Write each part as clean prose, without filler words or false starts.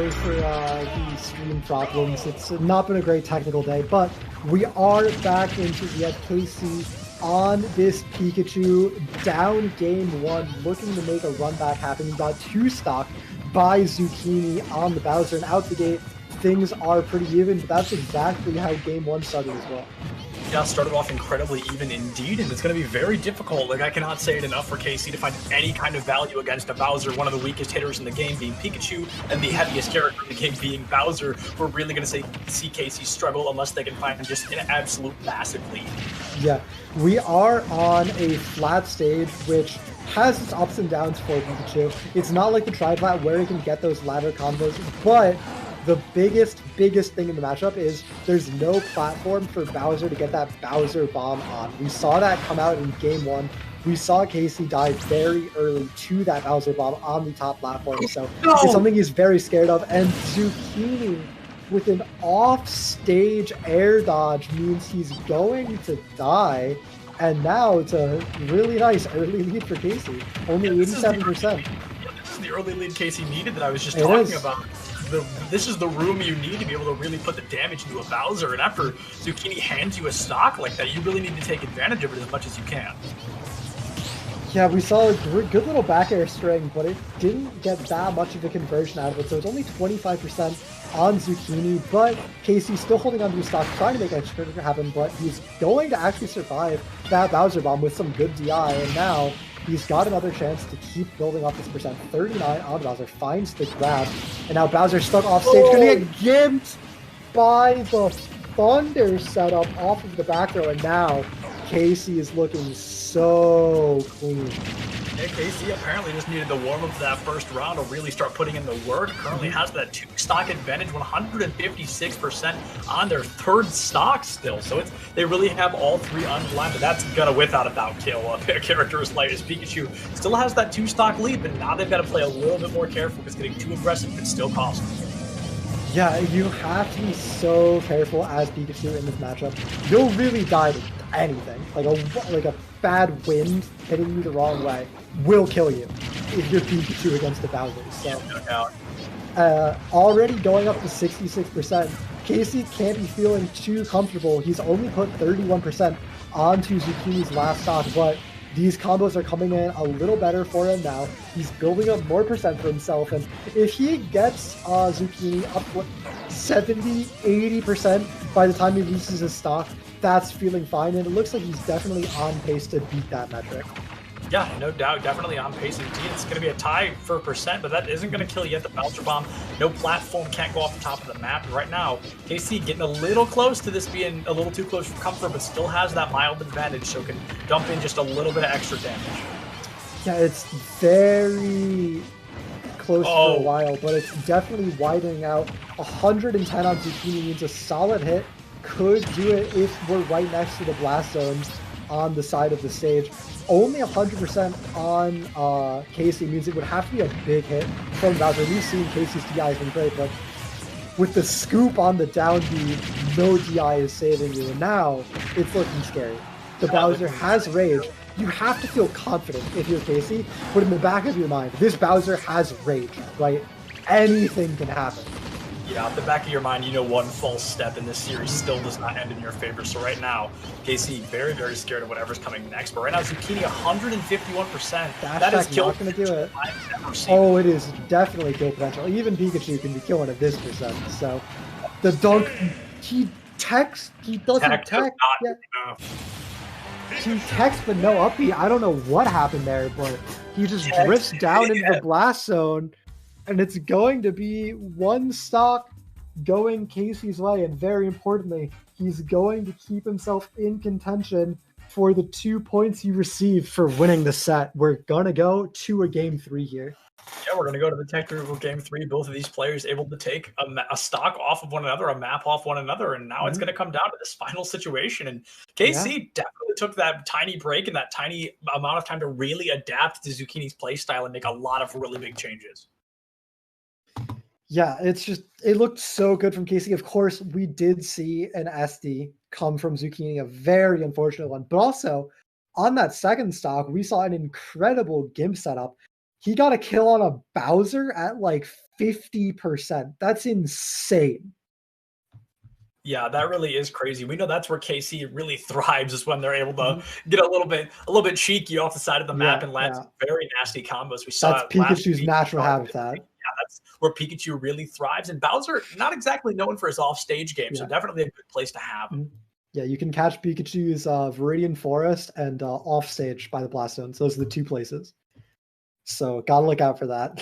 sorry for the stream problems. It's not been a great technical day, but we are back into the FKC on this Pikachu down game 1, looking to make a run back happen. We got 2 stock by Zucchini on the Bowser, and out the gate, things are pretty even, but that's exactly how game 1 started as well. Yeah, started off incredibly even indeed, and it's going to be very difficult. Like, I cannot say it enough for KC to find any kind of value against a Bowser, one of the weakest hitters in the game being Pikachu, and the heaviest character in the game being Bowser. We're really going to see KC struggle unless they can find just an absolute massive lead. Yeah, we are on a flat stage, which has its ups and downs for Pikachu. It's not like the tri-flat where he can get those ladder combos, but the biggest thing in the matchup is there's no platform for Bowser to get that Bowser bomb on. We saw that come out in game 1. We saw Casey die very early to that Bowser bomb on the top platform, so it's something he's very scared of. And Zucchini with an off-stage air dodge means he's going to die. And now it's a really nice early lead for Casey, only 87%. This is the early lead Casey needed that I was just talking about. This is the room you need to be able to really put the damage into a Bowser, and after Zucchini hands you a stock like that, you really need to take advantage of it as much as you can. Yeah, we saw a good little back air string, but it didn't get that much of a conversion out of it, so it's only 25% on Zucchini, but Casey's still holding on to his stock, trying to make a trigger happen, but he's going to actually survive that Bowser bomb with some good DI, and now he's got another chance to keep building up this percent. 39 on Bowser, finds the grab, and now Bowser's stuck off stage, gonna get gimped by the Thunder setup off of the back row, and now Casey is looking so clean. Yeah, KC apparently just needed to warm up to that first round to really start putting in the work. Currently has that 2 stock advantage, 156% on their 3rd stock still. So they really have all 3 unblind, but that's gonna without a doubt kill a character as light as Pikachu. Still has that 2 stock lead, but now they've got to play a little bit more careful because getting too aggressive could still cost them. Yeah, you have to be so careful as Pikachu in this matchup. You'll really die to anything. Like a bad wind hitting you the wrong way will kill you if you're Pikachu against the Bowser. So already going up to 66%. Casey can't be feeling too comfortable. He's only put 31% onto Zucchini's last stock, but these combos are coming in a little better for him now. He's building up more percent for himself, and if he gets Zucchini up to 70, 80% by the time he loses his stock, that's feeling fine, and it looks like he's definitely on pace to beat that metric. Yeah, no doubt, definitely on pace indeed. It's going to be a tie for percent, but that isn't going to kill yet. The Bowser Bomb, no platform, can't go off the top of the map. Right now, KC getting a little close to this being a little too close for comfort, but still has that mild advantage, so can dump in just a little bit of extra damage. Yeah, it's very close for a while, but it's definitely widening out. 110 on Zucchini means a solid hit. Could do it if we're right next to the blast zones on the side of the stage. Only 100% on Casey means it would have to be a big hit from Bowser. We've seen Casey's DI has been great, but with the scoop on the down B, no DI is saving you, and now it's looking scary. The Bowser has rage. You have to feel confident if you're Casey, but in the back of your mind, this Bowser has rage, right? Anything can happen. Yeah, at the back of your mind, you know one false step in this series still does not end in your favor. So right now, KC very, very scared of whatever's coming next. But right now, Zucchini 151%. That is kill not going to do it. Oh, it is definitely kill potential. Even Pikachu can be killing at this percent. So the dunk, he doesn't tech. Yeah. He techs but no up B. I don't know what happened there, but he just drifts down into the blast zone. And it's going to be 1 stock going Casey's way. And very importantly, he's going to keep himself in contention for the 2 points he received for winning the set. We're going to go to a game 3 here. Yeah, we're going to go to the technical game 3. Both of these players able to take a stock off of one another, a map off one another. And now it's going to come down to this final situation. And KC definitely took that tiny break and that tiny amount of time to really adapt to Zucchini's playstyle and make a lot of really big changes. Yeah, it looked so good from Casey. Of course, we did see an SD come from Zucchini, a very unfortunate one. But also, on that second stock, we saw an incredible Gimp setup. He got a kill on a Bowser at like 50%. That's insane. Yeah, that really is crazy. We know that's where KC really thrives, is when they're able to get a little bit cheeky off the side of the map and land some very nasty combos. We saw that's it last Pikachu's week. natural habitat. Yeah, that's where Pikachu really thrives. And Bowser, not exactly known for his off-stage game, so definitely a good place to have him. Yeah, you can catch Pikachu's Viridian Forest and offstage by the Blast Zones. Those are the two places. So gotta look out for that.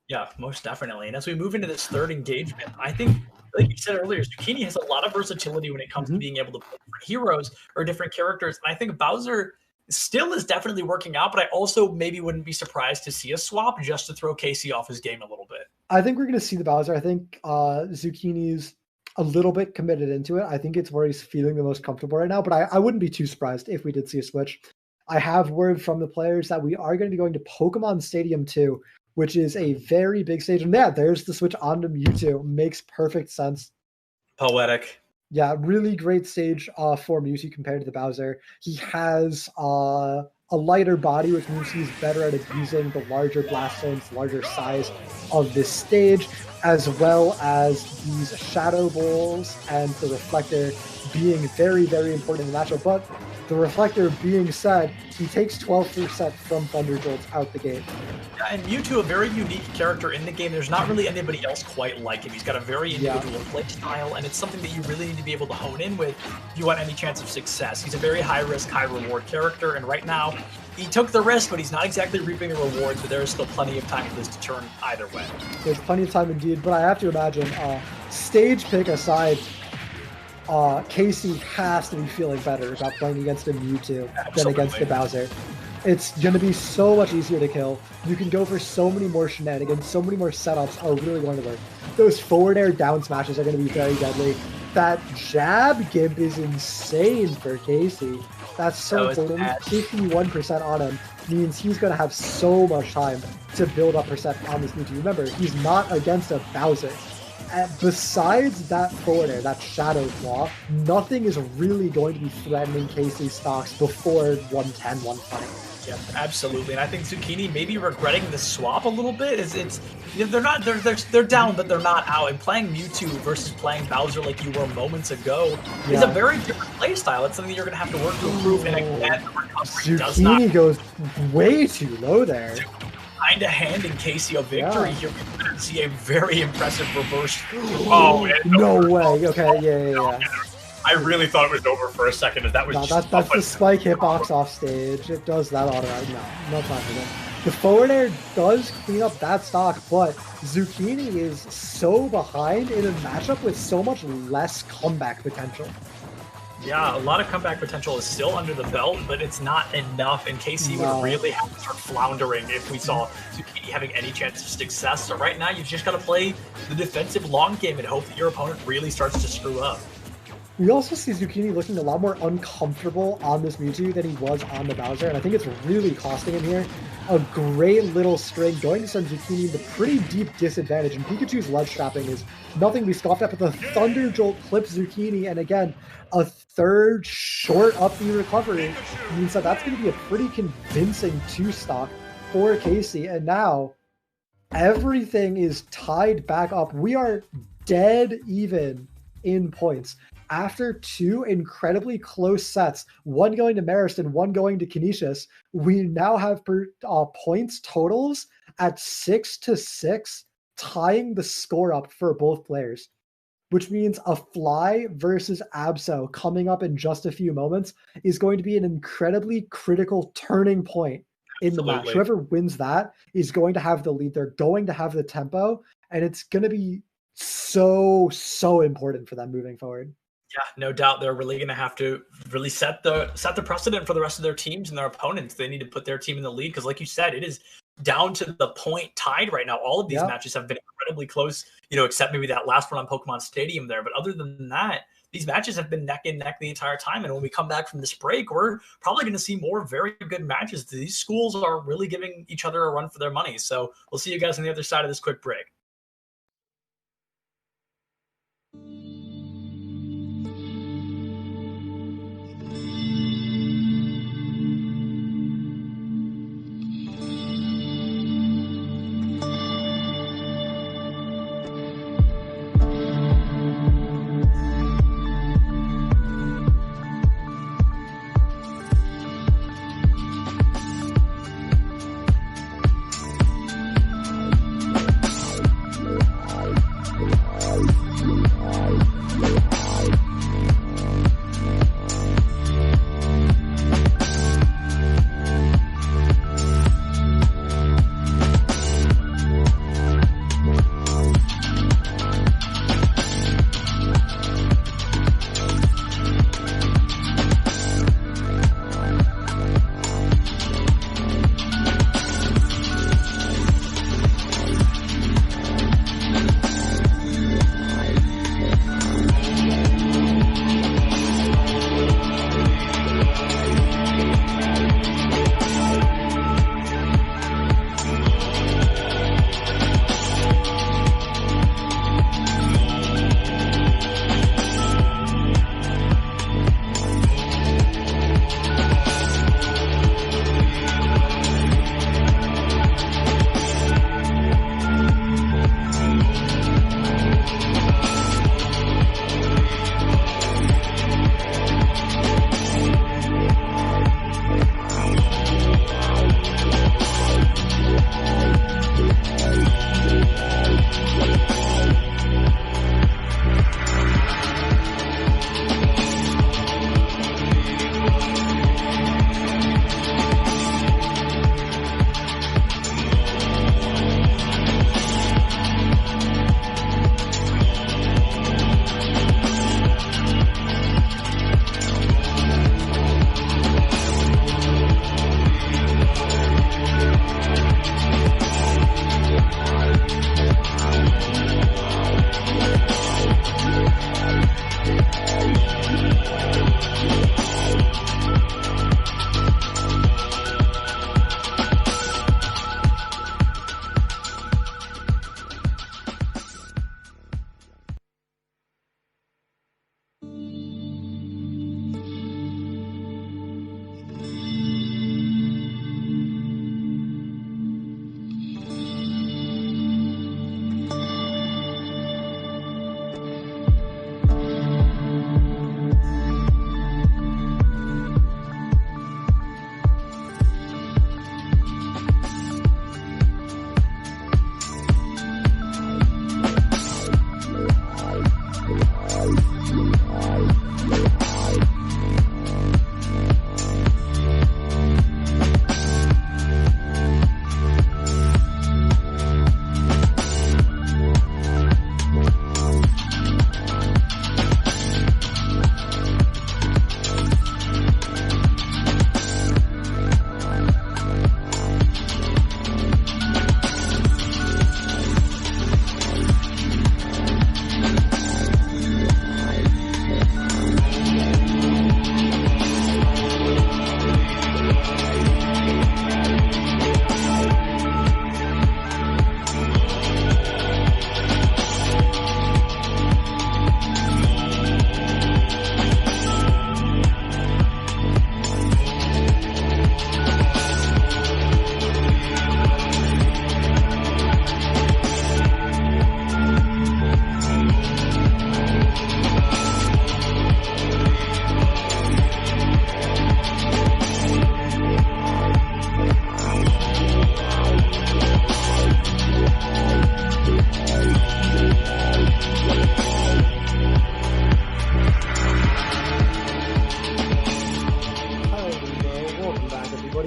Yeah, most definitely. And as we move into this third engagement, I think, like you said earlier, Zucchini has a lot of versatility when it comes to being able to play different heroes or different characters. And I think Bowser still is definitely working out, but I also maybe wouldn't be surprised to see a swap just to throw Casey off his game a little bit. I think we're going to see the Bowser. I think Zucchini's a little bit committed into it. I think it's where he's feeling the most comfortable right now, but I wouldn't be too surprised if we did see a switch. I have word from the players that we are going to be going to Pokemon Stadium 2, which is a very big stage. And yeah, there's the switch onto Mewtwo. Makes perfect sense. Poetic. Yeah, really great stage for Mewtwo compared to the Bowser. He has a lighter body, which means he's better at abusing the larger blast zones, larger size of this stage, as well as these Shadow Balls and the Reflector being very, very important in the matchup. But the Reflector being said, he takes 12% from Thunder Jolts out the gate. Yeah, and Mewtwo, a very unique character in the game. There's not really anybody else quite like him. He's got a very individual play style, and it's something that you really need to be able to hone in with if you want any chance of success. He's a very high-risk, high-reward character, and right now, he took the risk, but he's not exactly reaping the rewards, but there is still plenty of time for this to turn either way. There's plenty of time indeed, but I have to imagine, stage pick aside, Casey has to be feeling better about playing against a Mewtwo than against the Bowser. It's going to be so much easier to kill. You can go for so many more shenanigans, so many more setups are really going to work. Those forward air down smashes are going to be very deadly. That jab gimp is insane for Casey. That's so important. 51% on him means he's going to have so much time to build up percent on this Mewtwo. Remember, he's not against a Bowser. Besides that forward air, that Shadow Claw, nothing is really going to be threatening Casey's stocks before 110, 120. Yeah, absolutely. And I think Zucchini may be regretting the swap a little bit. They're down, but they're not out. And playing Mewtwo versus playing Bowser like you were moments ago is a very different play style. It's something you're going to have to work to improve. And again, the recovery does not. Zucchini goes way too low there. Kind of handing Casey a victory here. We're going to see a very impressive reverse. Oh, no way. Okay, yeah. I really thought it was over for a second. That was that's the spike hitbox off stage. It does that automatic. No time for that. The forward air does clean up that stock, but Zucchini is so behind in a matchup with so much less comeback potential. Yeah, a lot of comeback potential is still under the belt, but it's not enough. And KC would really have to start floundering if we saw Zucchini having any chance of success. So right now, you've just got to play the defensive long game and hope that your opponent really starts to screw up. We also see Zucchini looking a lot more uncomfortable on this Mewtwo than he was on the Bowser, and I think it's really costing him here. A great little string going to send Zucchini the pretty deep disadvantage, and Pikachu's ledge trapping is nothing to be scoffed at, but the Thunder Jolt clips Zucchini, and again, a third short up the recovery means that that's going to be a pretty convincing two-stock for Casey, and now everything is tied back up. We are dead even in points. After two incredibly close sets, one going to Marist and one going to Canisius, we now have points totals at 6-6, tying the score up for both players, which means a Fly versus Absol coming up in just a few moments is going to be an incredibly critical turning point in the match. Whoever wins that is going to have the lead. They're going to have the tempo, and it's going to be so important for them moving forward. Yeah, no doubt. They're really going to have to really set the precedent for the rest of their teams and their opponents. They need to put their team in the lead because, like you said, it is down to the point tied right now. All of these matches have been incredibly close, except maybe that last one on Pokemon Stadium there. But other than that, these matches have been neck and neck the entire time. And when we come back from this break, we're probably going to see more very good matches. These schools are really giving each other a run for their money. So we'll see you guys on the other side of this quick break.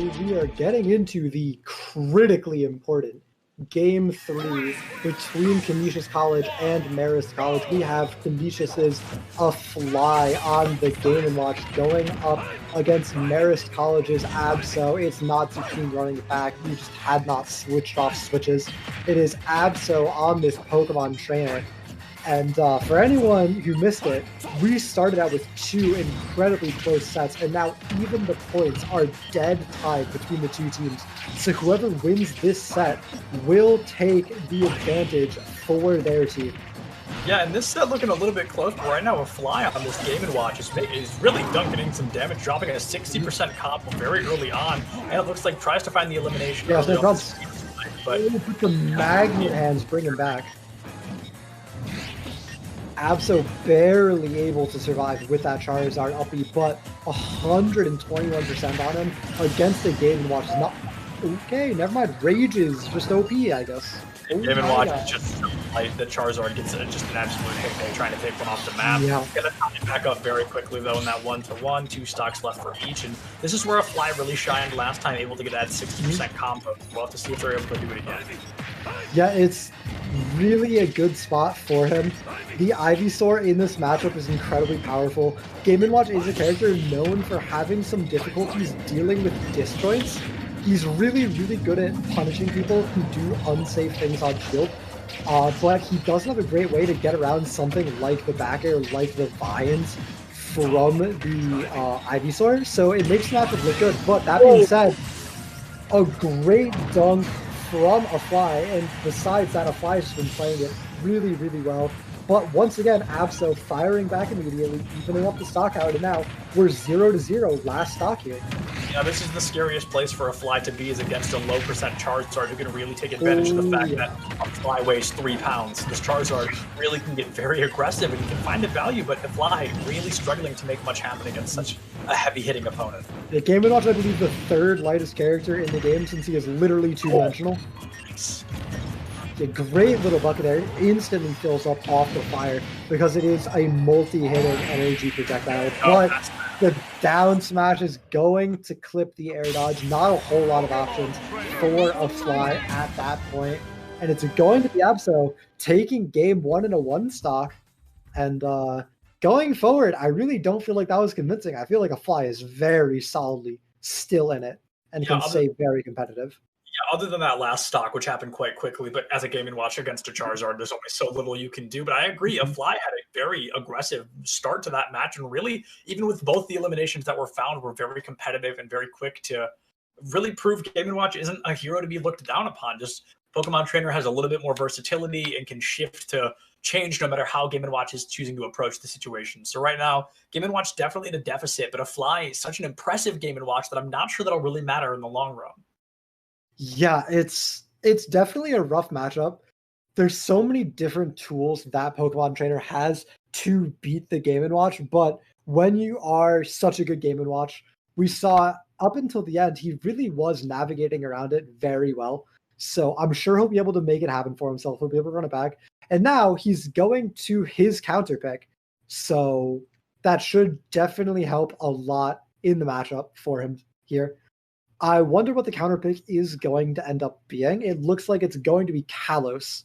we are getting into the critically important Game 3 between Canisius College and Marist College. We have Canisius's A Fly on the Game & Watch going up against Marist College's Abso. It's not Zucchini running it back. We just had not switched off switches. It is Abso on this Pokemon trainer. And for anyone who missed it, we started out with 2 incredibly close sets, and now even the points are dead tied between the 2 teams. So whoever wins this set will take the advantage for their team. Yeah, and this set looking a little bit close, but right now a Fly on this Game & Watch is really dunking in some damage, dropping a 60% combo very early on, and it looks like tries to find the elimination. Yeah, early so but put the magnet hands, bring him back. Abso barely able to survive with that Charizard up B, but 121% on him against the Game & Watch is not... Okay, never mind. Rage is just OP, I guess. Game & Watch is just so light that Charizard gets just an absolute hit trying to take one off the map. Yeah. Gonna knock it back up very quickly, though, in that 1-to-1. 2 stocks left for each, and this is where a Fly really shined last time, able to get that 60% combo. We'll have to see if they're able to do it again. Yeah, it's really a good spot for him. The Ivysaur in this matchup is incredibly powerful. Game & Watch is a character known for having some difficulties dealing with disjoints. He's really, really good at punishing people who do unsafe things on shield, but he doesn't have a great way to get around something like the back air, like the vines from the Ivysaur, so it makes the matchup look good. But that being said, a great dunk from A Fly, and besides that, A Fly has been playing it really, really well. But once again, Abso firing back immediately, evening up the stock out, and now we're 0-0 last stock here. Yeah, this is the scariest place for a Fly to be, is against a low percent Charizard who can really take advantage of the fact that a Fly weighs 3 pounds. This Charizard really can get very aggressive and you can find the value, but the Fly really struggling to make much happen against such a heavy-hitting opponent. The Game & Watch, I believe, the 3rd lightest character in the game since he is literally 2-dimensional. A great little bucket there. It instantly fills up off the fire because it is a multi-hitting energy projectile. But the down smash is going to clip the air dodge. Not a whole lot of options for A Fly at that point. And it's going to be Abso taking game 1 in a 1 stock. And going forward, I really don't feel like that was convincing. I feel like A Fly is very solidly still in it and can stay very competitive. Yeah, other than that last stock, which happened quite quickly, but as a Game & Watch against a Charizard, there's only so little you can do. But I agree, A Fly had a very aggressive start to that match, and really, even with both the eliminations that were found, were very competitive and very quick to really prove Game & Watch isn't a hero to be looked down upon. Just Pokemon Trainer has a little bit more versatility and can shift to change no matter how Game & Watch is choosing to approach the situation. So right now, Game & Watch definitely in a deficit, but A Fly is such an impressive Game & Watch that I'm not sure that'll really matter in the long run. Yeah, it's definitely a rough matchup. There's so many different tools that Pokemon Trainer has to beat the Game & Watch, but when you are such a good Game & Watch, we saw up until the end, he really was navigating around it very well. So I'm sure he'll be able to make it happen for himself. He'll be able to run it back. And now he's going to his counter pick. So that should definitely help a lot in the matchup for him here. I wonder what the counter pick is going to end up being. It looks like it's going to be Kalos.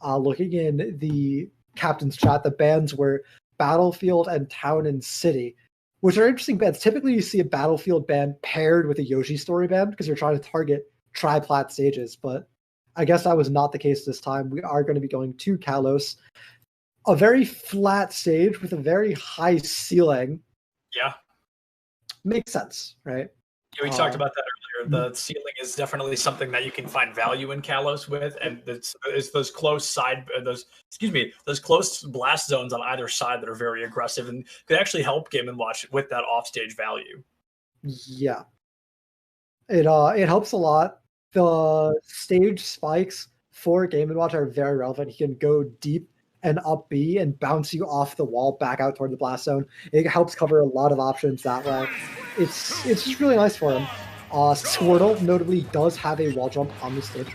Looking in the captain's chat, the bands were Battlefield and Town and City, which are interesting bands. Typically, you see a Battlefield band paired with a Yoshi Story band because you're trying to target tri-plat stages, but I guess that was not the case this time. We are going to be going to Kalos. A very flat stage with a very high ceiling. Yeah. Makes sense, right? Yeah, we talked about that earlier. The ceiling is definitely something that you can find value in Kalos with, and it's those close those close blast zones on either side that are very aggressive and could actually help Game & Watch with that offstage value. Yeah, it helps a lot. The stage spikes for Game & Watch are very relevant. He can go deep and up B and bounce you off the wall back out toward the blast zone. It helps cover a lot of options that way. It's just really nice for him. Squirtle notably does have a wall jump on the stage.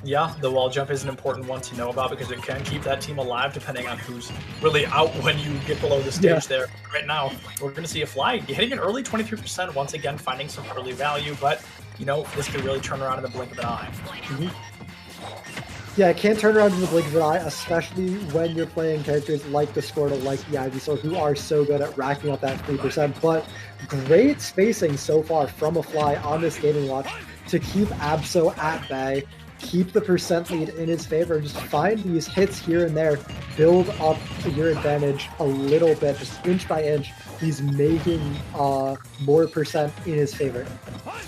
Yeah, the wall jump is an important one to know about because it can keep that team alive depending on who's really out when you get below the stage there. Right now, we're going to see a fly hitting an early 23%, once again finding some early value, but, you know, this could really turn around in the blink of an eye. Yeah, it can turn around in the blink of an eye, especially when you're playing characters like the Squirtle, like the Ivysaur, who are so good at racking up that 3%. But great spacing so far from a fly on this Gaming Watch to keep Absol at bay, keep the percent lead in his favor, just find these hits here and there, build up your advantage a little bit, just inch by inch. He's making more percent in his favor.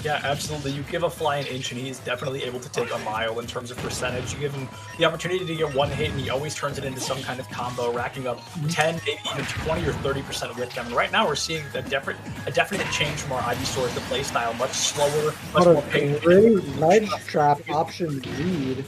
Yeah, absolutely. You give a fly an inch and he's definitely able to take a mile in terms of percentage. You give him the opportunity to get one hit and he always turns it into some kind of combo, racking up 10, maybe even 20 or 30% with them. And right now we're seeing a definite change from our Ivysaur, the play style, much slower, much more patient. Great ledge trap option lead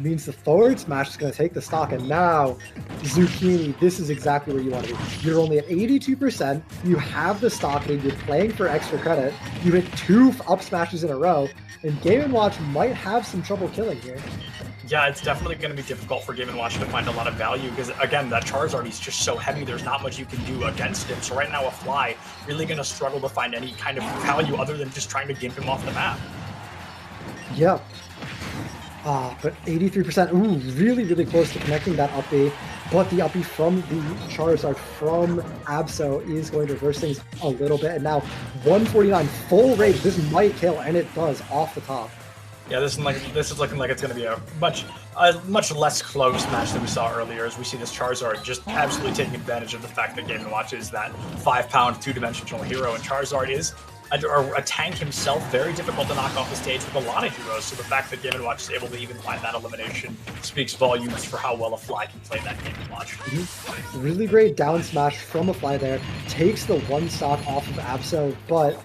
means the forward smash is going to take the stock, and now Zucchini, this is exactly where you want to be. You're only at 82%, you have the stock lead, you're playing for extra credit, you hit 2 up smashes in a row, and Game & Watch might have some trouble killing here. Yeah, it's definitely going to be difficult for Game & Watch to find a lot of value because, again, that Charizard is just so heavy, there's not much you can do against him. So right now, a fly really going to struggle to find any kind of value other than just trying to gimp him off the map. Yeah. But 83%, ooh, really, really close to connecting that up B. But the up B from the Charizard from Absol is going to reverse things a little bit. And now 149 full rage. This might kill, and it does off the top. Yeah, this is looking like it's going to be a much less close match than we saw earlier, as we see this Charizard just absolutely taking advantage of the fact that Game & Watch is that 5-pound, 2-dimensional hero, and Charizard is a tank himself, very difficult to knock off the stage with a lot of heroes. So the fact that Game & Watch is able to even find that elimination speaks volumes for how well a fly can play that Game & Watch. Really great down smash from a fly there. Takes the 1 stock off of Absol, but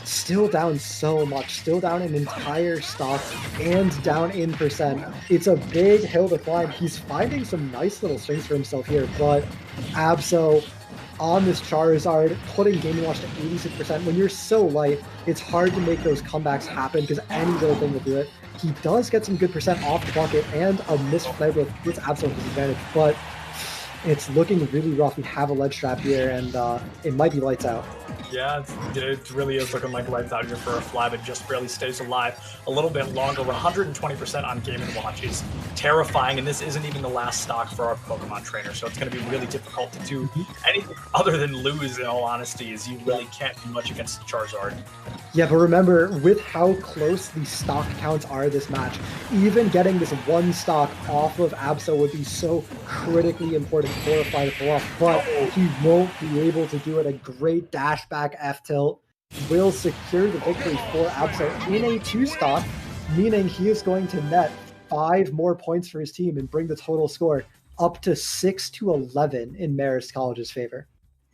still down so much. Still down an entire stock and down in percent. It's a big hill to climb. He's finding some nice little swings for himself here, but Absol on this Charizard, putting Game & Watch to 86%. When you're so light, it's hard to make those comebacks happen because any little thing will do it. He does get some good percent off the bucket, and a missed flare with its absolute disadvantage, but it's looking really rough. We have a ledge trap here, and it might be lights out. Yeah, it really is looking like lights out here for a fly, but just barely stays alive a little bit longer. 120% on Game & Watch is terrifying, and this isn't even the last stock for our Pokemon trainer, so it's going to be really difficult to do anything other than lose, in all honesty, as you really can't do much against Charizard. Yeah, but remember, with how close the stock counts are this match, even getting this 1 stock off of Absol would be so critically important for a fly to pull off, but he won't be able to do it. A great dash back F-tilt will secure the victory for Absol in a 2 stock, meaning he is going to net 5 more points for his team and bring the total score up to 6-11 in Marist College's favor.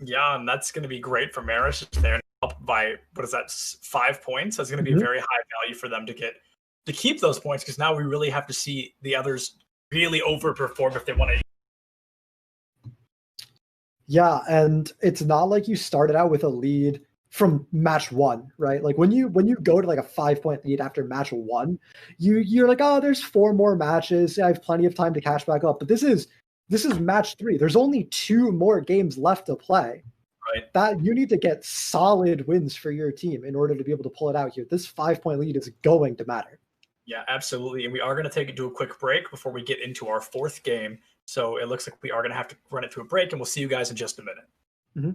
Yeah, and that's going to be great for Marist. They're up by, 5 points? That's going to be a very high value for them to keep those points, because now we really have to see the others really overperform if they want to. Yeah, and it's not like you started out with a lead from match 1, right? Like when you go to like a 5-point lead after match 1, you're like, oh, there's 4 more matches. I have plenty of time to catch back up. But this is match 3. There's only 2 more games left to play. Right. That you need to get solid wins for your team in order to be able to pull it out here. This 5-point lead is going to matter. Yeah, absolutely. And we are going to take it to a quick break before we get into our 4th game. So it looks like we are going to have to run it to a break, and we'll see you guys in just a minute. Mm-hmm.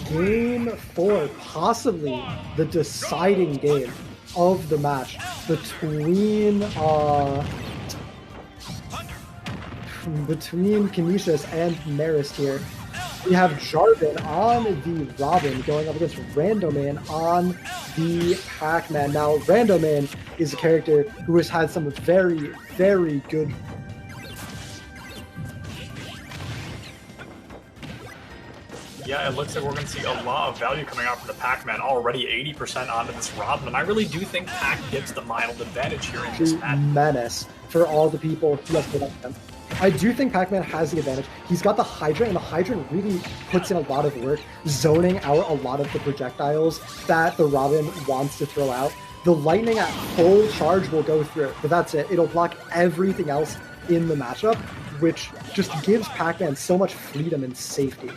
game 4, possibly the deciding game of the match between Canisius and Marist here. We have Jarvan on the Robin going up against Randoman on the Pac-Man. Now, Randoman is a character who has had some very, very good... Yeah, it looks like we're going to see a lot of value coming out from the Pac-Man, already 80% onto this Robin, and I really do think Pac gets the mild advantage here in this match. Menace for all the people who have put up them. I do think Pac-Man has the advantage. He's got the Hydrant, and the Hydrant really puts in a lot of work, zoning out a lot of the projectiles that the Robin wants to throw out. The Lightning at full charge will go through, but that's it. It'll block everything else in the matchup, which just gives Pac-Man so much freedom and safety.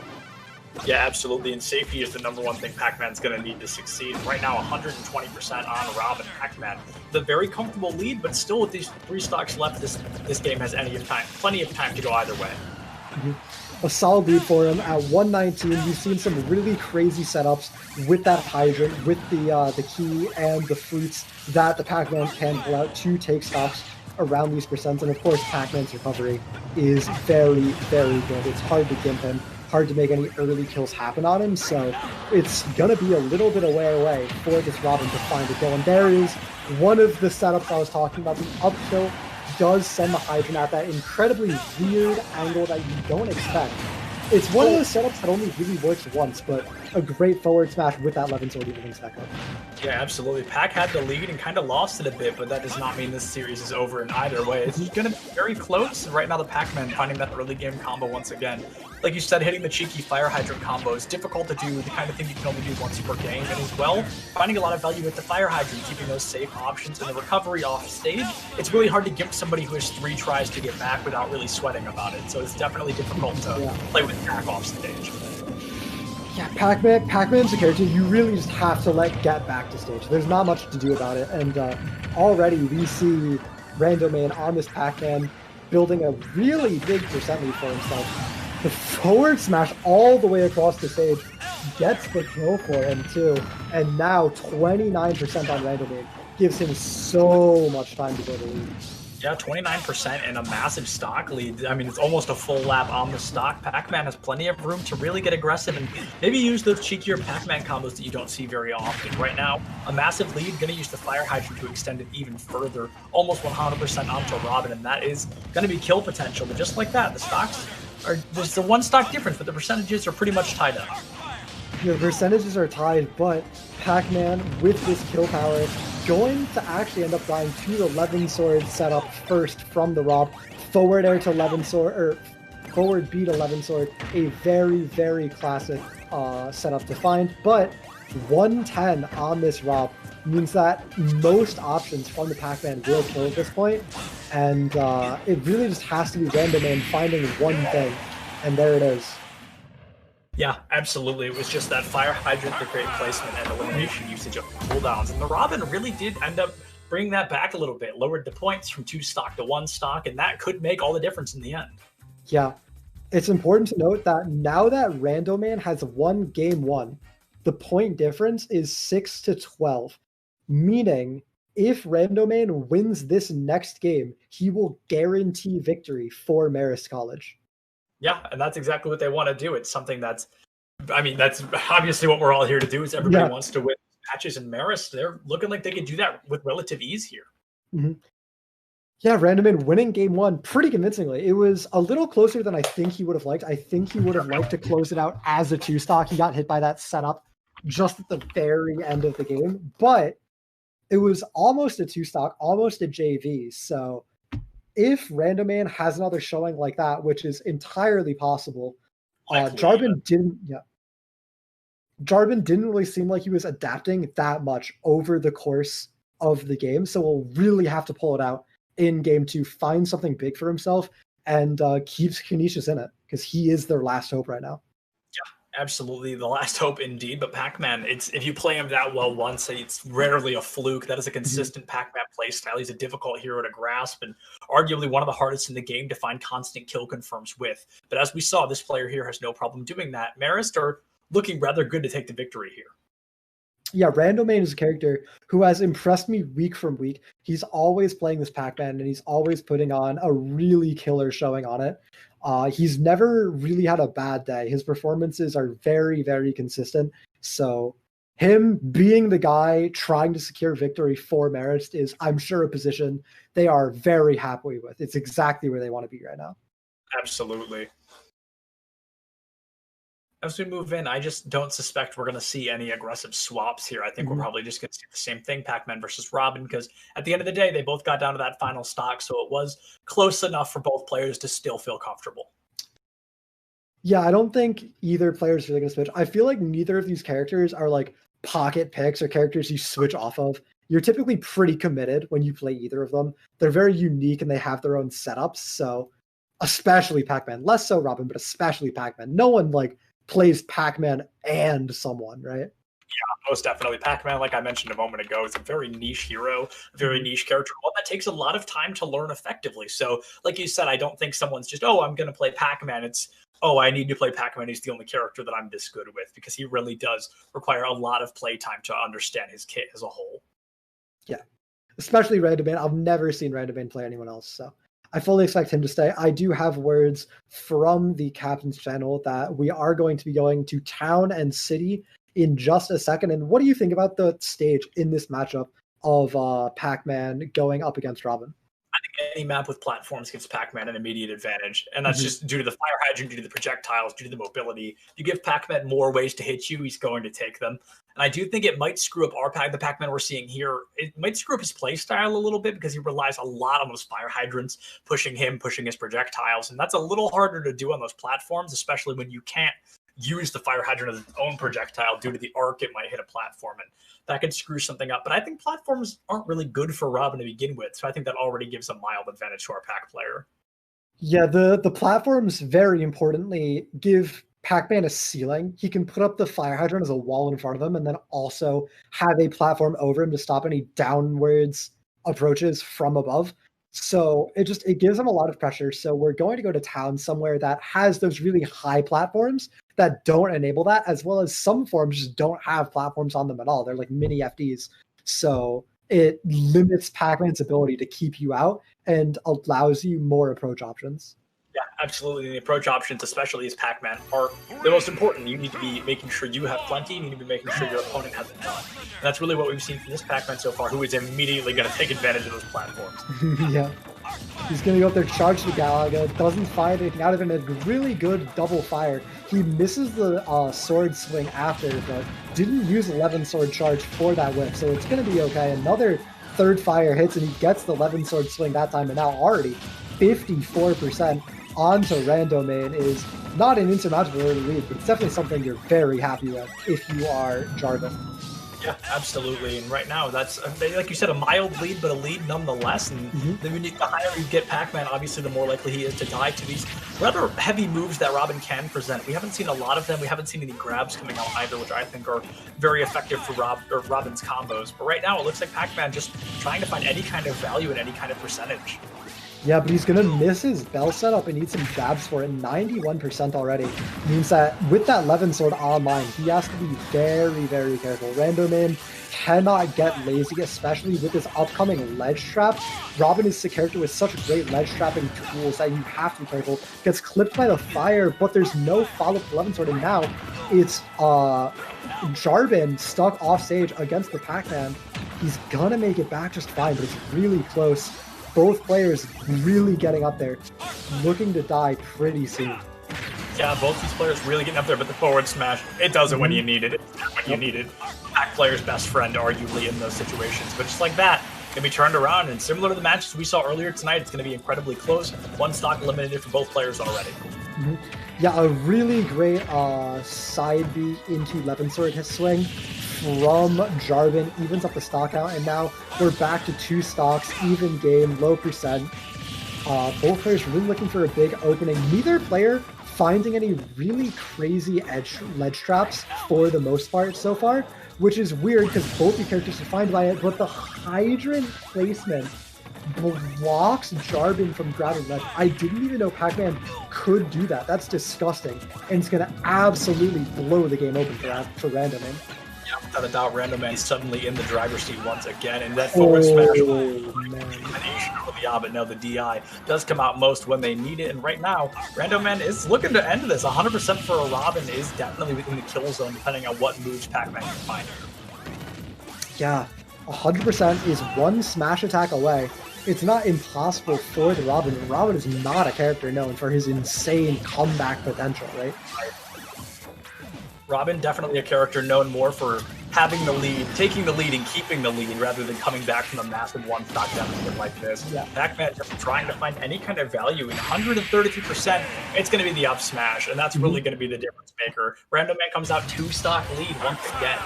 Yeah, absolutely, and safety is the number one thing Pac-Man's going to need to succeed. Right now, 120% on Robin. Pac-Man, the very comfortable lead, but still with these 3 stocks left, this game has plenty of time to go either way. A solid lead for him at 119. We've seen some really crazy setups with that Hydrant, with the key and the fruits that the Pac-Man can pull out to take stocks around these percents, and of course, Pac-Man's recovery is very, very good. It's hard to gimp him. Hard to make any early kills happen on him, so it's gonna be a little bit away for this Robin to find a kill. And there is one of the setups I was talking about. The up tilt does send the Hydrant at that incredibly weird angle that you don't expect. It's one of those setups that only really works once, but a great forward smash with that Levin Sword even back up. Yeah, absolutely. Pac had the lead and kind of lost it a bit, but that does not mean this series is over in either way. It's going to be very close. Right now, the Pac-Man finding that early game combo once again. Like you said, hitting the cheeky Fire Hydrant combo is difficult to do, the kind of thing you can only do once per game, and as well, finding a lot of value with the Fire Hydrant, keeping those safe options in the recovery off stage. It's really hard to gimp somebody who has 3 tries to get back without really sweating about it, so it's definitely difficult to play with Pac off stage. Yeah, Pac-Man's a character you really just have to let get back to stage. There's not much to do about it, and already we see Randoman on this Pac-Man building a really big percent lead for himself. The forward smash all the way across the stage gets the kill for him too, and now 29% on Randoman gives him so much time to go to lead. Yeah, 29% and a massive stock lead. I mean, it's almost a full lap on the stock. Pac-Man has plenty of room to really get aggressive and maybe use those cheekier Pac-Man combos that you don't see very often. Right now, a massive lead, going to use the Fire Hydrant to extend it even further, almost 100% onto Robin, and that is going to be kill potential. But just like that, the stocks are just the 1 stock difference, but the percentages are pretty much tied up. The percentages are tied, but Pac-Man, with this kill power, going to actually end up dying to the Levin Sword setup first from the Rob. Forward air to Levin Sword, or forward B to Levin Sword, a very, very classic setup to find, but 110 on this Rob means that most options from the Pac-Man will kill at this point, and it really just has to be Randoman finding one thing, and there it is. Yeah, absolutely. It was just that Fire Hydrant, the great placement and elimination usage of cooldowns. And the Robin really did end up bringing that back a little bit, lowered the points from 2 stock to 1 stock, and that could make all the difference in the end. Yeah, it's important to note that now that Randoman has won game 1, the point difference is 6-12, meaning if Randoman wins this next game, he will guarantee victory for Marist College. Yeah, and that's exactly what they want to do. It's something that's obviously what we're all here to do, is everybody wants to win matches, and Marist, they're looking like they could do that with relative ease here. Mm-hmm. Yeah, Randoman winning game 1 pretty convincingly. It was a little closer than I think he would have liked. I think he would have liked to close it out as a 2 stock. He got hit by that setup just at the very end of the game, but it was almost a 2 stock, almost a JV. So if Randoman has another showing like that, which is entirely possible, Jarvan didn't really seem like he was adapting that much over the course of the game. So we'll really have to pull it out in game 2, find something big for himself, and keeps Canisius in it, because he is their last hope right now. Yeah, absolutely. The last hope indeed. But Pac-Man, if you play him that well once, it's rarely a fluke. That is a consistent Pac-Man play style. He's a difficult hero to grasp and arguably one of the hardest in the game to find constant kill confirms with. But as we saw, this player here has no problem doing that. Marist are looking rather good to take the victory here. Yeah, Randomain is a character who has impressed me week from week. He's always playing this Pac-Man, and he's always putting on a really killer showing on it. He's never really had a bad day. His performances are very, very consistent. So him being the guy trying to secure victory for Marist is, I'm sure, a position they are very happy with. It's exactly where they want to be right now. Absolutely. As we move in, I just don't suspect we're going to see any aggressive swaps here. I think we're probably just going to see the same thing, Pac-Man versus Robin, because at the end of the day, they both got down to that final stock, so it was close enough for both players to still feel comfortable. Yeah, I don't think either player is really going to switch. I feel like neither of these characters are like pocket picks or characters you switch off of. You're typically pretty committed when you play either of them. They're very unique and they have their own setups, so especially Pac-Man. Less so Robin, but especially Pac-Man. No one like plays Pac-Man and someone, right? Yeah, most definitely. Pac-Man, like I mentioned a moment ago, is a very niche hero, a very niche character, one that takes a lot of time to learn effectively. So, like you said, I don't think someone's just, oh, I'm going to play Pac-Man. It's, oh, I need to play Pac-Man. He's the only character that I'm this good with, because he really does require a lot of play time to understand his kit as a whole. Yeah, especially Randomain. I've never seen Randomain play anyone else, so I fully expect him to stay. I do have words from the captain's channel that we are going to be going to town and city in just a second. And what do you think about the stage in this matchup of Pac-Man going up against Robin? I think any map with platforms gives Pac-Man an immediate advantage, and that's just due to the fire hydrant, due to the projectiles, due to the mobility. If you give Pac-Man more ways to hit you, he's going to take them. And I do think it might screw up the Pac-Man we're seeing here. It might screw up his play style a little bit because he relies a lot on those fire hydrants, pushing his projectiles. And that's a little harder to do on those platforms, especially when you can't use the fire hydrant as its own projectile due to the arc it might hit a platform. And that could screw something up. But I think platforms aren't really good for Robin to begin with. So I think that already gives a mild advantage to our Pac player. Yeah, the platforms, very importantly, give Pac-Man a ceiling. He can put up the fire hydrant as a wall in front of him and then also have a platform over him to stop any downwards approaches from above. So it gives him a lot of pressure. So we're going to go to town somewhere that has those really high platforms that don't enable that, as well as some forms just don't have platforms on them at all. They're like mini FDs. So it limits Pac-Man's ability to keep you out and allows you more approach options. Yeah, absolutely. The approach options, especially as Pac-Man, are the most important. You need to be making sure you have plenty. You need to be making sure your opponent has none. And that's really what we've seen from this Pac-Man so far, who is immediately going to take advantage of those platforms. Yeah. He's going to go up there, charge the Galaga, doesn't find anything out of him, a really good double fire. He misses the sword swing after, but didn't use 11 sword charge for that whip, so it's going to be okay. Another third fire hits, and he gets the 11 sword swing that time, and now already 54% onto Randomain is not an insurmountable early lead, but it's definitely something you're very happy with if you are Jarvan. Yeah, absolutely. And right now, that's, like you said, a mild lead, but a lead nonetheless. And the higher you get Pac-Man, obviously, the more likely he is to die to these rather heavy moves that Robin can present. We haven't seen a lot of them. We haven't seen any grabs coming out either, which I think are very effective for Robin's combos. But right now, it looks like Pac-Man just trying to find any kind of value in any kind of percentage. Yeah, but he's going to miss his bell setup and need some jabs for it. 91% already means that with that 11 sword online, he has to be very, very careful. Randomain cannot get lazy, especially with his upcoming ledge trap. Robin is the character with such great ledge trapping tools that you have to be careful. Gets clipped by the fire, but there's no follow-up 11 sword, and now it's Jarvan stuck off stage against the Pac-Man. He's going to make it back just fine, but it's really close. Both players really getting up there, looking to die pretty soon. Yeah, both these players really getting up there, but the forward smash, it does it when you need it. It's not when you need it. Pac player's best friend, arguably, in those situations. But just like that, can be turned around, and similar to the matches we saw earlier tonight, it's going to be incredibly close. One stock eliminated for both players already. Yeah, a really great side B into 11 sword swing from Jarvan, evens up the stock out, and now we're back to 2 stocks, even game, low percent. Both players really looking for a big opening. Neither player finding any really crazy ledge traps for the most part so far, which is weird because both the characters are defined by it, but the hydrant placement blocks Jarvan from grabbing ledge. I didn't even know Pac-Man could do that. That's disgusting. And it's going to absolutely blow the game open for Random Man. Yeah, without a doubt, Random Man is suddenly in the driver's seat once again, and that forward smash combination with the but no, the DI does come out most when they need it, and right now, Random Man is looking to end this. 100% for a Robin is definitely within the kill zone, depending on what moves Pac-Man can find. Yeah, 100% is one smash attack away. It's not impossible for the Robin. Robin is not a character known for his insane comeback potential, right? Robin, definitely a character known more for having the lead, taking the lead, and keeping the lead rather than coming back from a massive one-stock deficit like this. Yeah. Pac-Man just trying to find any kind of value. In 133%, it's going to be the up smash, and that's really going to be the difference maker. Random Man comes out 2-stock lead once again.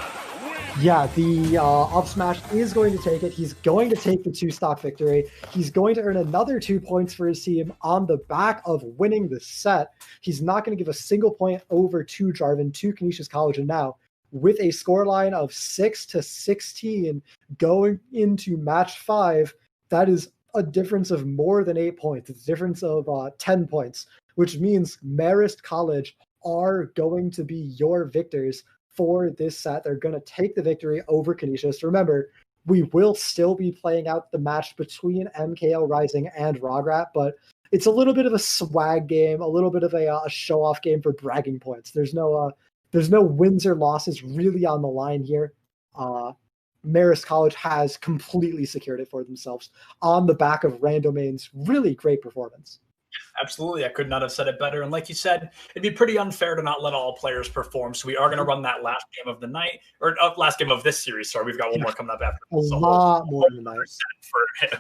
Yeah, the up smash is going to take it. He's going to take the 2-stock victory. He's going to earn another 2 points for his team on the back of winning the set. He's not going to give a single point over to Jarvan, to Canisius College. And now, with a scoreline of 6-16 going into match 5, that is a difference of more than 8 points. It's a difference of 10 points, which means Marist College are going to be your victors for this set. They're going to take the victory over Canisius. Remember, we will still be playing out the match between MKL Rising and Rograt, but it's a little bit of a swag game, a little bit of a show-off game for bragging points. There's no wins or losses really on the line here. Marist College has completely secured it for themselves on the back of Randomain's really great performance. Absolutely. I could not have said it better. And like you said, it'd be pretty unfair to not let all players perform. So we are going to run that last game of the night, or last game of this series. Sorry, we've got one more coming up after. A lot more tonight.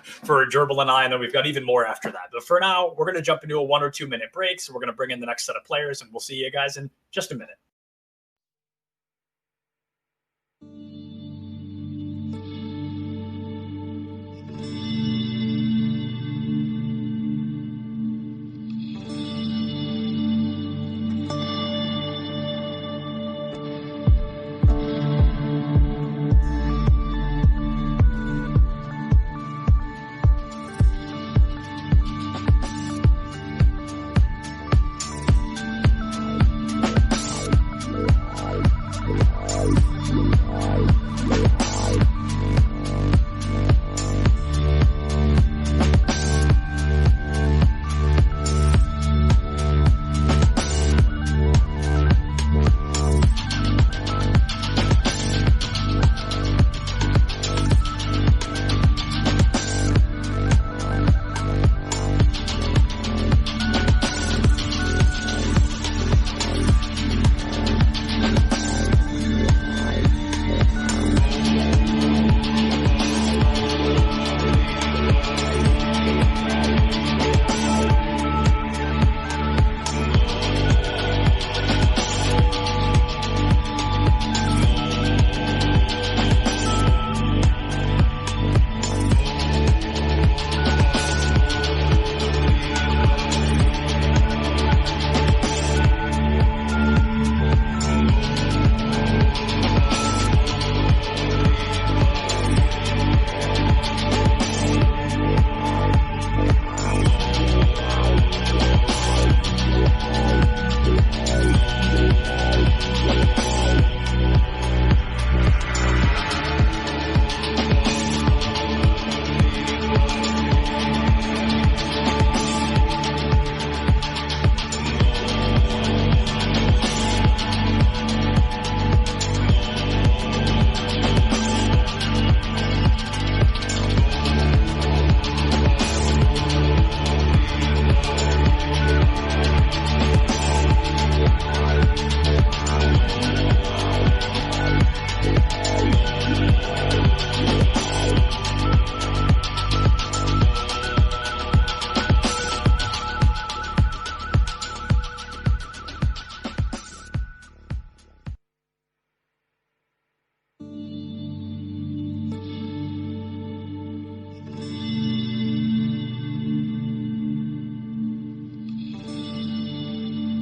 For Gerbil and I, and then we've got even more after that. But for now, we're going to jump into a 1 or 2 minute break. So we're going to bring in the next set of players, and we'll see you guys in just a minute.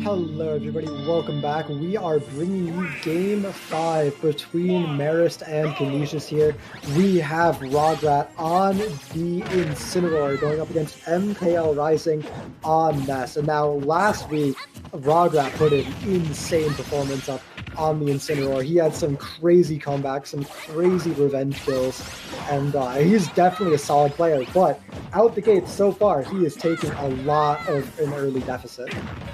Hello everybody, welcome back. We are bringing you Game 5 between Marist and Canisius here. We have Rograt on the Incineroar going up against MKL Rising on Ness. And now last week, Rograt put an insane performance up on the Incineroar. He had some crazy comebacks, some crazy revenge kills, and he's definitely a solid player, but out the gate so far, he is taking a lot of an early deficit.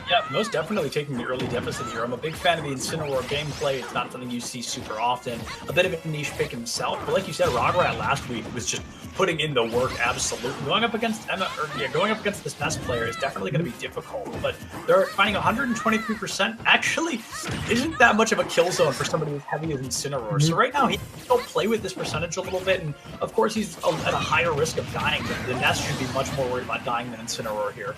Yeah, most definitely taking the early deficit here. I'm a big fan of the Incineroar gameplay. It's not something you see super often. A bit of a niche pick himself, but like you said, Rograt last week was just putting in the work absolutely. Going up against this Ness player is definitely going to be difficult, but they're finding 123% actually isn't that much of a kill zone for somebody as heavy as Incineroar. So right now he can still play with this percentage a little bit, and of course he's at a higher risk of dying. The Ness should be much more worried about dying than Incineroar here.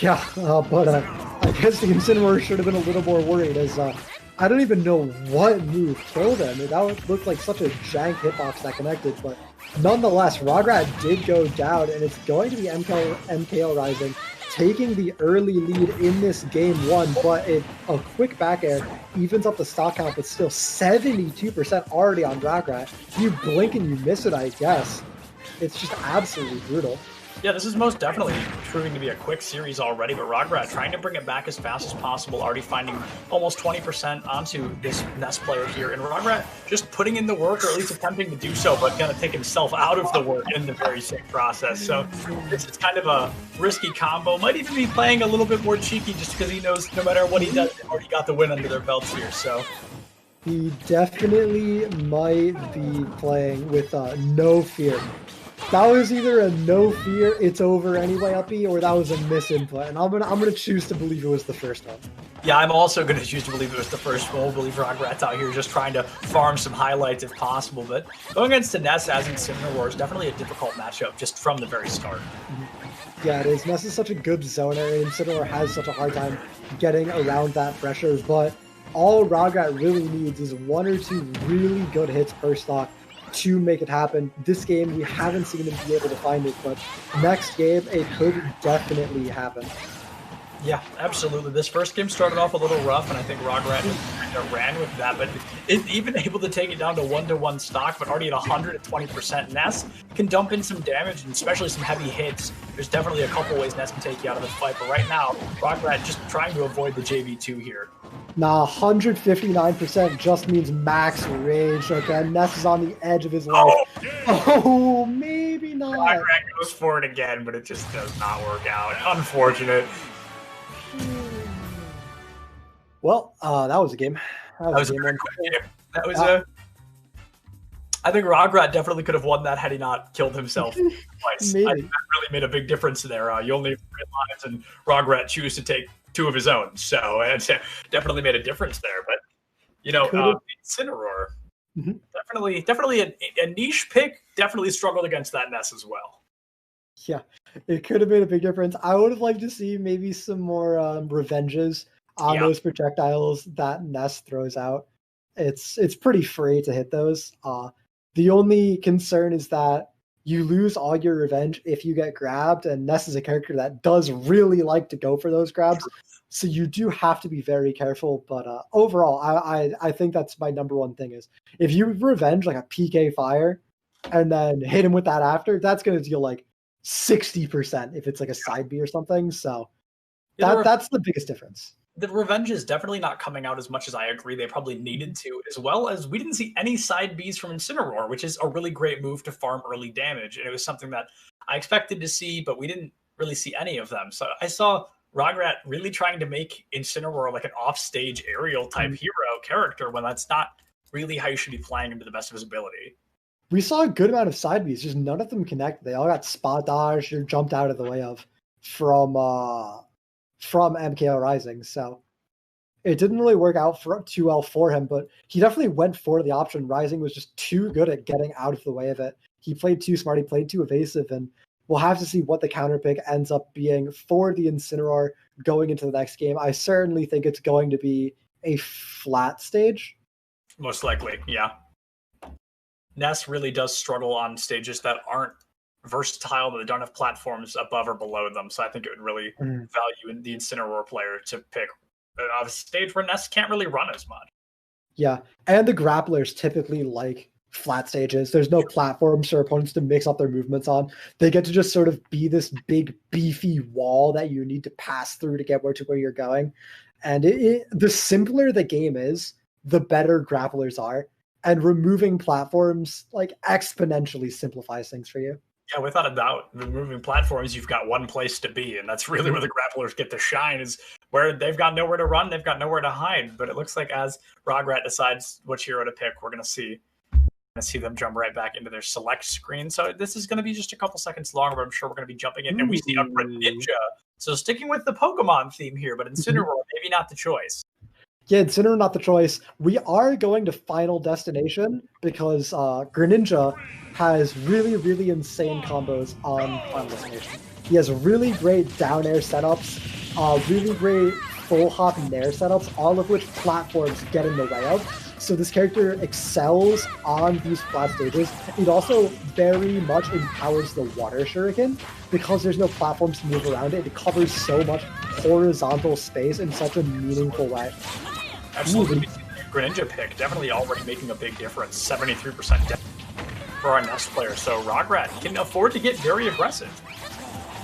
Yeah, but I guess the Incineroar should have been a little more worried, as I don't even know what move killed him. That looked like such a jank hitbox that connected, but nonetheless, Rograt did go down, and it's going to be MKL Rising taking the early lead in this game 1, but a quick back air evens up the stock count, but still 72% already on Rograt. You blink and you miss it, I guess. It's just absolutely brutal. Yeah, this is most definitely proving to be a quick series already, but Rograt trying to bring it back as fast as possible, already finding almost 20% onto this Ness player here, and Rograt just putting in the work, or at least attempting to do so, but going to take himself out of the work in the very same process. So it's kind of a risky combo. Might even be playing a little bit more cheeky just because he knows no matter what he does, they've already got the win under their belts here. So he definitely might be playing with no fear. That was either a no fear, it's over anyway uppy, or that was a misinput, and I'm gonna choose to believe it was the first one. Yeah, I'm also gonna choose to believe it was the first one. We'll believe Rograt's out here just trying to farm some highlights if possible, but going against Ness as Incineroar is definitely a difficult matchup just from the very start. Yeah, it is. Ness is such a good zoner, and Incineroar has such a hard time getting around that pressure, but all Rograt really needs is 1 or 2 really good hits per stock to make it happen. This game, we haven't seen him be able to find it, but next game, it could definitely happen. Yeah, absolutely. This first game started off a little rough, and I think Rograt just kind of ran with that, but is even able to take it down to 1-to-1 stock, but already at 120%. Ness can dump in some damage, and especially some heavy hits. There's definitely a couple ways Ness can take you out of this fight, but right now, Rograt just trying to avoid the JV2 here. Nah, 159% just means max rage. Okay, Ness is on the edge of his life. Oh, maybe not. Rograt goes for it again, but it just does not work out. Unfortunate. Well, that was a game. That was a game. That was I think Rograt definitely could have won that had he not killed himself twice. Maybe. That really made a big difference there. You only have 3 lives, and Rograt choose to take 2 of his own. So it definitely made a difference there. But, you know, Incineroar, definitely a niche pick, definitely struggled against that Ness as well. Yeah, it could have made a big difference. I would have liked to see maybe some more revenges on those projectiles that Ness throws out. It's pretty free to hit those. The only concern is that you lose all your revenge if you get grabbed, and Ness is a character that does really like to go for those grabs, so you do have to be very careful. But overall, I think that's my number one thing is if you revenge like a PK fire and then hit him with that after, that's going to deal like 60% if it's like a side B or something. So that's the biggest difference. The revenge is definitely not coming out as much as I agree they probably needed to, as well as we didn't see any side Bs from Incineroar, which is a really great move to farm early damage. And it was something that I expected to see, but we didn't really see any of them. So I saw Rograt really trying to make Incineroar like an off-stage aerial type hero character when that's not really how you should be playing him to the best of his ability. We saw a good amount of side Bs, just none of them connected. They all got spot dodged or jumped out of the way of from MKL Rising, so it didn't really work out too well for him, but he definitely went for the option. Rising was just too good at getting out of the way of it. He played too smart, he played too evasive, and we'll have to see what the counter pick ends up being for the Incineroar going into the next game. I certainly think it's going to be a flat stage. Most likely, yeah. Ness really does struggle on stages that aren't versatile, that they don't have platforms above or below them. So I think it would really value in the Incineroar player to pick a stage where Ness can't really run as much. Yeah, and the grapplers typically like flat stages. There's no platforms for opponents to mix up their movements on. They get to just sort of be this big, beefy wall that you need to pass through to get where you're going. And the simpler the game is, the better grapplers are. And removing platforms like exponentially simplifies things for you. Yeah, without a doubt, removing platforms, you've got one place to be, and that's really where the grapplers get to shine, is where they've got nowhere to run, they've got nowhere to hide. But it looks like as Rograt decides which hero to pick, we're going to see them jump right back into their select screen. So this is going to be just a couple seconds longer, but I'm sure we're going to be jumping in. And we see a Greninja. So sticking with the Pokemon theme here, but Incineroar, maybe not the choice. Yeah, Incineroar not the choice. We are going to Final Destination because Greninja has really, really insane combos on Final Destination. He has really great down air setups, really great full hop nair setups, all of which platforms get in the way of. So this character excels on these flat stages. It also very much empowers the water shuriken because there's no platforms to move around it. It covers so much horizontal space in such a meaningful way. Absolutely. Greninja pick definitely already making a big difference. 73% for our Nest player. So Rograt can afford to get very aggressive.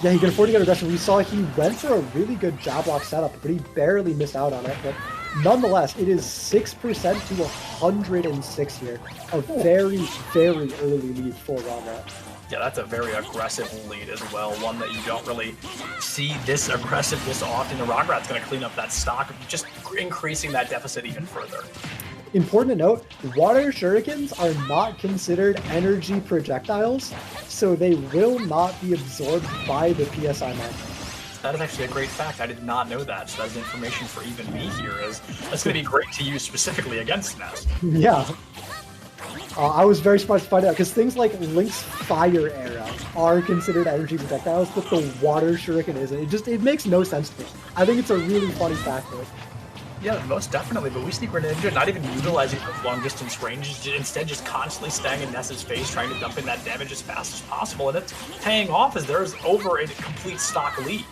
Yeah, he can afford to get aggressive. We saw he went for a really good jab block setup, but he barely missed out on it. But nonetheless, it is 6% to 106 here. A very, very early lead for Rograt. Yeah, that's a very aggressive lead as well. One that you don't really see this aggressive this often. The Rograt's going to clean up that stock, just increasing that deficit even further. Important to note, water shurikens are not considered energy projectiles, so they will not be absorbed by the PSI map. That is actually a great fact. I did not know that, so that's information for even me here. That's going to be great to use specifically against Nest. Yeah. I was very surprised to find out, because things like Link's Fire Era are considered energy projectiles, but the Water Shuriken isn't. It makes no sense to me. I think it's a really funny fact, though. Yeah, most definitely, but we see Greninja not even utilizing those long-distance ranges, instead just constantly staying in Ness's face, trying to dump in that damage as fast as possible, and it's paying off as there's over a complete stock lead.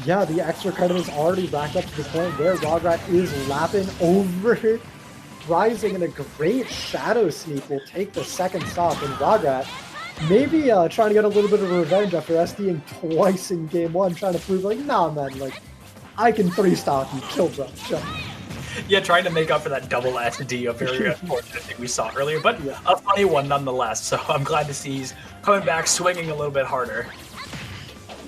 Yeah, the extra credit is already racked up to the point where Rograt is lapping over Rising, and a great Shadow Sneak will take the second stop, and Rograt maybe trying to get a little bit of revenge after SDing twice in game one, trying to prove, like, nah, man, like, I can 3-stock you, chill, bro, chill. Yeah, trying to make up for that double SD, a very unfortunate thing we saw earlier, but a funny one nonetheless, so I'm glad to see he's coming back swinging a little bit harder.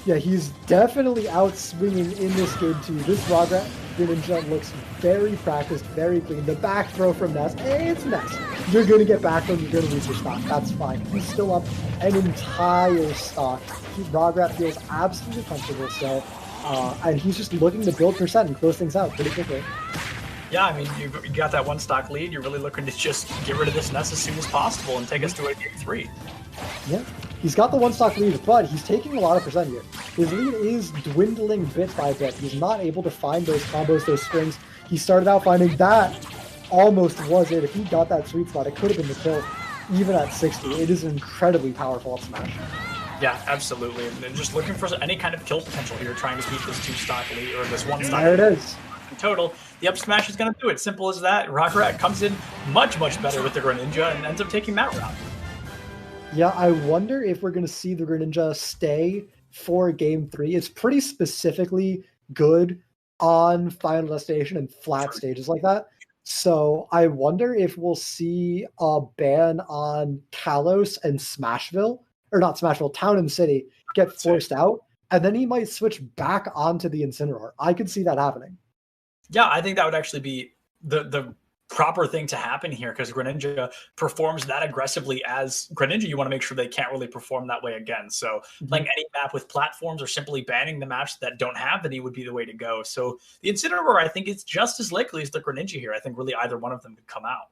Yeah, he's definitely out swinging in this game too. This Rograt Greninja looks very practiced, very clean. The back throw from Ness, hey, it's Ness. You're going to get back from, you're going to lose your stock. That's fine. He's still up an entire stock. Rograt feels absolutely comfortable still. And he's just looking to build percent and close things out pretty quickly. Yeah, I mean, you got that one stock lead. You're really looking to just get rid of this Ness as soon as possible and take us to a game 3. Yeah, he's got the 1-stock lead, but he's taking a lot of percent here. His lead is dwindling bit by bit. He's not able to find those combos, those strings. He started out finding that almost was it. If he got that sweet spot, it could have been the kill, even at 60. It is incredibly powerful up smash. Yeah, absolutely. And just looking for any kind of kill potential here, trying to keep this 2-stock lead, or this 1-stock lead. There it is. In total, the up smash is going to do it. Simple as that. Rograt comes in much, much better with the Greninja and ends up taking that round. Yeah, I wonder if we're going to see the Greninja stay for game 3. It's pretty specifically good on Final Destination and flat stages like that. So I wonder if we'll see a ban on Kalos and Smashville, or not Smashville, Town and City get forced out, and then he might switch back onto the Incineroar. I could see that happening. Yeah, I think that would actually be the proper thing to happen here, because Greninja performs that aggressively as Greninja. You want to make sure they can't really perform that way again. So playing any map with platforms or simply banning the maps that don't have any would be the way to go. So the Incineroar, I think, is just as likely as the Greninja here. I think really either one of them could come out.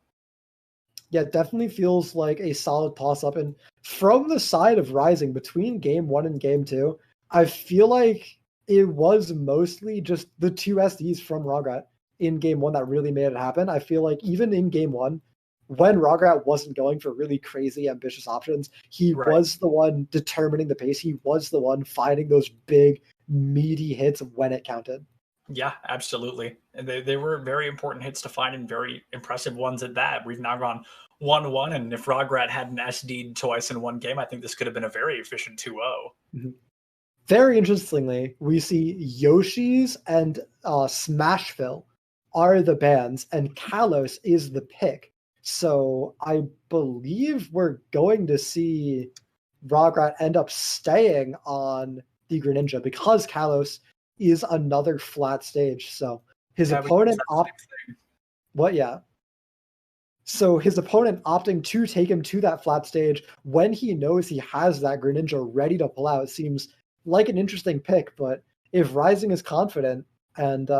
Yeah, it definitely feels like a solid toss-up. And from the side of Rising, between game 1 and game 2, I feel like it was mostly just the 2 SDs from Rograt in game 1 that really made it happen. I feel like even in game 1, when Rograt wasn't going for really crazy, ambitious options, he Right. was the one determining the pace. He was the one finding those big, meaty hits when it counted. Yeah, absolutely. And they were very important hits to find and very impressive ones at that. We've now gone 1-1, and if Rograt hadn't SD'd twice in one game, I think this could have been a very efficient 2-0. Mhm. Very interestingly, we see Yoshi's and Smashville are the bands, and Kalos is the pick. So I believe we're going to see Rograt end up staying on the Greninja because Kalos is another flat stage. So his Yeah, we opponent said the same thing. what? Yeah. So his opponent opting to take him to that flat stage when he knows he has that Greninja ready to pull out seems like an interesting pick. But if Rising is confident, and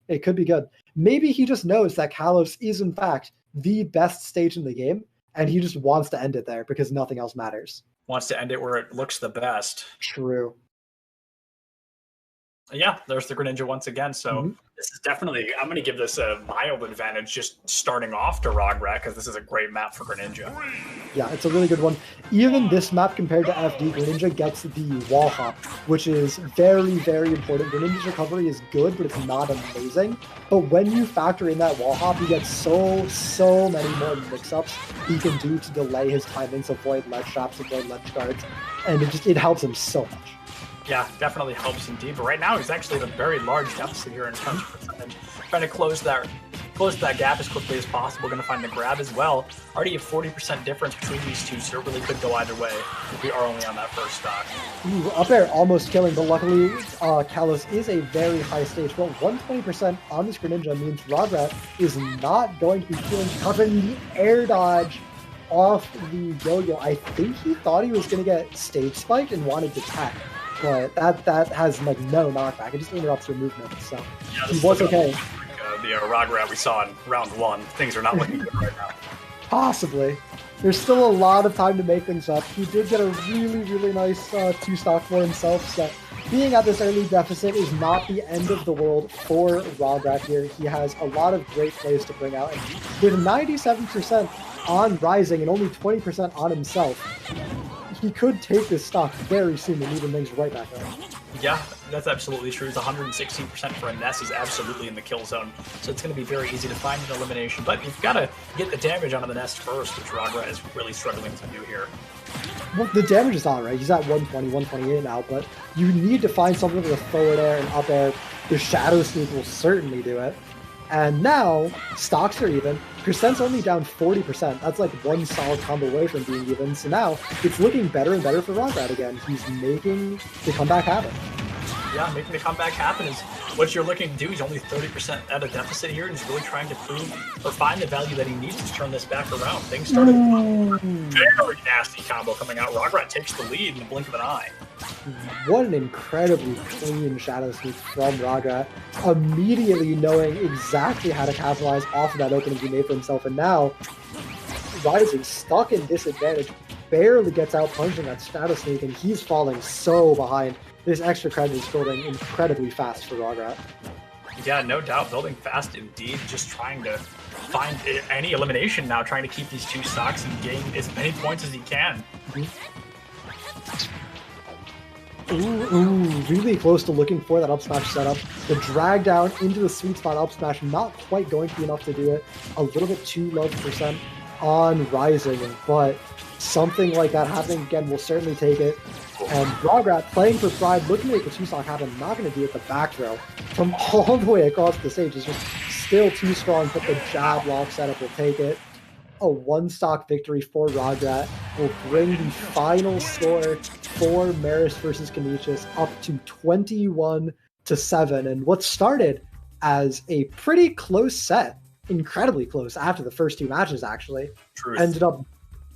it could be good, maybe he just knows that Kalos is in fact the best stage in the game, and he just wants to end it there because nothing else matters. Wants to end it where it looks the best. True. Yeah, there's the Greninja once again. So Mhm. this is definitely, I'm going to give this a mild advantage just starting off to Rograt because this is a great map for Greninja. Yeah, it's a really good one. Even this map compared to FD, Greninja gets the wall hop, which is very, very important. Greninja's recovery is good, but it's not amazing. But when you factor in that wall hop, you get so many more mix-ups he can do to delay his timings, avoid ledge traps, avoid ledge guards, and it helps him so much. Yeah, definitely helps indeed. But right now, he's actually at a very large deficit here in terms of percentage. Trying to close that gap as quickly as possible. Going to find the grab as well. Already a 40% difference between these two, so it really could go either way. We are only on that first stock. Ooh, up air almost killing, but luckily Kalos is a very high stage. Well, 120% on this Greninja means Rograt is not going to be feeling covering the air dodge off the yo-yo. I think he thought he was going to get stage spiked and wanted to tag. But that has like no knockback. It just interrupts your movement. So Yeah, he was okay. The Rograt we saw in round 1. Things are not looking good right now. Possibly. There's still a lot of time to make things up. He did get a really nice 2-stock for himself. So being at this early deficit is not the end of the world for Rograt here. He has a lot of great plays to bring out. And with 97% on Rising and only 20% on himself, he could take this stock very soon and even things right back up. Yeah, that's absolutely true. It's 116% for a Ness is absolutely in the kill zone, so it's going to be very easy to find an elimination. But you've got to get the damage onto the Nest first, which Rograt is really struggling to do here. Well, the damage is on, right? He's at 120, 128 now, but you need to find something with a forward air and up air. The Shadow Sneak will certainly do it. And now, stocks are even. Percent's only down 40%. That's like one solid combo away from being even. So now, it's looking better and better for Rograt again. He's making the comeback happen. Yeah, making the comeback happen is what you're looking to do. He's only 30% at a deficit here, and he's really trying to prove or find the value that he needs to turn this back around. Things started very nasty combo coming out. Rograt takes the lead in the blink of an eye. What an incredibly clean Shadow Sneak from Rograt. Immediately knowing exactly how to capitalize off of that opening he made for himself. And now, Rising, stuck in disadvantage, barely gets out punching that Shadow Sneak, and he's falling so behind. This extra credit is building incredibly fast for Rograt. Yeah, no doubt, building fast indeed. Just trying to find any elimination now, trying to keep these two stocks and gain as many points as he can. Ooh, really close to looking for that up smash setup. The drag down into the sweet spot up smash, not quite going to be enough to do it. A little bit too low percent on Rising, but something like that happening again will certainly take it. And Rograt playing for pride, looking to make the 2-stock happen, not going to do it the back throw from all the way across the stage. Is just still too strong, but the jab lock setup will take it. A 1-stock victory for Rograt will bring the final score for Marist versus Canisius up to 21-7. And what started as a pretty close set, incredibly close after the first 2 matches actually, ended up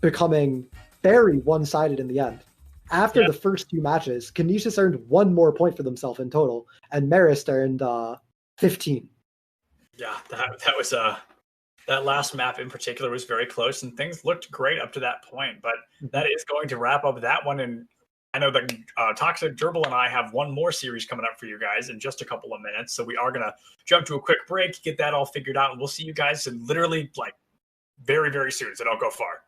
becoming very one-sided in the end. After the first 2 matches, Canisius earned 1 more point for themselves in total, and Marist earned 15. Yeah, that was that last map in particular was very close, and things looked great up to that point. But that is going to wrap up that one. And I know that Toxic Gerbil and I have one more series coming up for you guys in just a couple of minutes. So we are going to jump to a quick break, get that all figured out, and we'll see you guys in literally like very, very soon, so don't go far.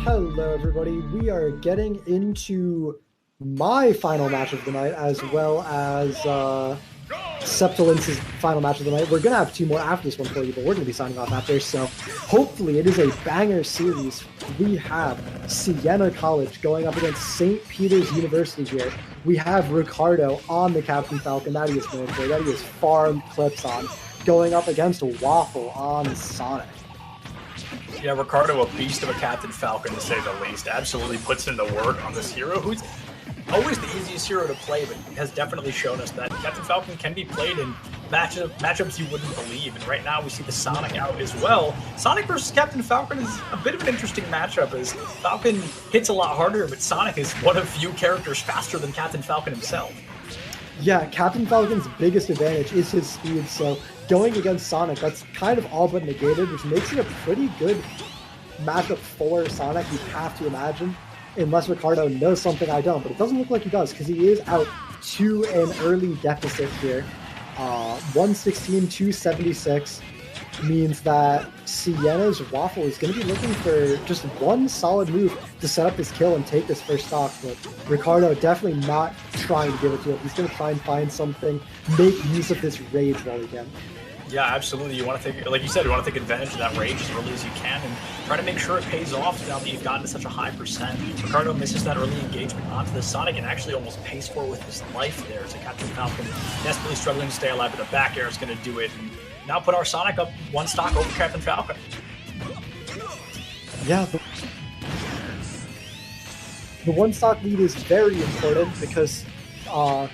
Hello, everybody. We are getting into my final match of the night, as well as Septilince's final match of the night. We're going to have two more after this one for you, but we're going to be signing off after, so hopefully it is a banger series. We have Siena College going up against St. Peter's University here. We have Ricardo on the Captain Falcon that he is known for, that he has farmed clips on, going up against Waffle on Sonic. Yeah, Ricardo, a beast of a Captain Falcon, to say the least. Absolutely puts in the work on this hero, who's always the easiest hero to play, but has definitely shown us that Captain Falcon can be played in matchups you wouldn't believe. And right now we see the Sonic out as well. Sonic versus Captain Falcon is a bit of an interesting matchup, as Falcon hits a lot harder, but Sonic is one of few characters faster than Captain Falcon himself. Yeah, Captain Falcon's biggest advantage is his speed, so going against Sonic, that's kind of all but negated, which makes it a pretty good matchup for Sonic, you have to imagine, unless Ricardo knows something I don't, but it doesn't look like he does, because he is out to an early deficit here. 116-276 means that Siena's Waffle is going to be looking for just one solid move to set up his kill and take this first stock, but Ricardo definitely not trying to give it to him. He's going to try and find something, make use of this rage while he can. Yeah, absolutely. You want to take, like you said, you want to take advantage of that rage as early as you can and try to make sure it pays off now that you've gotten to such a high percent. Ricardo misses that early engagement onto the Sonic and actually almost pays for it with his life there. So Captain Falcon desperately struggling to stay alive, but the back air is going to do it. And now put our Sonic up one stock over Captain Falcon. Yeah, the one stock lead is very important because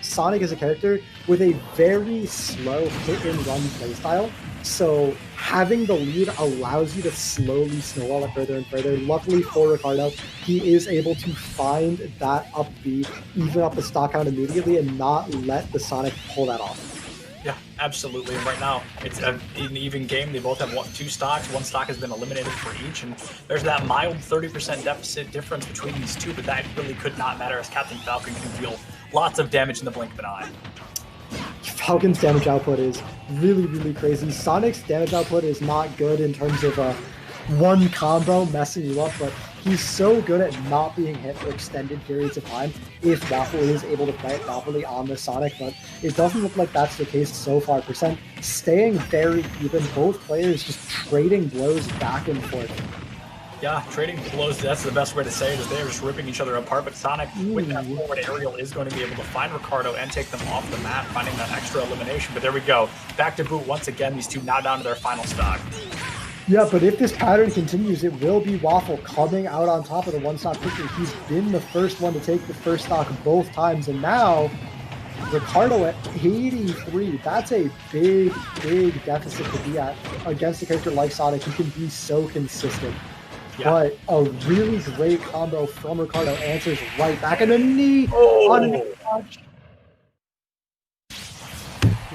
Sonic is a character with a very slow hit-and-run playstyle, so having the lead allows you to slowly snowball it further and further. Luckily for Ricardo, he is able to find that up B, even up the stock count immediately, and not let the Sonic pull that off. Yeah, absolutely. And right now, it's an even game. They both have two stocks. One stock has been eliminated for each, and there's that mild 30% deficit difference between these two, but that really could not matter as Captain Falcon can deal lots of damage in the blink of an eye. Falcon's damage output is really, really crazy. Sonic's damage output is not good in terms of one combo messing you up, but he's so good at not being hit for extended periods of time if Waffle is able to play it properly on the Sonic, but it doesn't look like that's the case so far. Percent staying very even, both players just trading blows back and forth. Yeah, trading blows, that's the best way to say it, is they're just ripping each other apart, but Sonic, with that forward aerial, is going to be able to find Ricardo and take them off the map, finding that extra elimination. But there we go. Back to boot once again, these two now down to their final stock. Yeah, but if this pattern continues, it will be Waffle coming out on top of the one-stock picture. He's been the first one to take the first stock both times, and now Ricardo at 83. That's a big, big deficit to be at against a character like Sonic who can be so consistent. Yeah. But a really great combo from Ricardo answers right back in the knee on an air dodge.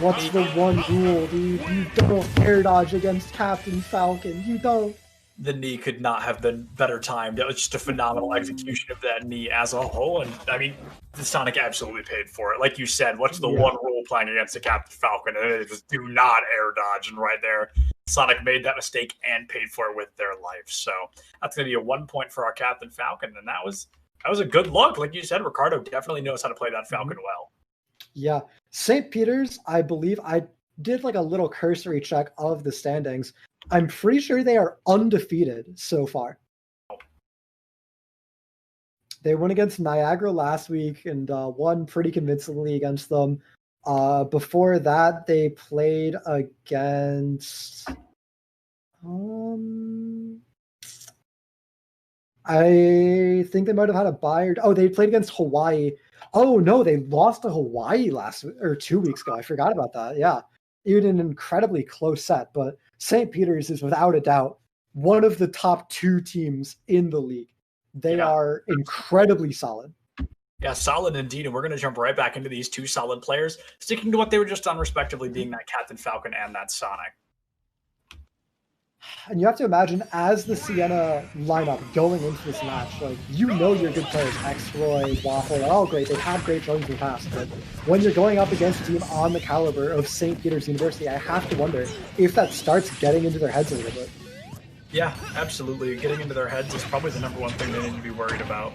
What's the one rule, dude? You don't air dodge against Captain Falcon. You don't. The knee could not have been better timed. That was just a phenomenal execution of that knee as a whole. And I mean, the Sonic absolutely paid for it. Like you said, what's the one rule playing against the Captain Falcon? And it is do not air dodge. And right there, Sonic made that mistake and paid for it with their life. So that's going to be a 1 point for our Captain Falcon. And that was a good look. Like you said, Ricardo definitely knows how to play that Falcon well. Yeah. St. Peter's, I believe, I did like a little cursory check of the standings. I'm pretty sure they are undefeated so far. They won against Niagara last week and won pretty convincingly against them. Before that, they played against... I think they might have had a bye. Oh, they played against Hawaii. Oh, no, they lost to Hawaii 2 weeks ago. I forgot about that. Yeah. Even an incredibly close set, but St. Peter's is without a doubt one of the top two teams in the league. They are incredibly solid. Yeah, solid indeed. And we're going to jump right back into these two solid players, sticking to what they were just on, respectively, being that Captain Falcon and that Sonic. And you have to imagine, as the Siena lineup going into this match, like, you know your good players, X-Roy, Waffle, they're all great. They've had great showings in the past. But when you're going up against a team on the caliber of St. Peter's University, I have to wonder if that starts getting into their heads a little bit. Yeah, absolutely. Getting into their heads is probably the number one thing they need to be worried about.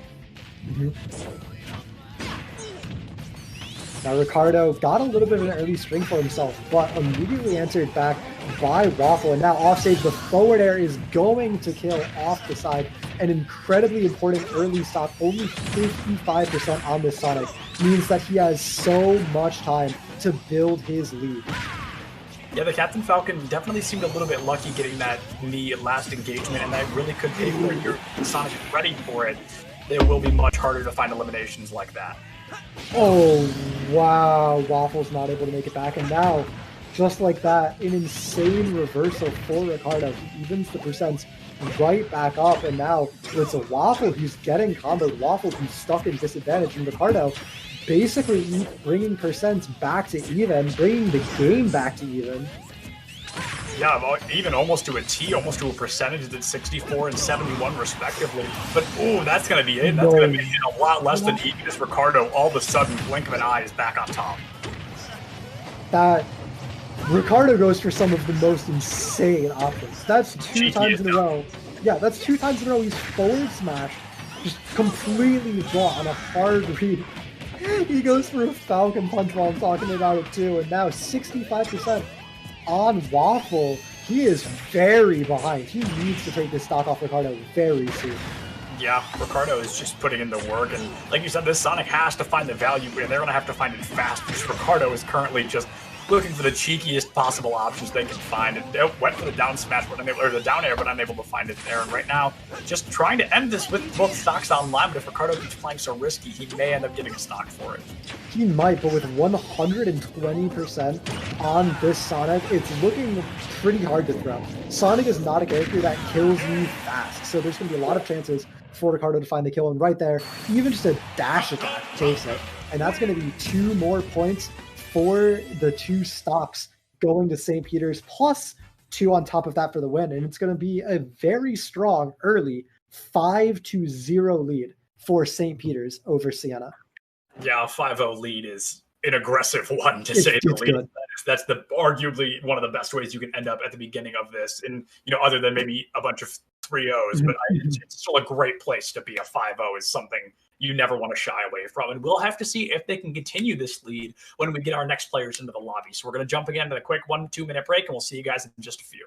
Now Ricardo got a little bit of an early string for himself, but immediately answered back by Waffle. And now offstage, the forward air is going to kill off the side. An incredibly important early stock, only 55% on this Sonic, means that he has so much time to build his lead. Yeah, the Captain Falcon definitely seemed a little bit lucky getting that knee last engagement, and that really could be where your Sonic is ready for it. It will be much harder to find eliminations like that. Oh, wow. Waffle's not able to make it back. And now, just like that, an insane reversal for Ricardo. He evens the percents right back up. And now it's a Waffle who's getting comboed. Waffle who's stuck in disadvantage. And Ricardo basically bringing percents back to even, bringing the game back to even. Yeah, even almost to a T, almost to a percentage that's 64 and 71 respectively. But, ooh, that's going to be it. That's going to be a lot less than even as Ricardo, all of a sudden, blink of an eye, is back on top. That Ricardo goes for some of the most insane options. That's two times in a row. Yeah, that's 2 times in a row he's forward smash, just completely draw on a hard read. He goes for a Falcon Punch while I'm talking about it too, and now 65% on Waffle. He is very behind. He needs to take this stock off Ricardo very soon. Yeah, Ricardo is just putting in the work, and like you said, this Sonic has to find the value, and they're going to have to find it fast, because Ricardo is currently just looking for the cheekiest possible options they can find, and they went for the down smash, but unable, or the down air, but unable to find it there. And right now, just trying to end this with both stocks online, but if Ricardo keeps playing so risky, he may end up getting a stock for it. He might, but with 120% on this Sonic, it's looking pretty hard to throw. Sonic is not a character that kills you fast, so there's going to be a lot of chances for Ricardo to find the kill, and right there, even just a dash attack takes it, and that's going to be 2 more points for the 2 stocks going to St. Peter's, plus 2 on top of that for the win. And it's going to be a very strong early 5-0 lead for St. Peter's over Siena. Yeah, a 5-0 lead is an aggressive one, to say the least. That's the arguably one of the best ways you can end up at the beginning of this. And, other than maybe a bunch of 3-0s, but it's still a great place to be. A 5-0 is something you never want to shy away from. And we'll have to see if they can continue this lead when we get our next players into the lobby. So we're going to jump again to the quick 1-2 minute break, and we'll see you guys in just a few.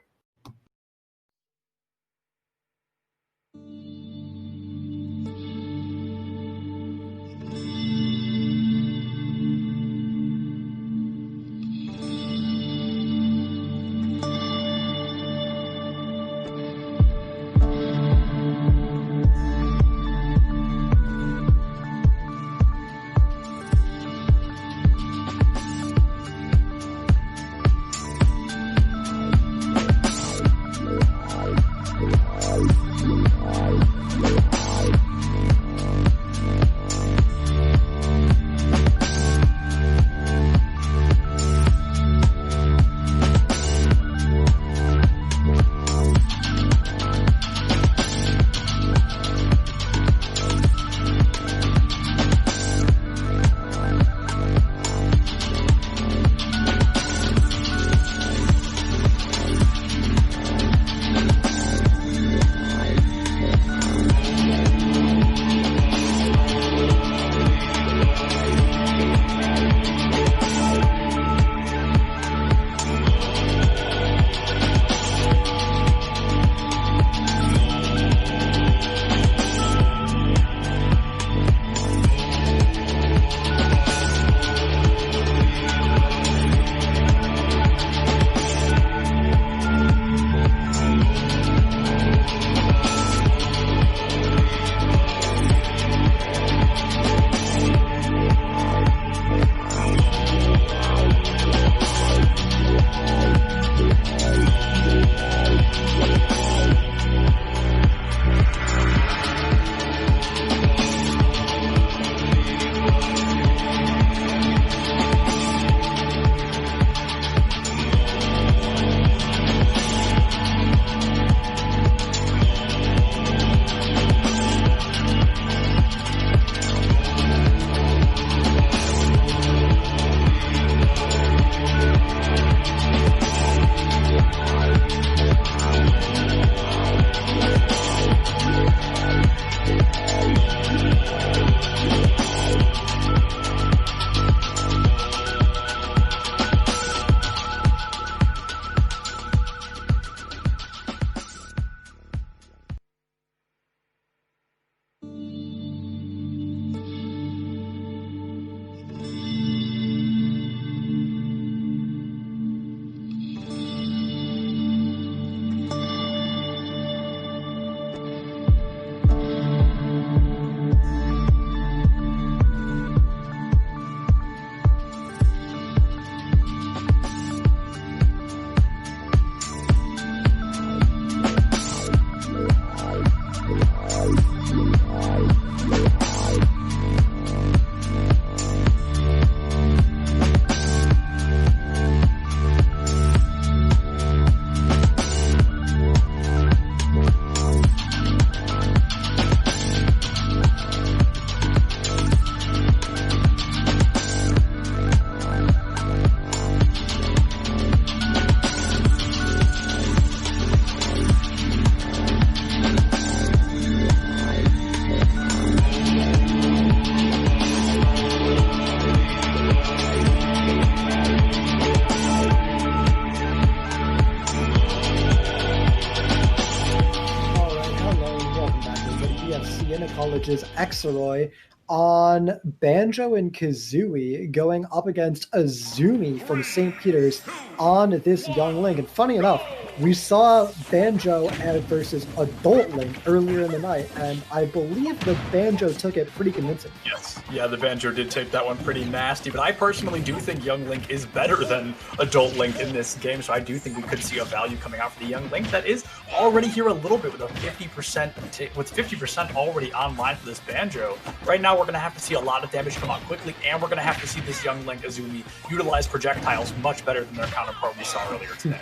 Siena College's Exeroy on Banjo and Kazooie going up against Azumi from St. Peter's on this Young Link. And funny enough, we saw Banjo versus Adult Link earlier in the night, and I believe the Banjo took it pretty convincing. Yes, yeah, the Banjo did take that one pretty nasty, but I personally do think Young Link is better than Adult Link in this game, so I do think we could see a value coming out for the Young Link that is already here a little bit with a 50%, with 50% already online for this Banjo. Right now, we're going to have to see a lot of damage come out quickly, and we're going to have to see this Young Link Azumi utilize projectiles much better than their counterpart we saw earlier today.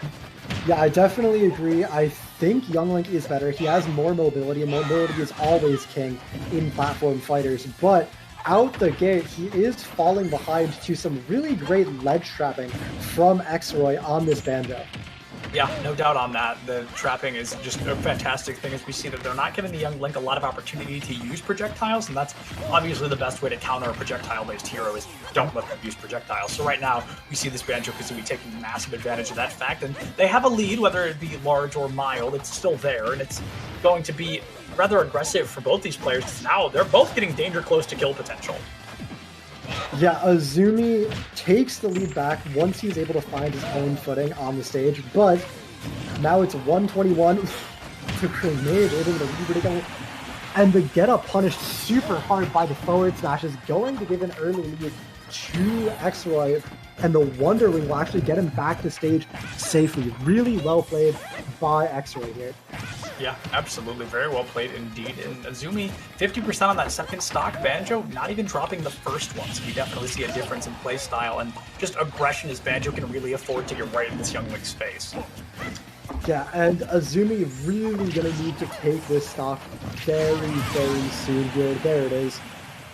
Yeah, I definitely agree. I think Young Link is better. He has more mobility, and mobility is always king in platform fighters. But out the gate, he is falling behind to some really great ledge trapping from Exeroy on this Banjo. Yeah, no doubt on that. The trapping is just a fantastic thing as we see that they're not giving the Young Link a lot of opportunity to use projectiles, and that's obviously the best way to counter a projectile-based hero is don't let them use projectiles. So right now, we see this Banjo-Kazooie taking massive advantage of that fact, and they have a lead, whether it be large or mild, it's still there, and it's going to be rather aggressive for both these players, because now they're both getting danger close to kill potential. Yeah, Azumi takes the lead back once he's able to find his own footing on the stage, but now it's 121. The grenade into the lead, and the get up punished super hard by the forward smash is going to give an early lead to Exeroy, and the Wonder Wing will actually get him back to stage safely. Really well played by Exeroy here. Yeah, absolutely. Very well played indeed. And Azumi, 50% on that second stock Banjo, not even dropping the first one. So we definitely see a difference in play style and just aggression as Banjo can really afford to get right in this Young Link's face. Yeah, and Azumi really going to need to take this stock very, very soon here. There it is.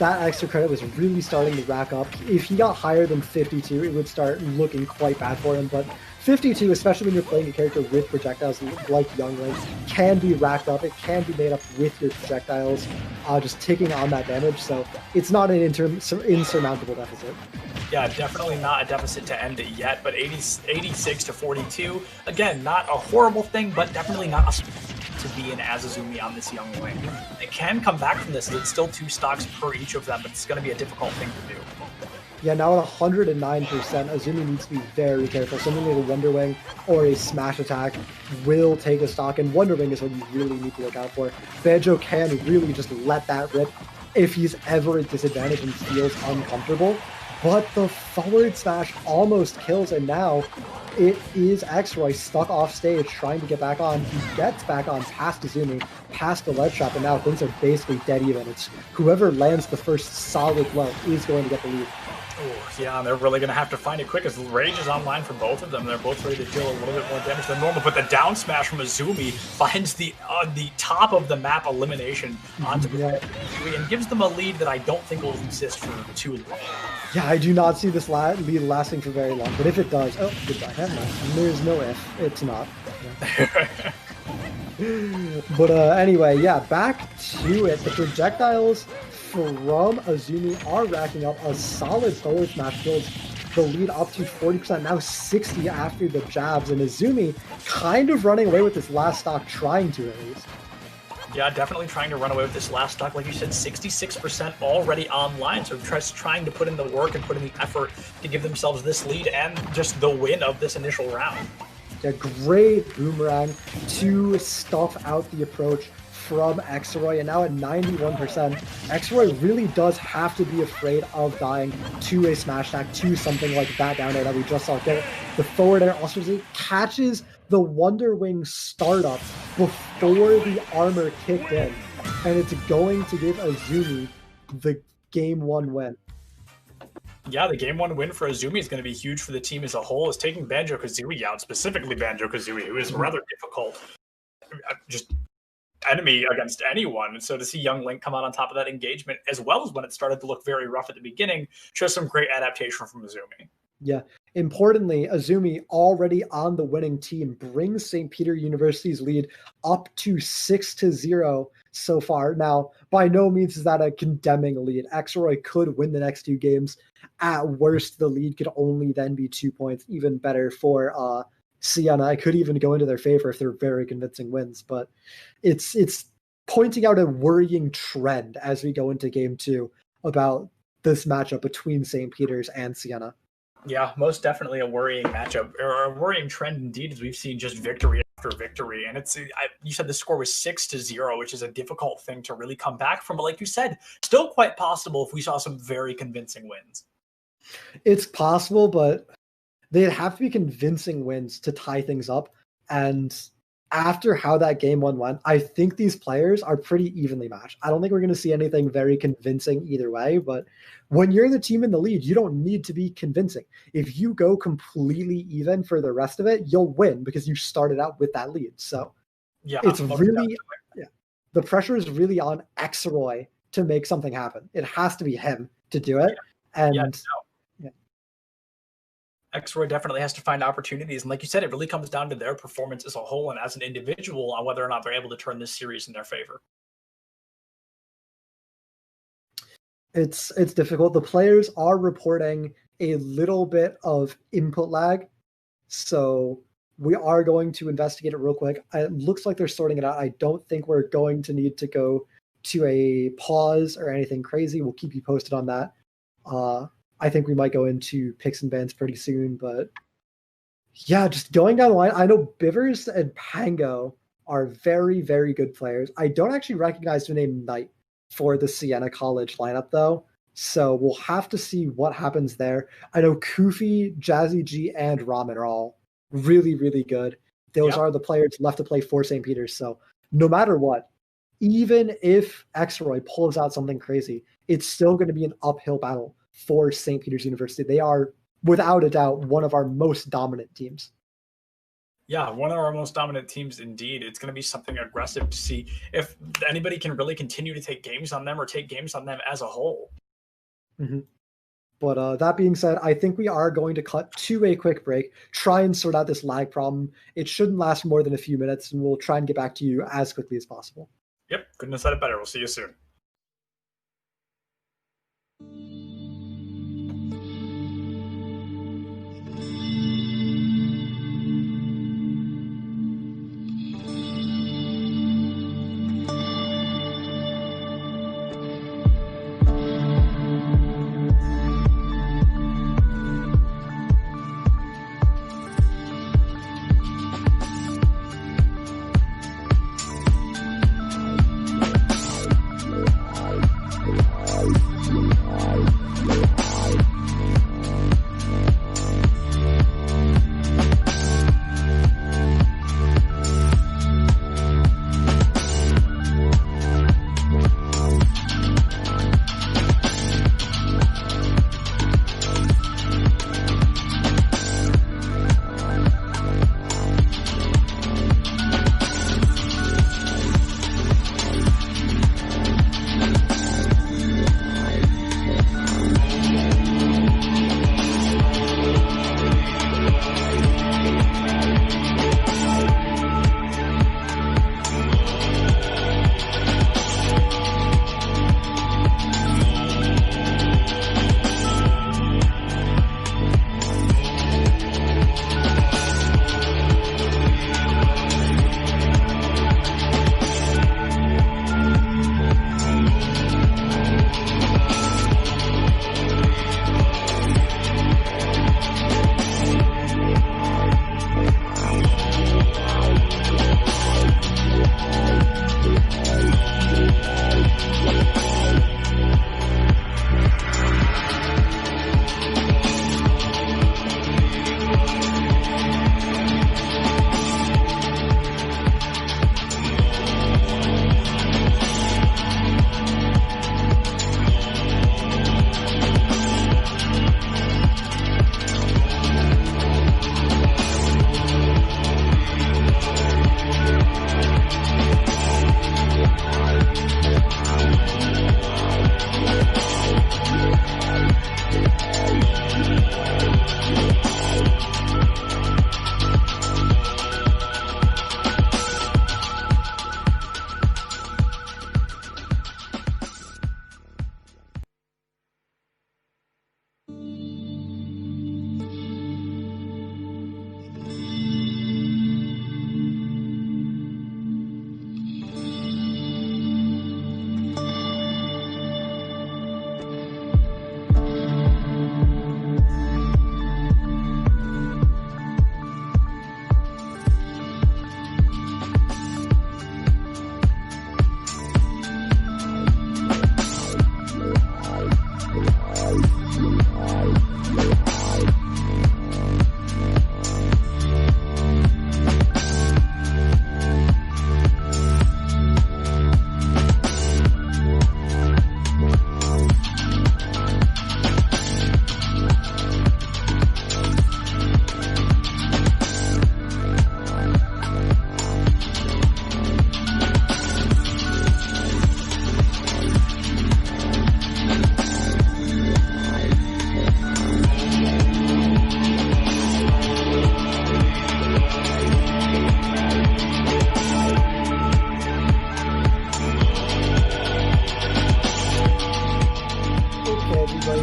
That extra credit was really starting to rack up. If he got higher than 52, it would start looking quite bad for him, but 52, especially when you're playing a character with projectiles like Young Link, can be racked up. It can be made up with your projectiles, just ticking on that damage, so it's not an insurmountable deficit. Yeah, definitely not a deficit to end it yet, but 86 to 42, again, not a horrible thing, but definitely not a to be in as Azumi on this Young Link. They can come back from this. It's still 2 stocks per each of them, but it's going to be a difficult thing to do. Yeah, now at 109%, Azumi needs to be very careful. Something like a Wonder Wing or a Smash Attack will take a stock, and Wonder Wing is what you really need to look out for. Banjo can really just let that rip if he's ever at disadvantage and feels uncomfortable. But the forward smash almost kills, and now it is Exeroy stuck off stage trying to get back on. He gets back on past Azumi, past the ledge trap, and now things are basically dead even. It's whoever lands the first solid blow is going to get the lead. Oh, yeah, and they're really going to have to find it quick as Rage is online for both of them. They're both ready to deal a little bit more damage than normal, but the down smash from Azumi finds the top of the map elimination onto the and gives them a lead that I don't think will exist for too long. Yeah, I do not see this lead lasting for very long, but if it does, oh, goodbye. There's no if. It's not. But anyway, yeah, back to it. The projectiles from Azumi are racking up a solid forward smash, builds the lead up to 40%, now 60 after the jabs, and Azumi kind of running away with this last stock, trying to at least. Yeah, definitely trying to run away with this last stock. Like you said, 66% already online, so just trying to put in the work and put in the effort to give themselves this lead and just the win of this initial round. Yeah, great boomerang to stuff out the approach from Exeroy, and now at 91%, Exeroy really does have to be afraid of dying to a smash attack, to something like that down air that we just saw get the forward air. Also catches the Wonder Wing startup before the armor kicked in, and it's going to give Azumi the Game 1 win. Yeah, the Game 1 win for Azumi is going to be huge for the team as a whole, is taking Banjo-Kazooie out, specifically Banjo-Kazooie, who is rather difficult, just enemy against anyone. And so to see Young Link come out on top of that engagement, as well as when it started to look very rough at the beginning, shows some great adaptation from Azumi. Yeah. Importantly, Azumi, already on the winning team, brings St. Peter University's lead up to 6-0 so far. Now, by no means is that a condemning lead. Exeroy could win the next 2 games. At worst, the lead could only then be 2 points. Even better for Siena. It could even go into their favor if they're very convincing wins. But it's pointing out a worrying trend as we go into game 2 about this matchup between St. Peter's and Siena. Yeah, most definitely a worrying matchup, or a worrying trend indeed, as we've seen just victory after victory. And you said the score was 6-0, which is a difficult thing to really come back from. But like you said, still quite possible if we saw some very convincing wins. It's possible, but they'd have to be convincing wins to tie things up. And after how that game 1 went, I think these players are pretty evenly matched. I don't think we're going to see anything very convincing either way, but when you're the team in the lead, you don't need to be convincing. If you go completely even for the rest of it, you'll win because you started out with that lead. So yeah, it's really, the pressure is really on Xroy to make something happen. It has to be him to do it. Xroy definitely has to find opportunities. And like you said, it really comes down to their performance as a whole and as an individual on whether or not they're able to turn this series in their favor. It's difficult. The players are reporting a little bit of input lag. So we are going to investigate it real quick. It looks like they're sorting it out. I don't think we're going to need to go to a pause or anything crazy. We'll keep you posted on that. I think we might go into picks and bans pretty soon, but yeah, just going down the line. I know Bivers and Pango are very, very good players. I don't actually recognize the name Knight for the Siena College lineup, though, so we'll have to see what happens there. I know Kufi, Jazzy G, and Ramen are all really, really good. Those are the players left to play for St. Peter's, so no matter what, even if Xroy pulls out something crazy, it's still going to be an uphill battle for St. Peter's University. They are, without a doubt, one of our most dominant teams. Yeah, one of our most dominant teams indeed. It's going to be something aggressive to see if anybody can really continue to take games on them or take games on them as a whole. Mm-hmm. But that being said, I think we are going to cut to a quick break, try and sort out this lag problem. It shouldn't last more than a few minutes, and we'll try and get back to you as quickly as possible. Yep, couldn't have said it better. We'll see you soon.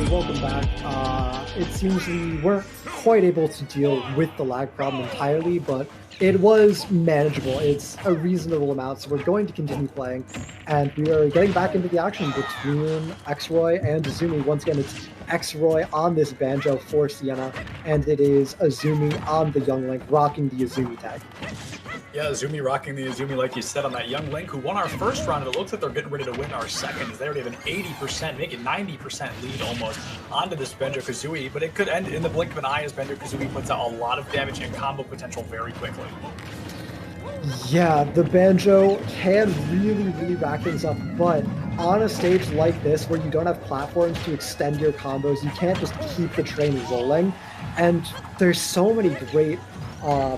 welcome back. It seems we weren't quite able to deal with the lag problem entirely, but it was manageable. It's a reasonable amount, so we're going to continue playing, and we are getting back into the action between Xroy and Azumi. Once again, it's Xroy on this banjo for Siena, and it is Azumi on the Young Link rocking the Azumi tag. Yeah, Azumi rocking the Azumi, like you said, on that Young Link, who won our first round, and it looks like they're getting ready to win our second. They already have an 80%, make it 90% lead almost onto this Banjo-Kazooie, but it could end in the blink of an eye as Banjo-Kazooie puts out a lot of damage and combo potential very quickly. Yeah, the Banjo can really rack things up, but on a stage like this where you don't have platforms to extend your combos, you can't just keep the train rolling, and there's so many great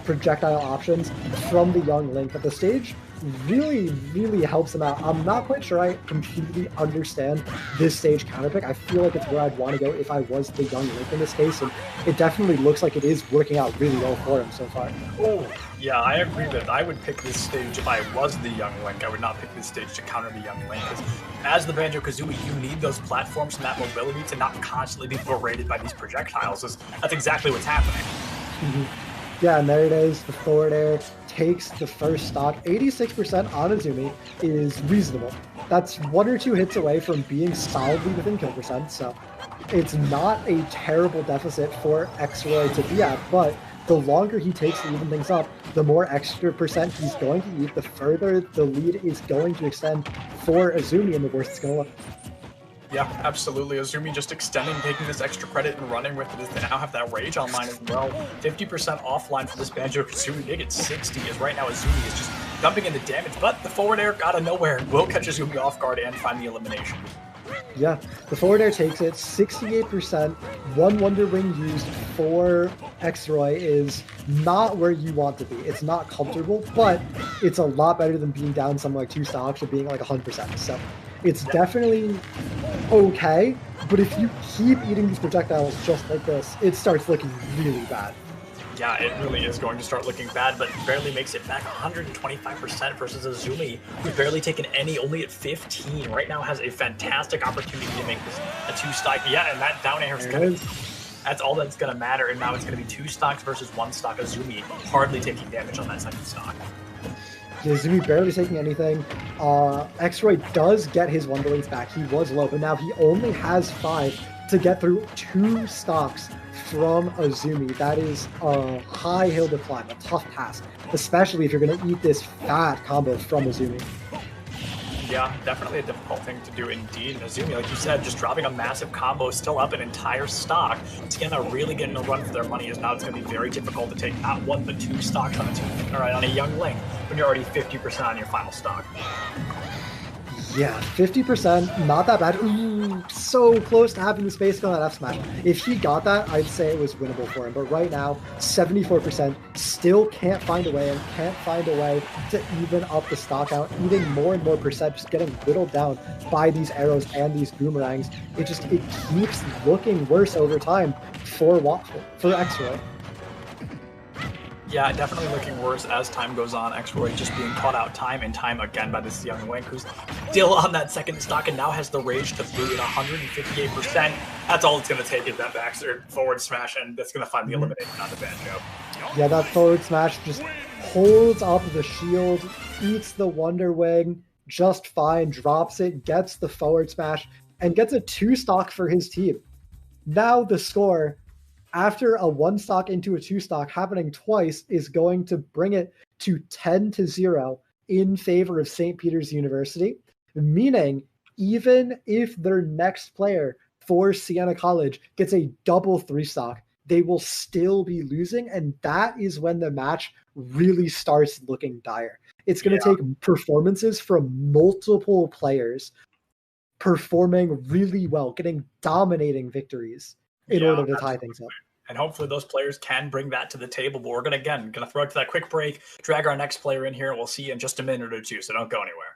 projectile options from the Young Link that the stage really helps them out. I'm not quite sure I completely understand this stage counterpick. I feel like it's where I'd want to go if I was the Young Link in this case, and it definitely looks like it is working out really well for him so far. Oh, yeah, I agree that I would pick this stage if I was the Young Link. I would not pick this stage to counter the Young Link, because as the Banjo-Kazooie, you need those platforms and that mobility to not constantly be berated by these projectiles. That's exactly what's happening. Mm-hmm. Yeah, and there it is. The forward air takes the first stock. 86% on Azumi is reasonable. That's 1 or 2 hits away from being solidly within kill percent, so it's not a terrible deficit for Xroy to be at, but the longer he takes to even things up, the more extra percent he's going to eat, the further the lead is going to extend for Azumi, and the worse it's going to look. Yeah, absolutely. Azumi just extending, taking this extra credit and running with it as they now have that Rage online as well. 50% offline for this Banjo-Kazooie. They get 60 as right now Azumi is just dumping into damage, but the forward air out of nowhere will catch Azumi off guard and find the elimination. Yeah, the forward air takes it, 68%. 1 Wonder Wing used for Xroy is not where you want to be. It's not comfortable, but it's a lot better than being down something like 2 stocks or being like 100%. So it's definitely okay, but if you keep eating these projectiles just like this, it starts looking really bad. Yeah, it really is going to start looking bad, but barely makes it back 125% versus Azumi, who's barely taken any, only at 15. Right now has a fantastic opportunity to make this a 2-stock. Yeah, and that down air is going to... That's all that's going to matter, and now it's going to be 2 stocks versus 1 stock. Azumi hardly taking damage on that second stock. Yeah, Azumi barely taking anything. Xroy does get his Wonderlings back. He was low, but now he only has 5 to get through 2 stocks from Azumi. That is a high hill to climb, a tough task, especially if you're going to eat this fat combo from Azumi. Yeah, definitely a difficult thing to do indeed. And Azumi, like you said, just dropping a massive combo, still up an entire stock. Siena really getting a run for their money, as now it's going to be very difficult to take not 1 but 2 stocks on a Young Link when you're already 50% on your final stock. Yeah, 50%, not that bad. Ooh, so close to having the space on that F smash. If he got that, I'd say it was winnable for him. But right now, 74%, still can't find a way, and can't find a way to even up the stock out. Eating more and more percent, just getting whittled down by these arrows and these boomerangs. It keeps looking worse over time for Xroy. Yeah, definitely looking worse as time goes on. Xroy just being caught out time and time again by this Young Link, who's still on that second stock and now has the Rage to boot at 158%. That's all it's going to take is that forward smash, and that's going to find the elimination on the Banjo. Yeah, that forward smash just holds up the shield, eats the Wonder Wing just fine, drops it, gets the forward smash, and gets a 2 stock for his team. Now the score, after a 1 stock into a 2 stock happening twice, is going to bring it to 10-0 in favor of St. Peter's University, meaning even if their next player for Siena College gets a double 3 stock, they will still be losing, and that is when the match really starts looking dire. It's going to take performances from multiple players performing really well, getting dominating victories in order to tie things up. And hopefully those players can bring that to the table. But we're going to throw it to that quick break, drag our next player in here, and we'll see you in just a minute or two, so don't go anywhere.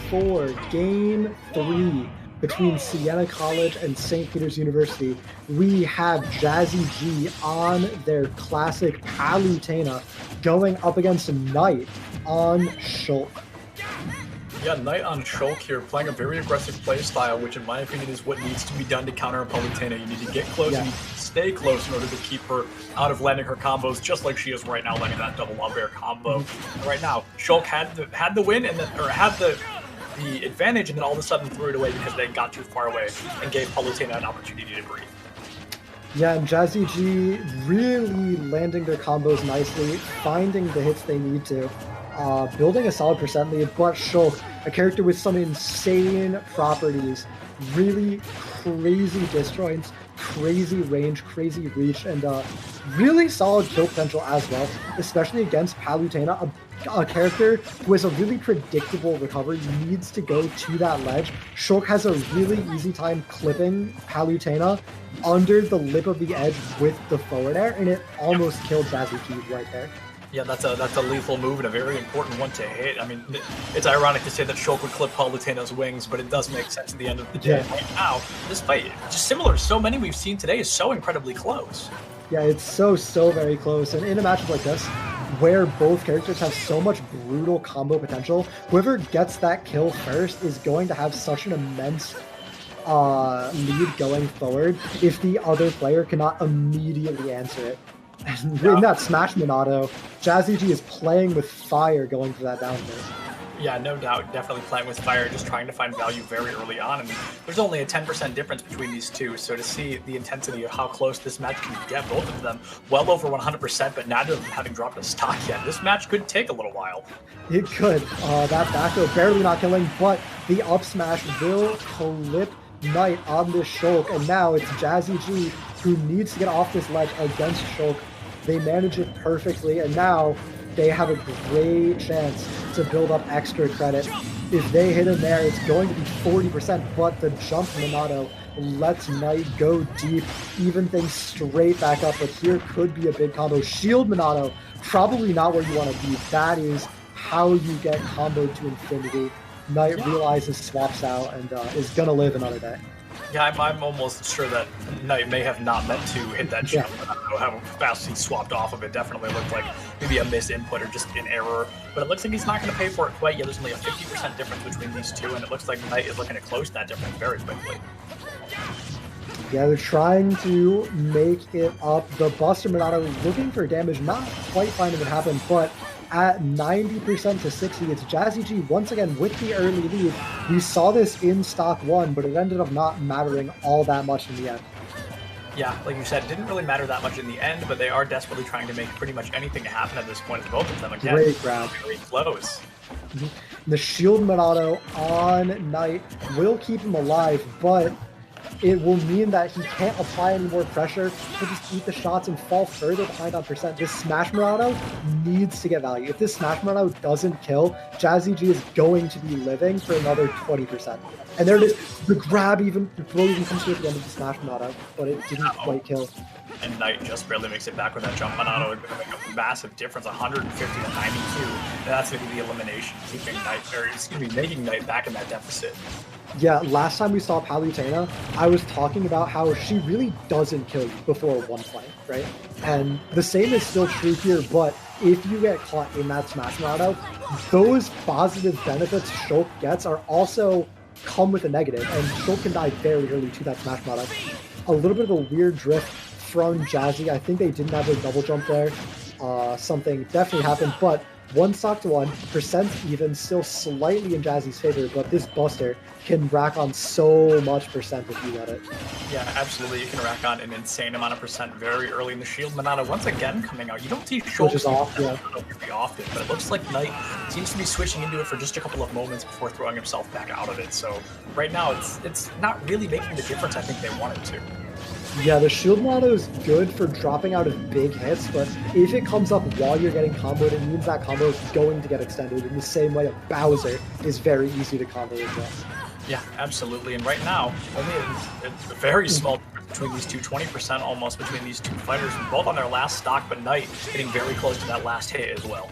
for Game 3 between Siena College and St. Peter's University. We have Jazzy G on their classic Palutena going up against Knight on Shulk. Yeah, Knight on Shulk here, playing a very aggressive play style, which in my opinion is what needs to be done to counter a Palutena. You need to get close and you need to stay close in order to keep her out of landing her combos, just like she is right now, landing that double up air combo. And right now, Shulk had the win, and then had the advantage, and then all of a sudden threw it away because they got too far away and gave Palutena an opportunity to breathe. Yeah, and Jazzy G really landing their combos nicely, finding the hits they need to. Building a solid percent lead, but Shulk, a character with some insane properties, really crazy disjoints, crazy range, crazy reach, and really solid kill potential as well, especially against Palutena, a character who has a really predictable recovery, needs to go to that ledge. Shulk has a really easy time clipping Palutena under the lip of the edge with the forward air, and it almost killed Jazzy G right there. Yeah, that's a lethal move and a very important one to hit. I mean, it's ironic to say that Shulk would clip Palutena's wings, but it does make sense at the end of the day. Yeah. Right now, this fight, just similar to so many we've seen today, is so incredibly close. Yeah, it's so very close. And in a matchup like this, where both characters have so much brutal combo potential, whoever gets that kill first is going to have such an immense lead going forward if the other player cannot immediately answer it. And in that Smashman auto, Jazzy G is playing with fire going for that down tilt. Yeah, no doubt. Definitely playing with fire, just trying to find value very early on. And there's only a 10% difference between these two. So to see the intensity of how close this match can get, both of them well over 100%, but neither of them having dropped a stock yet. This match could take a little while. It could. That back throw barely not killing, but the up smash will clip Knight on this Shulk. And now it's Jazzy G who needs to get off this ledge against Shulk. They manage it perfectly, and now they have a great chance to build up extra credit. If they hit him there, it's going to be 40%, but the jump Minato lets Knight go deep, even things straight back up, but here could be a big combo. Shield Minato, probably not where you want to be. That is how you get comboed to infinity. Knight realizes, swaps out, and is going to live another day. Yeah, I'm almost sure that Knight may have not meant to hit that jump. I don't know how fast he swapped off of it. Definitely looked like maybe a misinput or just an error. But it looks like he's not going to pay for it quite yet. There's only a 50% difference between these two, and it looks like Knight is looking to close that difference very quickly. Yeah, they're trying to make it up. The Buster Minato looking for damage, not quite finding it happen, but at 90% to 60, it's Jazzy G once again with the early lead. We saw this in Stock 1, but it ended up not mattering all that much in the end. Yeah, like you said, it didn't really matter that much in the end, but they are desperately trying to make pretty much anything happen at this point for both of them. Again, great grab. Very close. The Shield Minato on Knight will keep him alive, but it will mean that he can't apply any more pressure. He'll just eat the shots and fall further behind on percent. This Smash Minato needs to get value. If this Smash Minato doesn't kill, Jazzy G is going to be living for another 20%. And there it is. The grab even, the throw even comes through at the end of the Smash Minato, but it didn't quite kill. And Knight just barely makes it back with that jump. Minato would make a massive difference, 150 to 92. And that's going to be the elimination, keeping Knight, or excuse me, making Knight back in that deficit. Yeah, last time we saw Palutena, I was talking about how she really doesn't kill you before 120, right? And the same is still true here, but if you get caught in that Smash Minato, those positive benefits Shulk gets are also come with a negative, and Shulk can die very early to that Smash Minato. A little bit of a weird drift from Jazzy. I think they didn't have their double jump there. Something definitely happened, but 1 stock to 1, percent even, still slightly in Jazzy's favor, but this Buster can rack on so much percent if you let it. Yeah, absolutely. You can rack on an insane amount of percent very early in the Shield. Minato once again coming out. You don't see Schultz off very often, but it looks like Knight seems to be switching into it for just a couple of moments before throwing himself back out of it. So right now, it's not really making the difference I think they wanted to. Yeah, the Shield Minato is good for dropping out of big hits, but if it comes up while you're getting comboed, it means that combo is going to get extended in the same way a Bowser is very easy to combo as well. Yeah, absolutely. And right now, only a very small difference between these two, 20% almost between these two fighters, both on their last stock, but Knight getting very close to that last hit as well.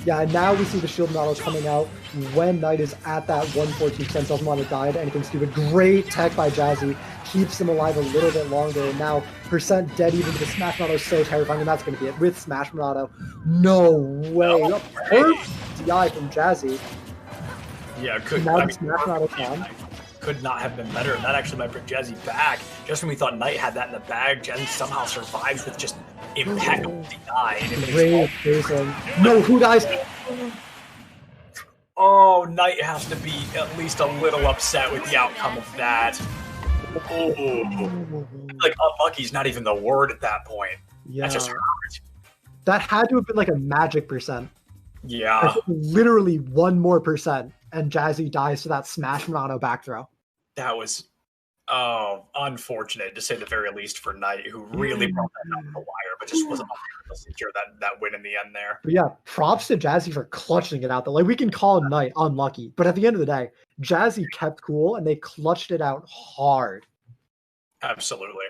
Yeah, and now we see the Shield Minato coming out when Knight is at that 114%, doesn't want to die to anything stupid. Great tech by Jazzy, keeps him alive a little bit longer, and now percent dead even to the Smash Minato is so terrifying, and that's going to be it. With Smash Minato, no way. No way. Perfect DI from Jazzy. Yeah, could not have been better, and that actually might bring Jazzy back. Just when we thought Knight had that in the bag, Jazzy somehow survives with just impeccable DI. No, who dies? Oh, Knight has to be at least a little upset with the outcome of that. Oh, like unlucky's not even the word at that point. Yeah, that just hurt. That had to have been like a magic percent. Yeah, literally 1 more percent, and Jazzy dies to that Smash Minato back throw. That was unfortunate to say the very least for Knight, who really brought that down the wire, but just wasn't able to secure that win in the end there. But yeah, props to Jazzy for clutching it out. Like, we can call Knight unlucky, but at the end of the day, Jazzy kept cool and they clutched it out hard. Absolutely.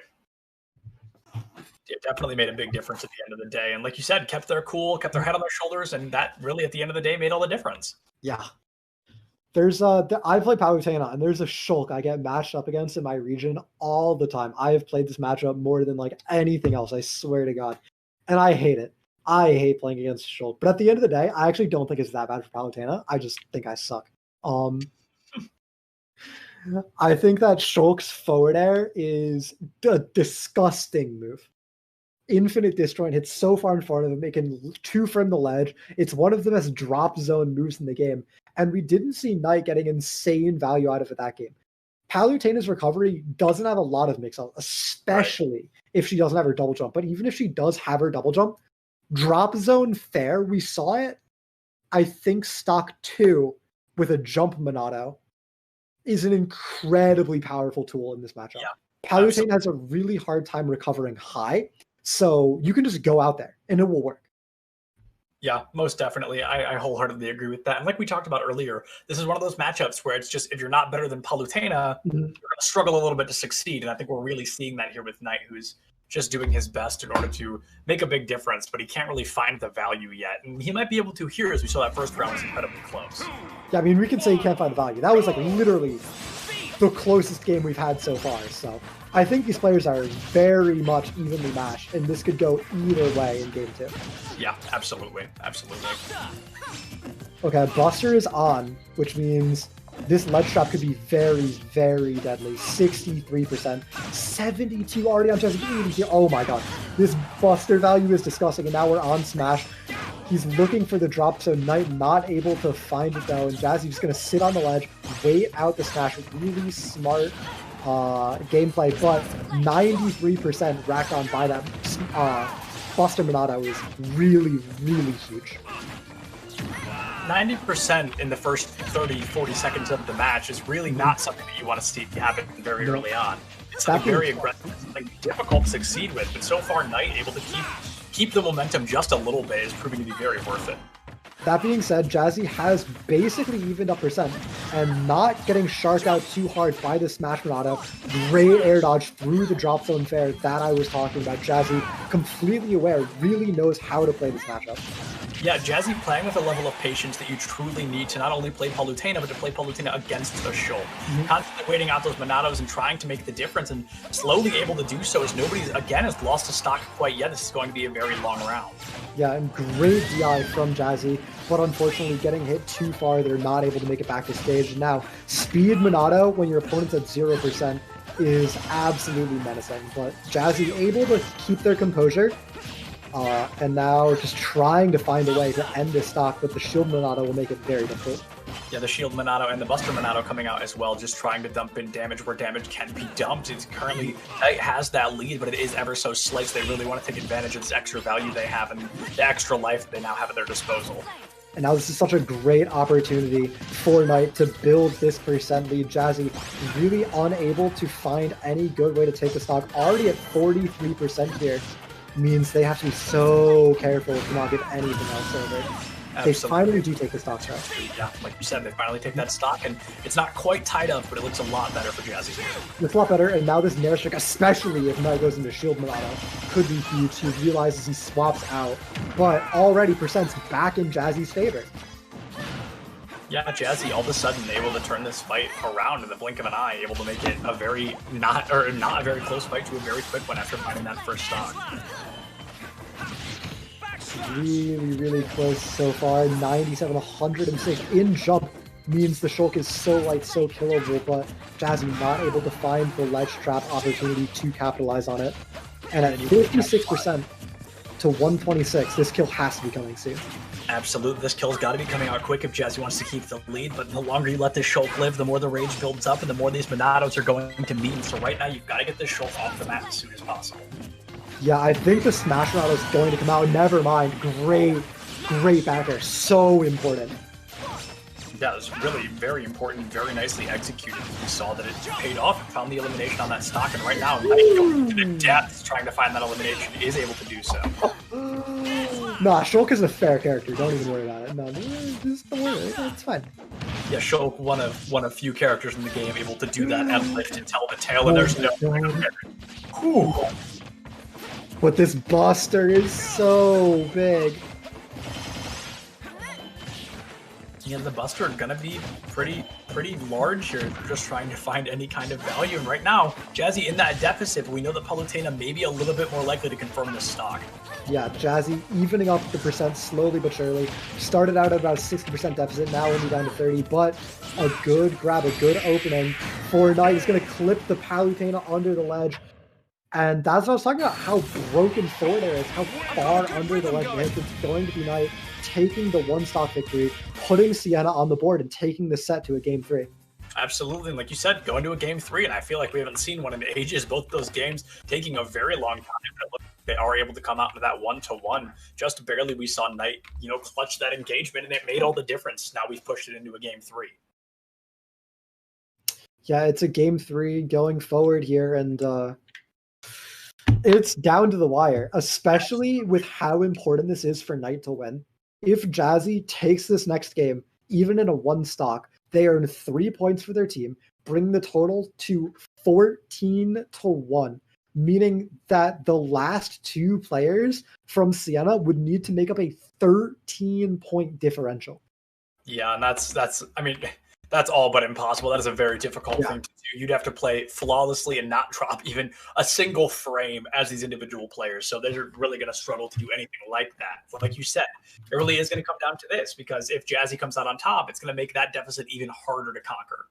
It definitely made a big difference at the end of the day. And like you said, kept their cool, kept their head on their shoulders, and that really at the end of the day made all the difference. Yeah. There's I play Palutena, and there's a Shulk I get matched up against in my region all the time. I have played this matchup more than like anything else, I swear to God. And I hate it. I hate playing against Shulk. But at the end of the day, I actually don't think it's that bad for Palutena. I just think I suck. I think that Shulk's forward air is a disgusting move. Infinite disjoint hits so far in front of him, it can 2 from the ledge. It's one of the best drop zone moves in the game, and we didn't see Knight getting insane value out of it that game. Palutena's recovery doesn't have a lot of mix-up, especially if she doesn't have her double jump. But even if she does have her double jump, drop zone fair, we saw it, I think stock 2 with a jump Minato is an incredibly powerful tool in this matchup. Yeah, Palutena has a really hard time recovering high, So you can just go out there and it will work. Yeah, most definitely. I wholeheartedly agree with that. And like we talked about earlier, this is one of those matchups where it's just if you're not better than Palutena, you're going to struggle a little bit to succeed. And I think we're really seeing that here with Knight, who's just doing his best in order to make a big difference, but he can't really find the value yet. And he might be able to here, as we saw that first round was incredibly close. Yeah, I mean, we can say he can't find the value. That was like literally the closest game we've had so far. So I think these players are very much evenly matched, and this could go either way in game 2. Yeah, absolutely. Absolutely. Okay, Buster is on, which means this ledge trap could be very, very deadly. 63%. 72 already on Jesse. Oh my god. This Buster value is disgusting, and now we're on Smash. He's looking for the drop, so Knight not able to find it though, and Jazzy's just going to sit on the ledge, wait out the Smash. Really smart gameplay, but 93% racked on by that Buster Monado is really, really huge. 90% in the first 30, 40 seconds of the match is really not something that you want to see happen very early on. It's something very aggressive, something difficult to succeed with, but so far Knight able to keep the momentum just a little bit is proving to be very worth it. That being said, Jazzy has basically evened up percent and not getting sharked out too hard by the Smash Monado. Great air dodge through the drop zone fair that I was talking about. Jazzy, completely aware, really knows how to play this matchup. Yeah, Jazzy playing with a level of patience that you truly need to not only play Palutena, but to play Palutena against the Shulk. Constantly waiting out those Monados and trying to make the difference, and slowly able to do so as nobody, again, has lost a stock quite yet. This is going to be a very long round. Yeah, and great DI from Jazzy, but unfortunately getting hit too far, they're not able to make it back to stage. Now, speed Monado when your opponent's at 0% is absolutely menacing, but Jazzy able to keep their composure. And now just trying to find a way to end this stock, but the shield Monado will make it very difficult. Yeah, the shield Monado and the Buster Monado coming out as well, just trying to dump in damage where damage can be dumped. It's currently, it has that lead, but it is ever so slight, so they really want to take advantage of this extra value they have and the extra life that they now have at their disposal. And now this is such a great opportunity for Knight to build this percent lead. Jazzy really unable to find any good way to take the stock. Already at 43% here. Means they have to be so careful to not give anything else over. Absolutely. They finally do take the stock strat. Yeah, like you said, they finally take that stock, and it's not quite tied up, but it looks a lot better for Jazzy. It's a lot better, and now this Nair Strike, especially if Knight goes into Shield Monado, could be huge. He realizes he swaps out, but already percent's back in Jazzy's favor. Yeah, Jazzy all of a sudden able to turn this fight around in the blink of an eye, able to make it a very not a very close fight to a very quick one after finding that first stock. Really, really close so far. 97, 106 in jump means the Shulk is so light, so killable, but Jazzy not able to find the ledge trap opportunity to capitalize on it. And at 56% to 126, this kill has to be coming soon. Absolutely, this kill's got to be coming out quick if Jazzy wants to keep the lead, but the longer you let this Shulk live, the more the rage builds up and the more these Monados are going to mean. So right now, you've got to get this Shulk off the map as soon as possible. Yeah, I think the Smash Monado is going to come out. Never mind. Great back air. So important. Yeah, it was really very important, very nicely executed. We saw that it paid off and found the elimination on that stock, and right now, Knight going to the depths trying to find that elimination is able to do so. Nah, Shulk is a fair character. Don't even worry about it. No, just don't worry. It's fine. Yeah, Shulk, one of few characters in the game able to do that and lift and tell the tale, and there's no... Whew. But this Buster is so big. Yeah, the Buster are gonna be pretty large here, just trying to find any kind of value. And right now, Jazzy in that deficit, but we know that Palutena may be a little bit more likely to confirm this stock. Yeah, Jazzy evening up the percent slowly but surely. Started out at about a 60% deficit, now only down to 30, but a good grab, a good opening for Knight. He's gonna clip the Palutena under the ledge. And that's what I was talking about, how broken forward air is, how far under the ledge it is. It's going to be Knight taking the one-stock victory, putting Siena on the board, and taking the set to a Game 3. Absolutely, and like you said, going to a Game 3, and I feel like we haven't seen one in ages. Both those games taking a very long time, but they are able to come out to that 1-1. Just barely we saw Knight, clutch that engagement, and it made all the difference. Now we've pushed it into a Game 3. Yeah, it's a Game 3 going forward here, and It's down to the wire, especially with how important this is for Knight to win. If Jazzy takes this next game, even in a one stock, they earn 3 points for their team, bring the total to 14-1, meaning that the last two players from Siena would need to make up a 13-point differential. Yeah, and I mean, that's all but impossible. That is a very difficult thing to do. You'd have to play flawlessly and not drop even a single frame as these individual players. So they're really going to struggle to do anything like that. But like you said, it really is going to come down to this, because if Jazzy comes out on top, it's going to make that deficit even harder to conquer.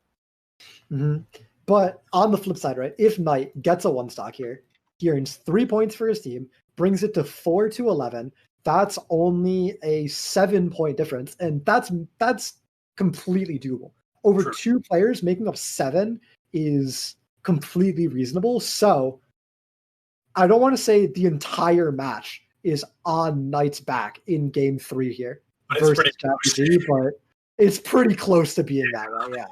Mm-hmm. But on the flip side, right, if Knight gets a one stock here, he earns 3 points for his team, brings it to 4-11. That's only a 7-point difference, and that's completely doable. Over True. 2 players making up 7 is completely reasonable. So I don't want to say the entire match is on Knight's back in game 3 here versus Jazzy, but it's pretty close to being that way. Yeah.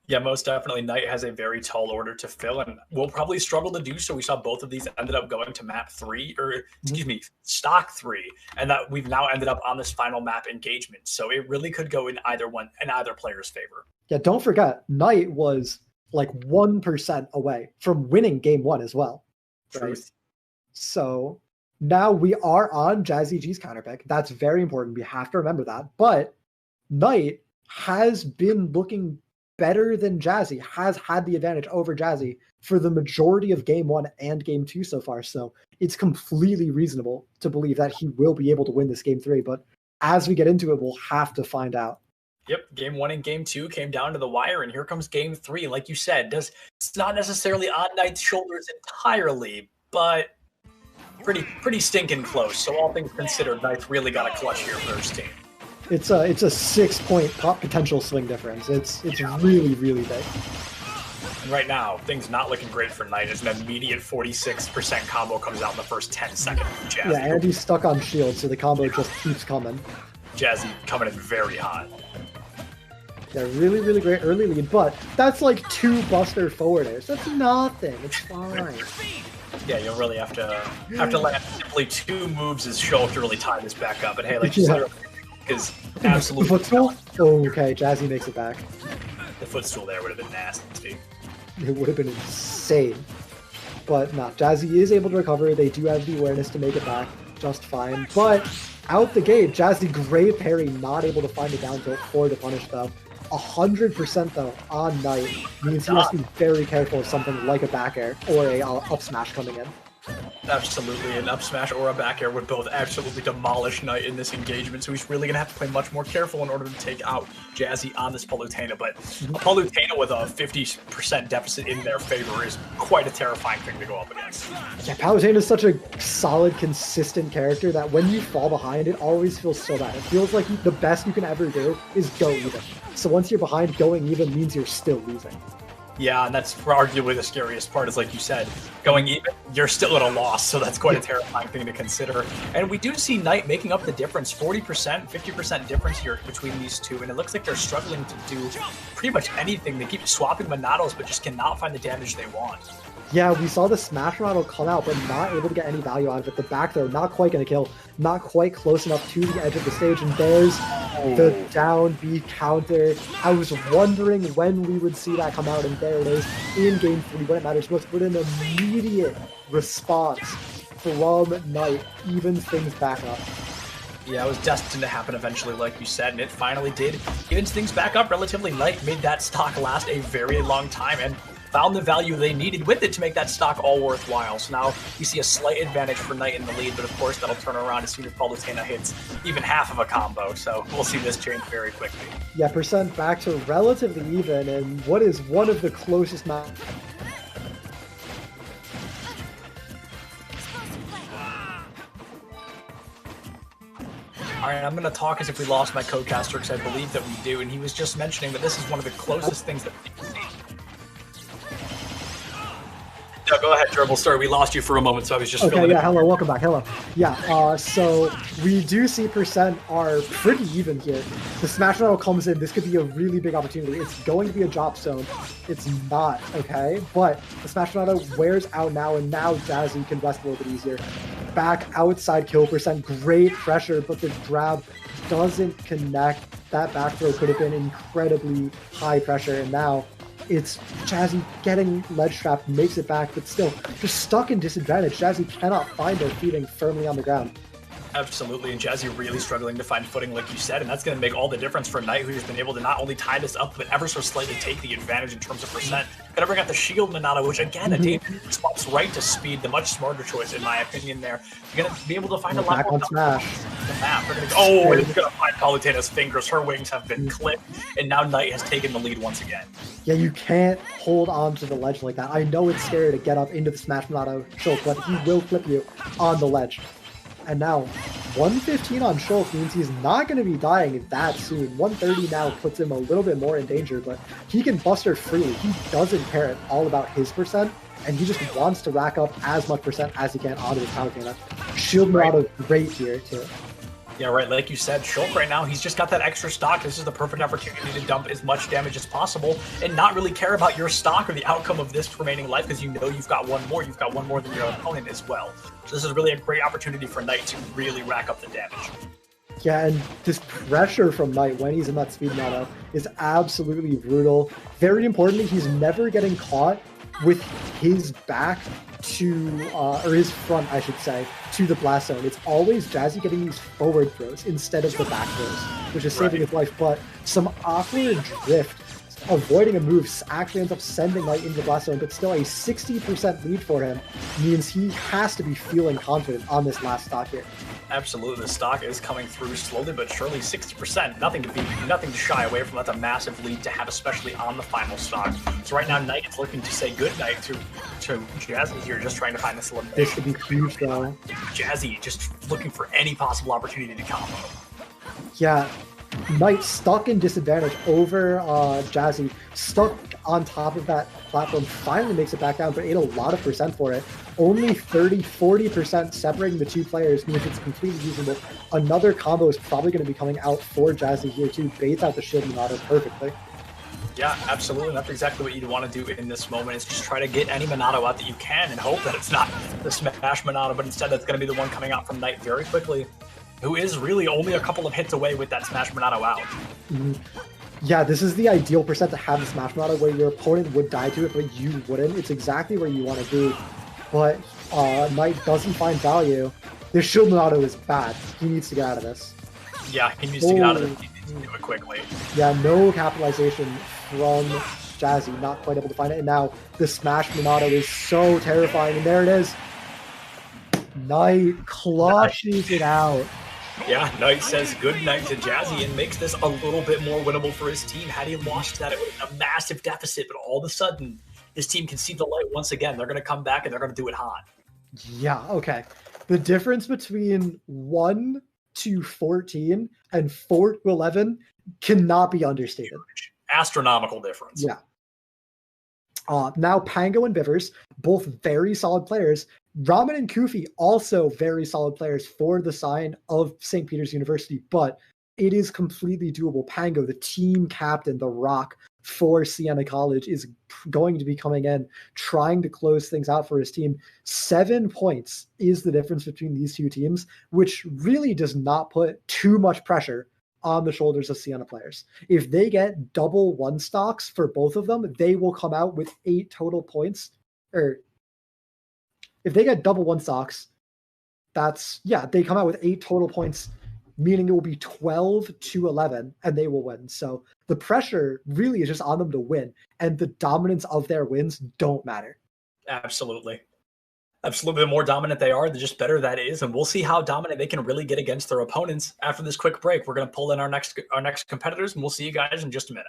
Yeah, most definitely. Knight has a very tall order to fill, and will probably struggle to do so. We saw both of these ended up going to map 3, or excuse me, stock 3, and that we've now ended up on this final map engagement. So it really could go in either player's favor. Yeah, don't forget, Knight was like 1% away from winning game 1 as well. Right? Truth. So now we are on Jazzy G's counterpick. That's very important. We have to remember that. But Knight has been looking better than Jazzy, has had the advantage over Jazzy for the majority of game 1 and game 2 so far. So it's completely reasonable to believe that he will be able to win this game 3. But as we get into it, we'll have to find out. Yep, game 1 and game 2 came down to the wire, and here comes game 3. Like you said, it's not necessarily on Knight's shoulders entirely, but pretty stinking close. So all things considered, Knight's really got a clutch here for his team. It's a 6-point potential swing difference. It's really, really big. And right now, things not looking great for Knight as an immediate 46% combo comes out in the first 10 seconds. Jazzy. Yeah, and he's stuck on shield, so the combo just keeps coming. Jazzy coming in very hot. Yeah, really, really great early lead, but that's like 2 buster forwarders. That's nothing. It's fine. Yeah, you'll really have to let simply 2 moves as show to really tie this back up. But hey, like you said, is absolutely the footstool. Oh, okay, Jazzy makes it back. The footstool there would have been nasty. It would have been insane. But no, Jazzy is able to recover. They do have the awareness to make it back just fine. But out the gate, Jazzy great parry, not able to find a down tilt for the punish though. 100% though on Knight means he has to be very careful of something like a back air or a up smash coming in. Absolutely, an up smash or a back air would both absolutely demolish Knight in this engagement, so he's really going to have to play much more careful in order to take out Jazzy on this Palutena, but a Palutena with a 50% deficit in their favor is quite a terrifying thing to go up against. Yeah, Palutena is such a solid, consistent character that when you fall behind, it always feels so bad. It feels like the best you can ever do is go even. So once you're behind, going even means you're still losing. Yeah, and that's arguably the scariest part is, like you said, going even, you're still at a loss, so that's quite a terrifying thing to consider. And we do see Knight making up the difference, 40%, 50% difference here between these two, and it looks like they're struggling to do pretty much anything. They keep swapping Monados, but just cannot find the damage they want. Yeah, we saw the Smash Rattle come out, but not able to get any value out of it. The back throw, not quite going to kill, not quite close enough to the edge of the stage, and there's the down B counter. I was wondering when we would see that come out, and there it is in game 3 when it matters most, but an immediate response from Knight evens things back up. Yeah, it was destined to happen eventually, like you said, and it finally did. Evens things back up relatively. Knight made that stock last a very long time, and found the value they needed with it to make that stock all worthwhile. So now we see a slight advantage for Knight in the lead, but of course that'll turn around as soon as Palutena hits even half of a combo. So we'll see this change very quickly. Yeah, percent back to relatively even, and what is one of the closest matches. All right, I'm going to talk as if we lost my co-caster because I believe that we do, and he was just mentioning that this is one of the closest things that we can see. No, Go ahead, Dribble. Sorry, we lost you for a moment, so I was just okay. Yeah, hello, welcome back. Hello. Yeah. So we do see percent are pretty even here. The Smash Metal comes in. This could be a really big opportunity. It's going to be a drop zone. It's not, okay? But the Smash Metal wears out now, and now Jazzy can rest a little bit easier. Back outside kill percent. Great pressure, but the grab doesn't connect. That back throw could have been incredibly high pressure, and now it's Jazzy getting ledge trapped, makes it back, but still just stuck in disadvantage. Jazzy cannot find their feeding firmly on the ground. Absolutely, and Jazzy really struggling to find footing, like you said, and that's going to make all the difference for Knight, who's been able to not only tie this up, but ever so slightly take the advantage in terms of percent. Gonna bring out the shield Minato, which again, a danger swaps right to speed, the much smarter choice in my opinion there. You're going to be able to find a lot more Smash. The map. Oh, and it's going to find Palutena's fingers. Her wings have been clipped, and now Knight has taken the lead once again. Yeah, you can't hold on to the ledge like that. I know it's scary to get up into the Smash Minato choke, but he will flip you on the ledge. And now, 115 on Shulk means he's not going to be dying that soon. 130 now puts him a little bit more in danger, but he can buster freely. He doesn't care at all about his percent, and he just wants to rack up as much percent as he can onto his Palutena. Shield Minato great here, too. Yeah, right. Like you said, Shulk right now, he's just got that extra stock. This is the perfect opportunity to dump as much damage as possible and not really care about your stock or the outcome of this remaining life, because you know you've got one more. You've got one more than your opponent as well. So this is really a great opportunity for Knight to really rack up the damage. Yeah, and this pressure from Knight when he's in that speed Minato is absolutely brutal. Very importantly, he's never getting caught with his back to, or his front, I should say, to the blast zone. It's always Jazzy getting these forward throws instead of the back throws, which is saving his life. But some awkward drift, avoiding a move, actually ends up sending Knight into the blast zone, but still a 60% lead for him means he has to be feeling confident on this last stock here. Absolutely, the stock is coming through slowly but surely. 60%, nothing to shy away from. That's a massive lead to have, especially on the final stock. So right now, Knight is looking to say goodnight to Jazzy here, just trying to find this elimination. This could be huge, though. Jazzy just looking for any possible opportunity to combo. Yeah, Knight stuck in disadvantage over Jazzy, stuck on top of that platform, finally makes it back down, but ate a lot of percent for it. Only 30-40% separating the two players means it's completely usable. Another combo is probably going to be coming out for Jazzy here too. Baits out the shield Minato perfectly. Yeah, absolutely. That's exactly what you'd want to do in this moment, is just try to get any Minato out that you can and hope that it's not the Smash Minato, but instead that's going to be the one coming out from Knight very quickly, who is really only a couple of hits away with that Smash Minato out. Mm-hmm. Yeah, this is the ideal percent to have the Smash Minato where your opponent would die to it, but you wouldn't. It's exactly where you want to be. But Knight doesn't find value. This shield Minato is bad. He needs to get out of this. Yeah, he needs to get out of this. He needs to do it quickly. Yeah, no capitalization from Jazzy. Not quite able to find it. And now the Smash Minato is so terrifying. And there it is. Knight clutches it out. Yeah, Knight says good night to Jazzy and makes this a little bit more winnable for his team. Had he lost that, it would have been a massive deficit, but all of a sudden, his team can see the light once again. They're going to come back and they're going to do it hot. Yeah, okay. The difference between 1 to 14 and 4 to 11 cannot be understated. Huge. Astronomical difference. Yeah. Now, Pango and Bivers, both very solid players. Ramen and Kufi, also very solid players for the sign of St. Peter's University, but it is completely doable. Pango, the team captain, the rock for Siena College, is going to be coming in, trying to close things out for his team. 7 points is the difference between these two teams, which really does not put too much pressure on the shoulders of Siena players. If they get double one stocks for both of them, they will come out with 8 total points. Or if they get double one stocks, they come out with 8 total points, meaning it will be 12-11, and they will win. So the pressure really is just on them to win, and the dominance of their wins don't matter. Absolutely. Absolutely. The more dominant they are, the just better that is. And we'll see how dominant they can really get against their opponents after this quick break. We're going to pull in our next competitors, and we'll see you guys in just a minute.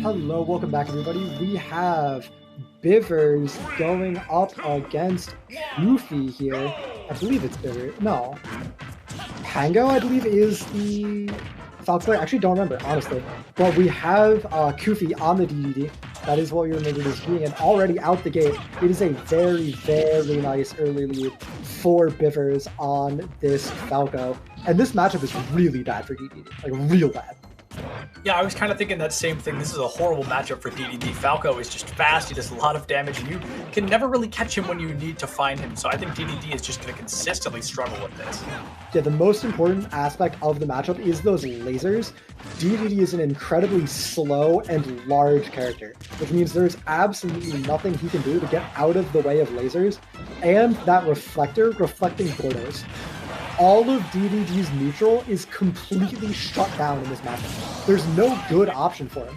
Hello, welcome back, everybody. We have Bivers going up against Goofy here. I believe it's Bivers. No. Pango, I believe, is the Falcon player. I actually don't remember, honestly. But we have Goofy on the DDD. That is what we remember this being. And already out the gate, it is a very, very nice early lead for Bivers on this Falco. And this matchup is really bad for DDD. Like, real bad. Yeah, I was kind of thinking that same thing. This is a horrible matchup for DDD. Falco is just fast. He does a lot of damage, and you can never really catch him when you need to find him. So I think DDD is just going to consistently struggle with this. Yeah, the most important aspect of the matchup is those lasers. DDD is an incredibly slow and large character, which means there's absolutely nothing he can do to get out of the way of lasers. And that reflector reflecting Gordos. All of DDD's neutral is completely shut down in this matchup. There's no good option for him.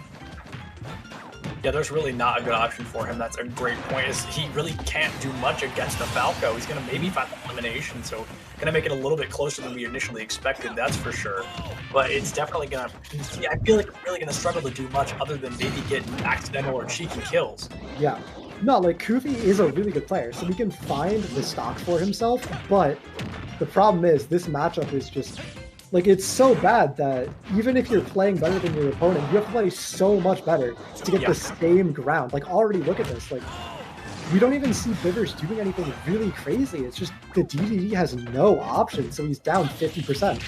Yeah, there's really not a good option for him. That's a great point. Is he really can't do much against the Falco. He's going to maybe find elimination, so going to make it a little bit closer than we initially expected, that's for sure. But it's definitely going to, I feel like it's really going to struggle to do much other than maybe get accidental or cheeky kills. Yeah. No, like, Goofy is a really good player, so he can find the stocks for himself, but the problem is this matchup is just, like, it's so bad that even if you're playing better than your opponent, you have to play so much better to get the same ground. Like, already look at this. Like, we don't even see Bivers doing anything really crazy. It's just the DDD has no option, so he's down 50%.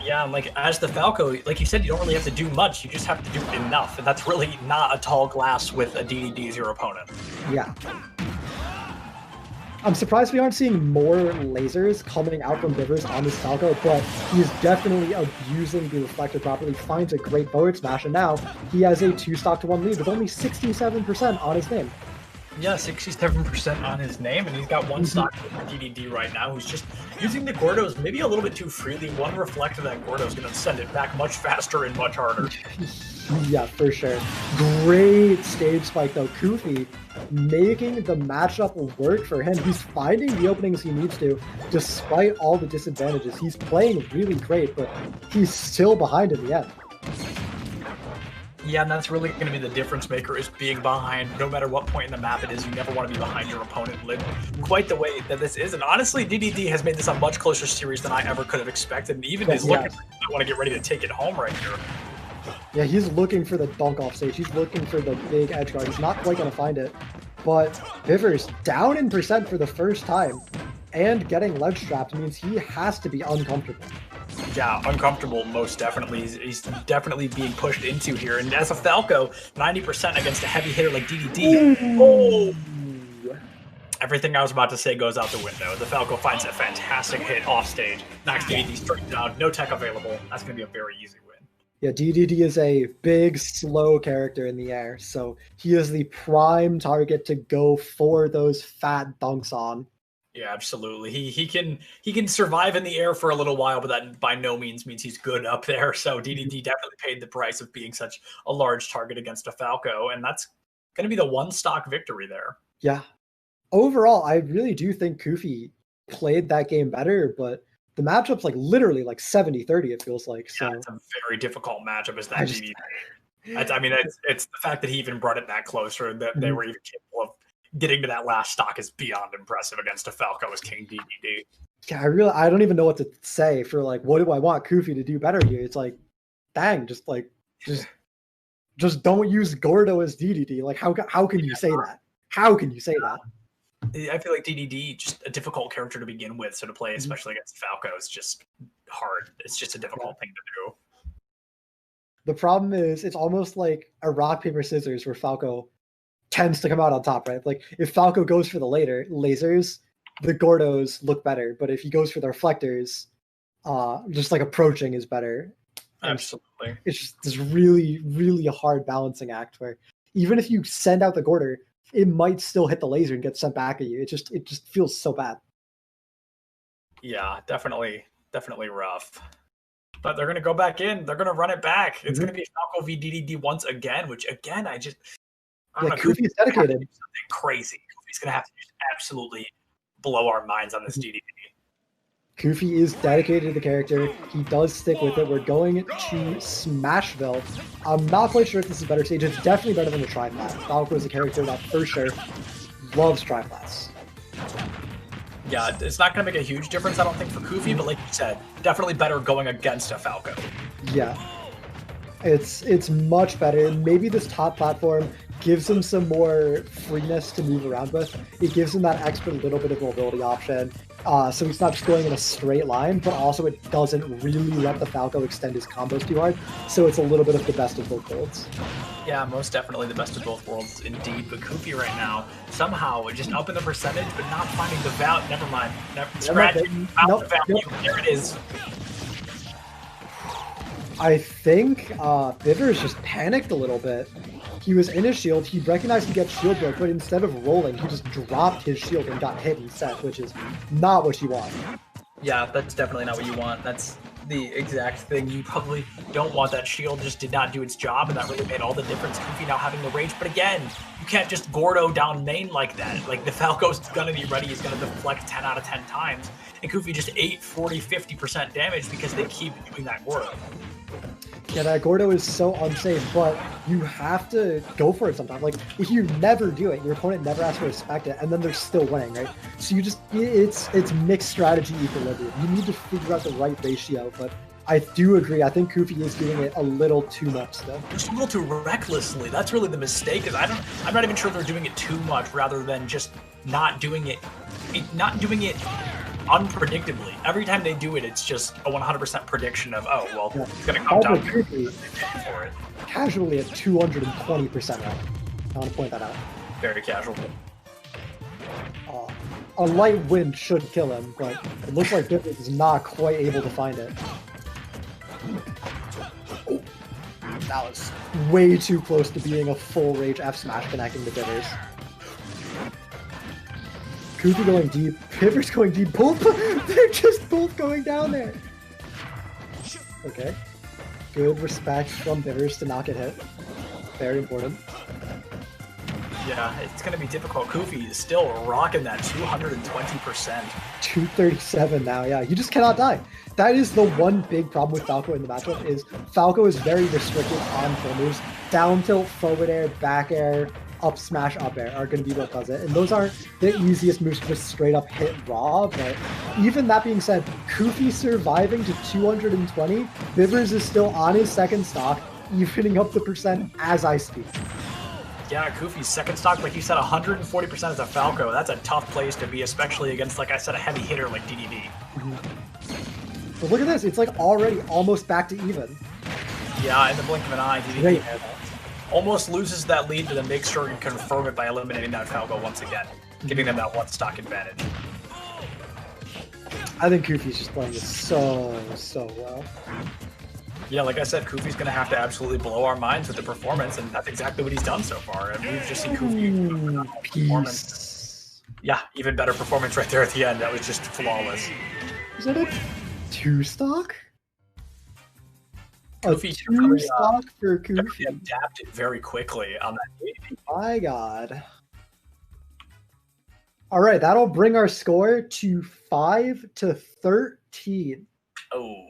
Yeah, and like as the Falco, like you said, you don't really have to do much. You just have to do enough, and that's really not a tall glass with a DDD as your opponent. Yeah. I'm surprised we aren't seeing more lasers coming out from Bivers on this Falco, but he's definitely abusing the reflector properly, finds a great forward smash, and now he has a 2-stock to 1 lead with only 67% on his name. Yeah, 67% on his name, and he's got one stock with DDD right now, who's just using the Gordos maybe a little bit too freely. One reflector that Gordo is going to send it back much faster and much harder. Yeah, for sure. Great stage spike, though. Goofy making the matchup work for him. He's finding the openings he needs to, despite all the disadvantages. He's playing really great, but he's still behind in the end. Yeah, and that's really going to be the difference maker, is being behind. No matter what point in the map it is, you never want to be behind your opponent quite the way that this is. And honestly, DDD has made this a much closer series than I ever could have expected. And even his looking, I want to get ready to take it home right here. Yeah, he's looking for the dunk off stage. He's looking for the big edge guard. He's not quite going to find it. But Bivers down in percent for the first time and getting ledge strapped means he has to be uncomfortable. Yeah, uncomfortable, most definitely. He's definitely being pushed into here. And as a Falco, 90% against a heavy hitter like DDD. Oh! Everything I was about to say goes out the window. The Falco finds a fantastic hit off stage. Knocks DDD straight down. No tech available. That's going to be a very easy win. Yeah, DDD is a big, slow character in the air, so he is the prime target to go for those fat dunks on. Yeah, absolutely. He can survive in the air for a little while, but that by no means he's good up there. So DDD definitely paid the price of being such a large target against a Falco, and that's going to be the 1-stock victory there. Yeah. Overall, I really do think Goofy played that game better, but the matchup's like literally like 70-30, it feels like. So yeah, it's a very difficult matchup as that DDD. I mean, it's the fact that he even brought it that close, or that they were even capable of getting to that last stock is beyond impressive against a Falco as King DDD. Yeah, I don't even know what to say for, like, what do I want Goofy to do better here? It's like, dang, just don't use Gordo as DDD. Like, how can you say that? How can you say that? I feel like DDD, just a difficult character to begin with, so to play, especially against Falco, is just hard. It's just a difficult thing to do. The problem is, it's almost like a rock, paper, scissors where Falco tends to come out on top, right? Like, if Falco goes for the lasers, the Gordos look better, but if he goes for the reflectors, just like approaching is better. Absolutely. It's just this really, really hard balancing act where even if you send out the Gordo, it might still hit the laser and get sent back at you. It just feels so bad. Yeah, definitely rough. But they're going to go back in. They're going to run it back. It's going to be Falco v DDD once again, which again, Goofy's dedicated. Something crazy. Goofy's going to have to just absolutely blow our minds on this DDD. Koofy is dedicated to the character. He does stick with it. We're going to Smashville. I'm not quite sure if this is a better stage. It's definitely better than the Triflat. Falco is a character that for sure loves Triflats. Yeah, it's not going to make a huge difference, I don't think, for Koofy, but like you said, definitely better going against a Falco. Yeah. It's much better. Maybe this top platform gives him some more freeness to move around with. It gives him that extra little bit of mobility option. So he's not just going in a straight line, but also it doesn't really let the Falco extend his combos too hard. So it's a little bit of the best of both worlds. Yeah, most definitely the best of both worlds, indeed. But Koofy right now, somehow, just up in the percentage, but not finding the value. Never mind. Scratching out the value. There it is. I think Bivers just panicked a little bit. He was in his shield, he recognized he gets shield broke, but instead of rolling, he just dropped his shield and got hit instead, which is not what you want. Yeah, that's definitely not what you want. That's the exact thing. You probably don't want. That shield just did not do its job, and that really made all the difference. Koofy now having the rage, but again, you can't just Gordo down main like that. Like, the Falco's gonna be ready, he's gonna deflect 10 out of 10 times, and Koofy just 8, 40, 50% damage because they keep doing that Gordo. Yeah, that Gordo is so unsafe, but you have to go for it sometimes. Like, if you never do it, your opponent never has to respect it, and then they're still winning, right? So you just, it's mixed strategy equilibrium. You need to figure out the right ratio, but I do agree. I think Koofy is doing it a little too much still. Just a little too recklessly. That's really the mistake, is I'm not even sure they're doing it too much rather than just not doing it unpredictably. Every time they do it, it's just a 100% prediction of, oh, well, it's going to come down for it. Casually at 220% right. I want to point that out. Very casual. A light wind should kill him, but it looks like Bivers is not quite able to find it. Oh, that was way too close to being a full rage F smash connecting the Bivers. Koofy going deep, Bivers going deep, both, they're just both going down there. Okay. Good respect from Bivers to not get hit. Very important. Yeah, it's going to be difficult. Koofy is still rocking that 220%. 237 now, yeah. You just cannot die. That is the one big problem with Falco in the matchup, is Falco is very restricted on full moves. Down tilt, forward air, back air, up smash, up air are going to be what does it. And those aren't the easiest moves to just straight up hit raw, but even that being said, Koofy surviving to 220, Bivers is still on his second stock, evening up the percent as I speak. Yeah, Koofy's second stock, like you said, 140% as a Falco. That's a tough place to be, especially against, like I said, a heavy hitter like DDD. Mm-hmm. But look at this, it's like already almost back to even. Yeah, in the blink of an eye, DDD almost loses that lead, but then makes sure to confirm it by eliminating that Falco once again, giving them that one stock advantage. I think Koofy's just playing it so well. Yeah, like I said, Koofy's going to have to absolutely blow our minds with the performance, and that's exactly what he's done so far. And we've just seen Koofy performance. Yeah, even better performance right there at the end. That was just flawless. Is that a 2-stock? Koofy, a 2-stock for Koofy. Adapted very quickly on that game. My God. All right, that'll bring our score to 5-13. Oh.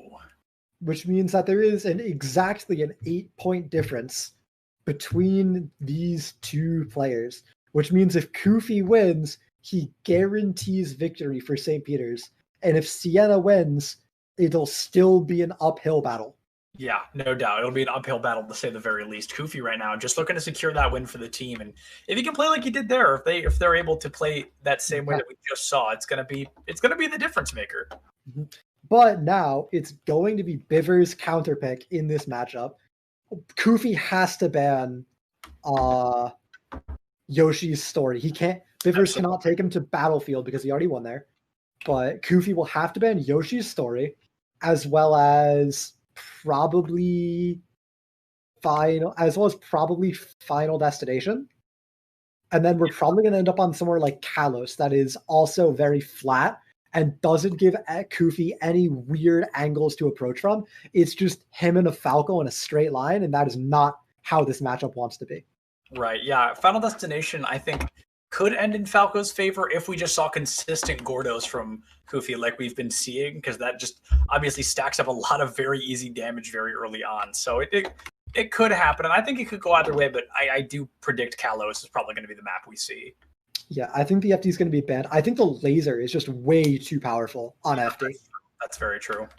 Which means that there is exactly an 8-point difference between these two players. Which means if Koofy wins, he guarantees victory for St. Peter's. And if Siena wins, it'll still be an uphill battle. Yeah, no doubt. It'll be an uphill battle, to say the very least. Koofy right now just looking to secure that win for the team. And if he can play like he did there, if they're able to play that same way that we just saw, it's gonna be the difference maker. Mm-hmm. But now it's going to be Bivers' counterpick in this matchup. Koofy has to ban Yoshi's story. Bivers cannot take him to Battlefield because he already won there. But Koofy will have to ban Yoshi's story, as well as probably Final Destination. And then we're probably going to end up on somewhere like Kalos that is also very flat and doesn't give Koofy any weird angles to approach from. It's just him and a Falco in a straight line, and that is not how this matchup wants to be. Right, yeah. Final Destination, I think, could end in Falco's favor if we just saw consistent Gordos from Kufi like we've been seeing, because that just obviously stacks up a lot of very easy damage very early on. So it could happen, and I think it could go either way, but I do predict Kalos is probably going to be the map we see. Yeah, I think the FD is going to be banned. I think the laser is just way too powerful on FD. That's very true.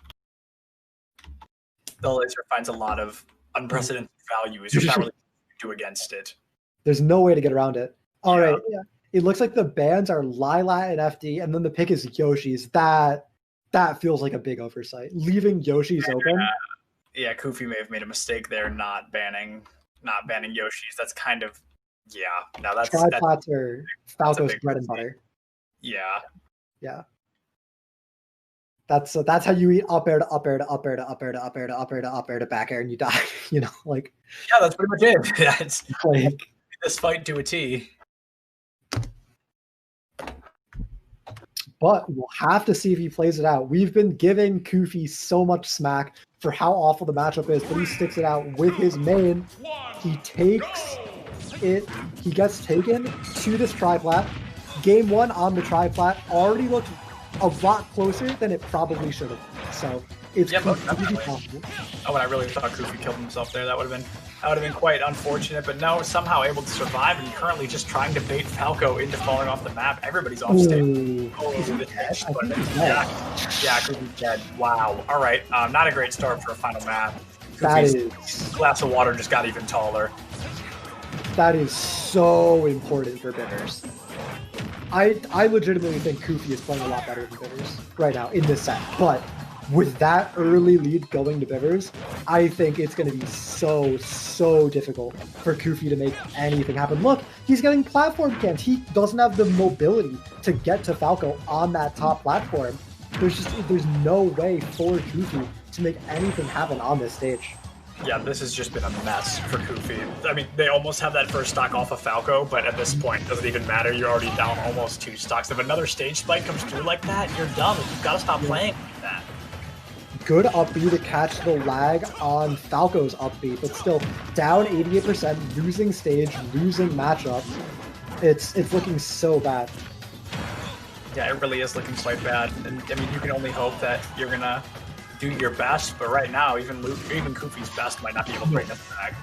The laser finds a lot of unprecedented value. It's just not really do against it. There's no way to get around it. All right. Yeah. It looks like the bans are Lila and FD, and then the pick is Yoshi's. That feels like a big oversight. Leaving Yoshi's open. Yeah, Kufi may have made a mistake there, not banning Yoshi's. That's kind of No, that's tripods are Falco's bread and butter. Yeah. Yeah. That's how you eat up air to up air to up air to up air to up air to up air to up air to back air and you die. Like. Yeah, that's pretty much it. Yeah, it's like this fight to a T. But we'll have to see if he plays it out. We've been giving Kufi so much smack for how awful the matchup is, but he sticks it out with his main. He takes it. He gets taken to this tri-plat. Game 1 on the tri-plat already looked a lot closer than it probably should have. So it's completely possible. Oh, and I really thought Kufi killed himself there. That would have been quite unfortunate, but no, somehow able to survive and currently just trying to bait Falco into falling off the map. Everybody's off stage. Yeah, Kufi's dead. Wow. All right. Not a great start for a final map. Kufi's glass of water just got even taller. That is so important for Bitters. I legitimately think Kufi is playing a lot better than Bitters right now in this set, but with that early lead going to Bivers, I think it's going to be so difficult for Kufi to make anything happen. Look, he's getting platform camped. He doesn't have the mobility to get to Falco on that top platform. There's no way for Kufi to make anything happen on this stage. Yeah, this has just been a mess for Kufi. I mean, they almost have that first stock off of Falco, but at this point, it doesn't even matter. You're already down almost 2 stocks. If another stage spike comes through like that, you're done. You've got to stop playing like that. Good up B to catch the lag on Falco's up B, but still down 88%, losing stage, losing matchup. It's looking so bad. Yeah, it really is looking quite bad. And I mean, you can only hope that you're gonna do your best, but right now, even Kufi's best might not be able to bring us back.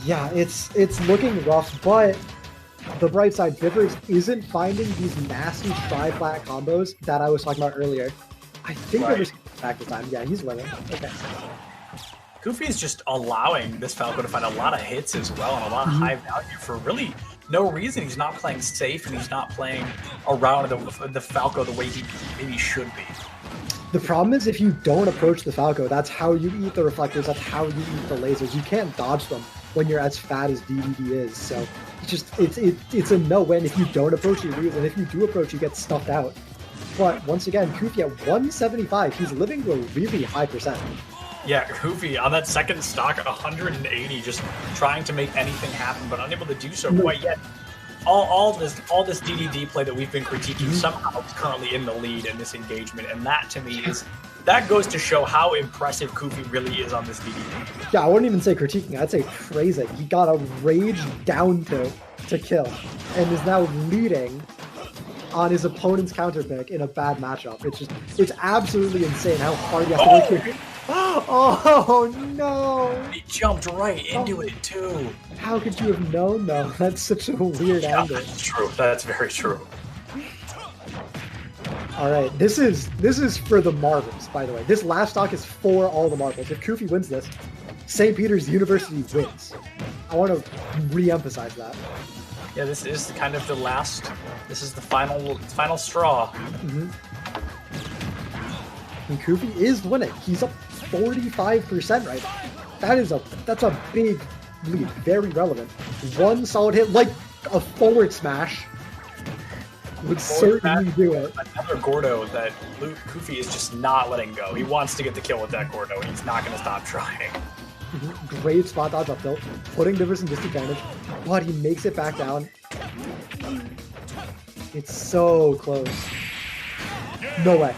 Yeah, it's looking rough, but the bright side, Bivers isn't finding these nasty tri-flat combos that I was talking about earlier. I think Bivers back this time. Yeah, he's winning. Okay. Kufi is just allowing this Falco to find a lot of hits as well and a lot of high value for really no reason. He's not playing safe and he's not playing around the Falco the way he maybe should be. The problem is if you don't approach the Falco, that's how you eat the reflectors, that's how you eat the lasers. You can't dodge them when you're as fat as DDD is. So it's a no-win. If you don't approach, you lose, and if you do approach, you get stuffed out. But once again, Kufi at 175, he's living to a really high percent. Yeah, Kufi on that second stock at 180, just trying to make anything happen, but unable to do so quite yet. All this DDD play that we've been critiquing somehow is currently in the lead in this engagement, and that to me that goes to show how impressive Kufi really is on this DDD. Yeah, I wouldn't even say critiquing, I'd say praising. He got a rage down to kill, and is now leading on his opponent's counter pick in a bad matchup. It's absolutely insane how hard you have to work here. Oh no! He jumped right into it too. How could you have known though? That's such a weird angle. That's true. That's very true. All right, this is for the marbles, by the way. This last stock is for all the marbles. If Kufi wins this, St. Peter's University wins. I want to re-emphasize that. Yeah, this is kind of the last. This is the final straw. And Kufi is winning. He's up 45% right now. That's a big lead, very relevant. One solid hit, like a forward smash, would certainly do it. Another Gordo that Kufi is just not letting go. He wants to get the kill with that Gordo. He's not going to stop trying. Great spot dodge up tilt, putting Divers in disadvantage, but he makes it back down. It's so close. No way.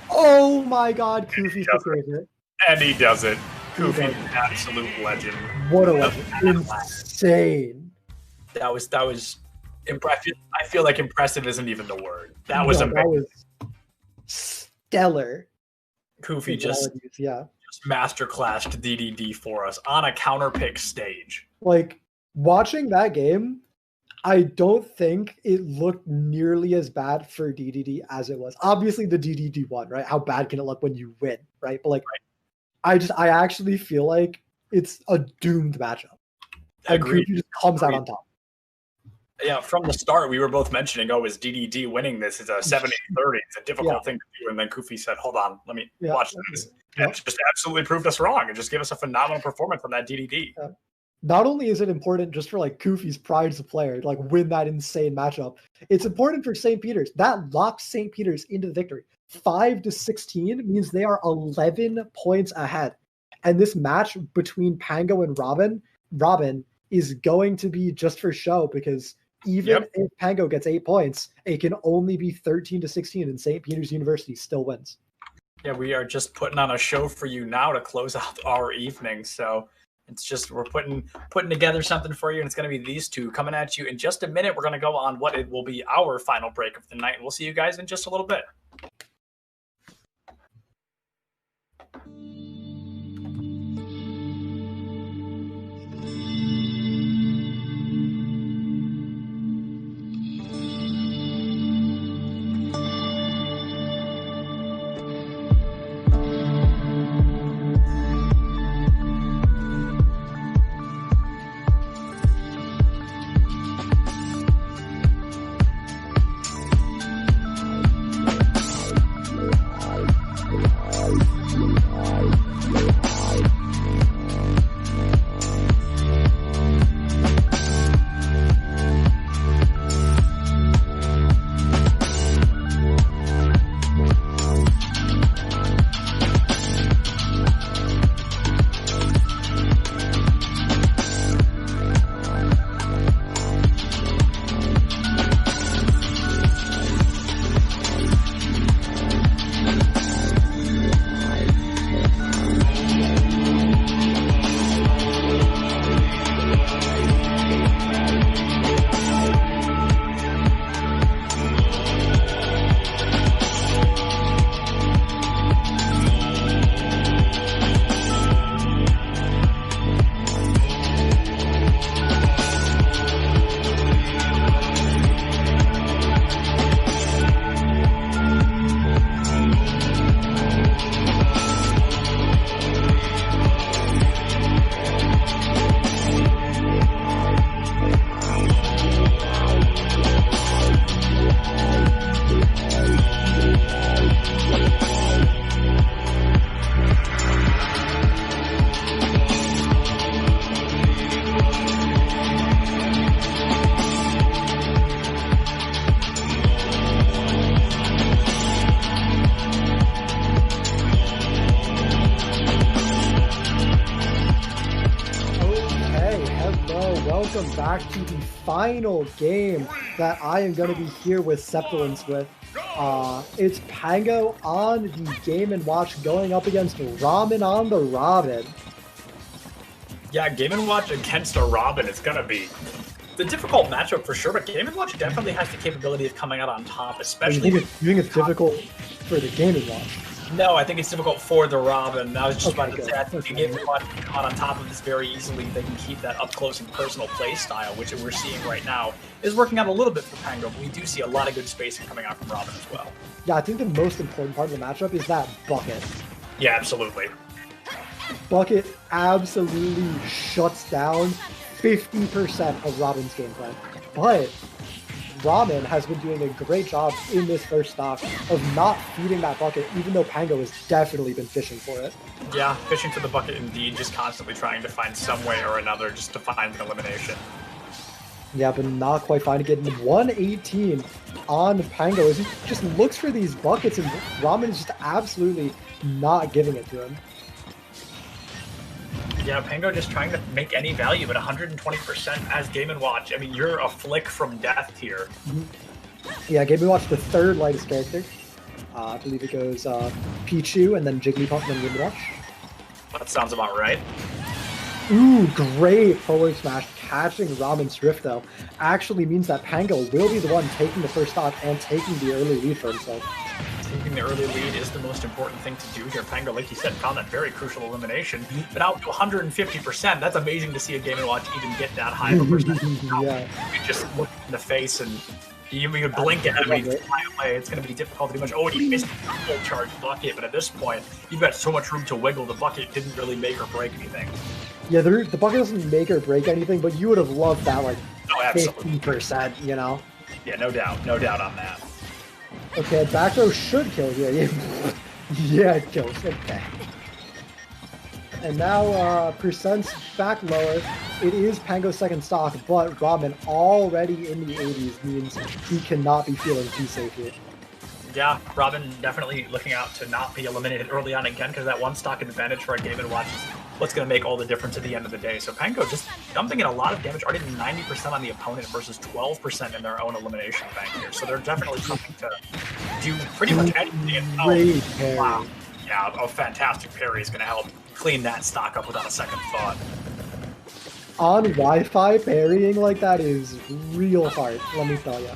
Oh my god, Kufi's the favorite. And he does it. Kufi, absolute legend. What a legend. Insane. That was impressive. I feel like impressive isn't even the word. That was amazing. That was stellar. Kofi just masterclassed DDD for us on a counter pick stage. Like, watching that game, I don't think it looked nearly as bad for DDD as it was. Obviously, the DDD won, right? How bad can it look when you win, right? But like, I actually feel like it's a doomed matchup. Agreed. Kofi just comes out on top. Yeah, from the start, we were both mentioning, is DDD winning this? It's a 70-30. It's a difficult thing to do. And then Kofi said, hold on, let me watch this. And just absolutely proved us wrong and just gave us a phenomenal performance from that DDD. Yeah. Not only is it important just for like Kofi's pride as a player, to like win that insane matchup, it's important for St. Peter's. That locks St. Peter's into the victory. 5-16 means they are 11 points ahead. And this match between Pango and Robin is going to be just for show, because even if Pango gets 8 points, it can only be 13-16, and St. Peter's University still wins. Yeah, we are just putting on a show for you now to close out our evening. So it's just, we're putting together something for you, and it's going to be these two coming at you in just a minute. We're going to go on what it will be our final break of the night, and we'll see you guys in just a little bit. Back to the final game that I am going to be here with Septilence with. It's Pango on the Game & Watch going up against Ramen on the Robin. Yeah, Game & Watch against a Robin is going to be the difficult matchup for sure, but Game & Watch definitely has the capability of coming out on top, especially... You think it's difficult for the Game & Watch? No, I think it's difficult for the Robin. I was just about to say, I think the Game & Watch can come out on top of this very easily. They can keep that up-close and personal play style, which we're seeing right now is working out a little bit for Pango, but we do see a lot of good spacing coming out from Robin as well. Yeah, I think the most important part of the matchup is that bucket. Yeah, absolutely. Bucket absolutely shuts down 50% of Robin's gameplay. But Ramen has been doing a great job in this first stock of not feeding that bucket, even though Pango has definitely been fishing for it. Yeah, fishing for the bucket indeed, just constantly trying to find some way or another just to find an elimination. Yeah, but not quite finding it. 118 on Pango as he just looks for these buckets, and Ramen is just absolutely not giving it to him. Yeah, Pango just trying to make any value at 120% as Game & Watch. I mean, you're a flick from death here. Mm-hmm. Yeah, Game & Watch, the third lightest character. I believe it goes Pichu, and then Jigglypuff, and then Game & Watch. That sounds about right. Ooh, great forward smash. Catching Ramen's drift, though, actually means that Pango will be the one taking the first stock and taking the early lead for himself. Taking the early lead is the most important thing to do here. Pango, like you said, found that very crucial elimination. But out to 150%, that's amazing to see a Game & Watch even get that high of a percentage. Yeah. You just look in the face and you could blink at him and he'd fly away. It's going to be difficult to do much. Oh, and he missed the full charge bucket, but at this point, you've got so much room to wiggle. The bucket didn't really make or break anything. Yeah, the bucket doesn't make or break anything, but you would have loved that, like, Oh, absolutely. 50%, you know? Yeah, no doubt on that. Okay, back row should kill here. Yeah, it kills. Okay. And now, percent's back lower. It is Pango's second stock, but Ramen already in the 80s means he cannot be feeling too safe here. Yeah, Robin definitely looking out to not be eliminated early on again, because that one stock advantage for a Game & Watch is what's going to make all the difference at the end of the day. So Pango just dumping in a lot of damage, already 90% on the opponent versus 12% in their own elimination bank here. So they're definitely trying to do pretty much anything. Great parry. Wow. Yeah, a fantastic parry is going to help clean that stock up without a second thought. On Wi-Fi, parrying like that is real hard, let me tell you.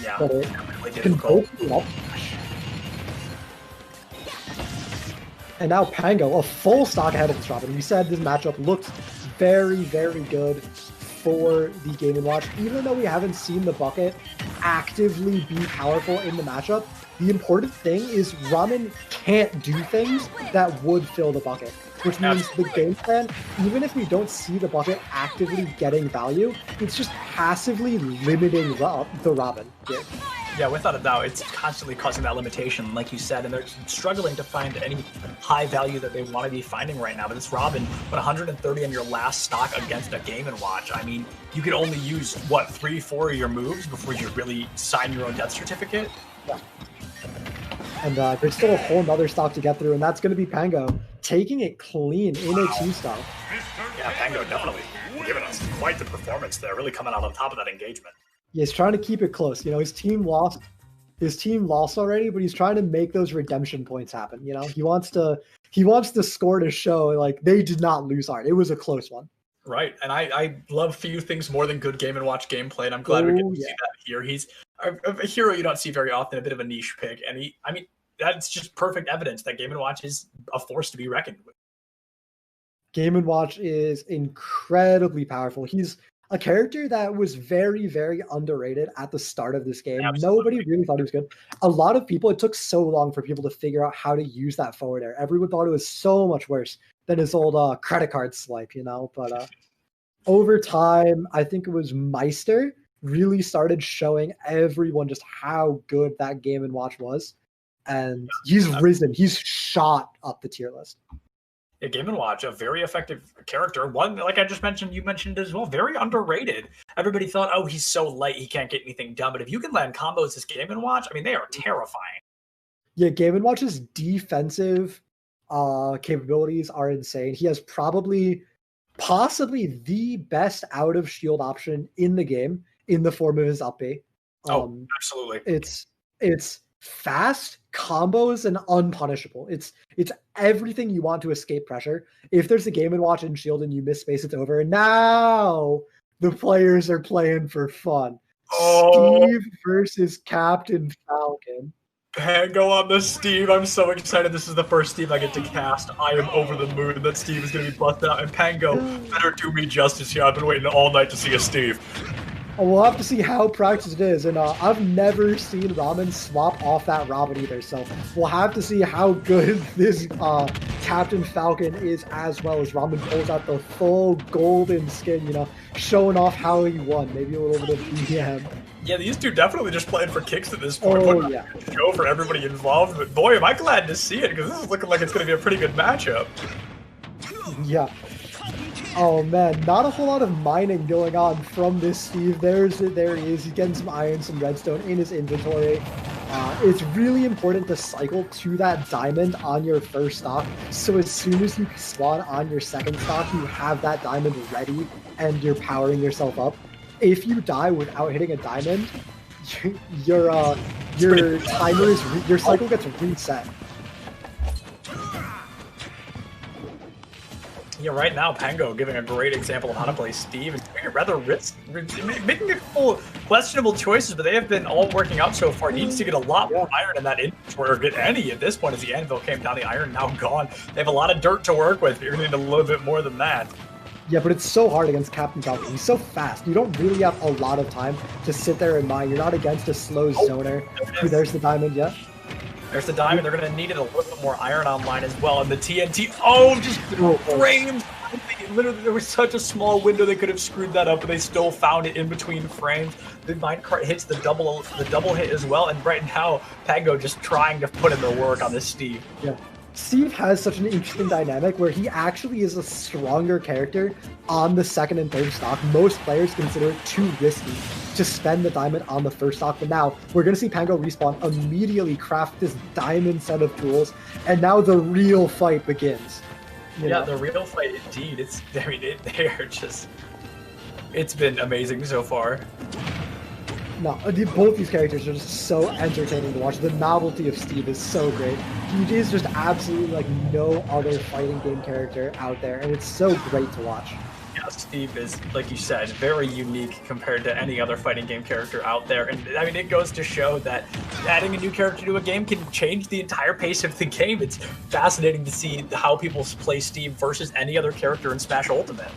Yeah, But it definitely can difficult. both be up. And now Pango, a full stock ahead of this Robin. We said this matchup looked very, very good for the Game & Watch. Even though we haven't seen the bucket actively be powerful in the matchup, the important thing is Ramen can't do things that would fill the bucket. Which means Absolutely. the game plan, even if we don't see the bucket actively getting value, it's just passively limiting the Robin here. Yeah, without a doubt, it's constantly causing that limitation, like you said, and they're struggling to find any high value that they want to be finding right now. But it's Robin, but 130 on your last stock against a Game & Watch. I mean, you could only use, what, 3-4 of your moves before you really sign your own death certificate? Yeah. And there's still a whole nother stock to get through, and that's going to be Pango taking it clean in a 2-stock. Yeah, Pango definitely giving us quite the performance there, really coming out on top of that engagement. Yeah, he's trying to keep it close. You know, his team lost already, but he's trying to make those redemption points happen. You know, he wants to score to show like they did not lose hard. It was a close one. Right, and I love few things more than good Game & Watch gameplay, and I'm glad we get to see that here. He's a hero you don't see very often, a bit of a niche pick, and I mean, that's just perfect evidence that Game & Watch is a force to be reckoned with. Game & Watch is incredibly powerful. He's a character that was very, very underrated at the start of this game. Absolutely. Nobody really thought he was good. A lot of people, it took so long for people to figure out how to use that forward air. Everyone thought it was so much worse than his old credit card swipe, you know? But over time, I think it was Meister really started showing everyone just how good that Game & Watch was. And he's risen. He's shot up the tier list. Yeah, Game & Watch, a very effective character. One, like I just mentioned, you mentioned as well, very underrated. Everybody thought, oh, he's so light, he can't get anything done. But if you can land combos as Game & Watch, I mean, they are terrifying. Yeah, Game & Watch's defensive capabilities are insane. He has possibly the best out of shield option in the game in the form of his up B. Absolutely. It's fast, combos, and unpunishable. It's everything you want to escape pressure. If there's a Game & Watch in shield and you miss space, it's over. And now the players are playing for fun. Steve versus Captain Falcon. Pango on the Steve. I'm so excited. This is the first Steve I get to cast. I am over the moon that Steve is going to be busted out. And Pango better do me justice here. I've been waiting all night to see a Steve. We'll have to see how practiced it is. And I've never seen Ramen swap off that Robin either. So we'll have to see how good this Captain Falcon is, as well as Ramen pulls out the full golden skin, you know, showing off how he won. Maybe a little bit of BM. Yeah, these two definitely just playing for kicks at this point. Oh, yeah. Show for everybody involved. But boy, am I glad to see it, because this is looking like it's going to be a pretty good matchup. Yeah. Oh man, not a whole lot of mining going on from this Steve. There he is. He's getting some iron, some redstone in his inventory. It's really important to cycle to that diamond on your first stock. So as soon as you spawn on your second stock, you have that diamond ready and you're powering yourself up. If you die without hitting a diamond, your cycle gets reset. Yeah, right now, Pango giving a great example of how to play Steve and doing it rather making a couple questionable choices, but they have been all working out so far. Needs to get a lot more iron in that inventory, or get any at this point as the anvil came down, the iron now gone. They have a lot of dirt to work with. You're going to need a little bit more than that. Yeah, but it's so hard against Captain Falcon. He's so fast. You don't really have a lot of time to sit there and mine. You're not against a slow zoner. There's the diamond, yeah. There's the diamond. They're going to need a little bit more iron online as well. And the TNT, oh, just frames. Literally, there was such a small window they could have screwed that up, but they still found it in between frames. The minecart hits the double hit as well. And right now, Pango just trying to put in the work on this Steve. Yeah. Steve has such an interesting dynamic where he actually is a stronger character on the second and third stock. Most players consider it too risky to spend the diamond on the first stock, but now we're going to see Pango respawn, immediately craft this diamond set of tools, and now the real fight begins. You know? The real fight indeed. It's been amazing so far. No, both these characters are just so entertaining to watch. The novelty of Steve is so great. He is just absolutely like no other fighting game character out there, and it's so great to watch. Yeah, Steve is, like you said, very unique compared to any other fighting game character out there. And I mean, it goes to show that adding a new character to a game can change the entire pace of the game. It's fascinating to see how people play Steve versus any other character in Smash Ultimate.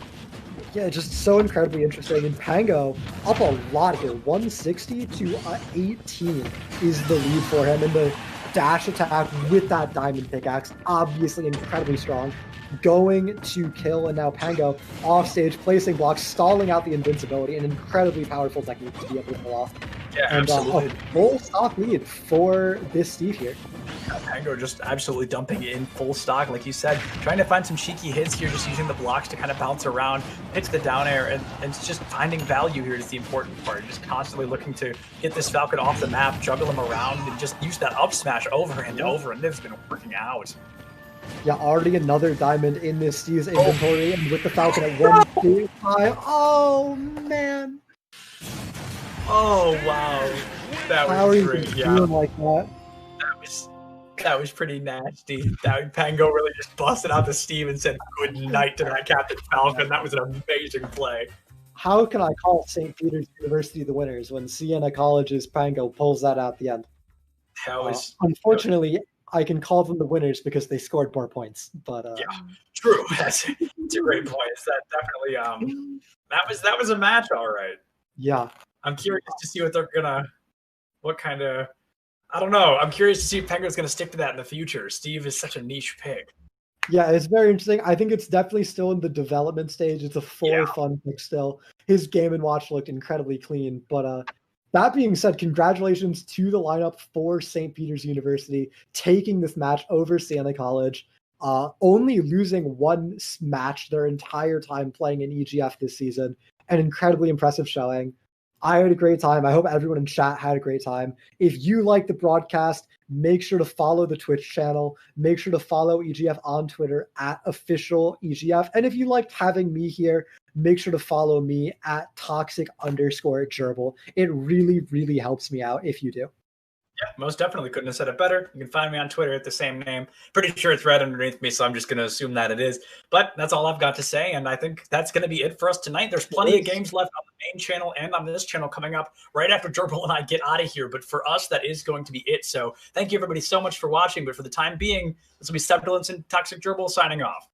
Yeah, just so incredibly interesting. And Pango up a lot here. 160 to 18 is the lead for him. And the dash attack with that diamond pickaxe, obviously incredibly strong. Going to kill, and now Pango off stage, placing blocks, stalling out the invincibility, an incredibly powerful technique to be able to pull off. Yeah, and absolutely. A full stock lead for this Steve here. Pango just absolutely dumping in full stock, like you said, trying to find some cheeky hits here, just using the blocks to kind of bounce around, hits the down air, and just finding value here is the important part. Just constantly looking to get this Falcon off the map, juggle him around, and just use that up smash over and over, and it's been working out. Yeah, already another diamond in this Steve's inventory, and with the Falcon at 135. Oh, man. Oh, wow. That was great, yeah. Like that? That was pretty nasty. Pango really just busted out the Steve and said good night to that Captain Falcon. That was an amazing play. How can I call St. Peter's University the winners when Siena College's Pango pulls that out at the end? Unfortunately, I can call them the winners because they scored more points. But yeah, true. That's a great point. That definitely that was a match, all right. Yeah. I'm curious to see I don't know. I'm curious to see if Pango's going to stick to that in the future. Steve is such a niche pick. Yeah, it's very interesting. I think it's definitely still in the development stage. It's a fun pick still. His Game & Watch looked incredibly clean. But that being said, congratulations to the lineup for St. Peter's University taking this match over Siena College, only losing one match their entire time playing in EGF this season. An incredibly impressive showing. I had a great time. I hope everyone in chat had a great time. If you like the broadcast, make sure to follow the Twitch channel. Make sure to follow EGF on Twitter at official EGF. And if you liked having me here, make sure to follow me at toxic_gerbil. It really, really helps me out if you do. Yeah, most definitely. Couldn't have said it better. You can find me on Twitter at the same name. Pretty sure it's right underneath me, so I'm just going to assume that it is. But that's all I've got to say, and I think that's going to be it for us tonight. There's plenty of games left on the main channel and on this channel coming up right after Gerbil and I get out of here. But for us, that is going to be it. So thank you, everybody, so much for watching. But for the time being, this will be Subdolence and Toxic Gerbil signing off.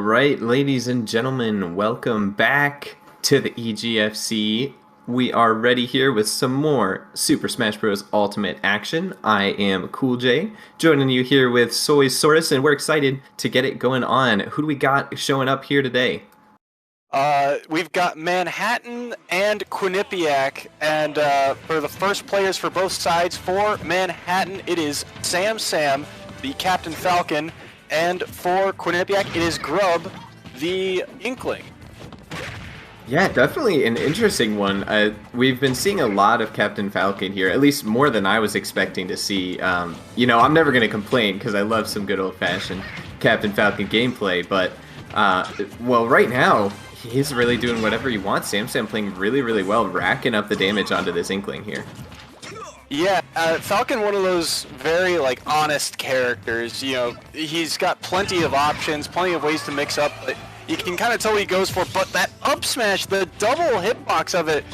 All right, ladies and gentlemen, welcome back to the EGFC. We are ready here with some more Super Smash Bros. Ultimate action. I am Cool J, joining you here with Soy Saurus, and we're excited to get it going on. Who do we got showing up here today? We've got Manhattan and Quinnipiac, and for the first players for both sides, for Manhattan, it is Sam, the Captain Falcon, and for Quinnipiac, it is Grub, the Inkling. Yeah, definitely an interesting one. We've been seeing a lot of Captain Falcon here, at least more than I was expecting to see. You know, I'm never going to complain because I love some good old-fashioned Captain Falcon gameplay, but, well, right now, he's really doing whatever he wants. Sam playing really, really well, racking up the damage onto this Inkling here. Yeah, Falcon, one of those very, honest characters. You know, he's got plenty of options, plenty of ways to mix up, but you can kind of tell what he goes for. But that up smash, the double hitbox of it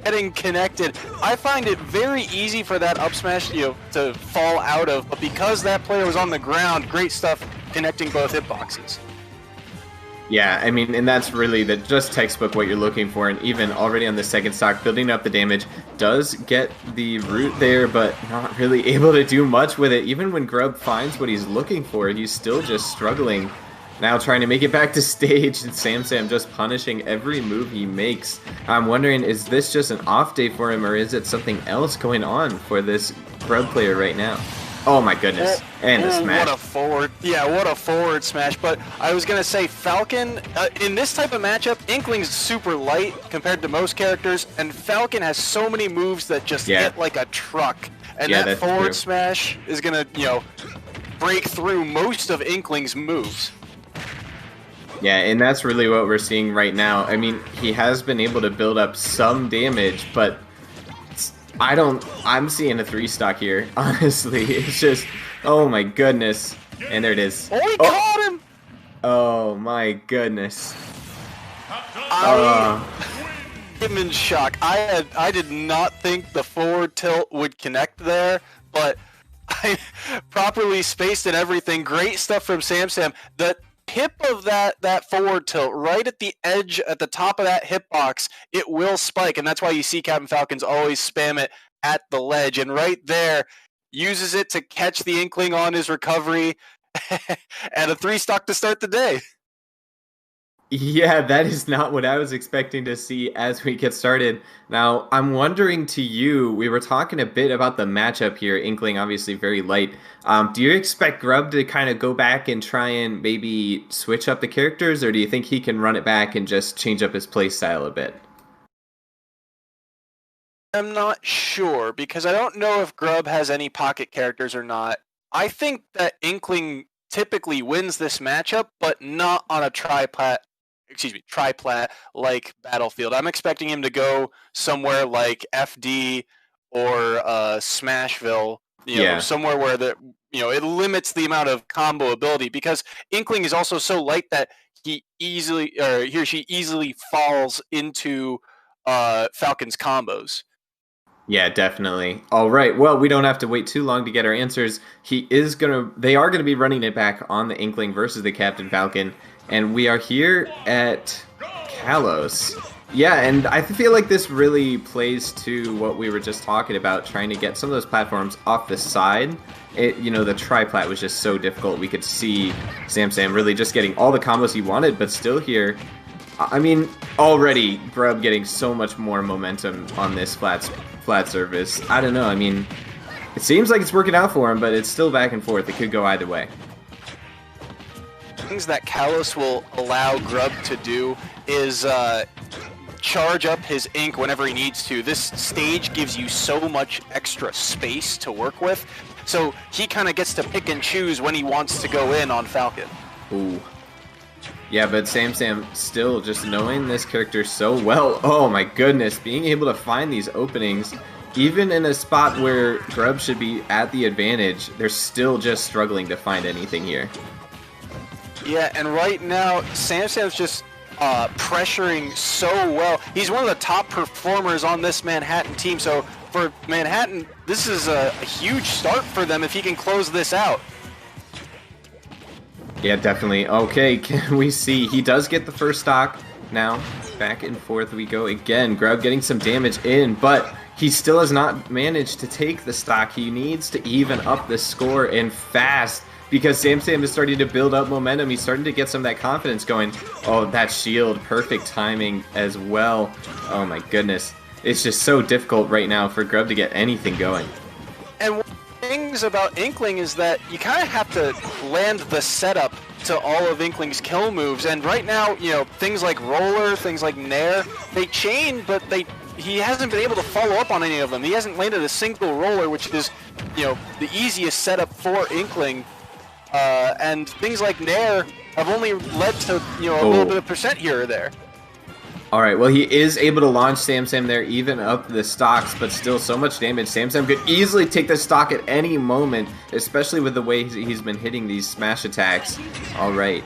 getting connected, I find it very easy for that up smash, to fall out of. But because that player was on the ground, great stuff connecting both hitboxes. Yeah, I mean, and that's really just textbook what you're looking for, and even already on the second stock, building up the damage, does get the root there, but not really able to do much with it. Even when Grub finds what he's looking for, he's still just struggling. Now trying to make it back to stage, and Sam just punishing every move he makes. I'm wondering, is this just an off day for him, or is it something else going on for this Grub player right now? Oh my goodness, and the smash. What a forward smash. But I was going to say, Falcon, in this type of matchup, Inkling's super light compared to most characters, and Falcon has so many moves that just hit like a truck. And that forward smash is going to, break through most of Inkling's moves. Yeah, and that's really what we're seeing right now. I mean, he has been able to build up some damage, but I'm seeing a 3-stock here, honestly. It's just, oh my goodness. And there it is. Oh, he caught him! Oh my goodness. I'm in shock. I did not think the forward tilt would connect there, but I properly spaced and everything. Great stuff from Sam. The tip of that forward tilt right at the edge at the top of that hitbox, it will spike, and that's why you see Captain Falcons always spam it at the ledge, and right there uses it to catch the Inkling on his recovery and a 3-stock to start the day. Yeah, that is not what I was expecting to see as we get started. Now, I'm wondering to you, we were talking a bit about the matchup here, Inkling obviously very light. Do you expect Grub to kind of go back and try and maybe switch up the characters, or do you think he can run it back and just change up his playstyle a bit? I'm not sure, because I don't know if Grub has any pocket characters or not. I think that Inkling typically wins this matchup, but not on a triplat like Battlefield. I'm expecting him to go somewhere like FD or Smashville, somewhere where it limits the amount of combo ability, because Inkling is also so light that he or she easily falls into Falcon's combos. Yeah, definitely. All right. Well, we don't have to wait too long to get our answers. They are gonna be running it back on the Inkling versus the Captain Falcon, and we are here at Kalos. Yeah, and I feel like this really plays to what we were just talking about, trying to get some of those platforms off the side. The triplat was just so difficult. We could see Sam really just getting all the combos he wanted, but still here. I mean, already Grub getting so much more momentum on this flat surface. I don't know. I mean, it seems like it's working out for him, but it's still back and forth. It could go either way. Things that Kalos will allow Grub to do is charge up his ink whenever he needs to. This stage gives you so much extra space to work with, so he kind of gets to pick and choose when he wants to go in on Falcon. Ooh. Yeah, but Sam still just knowing this character so well. Oh my goodness, being able to find these openings, even in a spot where Grub should be at the advantage, they're still just struggling to find anything here. Yeah, and right now, Sam's just pressuring so well. He's one of the top performers on this Manhattan team, so for Manhattan, this is a huge start for them if he can close this out. Yeah, definitely. Okay, can we see? He does get the first stock. Now, back and forth we go again. Grub getting some damage in, but he still has not managed to take the stock. He needs to even up the score and fast because Sam is starting to build up momentum. He's starting to get some of that confidence going. Oh, that shield. Perfect timing as well. Oh my goodness. It's just so difficult right now for Grub to get anything going. And one of the things about Inkling is that you kind of have to land the setup to all of Inkling's kill moves. And right now, you know, things like Roller, things like Nair, they chain, but he hasn't been able to follow up on any of them. He hasn't landed a single Roller, which is, you know, the easiest setup for Inkling. And things like Nair have only led to, you know, a little bit of percent here or there. All right, well, he is able to launch Sam there, even up the stocks, but still so much damage. Sam could easily take the stock at any moment, especially with the way he's been hitting these smash attacks. All right,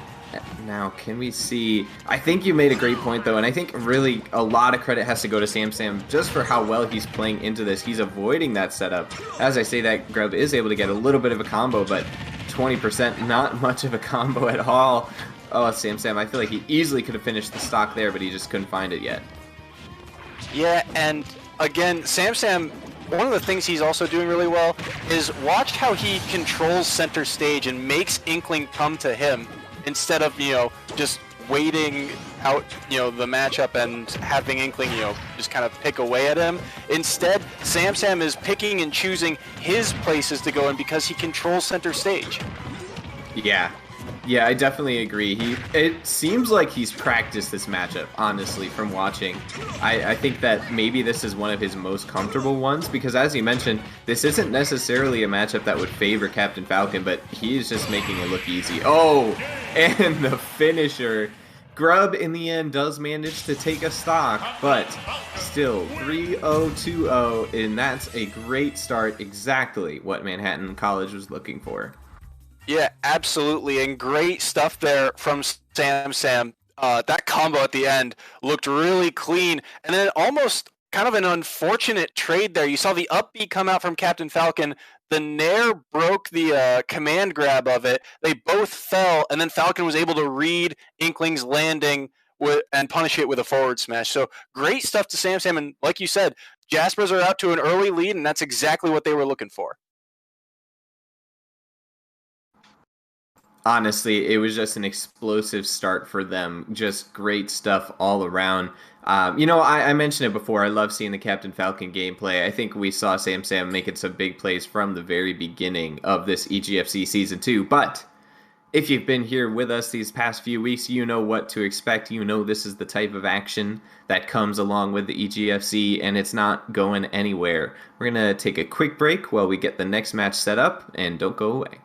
now can we see? I think you made a great point, though, and I think really a lot of credit has to go to Sam just for how well he's playing into this. He's avoiding that setup. As I say that, Grub is able to get a little bit of a combo, but 20%, not much of a combo at all. Oh, Sam, I feel like he easily could have finished the stock there, but he just couldn't find it yet. Yeah, and again, Sam, one of the things he's also doing really well is watch how he controls center stage and makes Inkling come to him instead of, you know, just waiting out, you know, the matchup and having Inkling, you know, just kind of pick away at him. Instead, Sam is picking and choosing his places to go in because he controls center stage. Yeah, I definitely agree. It seems like he's practiced this matchup, honestly, from watching. I think that maybe this is one of his most comfortable ones, because as you mentioned, this isn't necessarily a matchup that would favor Captain Falcon, but he is just making it look easy. Oh, and the finisher. Grub, in the end, does manage to take a stock, but still 3-0-2-0, and that's a great start, exactly what Manhattan College was looking for. Yeah, absolutely, and great stuff there from Sam. That combo at the end looked really clean, and then almost kind of an unfortunate trade there. You saw the up B come out from Captain Falcon. The Nair broke the command grab of it. They both fell, and then Falcon was able to read Inkling's landing and punish it with a forward smash. So great stuff to Sam, and like you said, Jaspers are out to an early lead, and that's exactly what they were looking for. Honestly, it was just an explosive start for them. Just great stuff all around. You know, I mentioned it before. I love seeing the Captain Falcon gameplay. I think we saw Sam making some big plays from the very beginning of this EGFC Season 2. But if you've been here with us these past few weeks, you know what to expect. You know this is the type of action that comes along with the EGFC, and it's not going anywhere. We're going to take a quick break while we get the next match set up, and don't go away.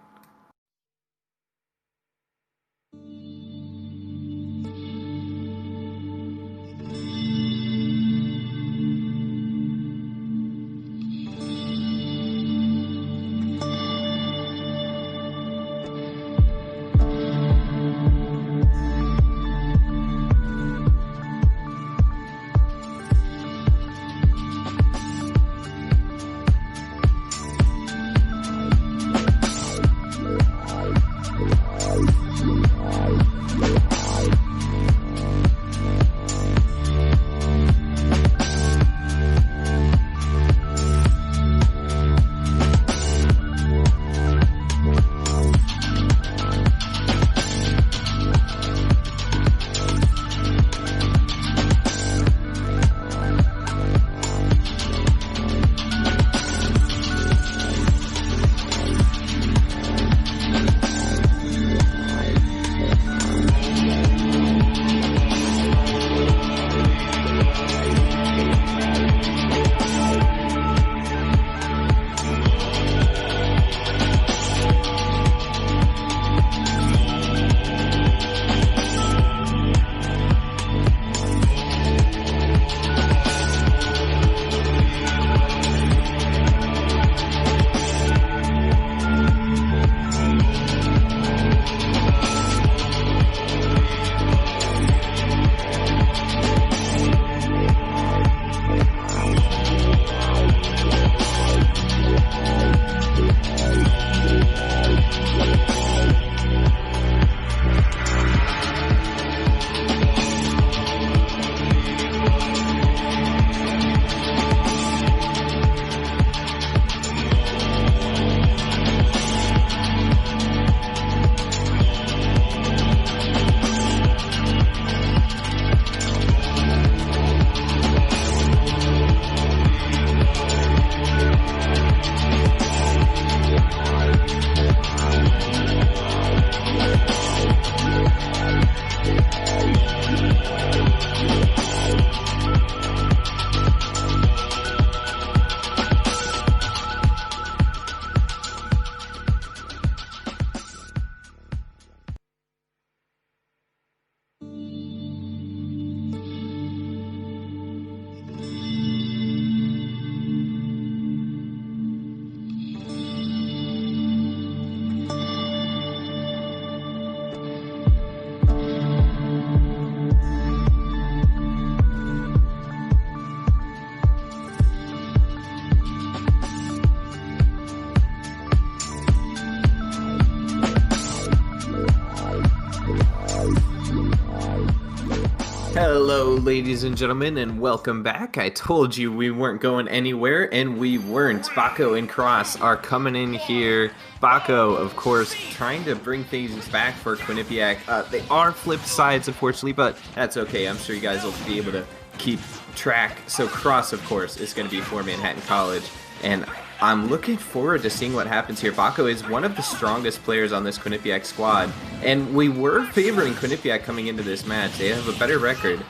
Hello, ladies and gentlemen, and welcome back. I told you we weren't going anywhere, and we weren't. Baco and Cross are coming in here. Baco, of course, trying to bring things back for Quinnipiac. They are flipped sides, unfortunately, but that's okay. I'm sure you guys will be able to keep track. So Cross, of course, is going to be for Manhattan College, and I'm looking forward to seeing what happens here. Baco is one of the strongest players on this Quinnipiac squad, and we were favoring Quinnipiac coming into this match. They have a better record,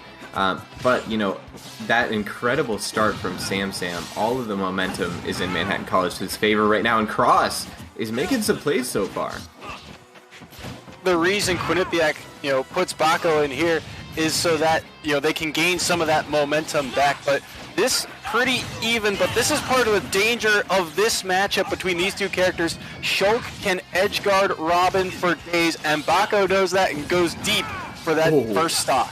but, you know, that incredible start from Sam, all of the momentum is in Manhattan College's favor right now, and Cross is making some plays so far. The reason Quinnipiac, puts Baco in here is so that, they can gain some of that momentum back, but this pretty even, but this is part of the danger of this matchup between these two characters. Shulk can edge guard Robin for days, and Baco knows that and goes deep for that first stock.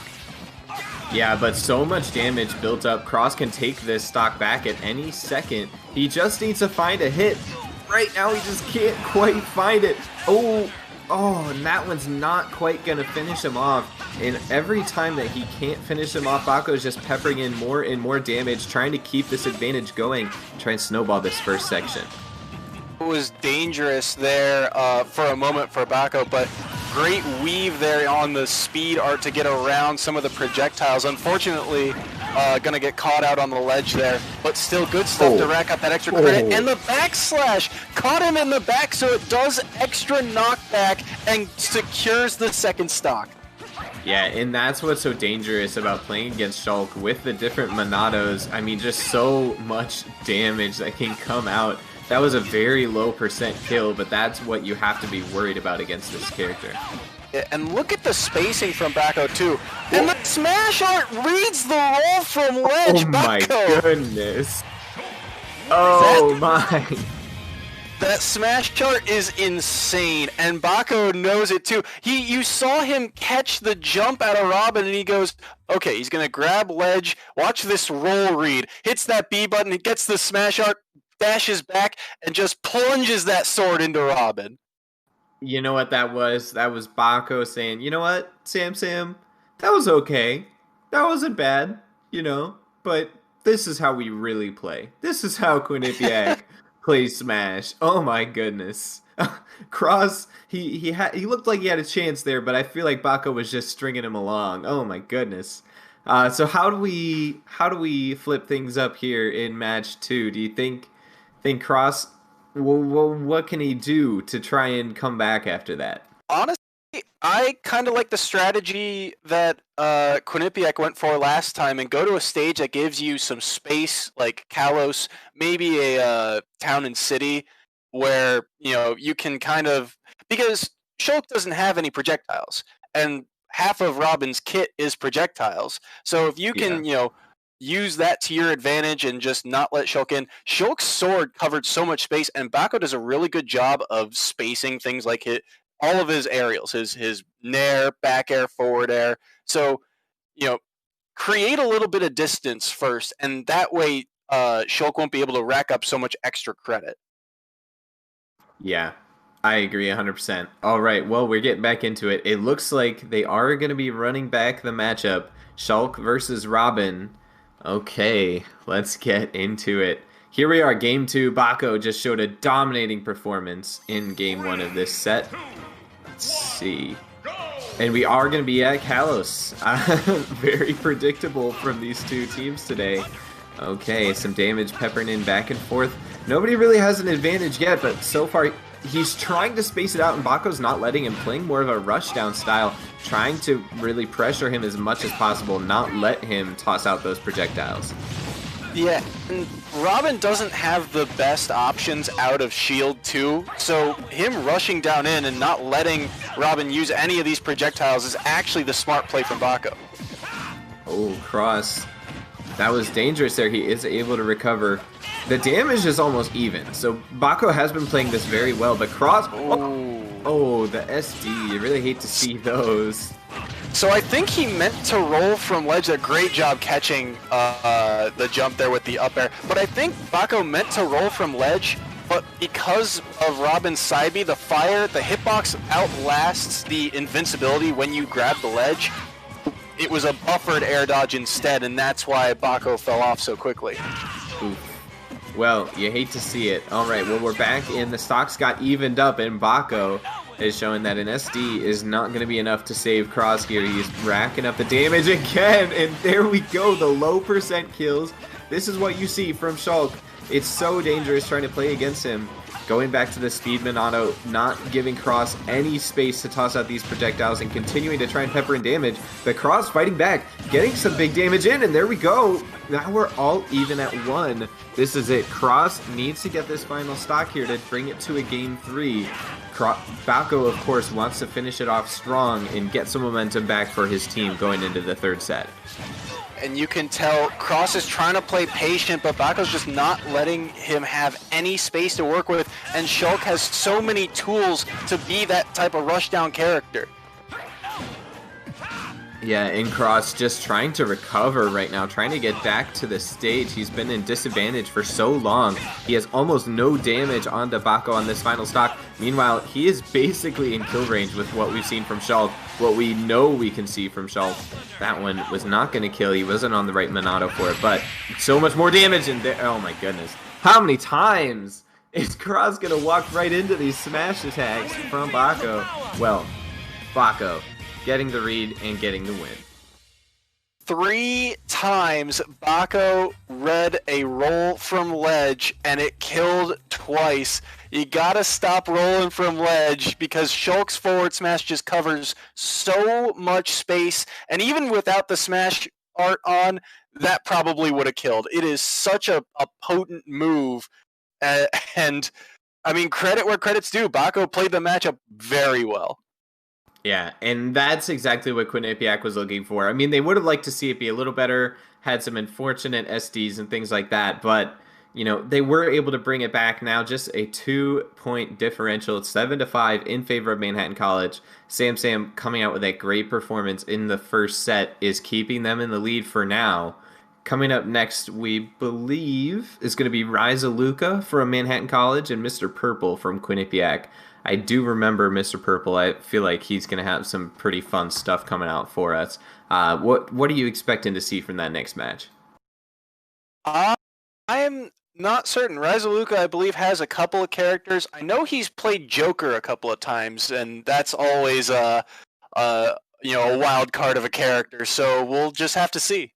Yeah, but so much damage built up. Cross can take this stock back at any second. He just needs to find a hit. Right now, he just can't quite find it. Oh, and that one's not quite going to finish him off. And every time that he can't finish him off, Baco is just peppering in more and more damage, trying to keep this advantage going, try and snowball this first section. It was dangerous there for a moment for Baco, but great weave there on the speed art to get around some of the projectiles. Unfortunately, going to get caught out on the ledge there, but still good stuff to rack up that extra credit. And the backslash caught him in the back, so it does extra knockback and secures the second stock. Yeah, and that's what's so dangerous about playing against Shulk with the different Monados. I mean, just so much damage that can come out. That was a very low percent kill, but that's what you have to be worried about against this character. Yeah, and look at the spacing from Baco too. And the smash art reads the roll from ledge. Oh my Baco. goodness. Oh my. That smash chart is insane, and Baco knows it too. You saw him catch the jump out of Robin, and he goes, okay, he's gonna grab ledge, watch this roll read, hits that B button, he gets the smash art, dashes back, and just plunges that sword into Robin. You know what that was? That was Baco saying, you know what, Sam, that was okay. That wasn't bad, but this is how we really play. This is how Quinnipiac plays Smash. Oh my goodness. Cross, he looked like he had a chance there, but I feel like Baco was just stringing him along. Oh my goodness. So how do we flip things up here in match 2? Do you think Cross, what can he do to try and come back after that? Honestly, I kind of like the strategy that Quinnipiac went for last time and go to a stage that gives you some space, like Kalos, maybe a town and city, where you can kind of, because Shulk doesn't have any projectiles, and half of Robin's kit is projectiles. So if you can, use that to your advantage and just not let Shulk in. Shulk's sword covered so much space, and Baco does a really good job of spacing things like all of his aerials, his nair, back air, forward air. So, create a little bit of distance first, and that way Shulk won't be able to rack up so much extra credit. Yeah, I agree 100%. All right, well, we're getting back into it. It looks like they are going to be running back the matchup. Shulk versus Robin. Okay, let's get into it. Here we are, Game 2. Baco just showed a dominating performance in Game 1 of this set. Let's see. And we are going to be at Kalos. Very predictable from these two teams today. Okay, some damage peppering in back and forth. Nobody really has an advantage yet, but so far he's trying to space it out, and Baco's not letting him, playing more of a rushdown style, trying to really pressure him as much as possible, not let him toss out those projectiles. Yeah, and Robin doesn't have the best options out of shield too, so him rushing down in and not letting Robin use any of these projectiles is actually the smart play from Baco. Oh, Cross. That was dangerous there. He is able to recover. The damage is almost even, so Baco has been playing this very well, but Cross... Oh, the SD. You really hate to see those. So I think he meant to roll from ledge. A great job catching the jump there with the up air. But I think Baco meant to roll from ledge, but because of Robin's side B, the fire, the hitbox outlasts the invincibility when you grab the ledge. it was a buffered air dodge instead, and that's why Bako fell off so quickly. Oof. Well, you hate to see it. All right, well, we're back in. The stocks got evened up, and Bako is showing that an SD is not going to be enough to save Cross here. He's racking up the damage again, and there we go, the low percent kills. This is what you see from Shulk. It's so dangerous trying to play against him. Going back to the Speedman auto, not giving Cross any space to toss out these projectiles and continuing to try and pepper in damage. But Cross fighting back, getting some big damage in, and there we go. Now we're all even at 1. This is it. Cross needs to get this final stock here to bring it to a game 3. Bako, of course, wants to finish it off strong and get some momentum back for his team going into the 3rd set. And you can tell Cross is trying to play patient, but Bako's just not letting him have any space to work with, and Shulk has so many tools to be that type of rushdown character. Yeah, and Cross just trying to recover right now, trying to get back to the stage. He's been in disadvantage for so long. He has almost no damage onto Bako on this final stock. Meanwhile, he is basically in kill range with what we've seen from Shulk, what we know we can see from Shulk. That one was not going to kill. He wasn't on the right Minato for it, but so much more damage in there. Oh my goodness. How many times is Cross going to walk right into these smash attacks from Bako? Well, Bako getting the read and getting the win. 3 times Bako read a roll from ledge, and it killed twice. You gotta stop rolling from ledge because Shulk's forward smash just covers so much space, and even without the smash art on, that probably would have killed. It is such a potent move, and I mean, credit where credit's due. Bako played the matchup very well. Yeah, and that's exactly what Quinnipiac was looking for. I mean, they would have liked to see it be a little better, had some unfortunate SDs and things like that, but, you know, they were able to bring it back now, just a 2-point differential. It's 7-5 in favor of Manhattan College. Sam coming out with that great performance in the first set is keeping them in the lead for now. Coming up next, we believe, is going to be Riza Luca from Manhattan College and Mr. Purple from Quinnipiac. I do remember Mr. Purple. I feel like he's going to have some pretty fun stuff coming out for us. What are you expecting to see from that next match? I am not certain. Riza Luca, I believe, has a couple of characters. I know he's played Joker a couple of times, and that's always a wild card of a character. So we'll just have to see.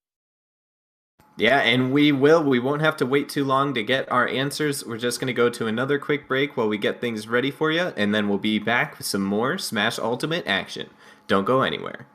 Yeah, and we will. We won't have to wait too long to get our answers. We're just going to go to another quick break while we get things ready for you, and then we'll be back with some more Smash Ultimate action. Don't go anywhere.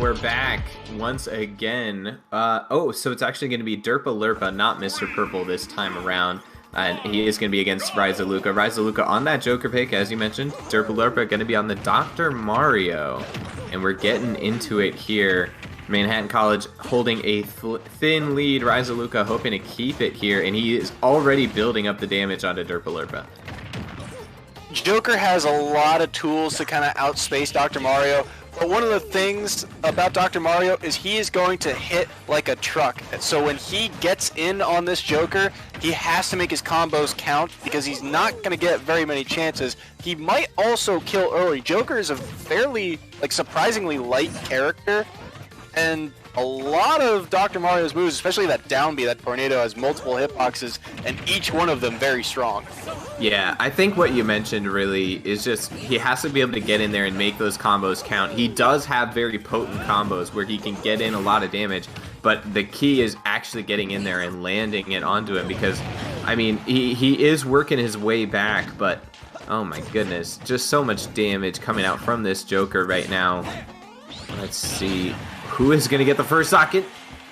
We're back once again. So it's actually going to be Derpa Lerpa, not Mr. Purple this time around. And he is going to be against Riza Luca. Riza Luca on that Joker pick, as you mentioned. Derpa Lerpa going to be on the Dr. Mario. And we're getting into it here. Manhattan College holding a thin lead. Riza Luca hoping to keep it here. And he is already building up the damage onto Derpa Lerpa. Joker has a lot of tools to kind of outspace Dr. Mario, But one of the things about Dr. Mario is he is going to hit like a truck. So when he gets in on this Joker, he has to make his combos count because he's not going to get very many chances. He might also kill early. Joker is a fairly, surprisingly light character, and a lot of Dr. Mario's moves, especially that down B, that tornado, has multiple hitboxes, and each one of them very strong. Yeah, I think what you mentioned really is just he has to be able to get in there and make those combos count. He does have very potent combos where he can get in a lot of damage, but the key is actually getting in there and landing it onto him because, I mean, he is working his way back, but oh my goodness, just so much damage coming out from this Joker right now. Let's see. Who is going to get the first socket?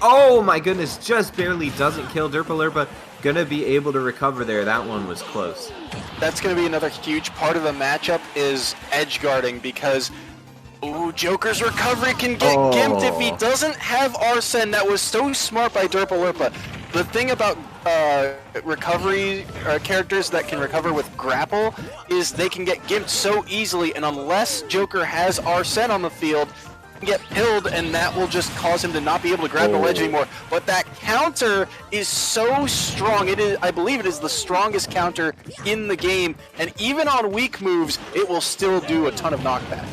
Oh my goodness, just barely doesn't kill Derpalurpa. Gonna be able to recover there. That one was close. That's going to be another huge part of the matchup is edge guarding because Joker's recovery can get gimped if he doesn't have Arsene. That was so smart by Derpalurpa. The thing about recovery characters that can recover with grapple is they can get gimped so easily, and unless Joker has Arsene on the field, get pilled, and that will just cause him to not be able to grab the ledge anymore. But that counter is so strong. It is, I believe it is the strongest counter in the game, and even on weak moves, it will still do a ton of knockback.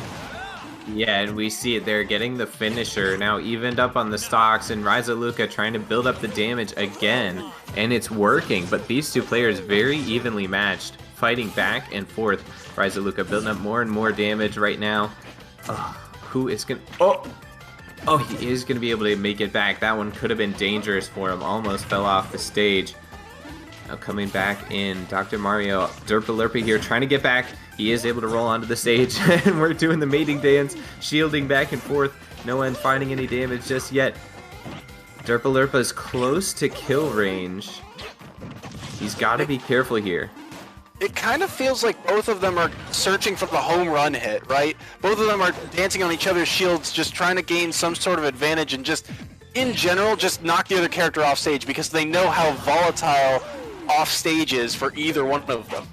Yeah, and we see it there, getting the finisher, now evened up on the stocks, and Ryzaluka trying to build up the damage again, and it's working, but these two players very evenly matched, fighting back and forth. Ryzaluka building up more and more damage right now. Who is going to... Oh, he is going to be able to make it back. That one could have been dangerous for him. Almost fell off the stage. Now coming back in, Dr. Mario, Derpalurpa here trying to get back. He is able to roll onto the stage, and we're doing the mating dance, shielding back and forth. No one finding any damage just yet. Derpalurpa is close to kill range. He's got to be careful here. It kind of feels like both of them are searching for the home run hit, right? Both of them are dancing on each other's shields, just trying to gain some sort of advantage and just, in general, just knock the other character off stage because they know how volatile off stage is for either one of them.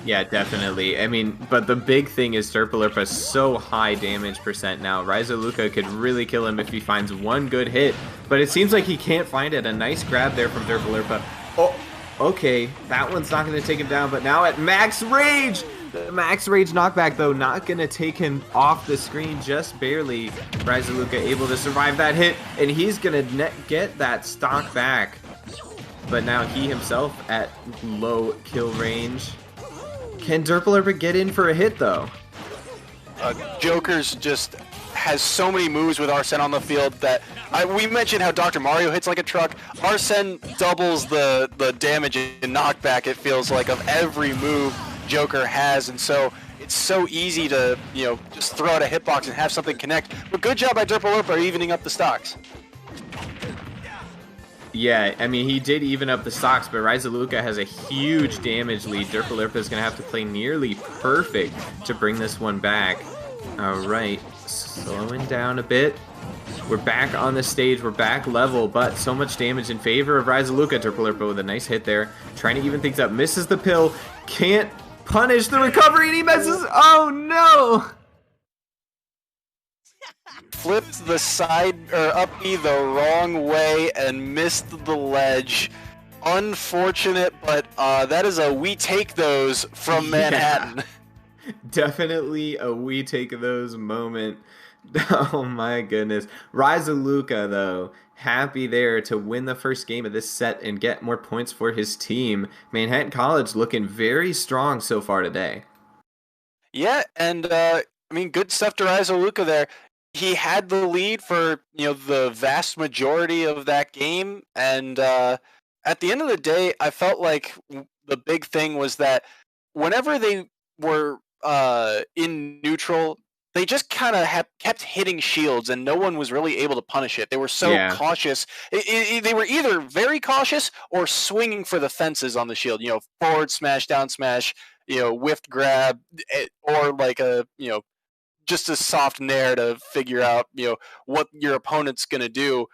Yeah, definitely. I mean, but the big thing is Derpalurpa is so high damage percent now. Ryzaluka could really kill him if he finds one good hit, but it seems like he can't find it. A nice grab there from Derpalurpa. Okay, that one's not going to take him down, but now at max rage! The max rage knockback, though, not going to take him off the screen, just barely. Ryzaluka able to survive that hit, and he's going to get that stock back. But now he himself at low kill range. Can Derpalurpa get in for a hit, though? Joker's just has so many moves with Arsene on the field that we mentioned how Dr. Mario hits like a truck. Arsene doubles the damage and knockback, it feels like, of every move Joker has, and so it's so easy to, just throw out a hitbox and have something connect. But good job by Derpalurpa evening up the stocks. Yeah, I mean, he did even up the stocks, but Ryzaluka has a huge damage lead. Derpalurpa is going to have to play nearly perfect to bring this one back. All right, slowing down a bit. We're back on the stage. We're back level, but so much damage in favor of Ryzaluka. Derpalurpa with a nice hit there. Trying to even things up. Misses the pill. Can't punish the recovery, and he misses. Oh, no! Flipped the side or up B the wrong way and missed the ledge. Unfortunate, but that is a we take those from Manhattan. Yeah, definitely a we take those moment. Oh my goodness. Ryzaluka, though, happy there to win the first game of this set and get more points for his team. Manhattan College looking very strong so far today. Yeah, and good stuff to Ryzaluka there. He had the lead for, the vast majority of that game, and at the end of the day, I felt like the big thing was that whenever they were in neutral, they just kind of kept hitting shields, and no one was really able to punish it. They were so cautious. They were either very cautious or swinging for the fences on the shield. Forward smash, down smash, whiffed grab, or like a just a soft nair to figure out what your opponent's gonna do.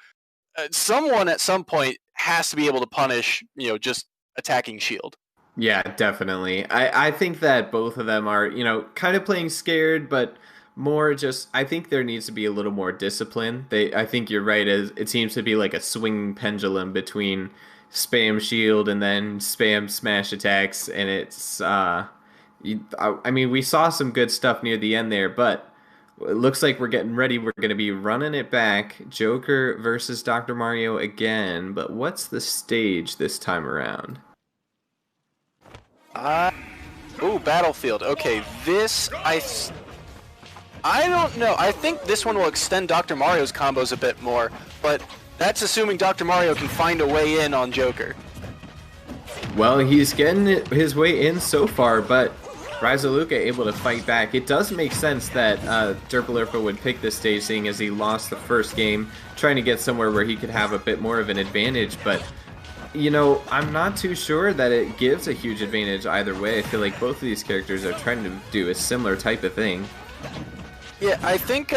Someone at some point has to be able to punish just attacking shield. Yeah, definitely. I think that both of them are kind of playing scared, but more just I think there needs to be a little more discipline. I think you're right, as it seems to be like a swinging pendulum between spam shield and then spam smash attacks, and it's I mean, we saw some good stuff near the end there, but it looks like we're getting ready. We're going to be running it back. Joker versus Dr. Mario again, but what's the stage this time around? Ooh, Battlefield. Okay, this I don't know. I think this one will extend Dr. Mario's combos a bit more, but that's assuming Dr. Mario can find a way in on Joker. Well, he's getting his way in so far, but Ryzaluka able to fight back. It does make sense that Derpalurpa would pick this stage, seeing as he lost the first game, trying to get somewhere where he could have a bit more of an advantage, but you know, I'm not too sure that it gives a huge advantage either way. I feel like both of these characters are trying to do a similar type of thing. Yeah, I think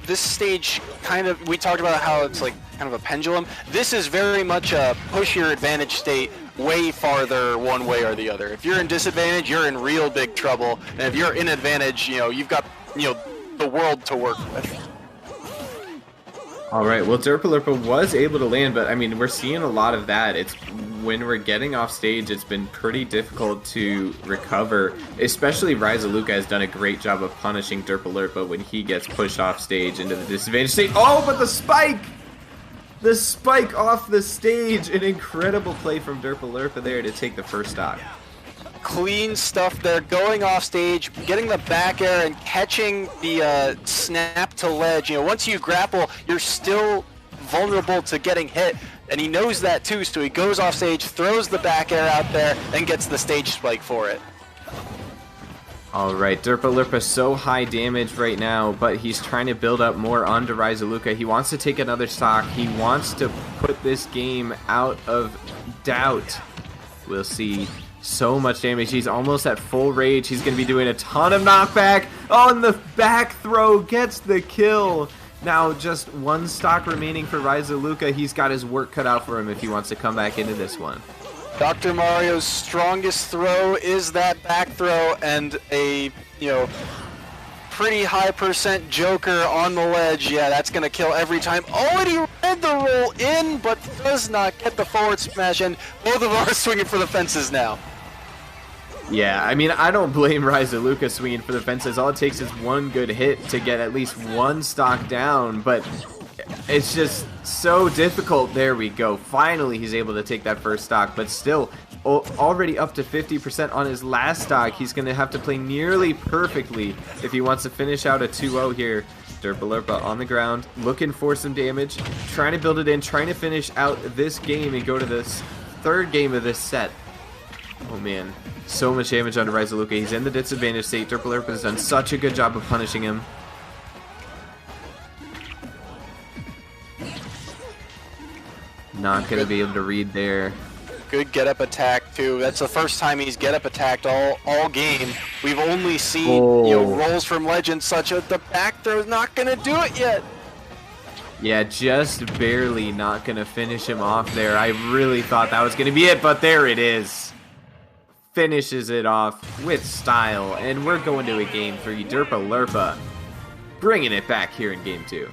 this stage kind of, we talked about how it's like kind of a pendulum. This is very much a push your advantage state way farther one way or the other. If you're in disadvantage, you're in real big trouble. And if you're in advantage, you know, you've got, you know, the world to work with. All right, well, Derpalurpa was able to land, but I mean, we're seeing a lot of that. It's when we're getting off stage, it's been pretty difficult to recover. Especially Ryzaluka has done a great job of punishing Derpalurpa when he gets pushed off stage into the disadvantage state. Oh, but the spike! The spike off the stage! An incredible play from Derpalurpa there to take the first stock. Clean stuff there, going off stage, getting the back air and catching the snap to ledge. You know, once you grapple, you're still vulnerable to getting hit, and he knows that too, so he goes off stage, throws the back air out there, and gets the stage spike for it. Alright, Derpalurpa so high damage right now, but he's trying to build up more onto Ryzaluka. He wants to take another stock. He wants to put this game out of doubt. We'll see. So much damage. He's almost at full rage. He's going to be doing a ton of knockback. Oh, and the back throw gets the kill. Now just one stock remaining for Ryzaluka. He's got his work cut out for him if he wants to come back into this one. Dr. Mario's strongest throw is that back throw, and a, you know, pretty high percent Joker on the ledge. Yeah, that's going to kill every time. Already read the roll in, but does not get the forward smash, and both of them are swinging for the fences now. Yeah, I mean, I don't blame Ryzaluka swinging for the fences. All it takes is one good hit to get at least one stock down, but it's just so difficult. There we go. Finally, he's able to take that first stock, but still already up to 50% on his last stock. He's going to have to play nearly perfectly if he wants to finish out a 2-0 here. Derpalurpa on the ground, looking for some damage, trying to build it in, trying to finish out this game and go to this third game of this set. Oh man, so much damage onto Ryzaluka. He's in the disadvantage state. Derpalurpa has done such a good job of punishing him. Not going to be able to read there. Good get-up attack, too. That's the first time he's get-up attacked all game. We've only seen you know, rolls from Legend such a the back throw's not going to do it yet. Yeah, just barely not going to finish him off there. I really thought that was going to be it, but there it is. Finishes it off with style, and we're going to a game 3. Derpalurpa bringing it back here in game 2.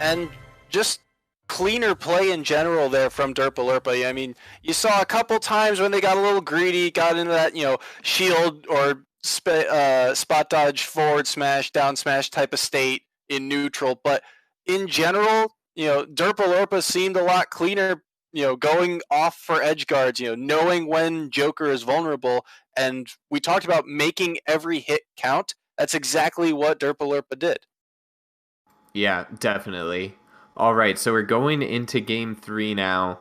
And just cleaner play in general there from Derpalurpa. I mean, you saw a couple times when they got a little greedy, got into that, you know, shield or spot dodge, forward smash, down smash type of state in neutral. But in general, you know, Derpalurpa seemed a lot cleaner, you know, going off for edge guards, you know, knowing when Joker is vulnerable. And we talked about making every hit count. That's exactly what Derpalurpa did. Yeah, definitely. All right, so we're going into game 3 now.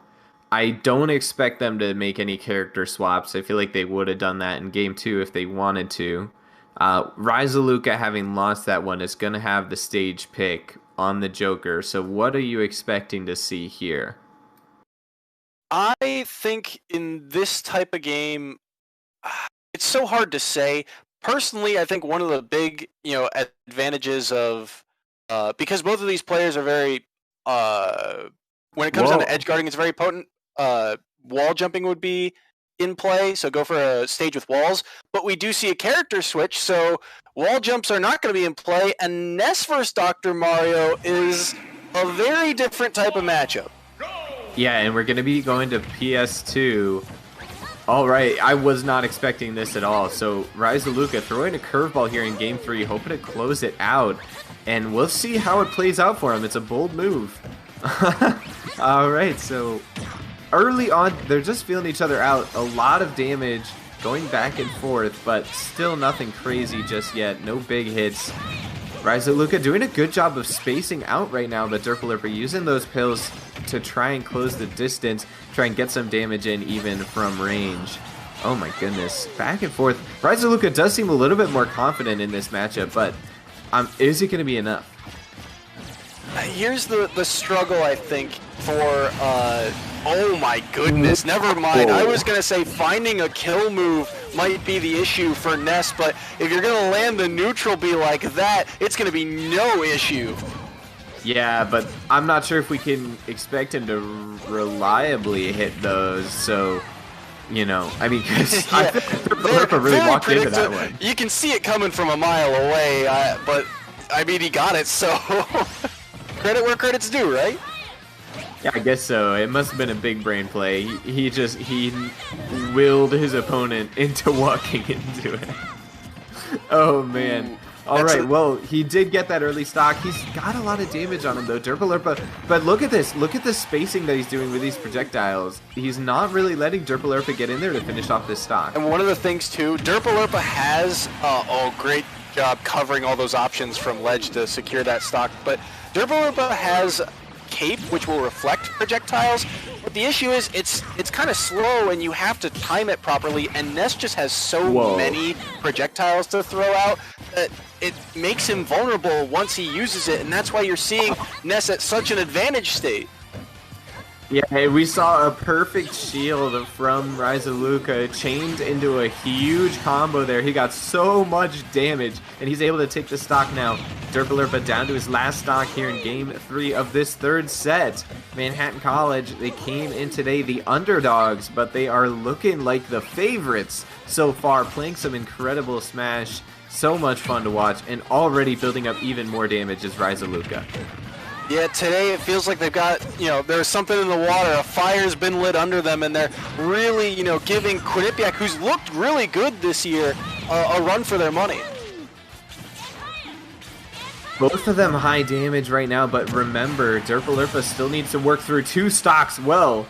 I don't expect them to make any character swaps. I feel like they would have done that in game 2 if they wanted to. Ryzaluka, having lost that one, is going to have the stage pick on the Joker. So what are you expecting to see here? I think in this type of game, it's so hard to say. Personally, I think one of the big, you know, advantages of because both of these players are very when it comes down to edge guarding, it's very potent. Wall jumping would be in play, so go for a stage with walls. But we do see a character switch, so wall jumps are not going to be in play, and Ness vs. Dr. Mario is a very different type of matchup. Yeah, and we're going to be going to PS2. All right, I was not expecting this at all. So Ryzaluka throwing a curveball here in Game 3, hoping to close it out. And we'll see how it plays out for him. It's a bold move. All right, so early on, they're just feeling each other out. A lot of damage going back and forth, but still nothing crazy just yet. No big hits. Ryzaluka doing a good job of spacing out right now, but Derpalurpa using those pills to try and close the distance, try and get some damage in even from range. Oh my goodness. Back and forth. Ryzaluka does seem a little bit more confident in this matchup, but is it going to be enough? Here's the struggle, I think, for, oh my goodness, never mind. I was going to say finding a kill move might be the issue for Ness, but if you're going to land the neutral B like that, it's going to be no issue. Yeah, but I'm not sure if we can expect him to reliably hit those, so, you know, I mean, because I think Derpalurpa really walked into that one. You can see it coming from a mile away, but, I mean, he got it, so credit where credit's due, right? Yeah, I guess so. It must have been a big brain play. He willed his opponent into walking into it. Oh, man. All right, well, he did get that early stock. He's got a lot of damage on him, though, Derpalurpa. But look at this. Look at the spacing that he's doing with these projectiles. He's not really letting Derpalurpa get in there to finish off this stock. And one of the things, too, Derpalurpa has, great job covering all those options from ledge to secure that stock. But Derpalurpa has cape, which will reflect projectiles. But the issue is it's kind of slow, and you have to time it properly. And Ness just has so many projectiles to throw out that it makes him vulnerable once he uses it, and that's why you're seeing Ness at such an advantage state. Yeah, we saw a perfect shield from Ryzaluka chained into a huge combo there. He got so much damage, and he's able to take the stock now. Derpalurpa down to his last stock here in Game 3 of this third set. Manhattan College, they came in today the underdogs, but they are looking like the favorites so far, playing some incredible Smash. So much fun to watch, and already building up even more damage is Ryzaluka. Yeah, today it feels like they've got, there's something in the water. A fire's been lit under them, and they're really, giving Quinnipiac, who's looked really good this year, a run for their money. Both of them high damage right now, but remember, Derpalurpa still needs to work through 2 stocks. Well,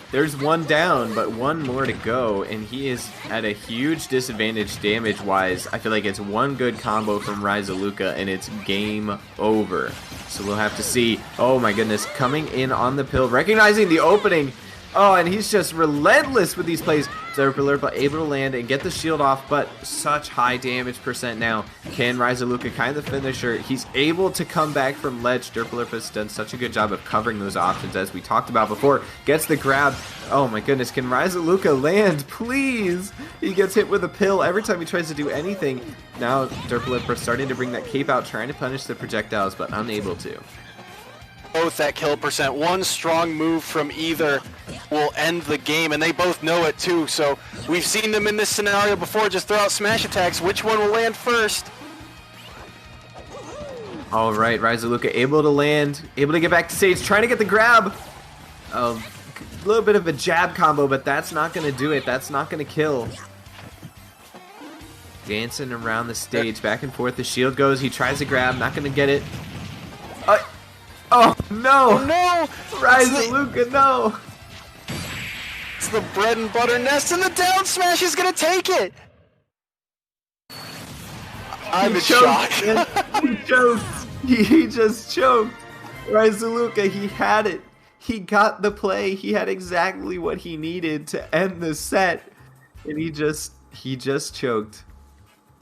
there's one down, but one more to go, and he is at a huge disadvantage damage-wise. I feel like it's one good combo from Ryzaluka, and it's game over. So we'll have to see. Oh my goodness, coming in on the pill, recognizing the opening. Oh, and he's just relentless with these plays. Derpalurpa able to land and get the shield off, but such high damage percent now. Can Ryzaluka kind of finisher? He's able to come back from ledge. Derpalurpa's done such a good job of covering those options as we talked about before. Gets the grab. Oh my goodness, can Ryzaluka land? Please! He gets hit with a pill every time he tries to do anything. Now Derpalurpa starting to bring that cape out, trying to punish the projectiles, but unable to. Both that kill percent. One strong move from either will end the game, and they both know it too. So we've seen them in this scenario before. Just throw out smash attacks. Which one will land first? All right, Ryzaluka able to land, able to get back to stage, trying to get the grab. A little bit of a jab combo, but that's not going to do it. That's not going to kill. Dancing around the stage, back and forth. The shield goes. He tries to grab, not going to get it. Oh no! Oh no! Ryzaluka, no! It's the bread and butter Nest, and the down smash is gonna take it! I'm in shock. He choked. He just choked. Ryzaluka, he had it. He got the play. He had exactly what he needed to end the set. And he just choked.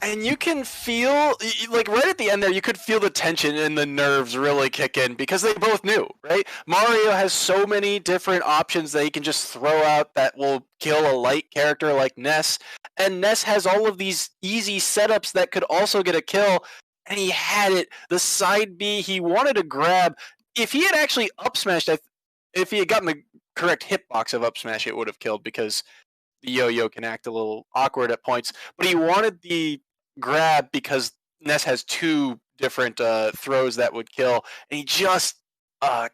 And you can feel, like right at the end there, you could feel the tension and the nerves really kick in because they both knew, right? Mario has so many different options that he can just throw out that will kill a light character like Ness. And Ness has all of these easy setups that could also get a kill. And he had it. The side B, he wanted to grab. If he had actually up smashed, if he had gotten the correct hitbox of up smash, it would have killed because the yo-yo can act a little awkward at points. But he wanted the grab because Ness has 2 different throws that would kill, and he just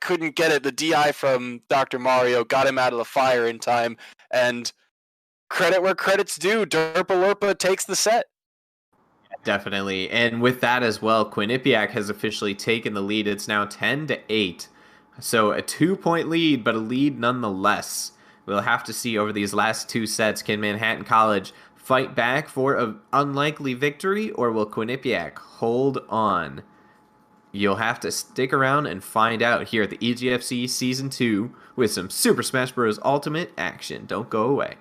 couldn't get it. The DI from Dr. Mario got him out of the fire in time, and credit where credit's due, Derpalurpa takes the set. Definitely. And with that as well, Quinnipiac has officially taken the lead. It's now 10-8. So a 2-point lead, but a lead nonetheless. We'll have to see over these last 2 sets, can Manhattan College fight back for an unlikely victory, or will Quinnipiac hold on? You'll have to stick around and find out here at the EGFC Season 2 with some Super Smash Bros. Ultimate action. Don't go away.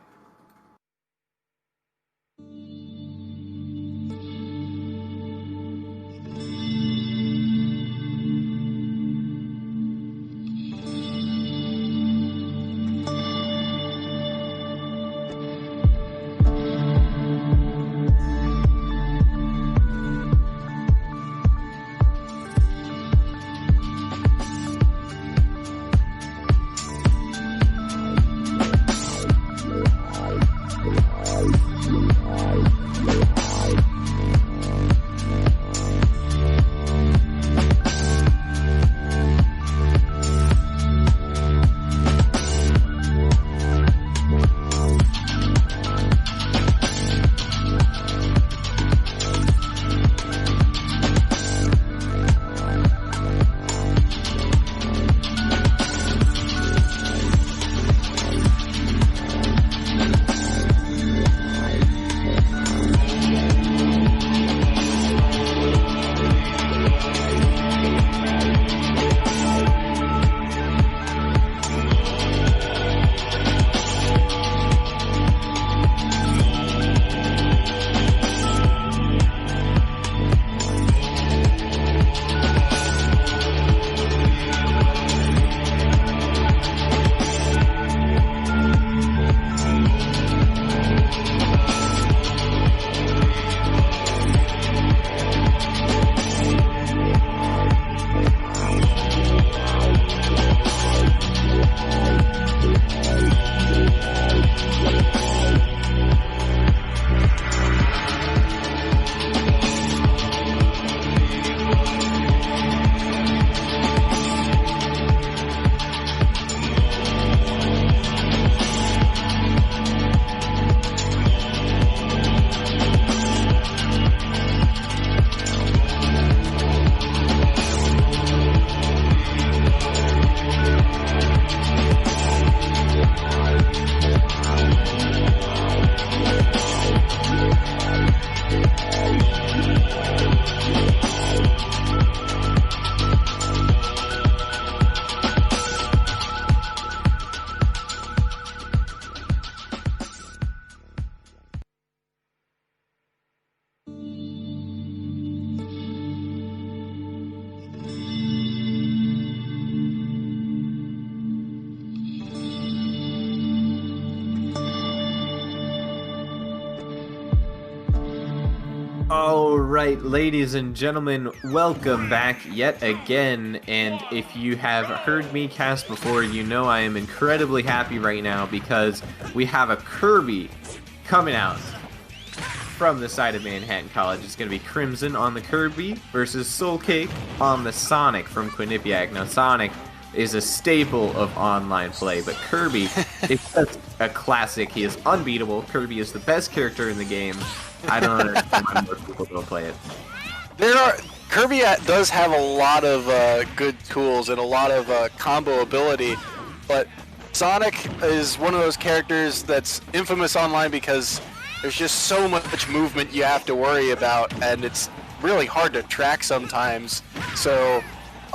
All right, ladies and gentlemen, welcome back yet again. And if you have heard me cast before, you know I am incredibly happy right now because we have a Kirby coming out from the side of Manhattan College. It's going to be Crimson on the Kirby versus Soul Cake on the Sonic from Quinnipiac. Now, Sonic is a staple of online play, but Kirby is just a classic. He is unbeatable. Kirby is the best character in the game. I don't understand why more people don't play it. Kirby does have a lot of good tools and a lot of combo ability, but Sonic is one of those characters that's infamous online because there's just so much movement you have to worry about, and it's really hard to track sometimes. So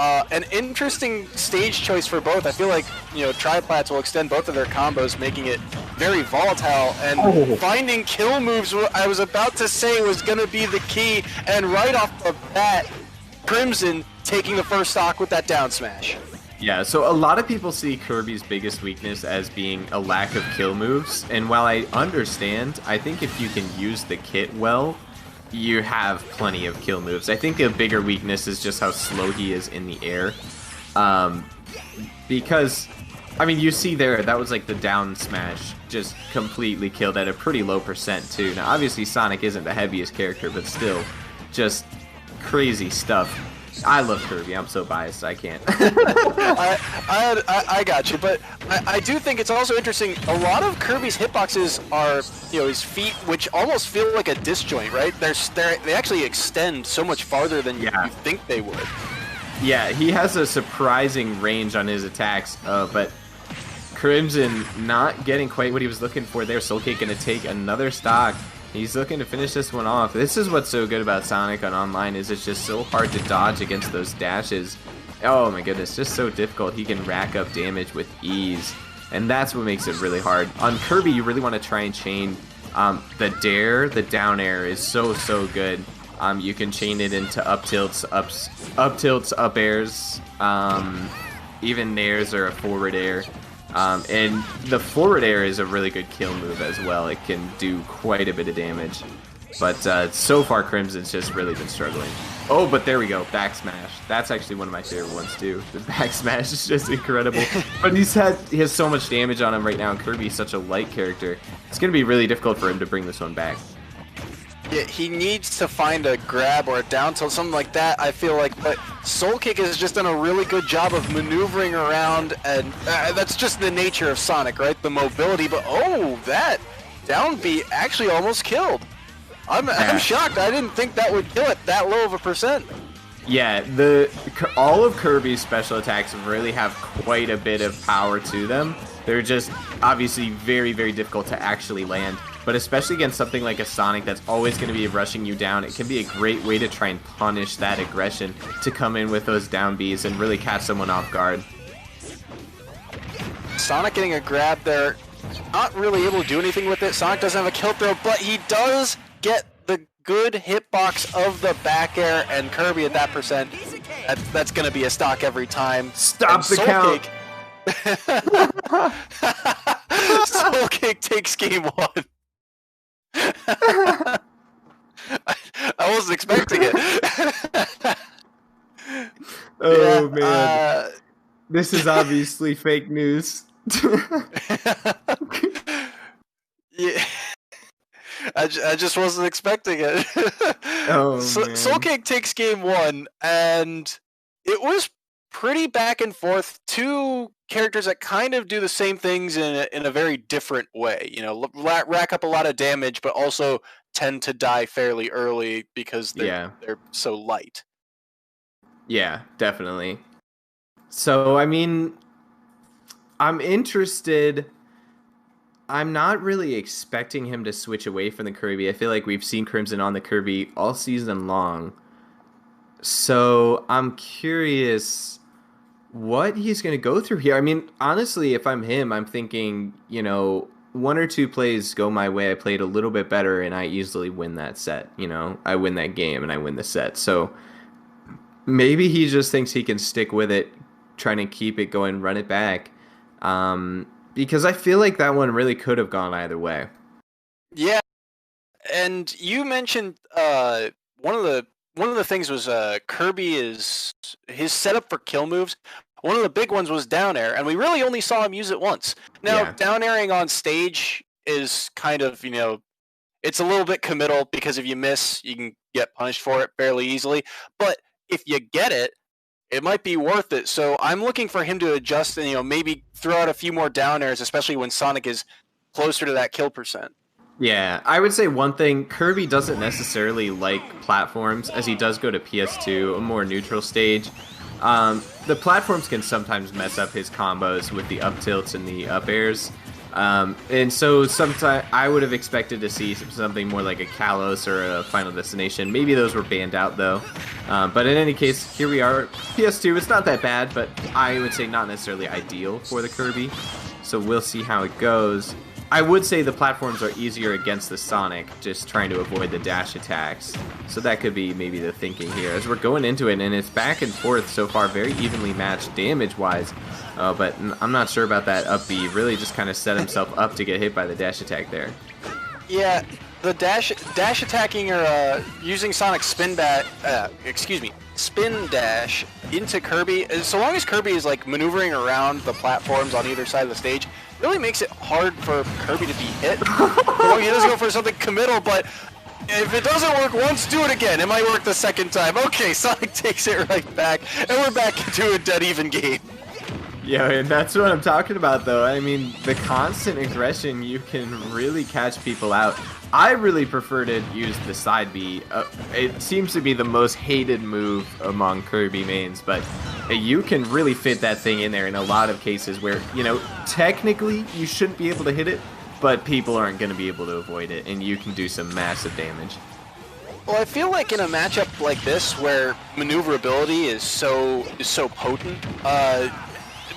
an interesting stage choice for both. I feel like, Triplats will extend both of their combos, making it very volatile, and finding kill moves, I was about to say, was going to be the key, and right off the bat, Crimson taking the first stock with that down smash. Yeah, so a lot of people see Kirby's biggest weakness as being a lack of kill moves, and while I understand, I think if you can use the kit well, you have plenty of kill moves. I think a bigger weakness is just how slow he is in the air. Because I mean, you see there, that was like the down smash, just completely killed at a pretty low percent too. Now, obviously Sonic isn't the heaviest character, but still, just crazy stuff. I love Kirby. I'm so biased. I can't. I got you, but I do think it's also interesting. A lot of Kirby's hitboxes are, his feet, which almost feel like a disjoint, right? They actually extend so much farther than you think they would. Yeah, he has a surprising range on his attacks, but Crimson not getting quite what he was looking for there. Soul Cake going to take another stock. He's looking to finish this one off. This is what's so good about Sonic on online, is it's just so hard to dodge against those dashes. Oh my goodness, just so difficult. He can rack up damage with ease, and that's what makes it really hard. On Kirby, you really want to try and chain the dare, the down air is so good. You can chain it into up tilts, up airs, even nairs or a forward air. And the forward air is a really good kill move as well. It can do quite a bit of damage. But so far, Crimson's just really been struggling. Oh, but there we go. Back smash. That's actually one of my favorite ones, too. The back smash is just incredible. But he has so much damage on him right now, and Kirby's such a light character. It's going to be really difficult for him to bring this one back. Yeah, he needs to find a grab or a down tilt, something like that, I feel like. But Soul Kick has just done a really good job of maneuvering around, and that's just the nature of Sonic, right? The mobility, but oh, that down B actually almost killed. I'm shocked. I didn't think that would kill it that low of a percent. Yeah, all of Kirby's special attacks really have quite a bit of power to them. They're just obviously very difficult to actually land. But especially against something like a Sonic that's always going to be rushing you down, it can be a great way to try and punish that aggression, to come in with those down Bs and really catch someone off guard. Sonic getting a grab there, not really able to do anything with it. Sonic doesn't have a kill throw, but he does get the good hitbox of the back air, and Kirby at that percent, that's going to be a stock every time. Stop the count! Soul Cake takes game one. I wasn't expecting it. Oh man, this is obviously fake news. Yeah, I just wasn't expecting it. Oh man. Soul Cake takes game one, and it was pretty back and forth. Two characters that kind of do the same things in a very different way. Rack up a lot of damage, but also tend to die fairly early because they're so light. Yeah, definitely. So, I mean, I'm interested. I'm not really expecting him to switch away from the Kirby. I feel like we've seen Crimson on the Kirby all season long. So, I'm curious what he's going to go through here. I mean, honestly, if I'm him, I'm thinking, one or two plays go my way. I played a little bit better, and I easily win that set. I win that game, and I win the set. So maybe he just thinks he can stick with it, trying to keep it going, run it back. Because I feel like that one really could have gone either way. Yeah, and you mentioned one of the things was Kirby is his setup for kill moves. One of the big ones was down air, and we really only saw him use it once. Now, down airing on stage is kind of, it's a little bit committal, because if you miss, you can get punished for it fairly easily. But if you get it, it might be worth it. So I'm looking for him to adjust and, maybe throw out a few more down airs, especially when Sonic is closer to that kill percent. Yeah, I would say one thing, Kirby doesn't necessarily like platforms, as he does go to PS2, a more neutral stage. The platforms can sometimes mess up his combos with the up tilts and the up airs. And so sometimes I would have expected to see something more like a Kalos or a Final Destination. Maybe those were banned out though. But in any case, here we are. PS2, it's not that bad, but I would say not necessarily ideal for the Kirby. So we'll see how it goes. I would say the platforms are easier against the Sonic, just trying to avoid the dash attacks. So that could be maybe the thinking here. As we're going into it, and it's back and forth so far, very evenly matched damage-wise. But I'm not sure about that up B. Really just kind of set himself up to get hit by the dash attack there. Yeah, the dash attacking or using Sonic's spin bat, spin dash into Kirby, so long as Kirby is like maneuvering around the platforms on either side of the stage, really makes it hard for Kirby to be hit. So he doesn't go for something committal, but if it doesn't work once, do it again. It might work the second time. Okay, Sonic takes it right back, and we're back into a dead even game. Yeah, and that's what I'm talking about, though. I mean, the constant aggression, you can really catch people out. I really prefer to use the side B. It seems to be the most hated move among Kirby mains, but you can really fit that thing in there in a lot of cases where, you know, technically you shouldn't be able to hit it, but people aren't going to be able to avoid it, and you can do some massive damage. Well, I feel like in a matchup like this, where maneuverability is so potent,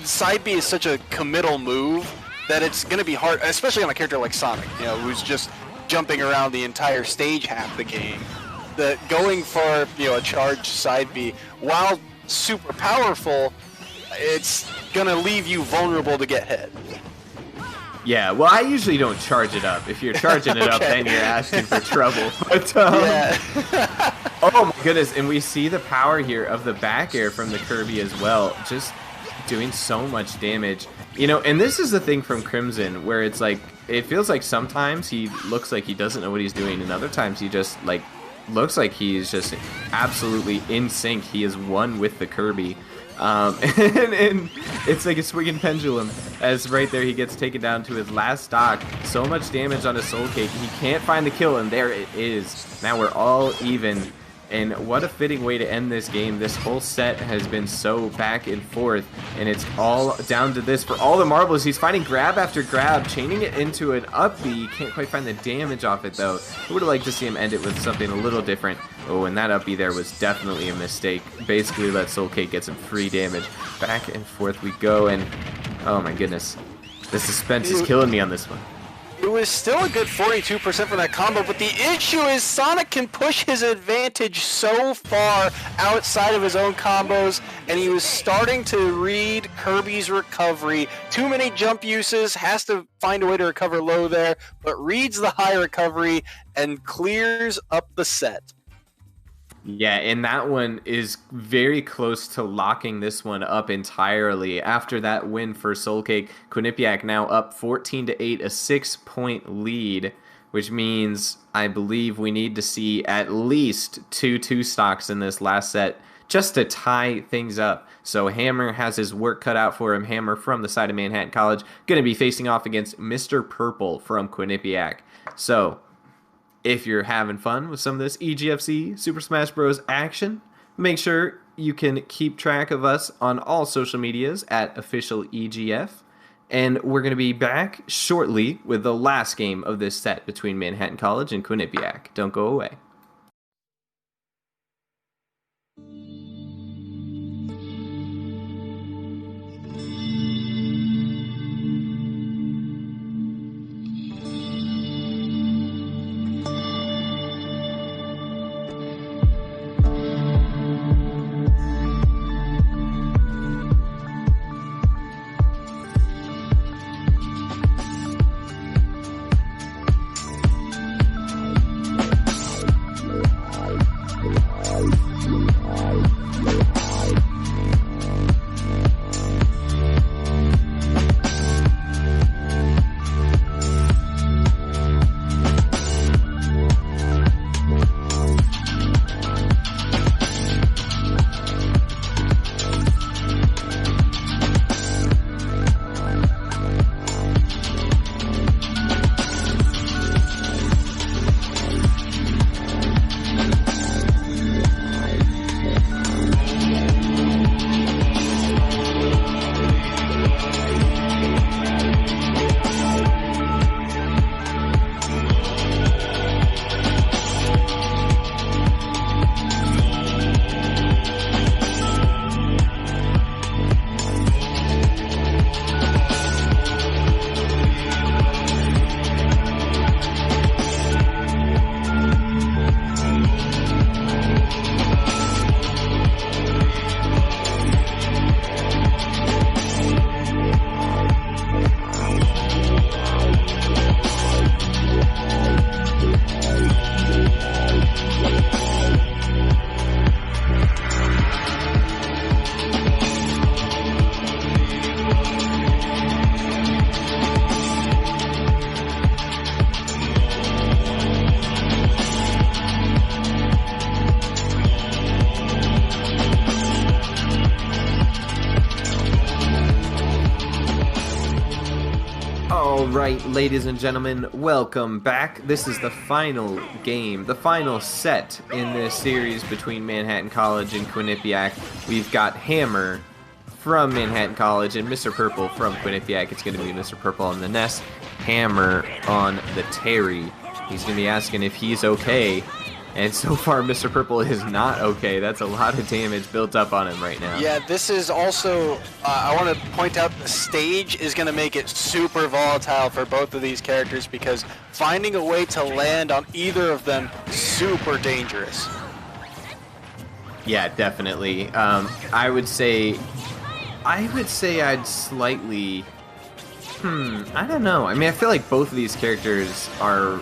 side B is such a committal move that it's going to be hard, especially on a character like Sonic, you know, who's just jumping around the entire stage half the game. That going for, you know, a charged side B, while super powerful, it's going to leave you vulnerable to get hit. Yeah, well, I usually don't charge it up. If you're charging it up, then you're asking for trouble. But, Yeah. oh my goodness, and we see the power here of the back air from the Kirby as well, just doing so much damage. You know, and this is the thing from Crimson, where it's like, it feels like sometimes he looks like he doesn't know what he's doing, and other times he just, like, looks like he's just absolutely in sync. He is one with the Kirby. And it's like a swinging pendulum, as right there he gets taken down to his last stock. So much damage on his Soul Cake. He can't find the kill, and there it is. Now we're all even. And what a fitting way to end this game. This whole set has been so back and forth, and it's all down to this. For all the marbles, he's finding grab after grab, chaining it into an up B. Can't quite find the damage off it, though. I would have liked to see him end it with something a little different. Oh, and that up B there was definitely a mistake. Basically let Soul Cake get some free damage. Back and forth we go, and oh my goodness. The suspense is killing me on this one. It was still a good 42% for that combo, but the issue is Sonic can push his advantage so far outside of his own combos, and he was starting to read Kirby's recovery. Too many jump uses, has to find a way to recover low there, but reads the high recovery and clears up the set. Yeah, and that one is very close to locking this one up entirely. After that win for Soul Cake, Quinnipiac now up 14-8, a 6-point lead, which means I believe we need to see at least two stocks in this last set just to tie things up. So Hammer has his work cut out for him. Hammer from the side of Manhattan College, going to be facing off against Mr. Purple from Quinnipiac. So if you're having fun with some of this EGFC Super Smash Bros. Action, make sure you can keep track of us on all social medias at official EGF. And we're going to be back shortly with the last game of this set between Manhattan College and Quinnipiac. Don't go away. All right, ladies and gentlemen, welcome back. This is the final game, the final set in this series between Manhattan College and Quinnipiac. We've got Hammer from Manhattan College and Mr. Purple from Quinnipiac. It's going to be Mr. Purple on the Ness, Hammer on the Terry. He's going to be asking if he's okay. And so far, Mr. Purple is not okay. That's a lot of damage built up on him right now. Yeah, this is also, I want to point out the stage is going to make it super volatile for both of these characters because finding a way to land on either of them super dangerous. Yeah, definitely. I would say I'd slightly, I don't know. I mean, I feel like both of these characters are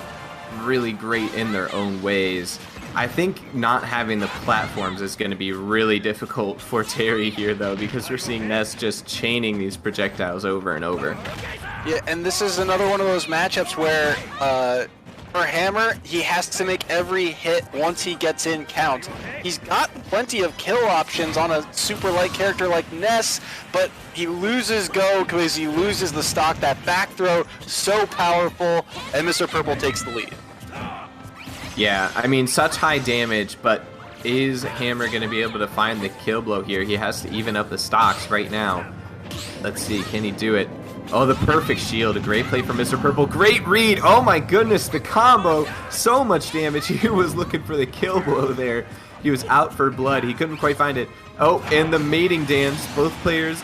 really great in their own ways. I think not having the platforms is going to be really difficult for Terry here, though, because we're seeing Ness just chaining these projectiles over and over. Yeah, and this is another one of those matchups where for Hammer, he has to make every hit once he gets in count. He's got plenty of kill options on a super light character like Ness, but he loses go because he loses the stock. That back throw, so powerful, and Mr. Purple takes the lead. Yeah, I mean, such high damage, but is Hammer going to be able to find the kill blow here? He has to even up the stocks right now. Let's see, can he do it? Oh, the perfect shield. A great play from Mr. Purple. Great read. Oh my goodness, the combo. So much damage. He was looking for the kill blow there. He was out for blood. He couldn't quite find it. Oh, and the mating dance. Both players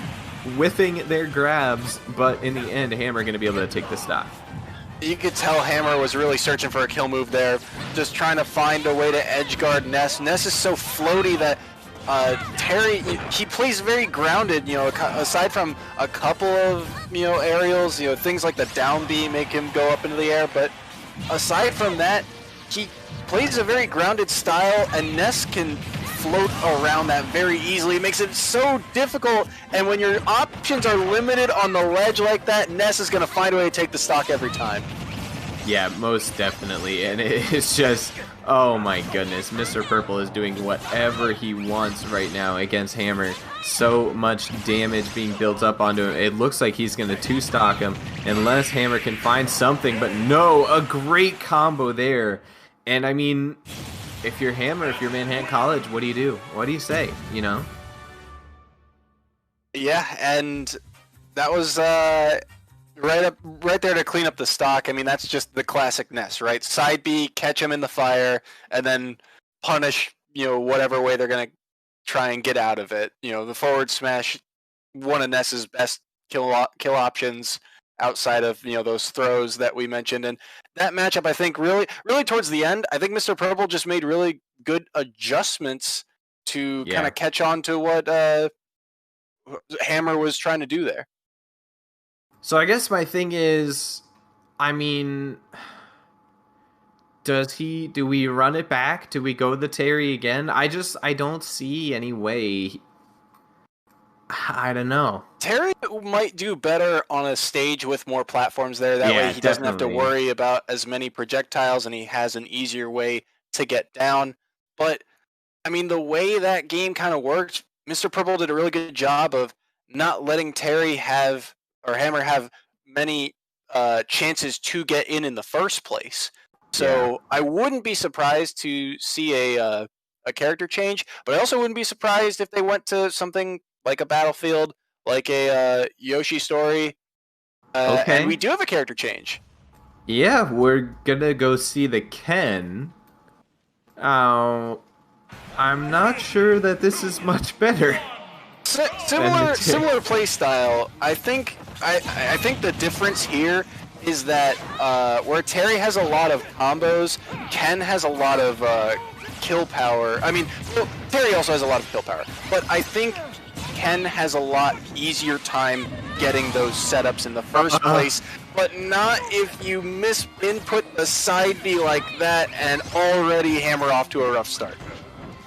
whiffing their grabs, but in the end, Hammer going to be able to take the stock. You could tell Hammer was really searching for a kill move there, just trying to find a way to edge guard Ness. Ness is so floaty that Terry, he plays very grounded, you know, aside from a couple of, you know, aerials, you know, things like the down B make him go up into the air, but aside from that, he plays a very grounded style, and Ness can float around that very easily. It makes it so difficult, and when your options are limited on the ledge like that, Ness is going to find a way to take the stock every time. Yeah, most definitely, and it's just, oh my goodness, Mr. Purple is doing whatever he wants right now against Hammer. So much damage being built up onto him. It looks like he's going to two-stock him unless Hammer can find something, but no, a great combo there. And I mean, if you're Hammer, if you're Manhattan College, what do you do? What do you say, you know? Yeah, and that was right there to clean up the stock. I mean, that's just the classic Ness, right? Side B, catch him in the fire, and then punish, you know, whatever way they're going to try and get out of it. You know, the forward smash, one of Ness's best kill options outside of, you know, those throws that we mentioned. And that matchup, I think, really towards the end, I think Mr. Purple just made really good adjustments to kind of catch on to what Hammer was trying to do there. So I guess my thing is, I mean, do we run it back? Do we go the Terry again? I don't see any way. I don't know. Terry might do better on a stage with more platforms there. That way he doesn't have to worry about as many projectiles, and he has an easier way to get down. But, I mean, the way that game kind of worked, Mr. Purple did a really good job of not letting Terry have, or Hammer have, many chances to get in the first place. So I wouldn't be surprised to see a character change, but I also wouldn't be surprised if they went to something like a Battlefield, like a Yoshi story. Okay. And we do have a character change. Yeah, we're gonna go see the Ken. I'm not sure that this is much better. Similar play style. I think the difference here is that where Terry has a lot of combos, Ken has a lot of kill power. I mean, well, Terry also has a lot of kill power, but I think Ken has a lot easier time getting those setups in the first place, but not if you input a side B like that and already hammer off to a rough start.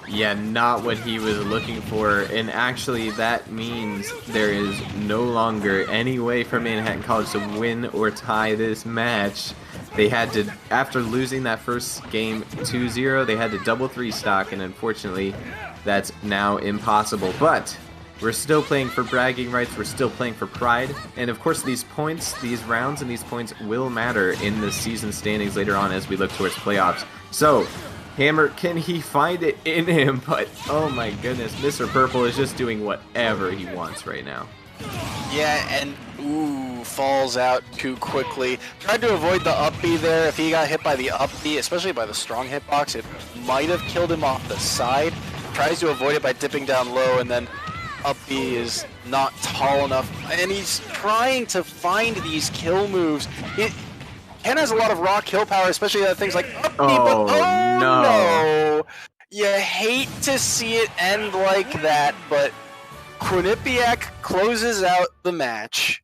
Yeah, not what he was looking for, and actually that means there is no longer any way for Manhattan College to win or tie this match. They had to, after losing that first game 2-0, they had to double 3 stock, and unfortunately that's now impossible. But We're still playing for bragging rights. We're still playing for pride. And of course, these points, these rounds and these points will matter in the season standings later on as we look towards playoffs. So, Hammer, can he find it in him? But, oh my goodness, Mr. Purple is just doing whatever he wants right now. Yeah, and falls out too quickly. Tried to avoid the up B there. If he got hit by the up B, especially by the strong hitbox, it might have killed him off the side. Tries to avoid it by dipping down low, and then up B is not tall enough. And he's trying to find these kill moves. Ken has a lot of raw kill power, especially things like up B, but no. You hate to see it end like that, but Quinnipiac closes out the match.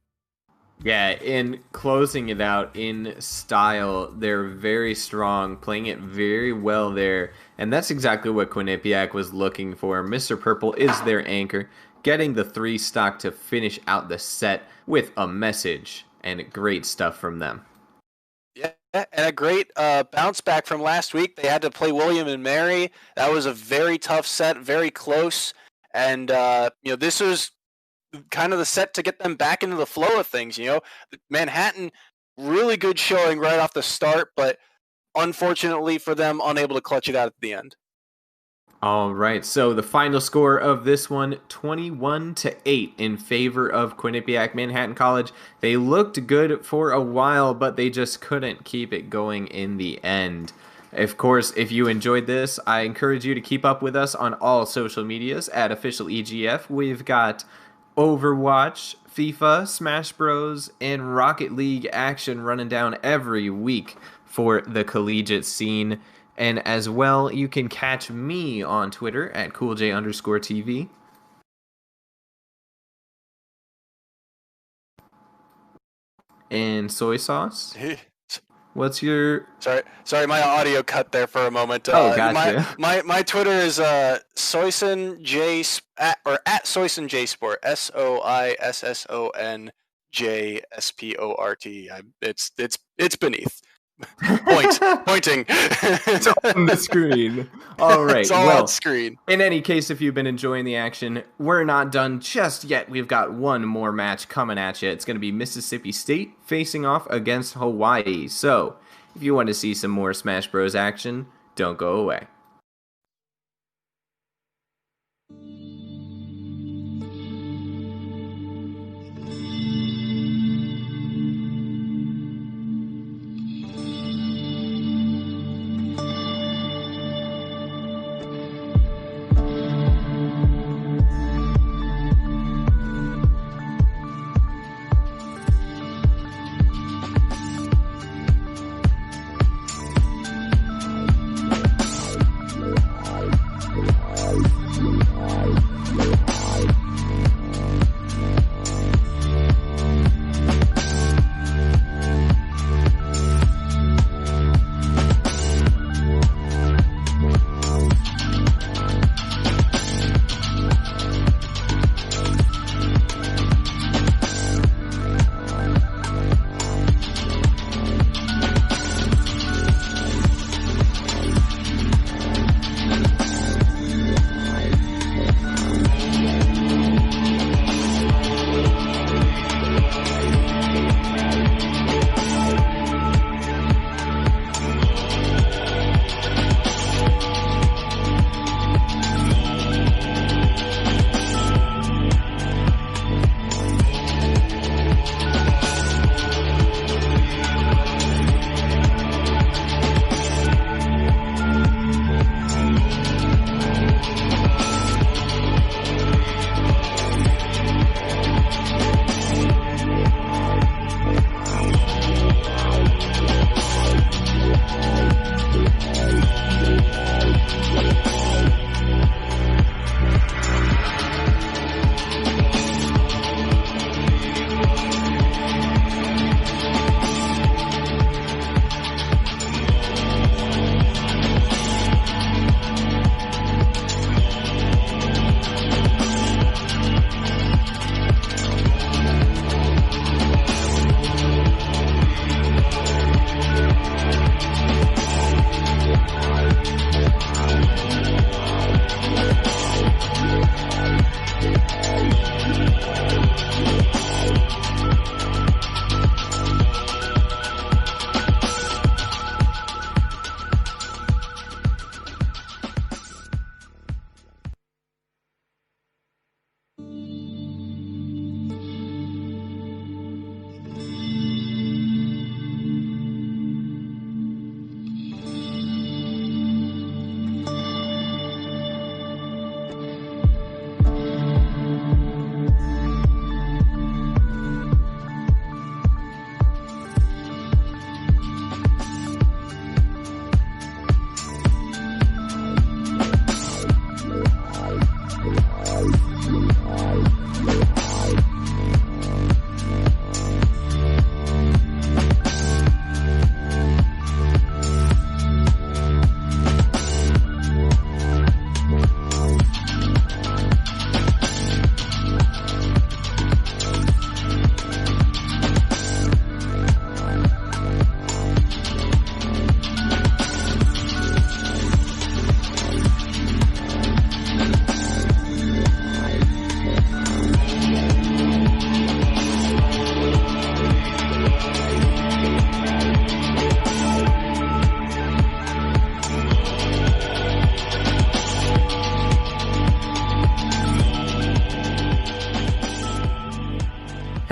Yeah, in closing it out in style, they're very strong, playing it very well there, and that's exactly what Quinnipiac was looking for. Mr. Purple is their anchor, getting the 3 stock to finish out the set with a message, and great stuff from them. Yeah, and a great bounce back from last week. They had to play William and Mary. That was a very tough set, very close, and this was kind of the set to get them back into the flow of things. Manhattan, really good showing right off the start, but unfortunately for them, unable to clutch it out at the end. All right, so the final score of this one, 21-8 in favor of Quinnipiac Manhattan College. They looked good for a while, but they just couldn't keep it going in the end. Of course, if you enjoyed this, I encourage you to keep up with us on all social medias at Official EGF. We've got Overwatch, FIFA, Smash Bros, and Rocket League action running down every week for the collegiate scene. And as well, you can catch me on Twitter at CoolJ_TV. And Soy Sauce, what's your... Sorry, my audio cut there for a moment. Gotcha. My Twitter is Soyson J at Soyson J Sport, SOISSONJSPORT. It's beneath. Pointing. It's on the screen. All right. It's all on screen. In any case, if you've been enjoying the action, we're not done just yet. We've got one more match coming at you. It's going to be Mississippi State facing off against Hawaii. So, if you want to see some more Smash Bros action, don't go away.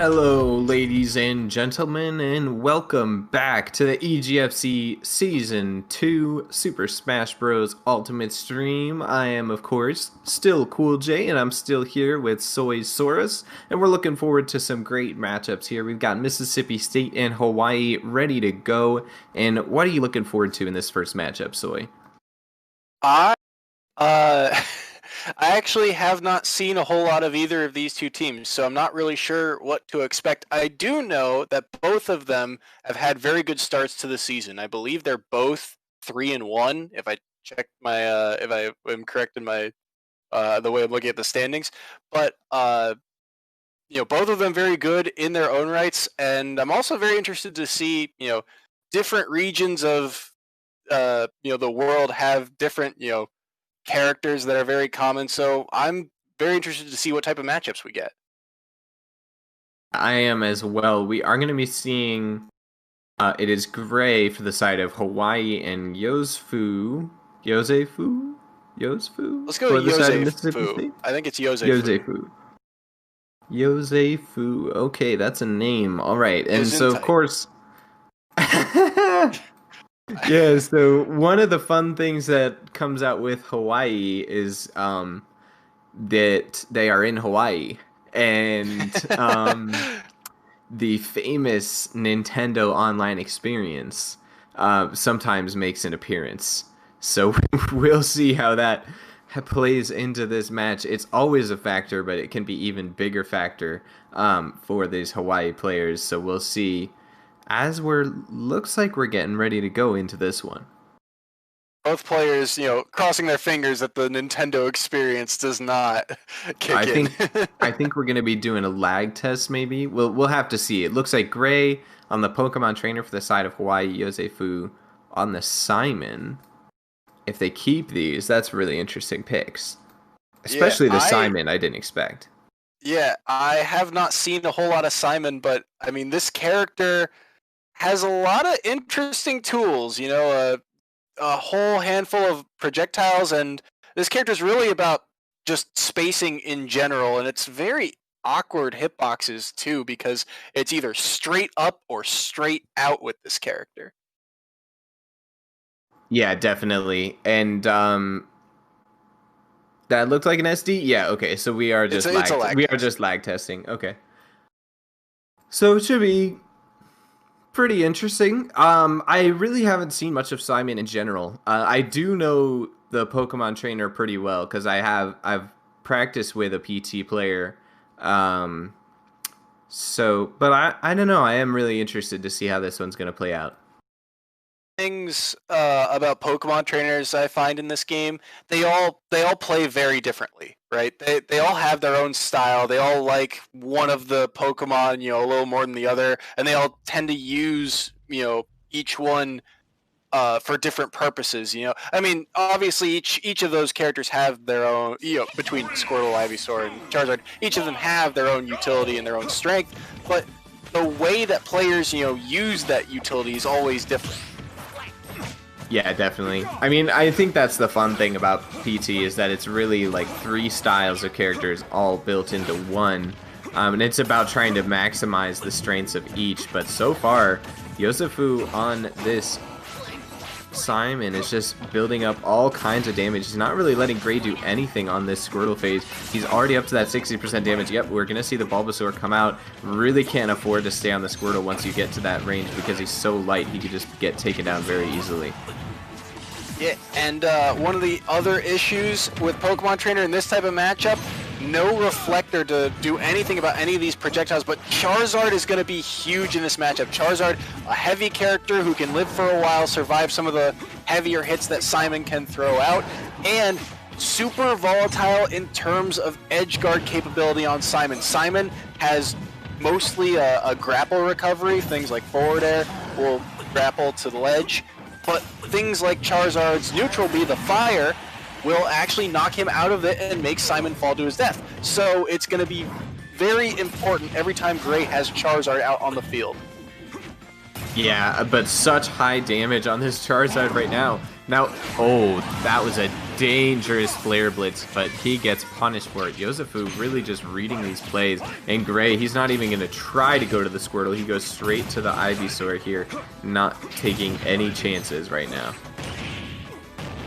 Hello, ladies and gentlemen, and welcome back to the EGFC Season 2 Super Smash Bros. Ultimate Stream. I am, of course, still Cool J, and I'm still here with Soy Saurus, and we're looking forward to some great matchups here. We've got Mississippi State and Hawaii ready to go, and what are you looking forward to in this first matchup, Soy? I actually have not seen a whole lot of either of these two teams, so I'm not really sure what to expect. I do know that both of them have had very good starts to the season. I believe they're both 3-1. If I check my, if I am correct in my, the way I'm looking at the standings, but both of them very good in their own rights, and I'm also very interested to see, different regions of, the world have different, characters that are very common, so I'm very interested to see what type of matchups we get. I am as well. We are going to be seeing, it is Gray for the side of Hawaii and Yosefu. Let's go with Yosefu. I think it's Yosefu. Yosefu. Okay, that's a name. All right. And so, of course... Yeah, so one of the fun things that comes out with Hawaii is that they are in Hawaii, and the famous Nintendo Online experience sometimes makes an appearance. So we'll see how that plays into this match. It's always a factor, but it can be even bigger factor for these Hawaii players. So we'll see. As looks like we're getting ready to go into this one. Both players, crossing their fingers that the Nintendo experience does not kick in. I think we're gonna be doing a lag test. Maybe we'll have to see. It looks like Gray on the Pokemon Trainer for the side of Hawaii, Yosefu on the Simon. If they keep these, that's really interesting picks. Especially the Simon, I didn't expect. Yeah, I have not seen a whole lot of Simon, but I mean, this character has a lot of interesting tools, a whole handful of projectiles, and this character is really about just spacing in general, and it's very awkward hitboxes too, because it's either straight up or straight out with this character. Yeah, definitely. And that looked like an SD? Yeah, okay, so we are just lag testing. Okay. So it should be pretty interesting. I really haven't seen much of Simon in general. I do know the Pokemon Trainer pretty well because I've practiced with a PT player. But I don't know. I am really interested to see how this one's gonna play out. Things about Pokemon trainers I find in this game, they all play very differently, right? They all have their own style. They all like one of the Pokemon, a little more than the other, and they all tend to use, each one for different purposes. I mean, obviously each of those characters have their own, between Squirtle, Ivysaur, and Charizard, each of them have their own utility and their own strength, but the way that players, use that utility is always different. Yeah, definitely. I mean, I think that's the fun thing about PT is that it's really like 3 styles of characters all built into one. And it's about trying to maximize the strengths of each. But so far, Yosefu on this Simon is just building up all kinds of damage. He's not really letting Gray do anything on this Squirtle phase. He's already up to that 60% damage. Yep, we're going to see the Bulbasaur come out. Really can't afford to stay on the Squirtle once you get to that range because he's so light. He could just get taken down very easily. Yeah, and one of the other issues with Pokemon Trainer in this type of matchup, no reflector to do anything about any of these projectiles, but Charizard is going to be huge in this matchup. Charizard, a heavy character who can live for a while, survive some of the heavier hits that Simon can throw out, and super volatile in terms of edge guard capability on Simon. Simon has mostly a grapple recovery, things like forward air will grapple to the ledge, but things like Charizard's neutral B, the fire, will actually knock him out of it and make Simon fall to his death. So it's going to be very important every time Gray has Charizard out on the field. Yeah, but such high damage on this Charizard right now. Now, oh, that was a dangerous flare blitz, but he gets punished for it. Yosefu really just reading these plays. And Gray, he's not even going to try to go to the Squirtle. He goes straight to the Ivysaur here, not taking any chances right now.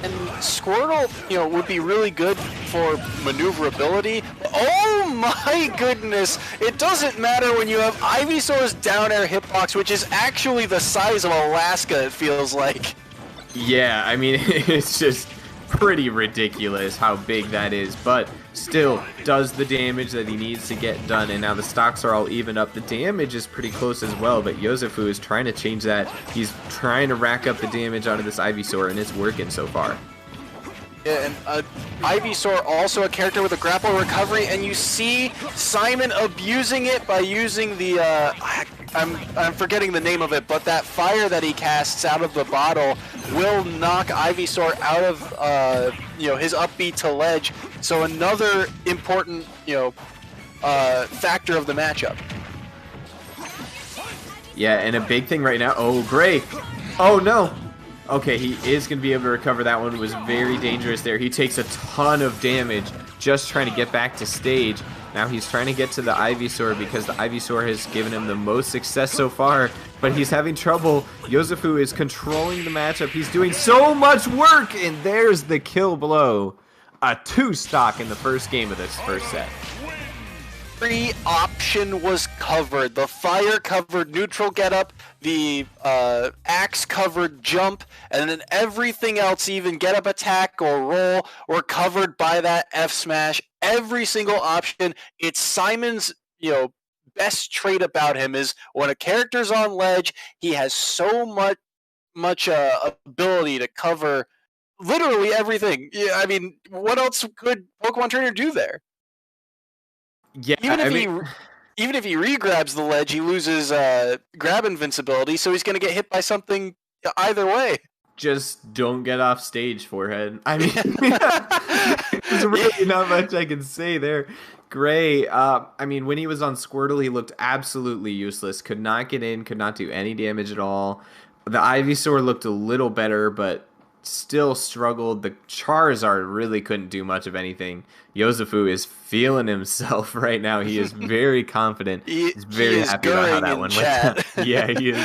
And Squirtle, would be really good for maneuverability. Oh my goodness! It doesn't matter when you have Ivysaur's down air hitbox, which is actually the size of Alaska, it feels like. Yeah, I mean, it's just pretty ridiculous how big that is, but still does the damage that he needs to get done, and now the stocks are all even up. The damage is pretty close as well, but Yosefu is trying to change that. He's trying to rack up the damage out of this Ivysaur, and it's working so far. Yeah, and Ivysaur also a character with a grapple recovery, and you see Simon abusing it by using the, I'm forgetting the name of it, but that fire that he casts out of the bottle will knock Ivysaur out of, his upbeat to ledge. So another important, factor of the matchup. Yeah, and a big thing right now. Oh, Gray. Oh, no. Okay, he is going to be able to recover that one. It was very dangerous there. He takes a ton of damage just trying to get back to stage. Now he's trying to get to the Ivysaur because the Ivysaur has given him the most success so far, but he's having trouble. Yosefu is controlling the matchup. He's doing so much work, and there's the kill blow. A 2-stock in the first game of this first set. Every option was covered. The fire covered neutral getup, the axe covered jump, and then everything else, even getup attack or roll, were covered by that F smash. Every single option. It's Simon's, best trait about him is when a character's on ledge, he has so much ability to cover literally everything. Yeah, I mean, what else could Pokemon Trainer do there? Yeah, even if he re-grabs the ledge, he loses grab invincibility, so he's going to get hit by something either way. Just don't get off stage, Forehead. I mean, there's really not much I can say there. Gray, when he was on Squirtle, he looked absolutely useless. Could not get in, could not do any damage at all. The Ivysaur looked a little better, but still struggled. The Charizard really couldn't do much of anything. Yosefu is feeling himself right now. He is very confident. He's very happy about how that one went down. Yeah, he is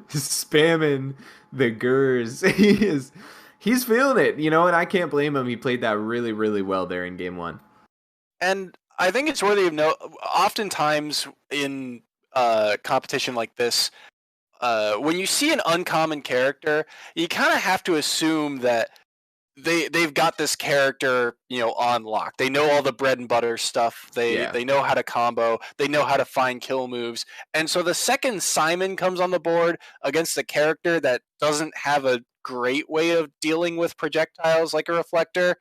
spamming the gurs. He's feeling it, and I can't blame him. He played that really, really well there in game one. And I think it's worthy of note, oftentimes in competition like this, when you see an uncommon character, you kind of have to assume that they've got this character, on lock. They know all the bread and butter stuff. They know how to combo. They know how to find kill moves. And so the second Simon comes on the board against a character that doesn't have a great way of dealing with projectiles like a reflector,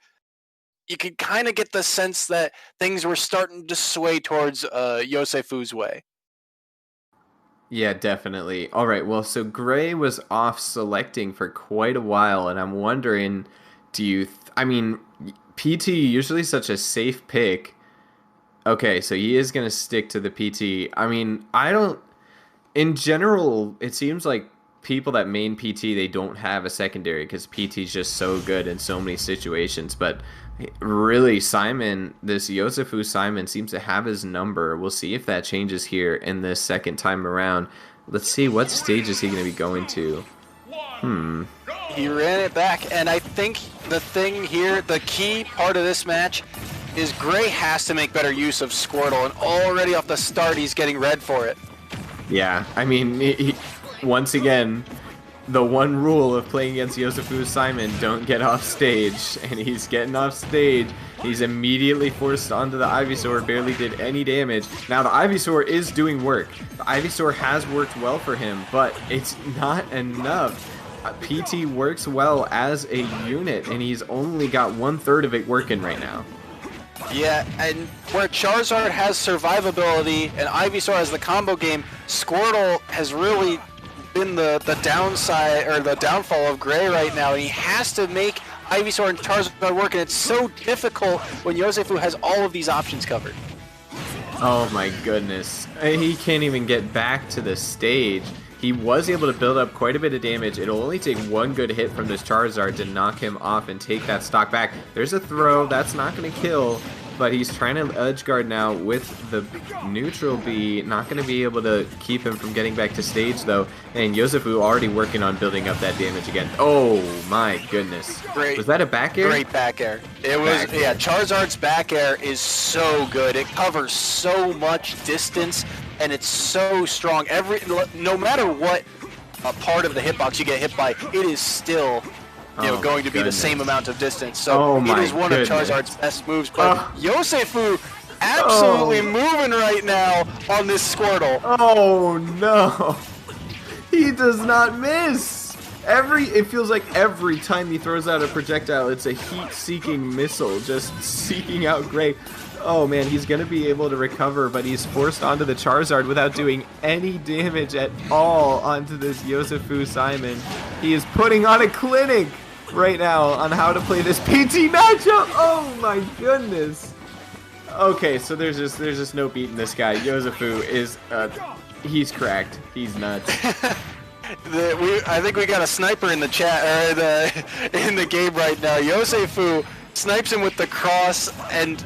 you could kind of get the sense that things were starting to sway towards Yosefu's way. Yeah, definitely. All right, well, so Gray was off selecting for quite a while, and I'm wondering, PT usually such a safe pick. Okay, so he is going to stick to the PT. In general, it seems like people that main PT, they don't have a secondary because PT is just so good in so many situations, but really, this Yosefu Simon seems to have his number. We'll see if that changes here in this second time around. Let's see, what stage is he going to be going to? He ran it back, and I think the thing here, the key part of this match, is Gray has to make better use of Squirtle, and already off the start, he's getting red for it. Yeah, once again, the one rule of playing against Yosefu Simon, don't get off stage, and he's getting off stage. He's immediately forced onto the Ivysaur, barely did any damage. Now the Ivysaur is doing work. The Ivysaur has worked well for him, but it's not enough. PT works well as a unit, and he's only got 1/3 of it working right now. Yeah, and where Charizard has survivability and Ivysaur has the combo game, Squirtle has really been the downside or the downfall of Gray right now, and he has to make Ivysaur and Charizard work, and it's so difficult when Yosefu has all of these options covered. Oh my goodness. He can't even get back to the stage. He was able to build up quite a bit of damage. It'll only take one good hit from this Charizard to knock him off and take that stock back. There's a throw. That's not going to kill, but he's trying to edge guard now with the neutral B. Not going to be able to keep him from getting back to stage, though. And Yosefu already working on building up that damage again. Oh, my goodness. Great. Was that a back air? Great back air. It was, yeah, Charizard's back air is so good. It covers so much distance, and it's so strong. No matter what part of the hitbox you get hit by, it is still going to be the same amount of distance. So it is one of Charizard's best moves. But Yosefu absolutely moving right now on this Squirtle. Oh no. He does not miss. It feels like every time he throws out a projectile, it's a heat-seeking missile just seeking out Gray. Oh man, he's going to be able to recover, but he's forced onto the Charizard without doing any damage at all onto this Yosefu Simon. He is putting on a clinic right now on how to play this PT matchup. Oh my goodness. Okay, so there's just no beating this guy. Yosefu is, he's cracked. He's nuts. I think we got a sniper in the chat, or in the game right now. Yosefu snipes him with the cross, and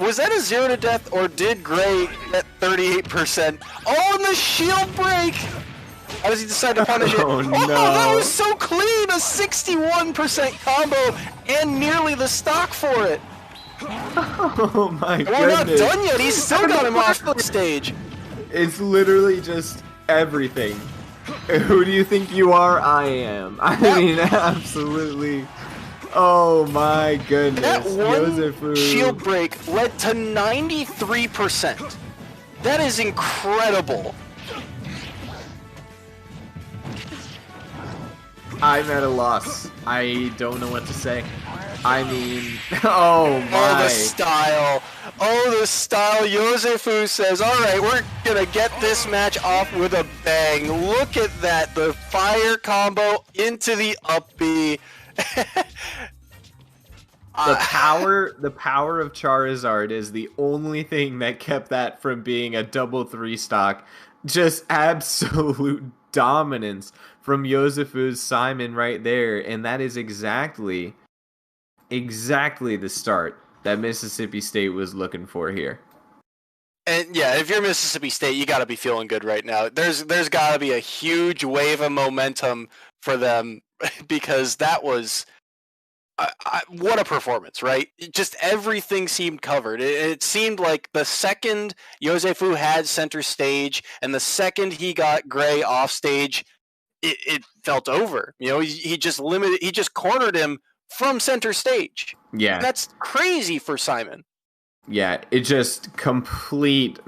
was that a 0 to death, or did Gray get 38%? Oh, and the shield break! How does he decide to punish it? Oh, no. That was so clean! A 61% combo, and nearly the stock for it. Oh my goodness. We're not done yet. He's still got him off the stage. It's literally just everything. Who do you think you are? I am. I mean, absolutely. Oh my goodness. That one Yosefu. shield break led to 93%. That is incredible. I'm at a loss. I don't know what to say. I mean, oh my. Oh, the style. Oh, the style. Yosefu says, all right, we're going to get this match off with a bang. Look at that. The fire combo into the up B. The power of Charizard is the only thing that kept that from being a double 3 stock. Just absolute dominance from Yosefu's Simon right there, and that is exactly the start that Mississippi State was looking for here. And yeah, if you're Mississippi State, you got to be feeling good right now. There's got to be a huge wave of momentum for them, because that was what a performance, right? Just everything seemed covered. It seemed like the second Yosefu had center stage and the second he got Gray off stage, it felt over. You know, he just cornered him from center stage. Yeah. And that's crazy for Simon. Yeah, it just complete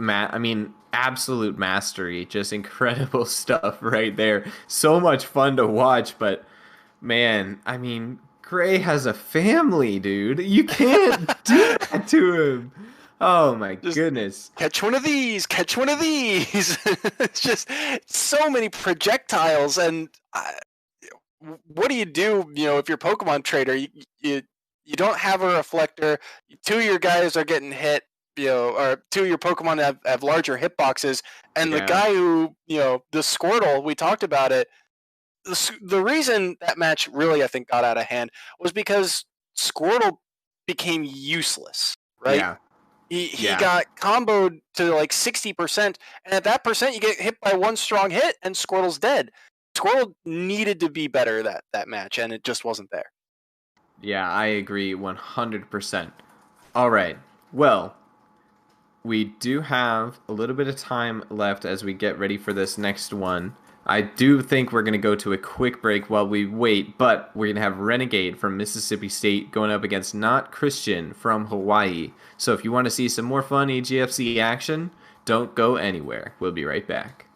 absolute mastery. Just incredible stuff right there. So much fun to watch, but man, I mean, Gray has a family, dude. You can't do that to him. Oh my goodness. Catch one of these. Catch one of these. It's just so many projectiles. And what do? You know, if you're a Pokemon trader, you don't have a reflector. 2 of your guys are getting hit, you know, or 2 of your Pokemon have larger hitboxes. And the guy who, you know, the Squirtle, we talked about it. The reason that match really, I think, got out of hand was because Squirtle became useless, right? Yeah. He got comboed to like 60%, and at that percent, you get hit by one strong hit, and Squirtle's dead. Squirtle needed to be better that match, and it just wasn't there. Yeah, I agree 100%. All right. Well, we do have a little bit of time left as we get ready for this next one. I do think we're going to go to a quick break while we wait, but we're going to have Renegade from Mississippi State going up against Not Christian from Hawaii. So if you want to see some more fun EGFC action, don't go anywhere. We'll be right back.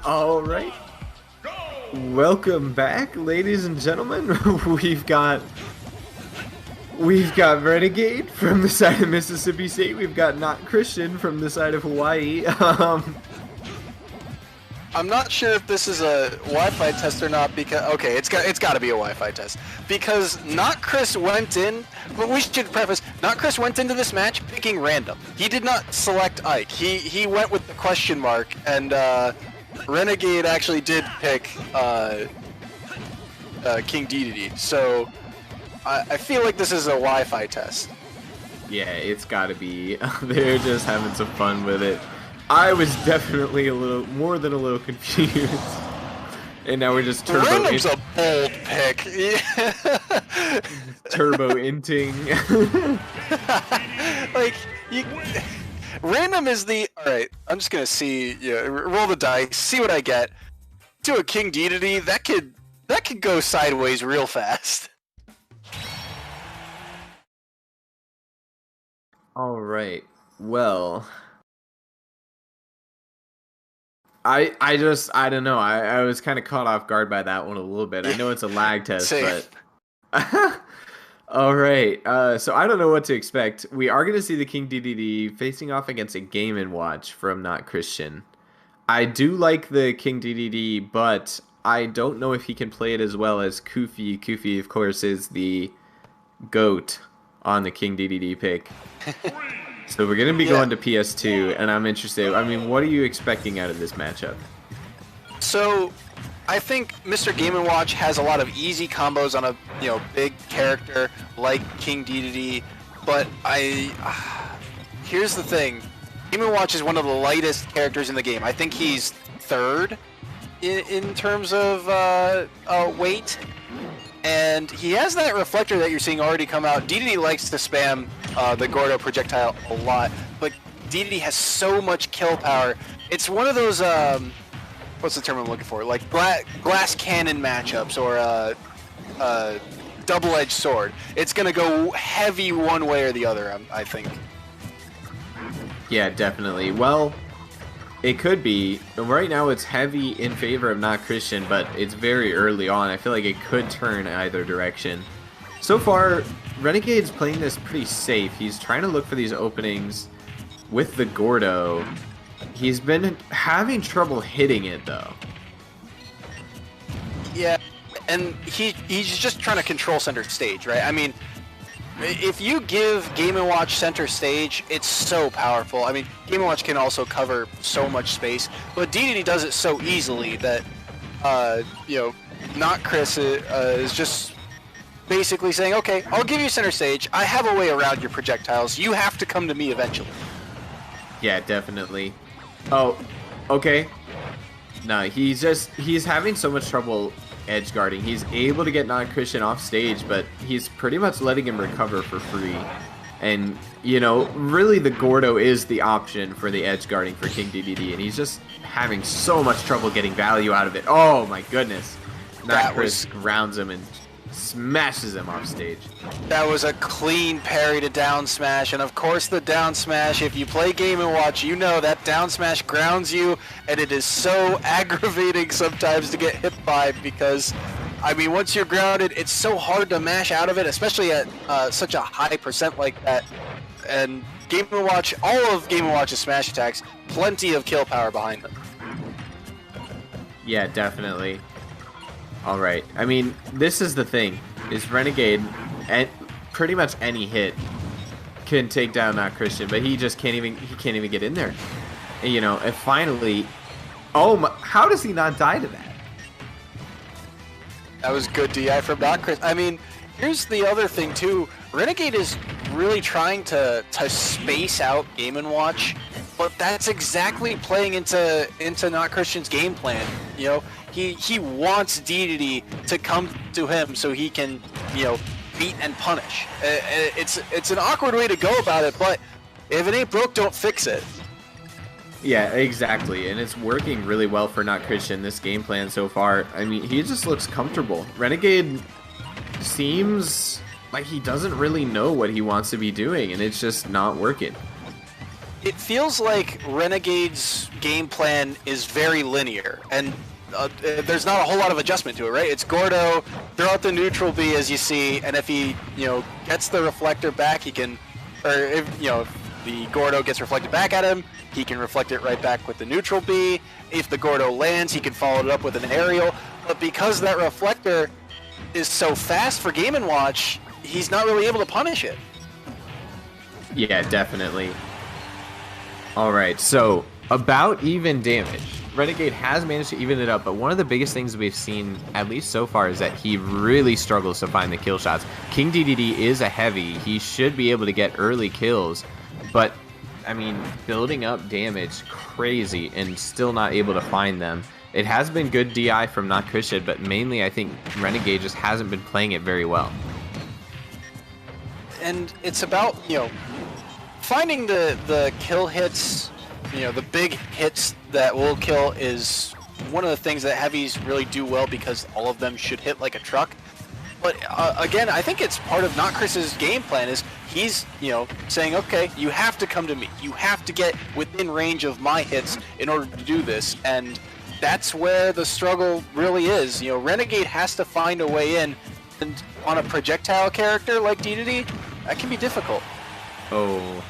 All right. Welcome back, ladies and gentlemen. We've got Renegade from the side of Mississippi State. We've got Not Christian from the side of Hawaii. I'm not sure if this is a Wi-Fi test or not because okay, it's got to be a Wi-Fi test because Not Chris went in. But we should preface: Not Chris went into this match picking random. He did not select Ike. He went with the question mark, and Renegade actually did pick King Dedede, so I feel like this is a Wi-Fi test. Yeah, it's gotta be. They're just having some fun with it. I was definitely more than a little confused. And now we're just Random's a bold pick. turbo-inting. Like, Random is the... Alright, I'm just gonna see... Yeah, roll the dice, see what I get. To a King Dedede, that could go sideways real fast. Alright, well... I don't know. I was kind of caught off guard by that one a little bit. I know it's a lag test, but... All right. So I don't know what to expect. We are going to see the King Dedede facing off against a Game & Watch from Not Christian. I do like the King Dedede, but I don't know if he can play it as well as Kufi. Kufi, of course, is the GOAT on the King Dedede pick. So we're going to be going to PS2, and I'm interested. I mean, what are you expecting out of this matchup? So, I think Mr. Game & Watch has a lot of easy combos on a big character like King Dedede, but here's the thing. Game & Watch is one of the lightest characters in the game. I think he's third in terms of weight. And he has that reflector that you're seeing already come out. Dedede likes to spam the Gordo projectile a lot, but Dedede has so much kill power. It's one of those, what's the term I'm looking for? Like glass cannon matchups or double-edged sword. It's going to go heavy one way or the other, I think. Yeah, definitely. Well, it could be. Right now it's heavy in favor of Not Christian, but it's very early on. I feel like it could turn either direction. So far, Renegade's playing this pretty safe. He's trying to look for these openings with the Gordo. He's been having trouble hitting it, though. Yeah, and he's just trying to control center stage, right? I mean, if you give Game & Watch center stage, it's so powerful. I mean, Game & Watch can also cover so much space, but Dedede does it so easily that, Not Chris is just basically saying, okay, I'll give you center stage. I have a way around your projectiles. You have to come to me eventually. Yeah, definitely. Oh, okay. No, he's having so much trouble edge guarding. He's able to get Not Christian off stage, but he's pretty much letting him recover for free. And, really the Gordo is the option for the edge guarding for King Dedede, and he's just having so much trouble getting value out of it. Oh my goodness. Not Chris grounds him and smashes him off stage. That was a clean parry to down smash, and of course the down smash, if you play Game & Watch, you know that down smash grounds you, and it is so aggravating sometimes to get hit by because, I mean, once you're grounded, it's so hard to mash out of it, especially at such a high percent like that. And Game & Watch, all of Game & Watch's smash attacks, plenty of kill power behind them. Yeah, definitely. All right. I mean, this is the thing. Is Renegade, and pretty much any hit can take down Not Christian, but he just can't even get in there. And finally, oh my, how does he not die to that? That was good DI from Not Chris. I mean, here's the other thing too. Renegade is really trying to space out Game & Watch, but that's exactly playing into Not Christian's game plan. He wants Dedede to come to him so he can, beat and punish. It's an awkward way to go about it, but if it ain't broke, don't fix it. Yeah, exactly, and it's working really well for Not Christian, this game plan so far. I mean, he just looks comfortable. Renegade seems like he doesn't really know what he wants to be doing, and it's just not working. It feels like Renegade's game plan is very linear, and there's not a whole lot of adjustment to it, right? It's Gordo, throw out the neutral B as you see, and if he, gets the reflector back, he can, or if the Gordo gets reflected back at him, he can reflect it right back with the neutral B. If the Gordo lands, he can follow it up with an aerial. But because that reflector is so fast for Game & Watch, he's not really able to punish it. Yeah, definitely. All right, so about even damage. Renegade has managed to even it up, but one of the biggest things we've seen, at least so far, is that he really struggles to find the kill shots. King DDD is a heavy. He should be able to get early kills, but, I mean, building up damage crazy and still not able to find them. It has been good DI from Not Christian, but mainly I think Renegade just hasn't been playing it very well. And it's about, finding the kill hits, the big hits that will kill is one of the things that heavies really do well because all of them should hit like a truck. But again, I think it's part of Not Chris's game plan is he's, saying, okay, you have to come to me. You have to get within range of my hits in order to do this. And that's where the struggle really is. Renegade has to find a way in. And on a projectile character like DDD, that can be difficult. Oh.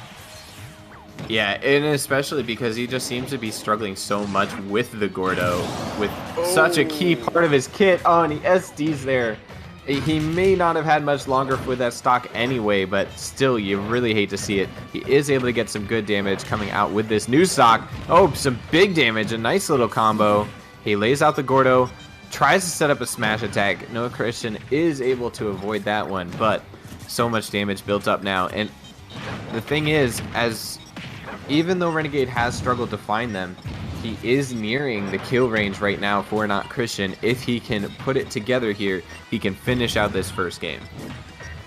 Yeah, and especially because he just seems to be struggling so much with the Gordo, with such a key part of his kit. Oh, and he SDs there. He may not have had much longer with that stock anyway, but still, you really hate to see it. He is able to get some good damage coming out with this new stock. Oh, some big damage, a nice little combo. He lays out the Gordo, tries to set up a smash attack. No Christian is able to avoid that one, but so much damage built up now. And the thing is, even though Renegade has struggled to find them, he is nearing the kill range right now for Not Christian. If he can put it together here, he can finish out this first game.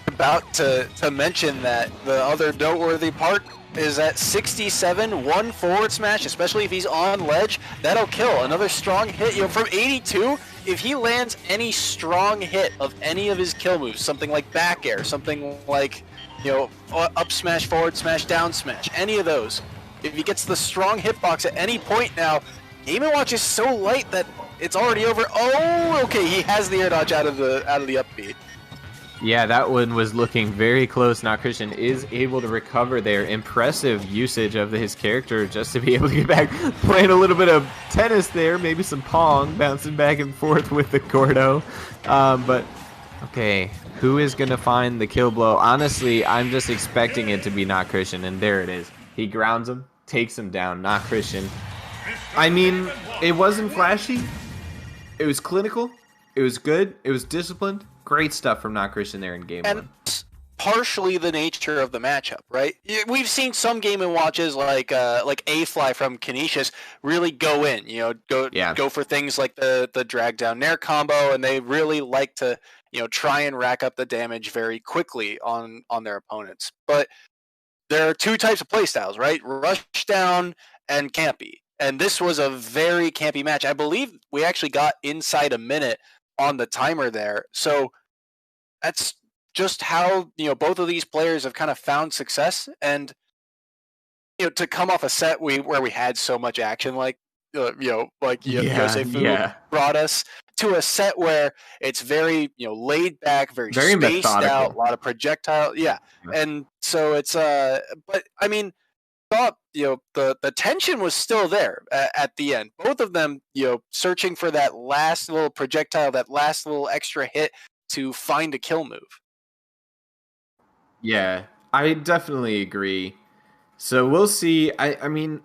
About to mention that the other noteworthy part is that 67, one forward smash, especially if he's on ledge, that'll kill. Another strong hit, from 82, if he lands any strong hit of any of his kill moves, something like back air, something like, up smash, forward smash, down smash, any of those, if he gets the strong hitbox at any point now, Game & Watch is so light that it's already over. Oh, okay, he has the air dodge out of the upbeat. Yeah, that one was looking very close. Not Christian is able to recover there. Impressive usage of his character just to be able to get back, playing a little bit of tennis there, maybe some Pong, bouncing back and forth with the Gordo. But, okay, who is going to find the kill blow? Honestly, I'm just expecting it to be Not Christian, and there it is. He grounds him, takes him down. Not Christian. I mean, it wasn't flashy. It was clinical. It was good. It was disciplined. Great stuff from Not Christian there in game one. And it's partially the nature of the matchup, right? We've seen some Game & Watches like A-Fly from Canisius really go in, go for things like the drag down nair combo, and they really like to, try and rack up the damage very quickly on their opponents. But there are two types of playstyles, right? Rush down and campy. And this was a very campy match. I believe we actually got inside a minute on the timer there. So that's just how, both of these players have kind of found success. And, to come off a set where we had so much action, like Yosei Fu brought us to a set where it's very, laid back, very spaced methodical. out, a lot of projectile. Yeah. And so it's, but I mean, thought, the tension was still there at the end. Both of them, searching for that last little projectile, that last little extra hit to find a kill move. Yeah, I definitely agree. So we'll see. I mean,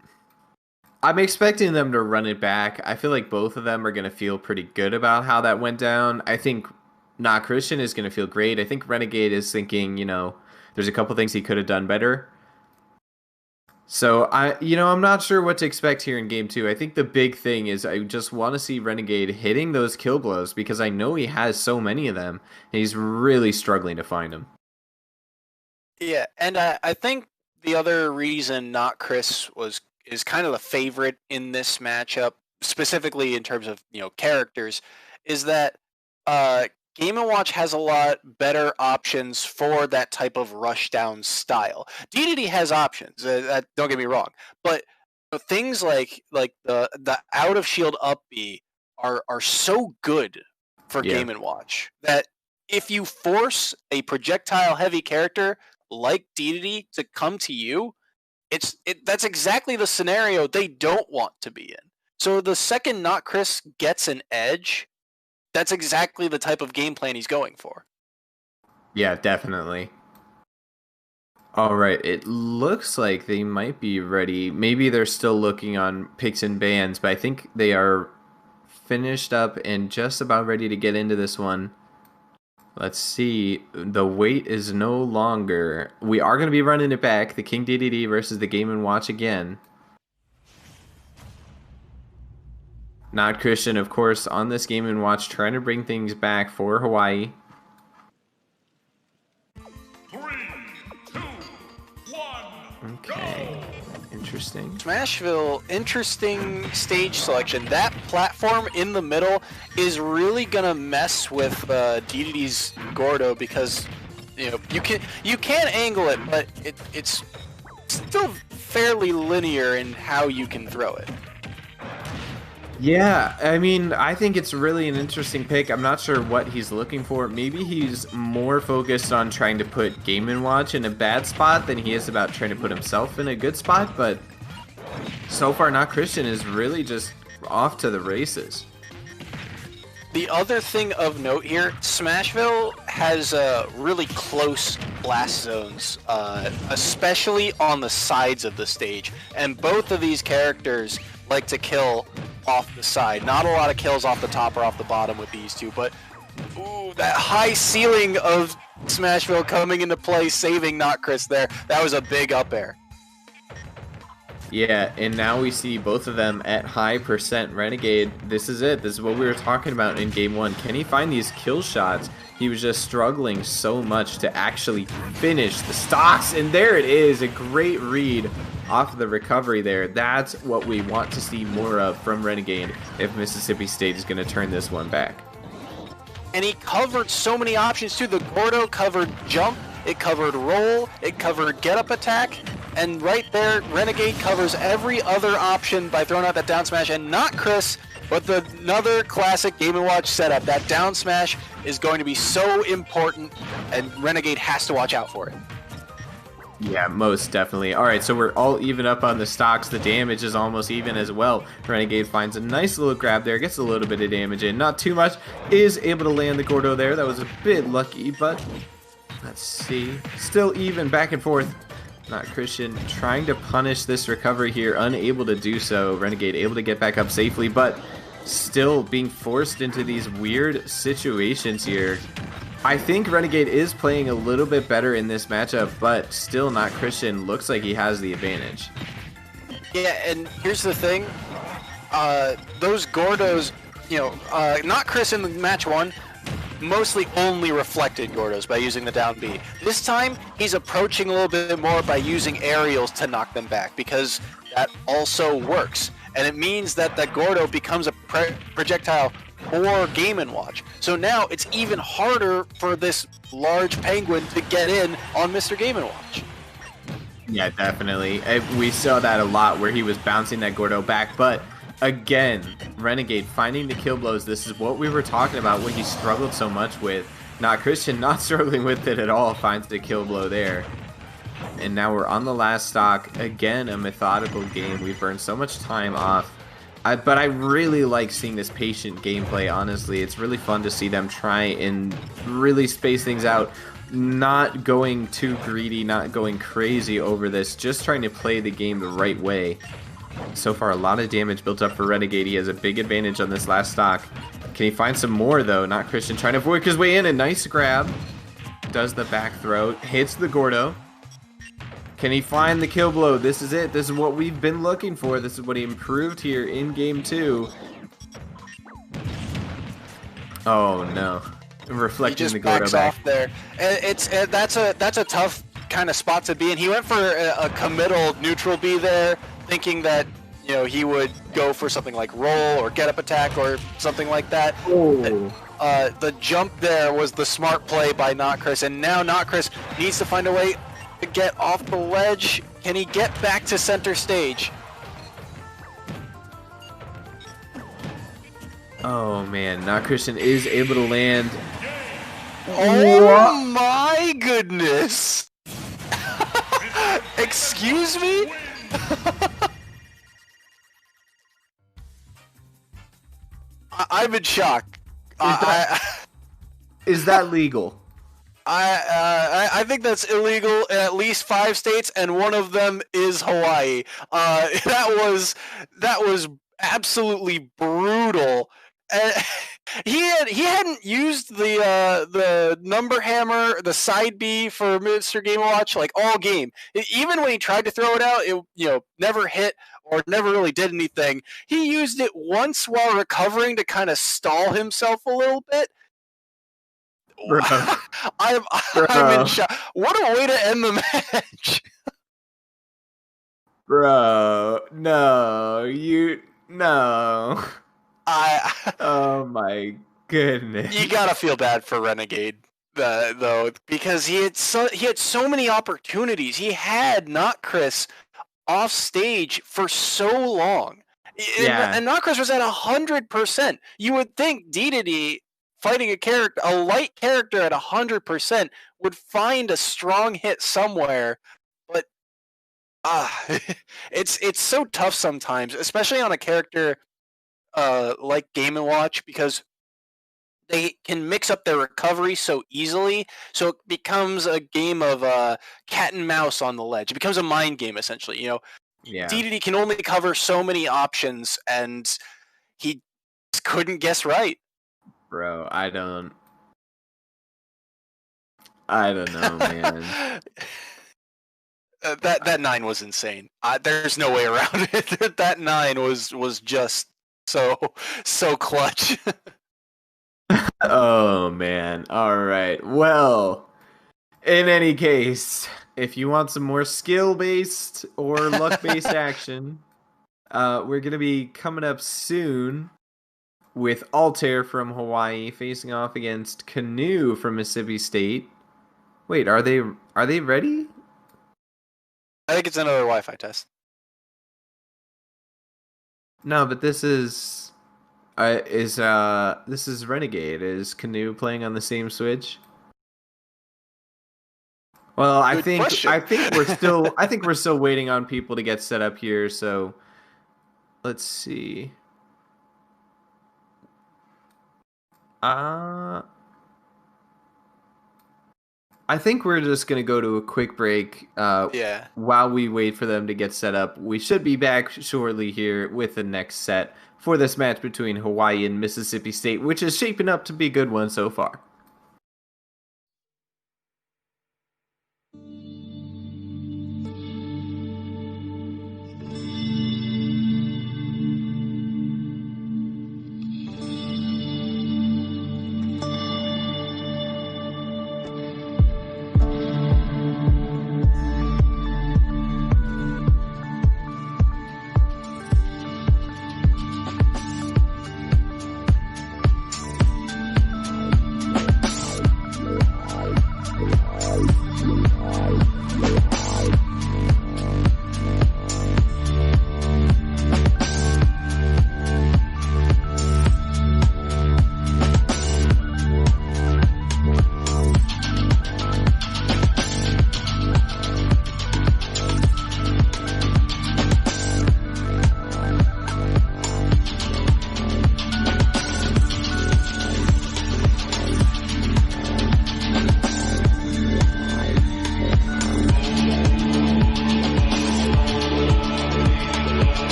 I'm expecting them to run it back. I feel like both of them are going to feel pretty good about how that went down. I think Not Christian is going to feel great. I think Renegade is thinking, there's a couple things he could have done better. So I'm not sure what to expect here in game two. I think the big thing is I just want to see Renegade hitting those kill blows because I know he has so many of them and he's really struggling to find them. Yeah, and I think the other reason Not Chris is kind of the favorite in this matchup, specifically in terms of characters, is that Game & Watch has a lot better options for that type of rushdown style. DDD has options, don't get me wrong, but things like the out of shield up B are so good for Game & Watch that if you force a projectile heavy character like DDD to come to you, that's exactly the scenario they don't want to be in. So the second Not Chris gets an edge, that's exactly the type of game plan he's going for. Yeah, definitely. All right, it looks like they might be ready. Maybe they're still looking on picks and bans, but I think they are finished up and just about ready to get into this one. Let's see. The wait is no longer. We are going to be running it back. The King DDD versus the Game & Watch again. Not Christian, of course, on this Game & Watch, trying to bring things back for Hawaii. 3, 2, 1. Okay. Interesting. Smashville, interesting stage selection. That platform in the middle is really gonna mess with DDD's Gordo because you can angle it, but it's still fairly linear in how you can throw it. Yeah, I mean, I think it's really an interesting pick. I'm not sure what he's looking for. Maybe he's more focused on trying to put Game & Watch in a bad spot than he is about trying to put himself in a good spot, but so far, Not Christian is really just off to the races. The other thing of note here, Smashville has really close blast zones, especially on the sides of the stage, and both of these characters like to kill off the side. Not a lot of kills off the top or off the bottom with these two, but ooh, that high ceiling of Smashville coming into play, saving Not Chris there. That was a big up air. Yeah, and now we see both of them at high percent. Renegade, this is it. This is what we were talking about in Game 1. Can he find these kill shots? He was just struggling so much to actually finish the stocks, and there it is. A great read off the recovery there. That's what we want to see more of from Renegade if Mississippi State is going to turn this one back. And he covered so many options too. The Gordo covered jump, it covered roll, it covered get up attack, and right there, Renegade covers every other option by throwing out that down smash, and not Chris, but another classic Game & Watch setup. That down smash is going to be so important, and Renegade has to watch out for it. Yeah, most definitely. All right, so we're all even up on the stocks. The damage is almost even as well. Renegade finds a nice little grab there, gets a little bit of damage in. Not too much. Is able to land the Gordo there. That was a bit lucky, but let's see. Still even back and forth. Not Christian trying to punish this recovery here. Unable to do so. Renegade able to get back up safely, but still being forced into these weird situations here. I think Renegade is playing a little bit better in this matchup, but still Not Christian looks like he has the advantage. Yeah, and here's the thing. Those Gordos, Not Chris in the match 1, mostly only reflected Gordos by using the down B. This time, he's approaching a little bit more by using aerials to knock them back, because that also works. And it means that the Gordo becomes a projectile for Game & Watch. So now it's even harder for this large penguin to get in on Mr. Game & Watch. Yeah, definitely. We saw that a lot where he was bouncing that Gordo back, but again, Renegade finding the kill blows. This is what we were talking about, what he struggled so much with. Not Christian not struggling with it at all, finds the kill blow there. And now we're on the last stock. Again, a methodical game. We've burned so much time off. But I really like seeing this patient gameplay, honestly. It's really fun to see them try and really space things out. Not going too greedy, not going crazy over this. Just trying to play the game the right way. So far, a lot of damage built up for Renegade. He has a big advantage on this last stock. Can he find some more, though? Not Christian trying to avoid his way in. A nice grab. Does the back throw. Hits the Gordo. Can he find the kill blow? This is it. This is what we've been looking for. This is what he improved here in Game 2. Oh, no. Reflecting the Gordo back. Off there. That's a tough kind of spot to be in. He went for a committal neutral B there, thinking that he would go for something like roll or get up attack or something like that. Oh. The jump there was the smart play by Not Chris, and now Not Chris needs to find a way to get off the ledge. Can he get back to center stage? Oh man, Not Christian is able to land. Oh my goodness! Excuse me? I'm in shock. Is that legal? I think that's illegal in at least 5 states, and one of them is Hawaii. That was absolutely brutal. He hadn't used the number hammer, the side B for Mr. Game & Watch like all game. Even when he tried to throw it out, it never hit or never really did anything. He used it once while recovering to kind of stall himself a little bit. Bro. I'm in shock. What a way to end the match. Bro, no. Oh my goodness. You gotta feel bad for Renegade, though, because he had so many opportunities. He had Not Chris off stage for so long. Yeah. And Not Chris was at 100%. You would think DDD fighting a light character at 100% would find a strong hit somewhere, but it's so tough sometimes, especially on a character like Game & Watch, because they can mix up their recovery so easily, so it becomes a game of cat and mouse on the ledge. It becomes a mind game, essentially. Yeah. DDD can only cover so many options, and he just couldn't guess right. Bro, I don't know, man. That 9 was insane. There's no way around it. That 9 was just so clutch. Oh man. All right. Well, in any case, if you want some more skill-based or luck-based action, we're going to be coming up soon with Altair from Hawaii facing off against Canoe from Mississippi State. Wait, are they ready? I think it's another Wi-Fi test. No, but this is Renegade. Is Canoe playing on the same Switch? Well, I think we're still waiting on people to get set up here, so let's see. I think we're just going to go to a quick break while we wait for them to get set up. We should be back shortly here with the next set for this match between Hawaii and Mississippi State, which is shaping up to be a good one so far.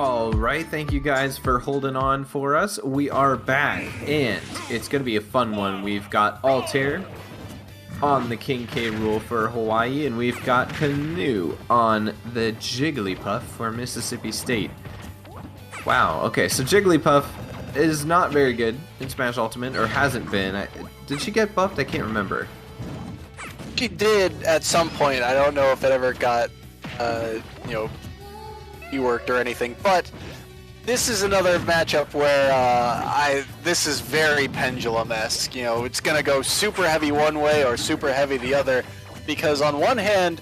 All right, thank you guys for holding on for us. We are back, and it's going to be a fun one. We've got Altair on the King K. Rool for Hawaii, and we've got Canoe on the Jigglypuff for Mississippi State. Wow, okay, so Jigglypuff is not very good in Smash Ultimate, or hasn't been. Did she get buffed? I can't remember. She did at some point. I don't know if it ever got, reworked or anything, but this is another matchup where this is very pendulum-esque. You know, it's gonna go super heavy one way or super heavy the other, because on one hand,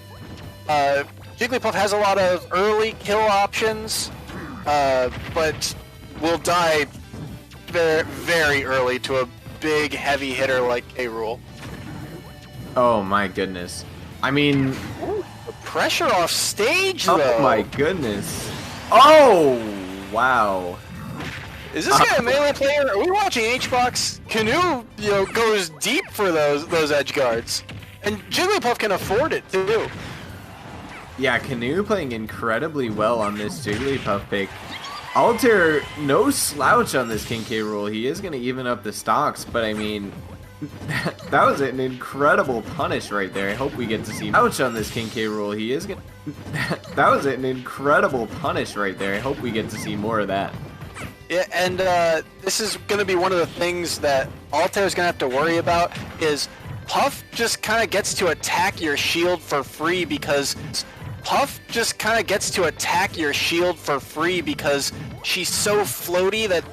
Jigglypuff has a lot of early kill options, but will die very, very early to a big heavy hitter like K. Rool. Oh my goodness. I mean, The pressure off stage, though. oh my goodness. Oh, wow. Is this guy a melee player? Are we watching H-Box? Canoe, goes deep for those edge guards. And Jigglypuff can afford it, too. Yeah, Canoe playing incredibly well on this Jigglypuff pick. Altair, no slouch on this King K. Rool. He is going to even up the stocks, but I mean, that was an incredible punish right there. I hope we get to see ouch on this King K. Rool. He is going that was an incredible punish right there. I hope we get to see more of that. Yeah, and this is going to be one of the things that Altair's going to have to worry about is Puff just kind of gets to attack your shield for free because she's so floaty that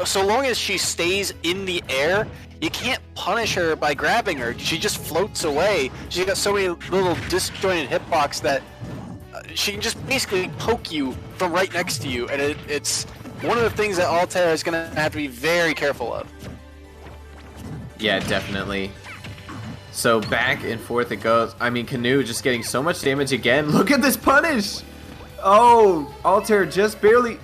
so long as she stays in the air, you can't punish her by grabbing her. She just floats away. She's got so many little disjointed hitbox that she can just basically poke you from right next to you, and it's one of the things that Altair is going to have to be very careful of. Yeah, definitely. So back and forth it goes. I mean, Canoe just getting so much damage again. Look at this punish! Oh, Altair just barely...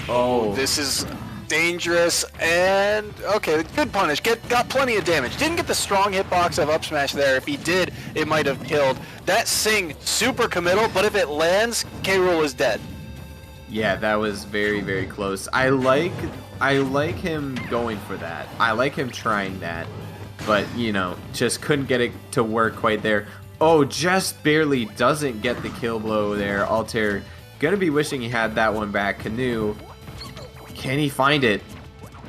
Oh. This is dangerous, and okay, good punish. Got plenty of damage. Didn't get the strong hitbox of up smash there. If he did, it might have killed. That Sing, super committal, but if it lands, K. Rool is dead. Yeah, that was very, very close. I like him going for that. I like him trying that. But, just couldn't get it to work quite there. Oh, just barely doesn't get the kill blow there. Altair gonna be wishing he had that one back. Canoe, can he find it?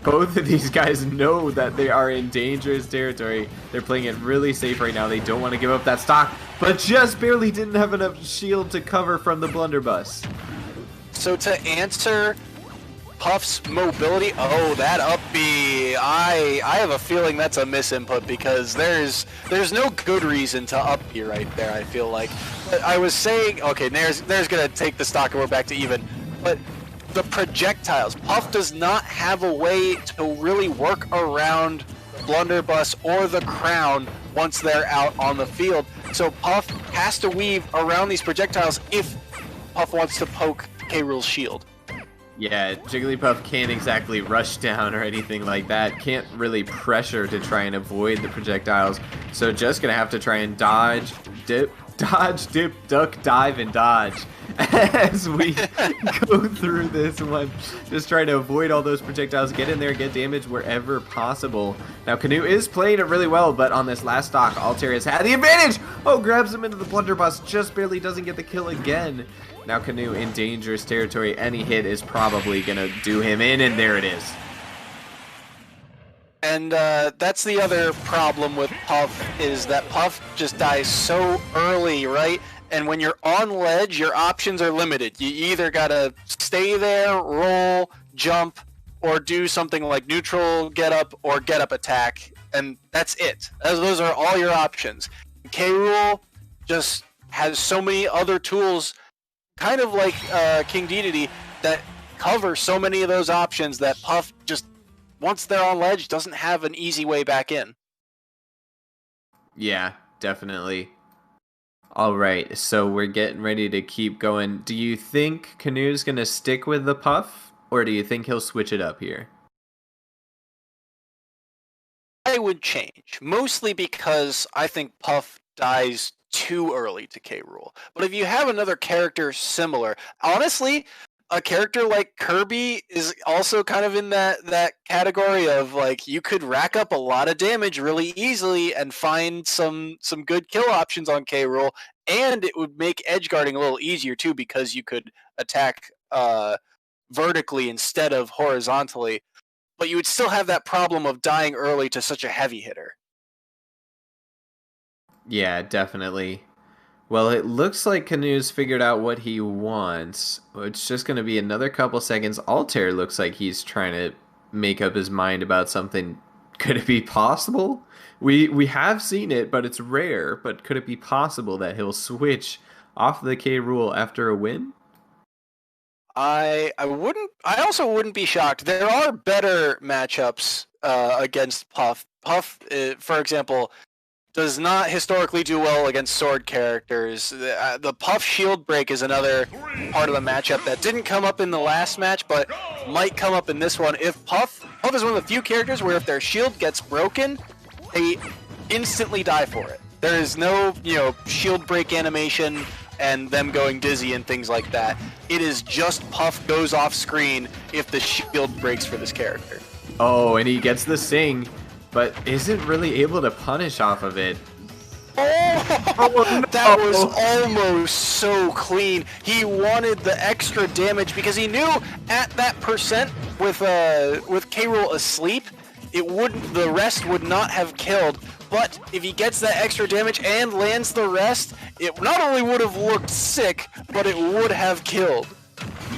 Both of these guys know that they are in dangerous territory. They're playing it really safe right now. They don't want to give up that stock, but just barely didn't have enough shield to cover from the blunderbuss. So to answer Puff's mobility, oh, that up B, I have a feeling that's a misinput because there's no good reason to up B right there, I feel like. But I was saying, okay, Nair's gonna take the stock and we're back to even, but the projectiles, Puff does not have a way to really work around blunderbuss or the crown once they're out on the field. So Puff has to weave around these projectiles if Puff wants to poke K. Rool's shield. Yeah, Jigglypuff can't exactly rush down or anything like that. Can't really pressure to try and avoid the projectiles. So just gonna have to try and dodge, dip, duck, dive, and dodge as we go through this one. Just trying to avoid all those projectiles, get in there, get damage wherever possible. Now Canoe is playing it really well, but on this last stock, Altair has had the advantage. Oh, grabs him into the blunderbuss, just barely doesn't get the kill again. Now Canoe in dangerous territory. Any hit is probably gonna do him in, and there it is. And that's the other problem with Puff, is that Puff just dies so early, right? And when you're on ledge, your options are limited. You either gotta stay there, roll, jump, or do something like neutral get up or get up attack, and that's it. Those are all your options. K. Rool just has so many other tools, kind of like King Dedede, that cover so many of those options that Puff just, once they're on ledge, doesn't have an easy way back in. Yeah, definitely. All right, so we're getting ready to keep going. Do you think Canoe's going to stick with the Puff, or do you think he'll switch it up here? I would change, mostly because I think Puff dies too early to K. Rool. But if you have another character similar, honestly, a character like Kirby is also kind of in that category of like you could rack up a lot of damage really easily and find some good kill options on K. Rool, and it would make edge guarding a little easier too because you could attack vertically instead of horizontally, but you would still have that problem of dying early to such a heavy hitter. Yeah, definitely. Well, it looks like Canoe's figured out what he wants. It's just going to be another couple seconds. Altair looks like he's trying to make up his mind about something. Could it be possible? We have seen it, but it's rare. But could it be possible that he'll switch off the K. Rool after a win? I also wouldn't be shocked. There are better matchups against Puff. Puff, for example, does not historically do well against sword characters. The Puff shield break is another part of the matchup that didn't come up in the last match, but might come up in this one. If Puff is one of the few characters where if their shield gets broken, they instantly die for it. There is no, shield break animation and them going dizzy and things like that. It is just Puff goes off screen if the shield breaks for this character. Oh, and he gets the sing, but isn't really able to punish off of it. Oh, that was almost so clean. He wanted the extra damage because he knew at that percent with K. Rool asleep, the rest would not have killed. But if he gets that extra damage and lands the rest, it not only would have looked sick, but it would have killed.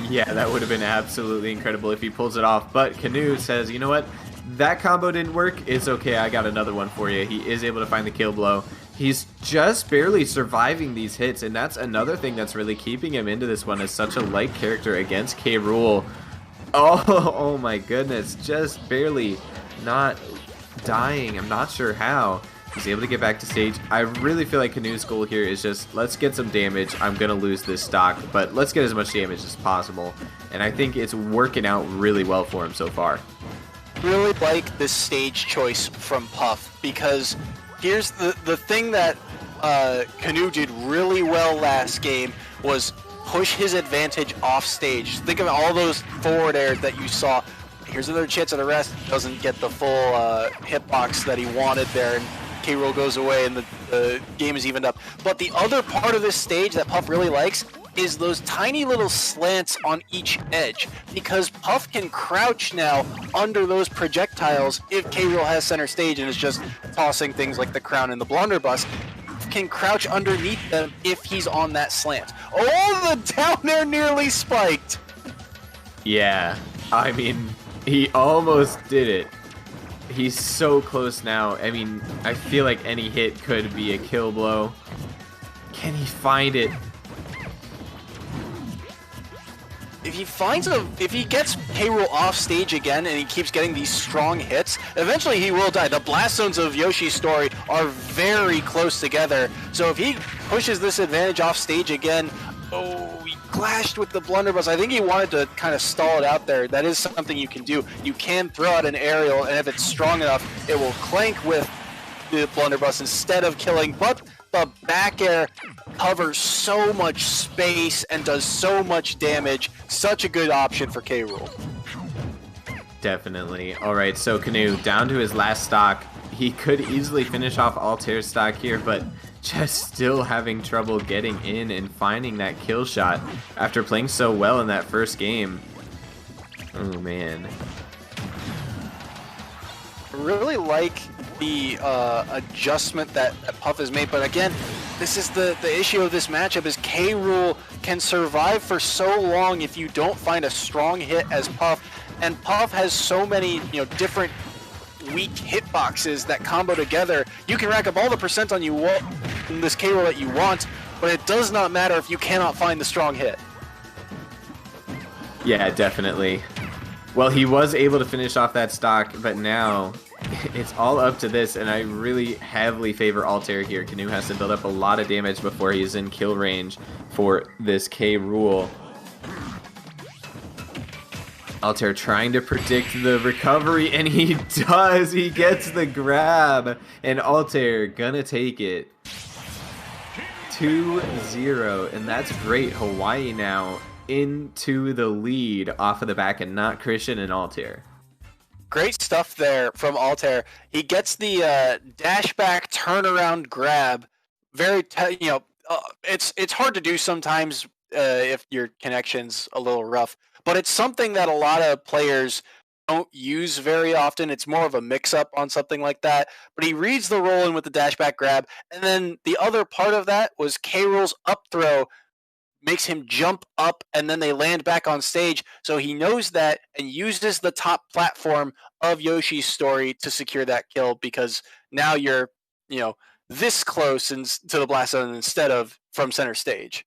Yeah, that would have been absolutely incredible if he pulls it off. But Canoe says, you know what? That combo didn't work. It's okay. I got another one for you. He is able to find the kill blow. He's just barely surviving these hits, and that's another thing that's really keeping him into this one as such a light character against K. Rool. Oh my goodness. Just barely not dying. I'm not sure how. He's able to get back to stage. I really feel like Canoe's goal here is just, let's get some damage. I'm going to lose this stock, but let's get as much damage as possible. And I think it's working out really well for him so far. Really like this stage choice from Puff, because here's the thing that Canoe did really well last game was push his advantage off stage. Think of all those forward airs that you saw. Here's another chance of the rest. Doesn't get the full hitbox that he wanted there, and K. Rool goes away and the game is evened up. But the other part of this stage that Puff really likes is those tiny little slants on each edge, because Puff can crouch now under those projectiles if K. Rool has center stage and is just tossing things like the crown and the blunderbuss. Puff can crouch underneath them if he's on that slant. Oh, the down air nearly spiked! Yeah, I mean, he almost did it. He's so close now. I mean, I feel like any hit could be a kill blow. Can he find it? If he gets K. Rool off stage again and he keeps getting these strong hits, eventually he will die. The blast zones of Yoshi's story are very close together. So if he pushes this advantage off stage again, he clashed with the blunderbuss. I think he wanted to kind of stall it out there. That is something you can do. You can throw out an aerial, and if it's strong enough, it will clank with the blunderbuss instead of killing. But the back air covers so much space and does so much damage. Such a good option for K. Rool. Definitely. Alright, so Canoe down to his last stock. He could easily finish off Altair's stock here, but just still having trouble getting in and finding that kill shot after playing so well in that first game. Oh man. Really like the adjustment that Puff has made, but again, this is the issue of this matchup is K. Rool can survive for so long if you don't find a strong hit as Puff, and Puff has so many different weak hitboxes that combo together. You can rack up all the percent on in this K. Rool that you want, but it does not matter if you cannot find the strong hit. Yeah, definitely. Well, he was able to finish off that stock, but now it's all up to this, and I really heavily favor Altair here. Canoe has to build up a lot of damage before he's in kill range for this K. Rool. Altair trying to predict the recovery, and he does. He gets the grab, and Altair gonna take it. 2-0, and that's great. Hawaii now into the lead off of the back and not Christian and Altair. Great stuff there from Altair. He gets the dash back turnaround grab. Very, it's hard to do sometimes if your connection's a little rough, but it's something that a lot of players don't use very often. It's more of a mix-up on something like that. But he reads the roll in with the dash back grab, and then the other part of that was K-Rool's up throw makes him jump up, and then they land back on stage. So he knows that and uses the top platform of Yoshi's story to secure that kill, because now you're, this close to the blast zone instead of from center stage.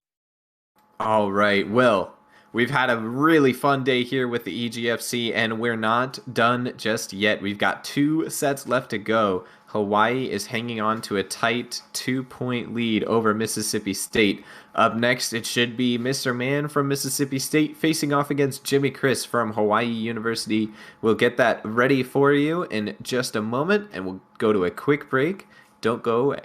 All right, well, we've had a really fun day here with the EGFC, and we're not done just yet. We've got 2 sets left to go. Hawaii is hanging on to a tight 2-point lead over Mississippi State. Up next, it should be Mr. Man from Mississippi State facing off against Jimmy Chris from Hawaii University. We'll get that ready for you in just a moment, and we'll go to a quick break. Don't go away.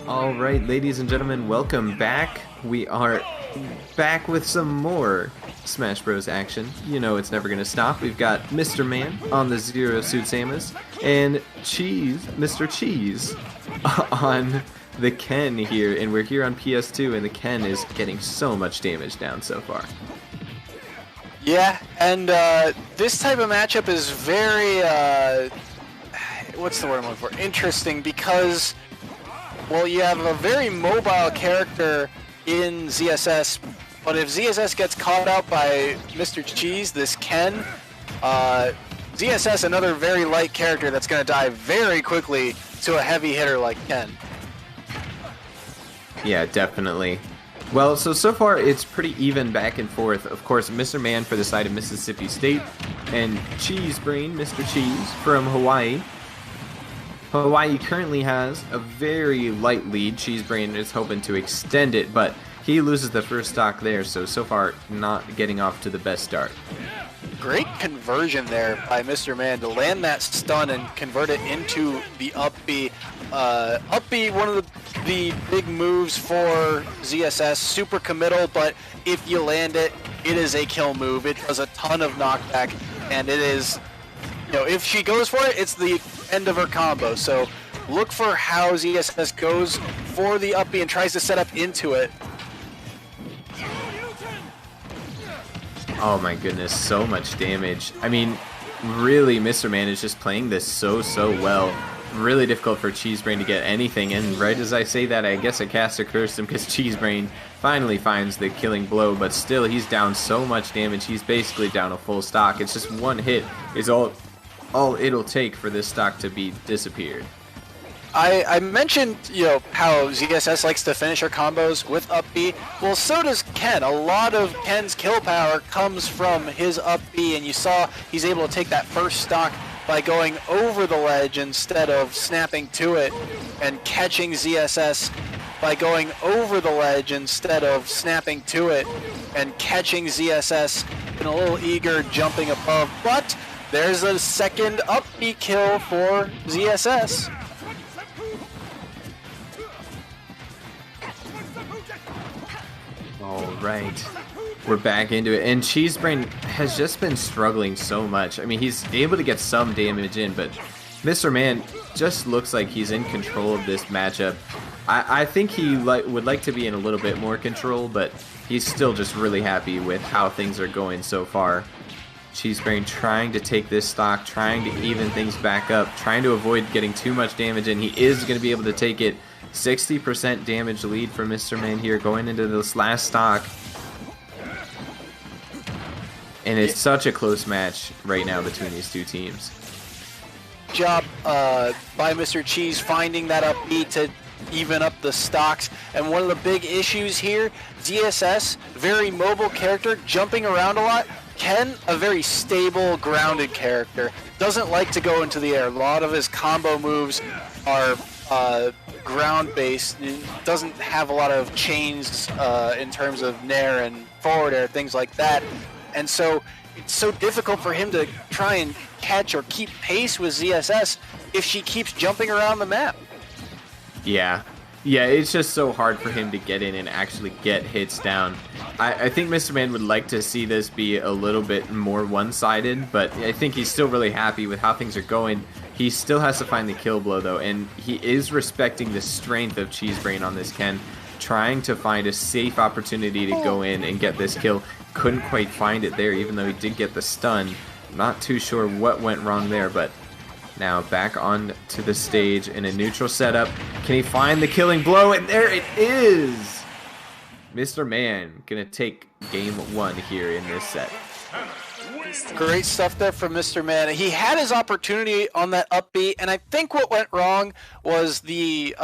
All right, ladies and gentlemen, welcome back. We are back with some more Smash Bros. Action. You know it's never going to stop. We've got Mr. Man on the Zero Suit Samus and Mr. Cheese, on the Ken here. And we're here on PS2, and the Ken is getting so much damage down so far. Yeah, and this type of matchup is very, what's the word I'm looking for? Interesting, because, well, you have a very mobile character in ZSS, but if ZSS gets caught out by Mr. Cheese, this Ken, ZSS, another very light character that's going to die very quickly to a heavy hitter like Ken. Yeah, definitely. Well, so far it's pretty even back and forth. Of course, Mr. Man for the side of Mississippi State, and Cheese Brain, Mr. Cheese, from Hawaii. Hawaii currently has a very light lead. Cheese Brain is hoping to extend it, but he loses the first stock there, so far not getting off to the best start. Great conversion there by Mr. Man to land that stun and convert it into the up B. Up B, one of the big moves for ZSS, super committal, but if you land it, it is a kill move. It does a ton of knockback, and it is, you know, if she goes for it, it's the end of her combo. So look for how ZSS goes for the up B and tries to set up into it. Oh my goodness, so much damage. I mean, really, Mr. Man is just playing this so well. Really difficult for Cheese Brain to get anything, and right as I say that, I guess I cast a curse him because Cheese Brain finally finds the killing blow, but still he's down so much damage. He's basically down a full stock. It's just one hit is all it'll take for this stock to be disappeared. I mentioned, you know, how ZSS likes to finish her combos with up B. Well, so does Ken. A lot of Ken's kill power comes from his up B, and you saw he's able to take that first stock by going over the ledge instead of snapping to it, and catching ZSS by going over the ledge instead of snapping to it, and catching ZSS in a little eager jumping above. But there's a second up B kill for ZSS. All right, we're back into it, and Cheese Brain has just been struggling so much. I mean, he's able to get some damage in, but Mr. Man just looks like he's in control of this matchup. I think he would like to be in a little bit more control, but he's still just really happy with how things are going so far. Cheese Brain trying to take this stock, trying to even things back up, trying to avoid getting too much damage in. He is going to be able to take it. 60% damage lead for Mr. Man here going into this last stock. And it's such a close match right now between these two teams. Job by Mr. Cheese finding that up B to even up the stocks. And one of the big issues here, ZSS, very mobile character, jumping around a lot. Ken, a very stable, grounded character. Doesn't like to go into the air. A lot of his combo moves are ground-based. Doesn't have a lot of chains in terms of nair and forward air, things like that. And so it's so difficult for him to try and catch or keep pace with ZSS if she keeps jumping around the map. Yeah, it's just so hard for him to get in and actually get hits down. I think Mr. Man would like to see this be a little bit more one-sided, but I think he's still really happy with how things are going. He still has to find the kill blow, though, and he is respecting the strength of Cheese Brain on this Ken, trying to find a safe opportunity to go in and get this kill. Couldn't quite find it there, even though he did get the stun. Not too sure what went wrong there, but now back on to the stage in a neutral setup. Can he find the killing blow? And there it is! Mr. Man gonna take game one here in this set. Great stuff there from Mr. Man. He had his opportunity on that up B, and I think what went wrong was the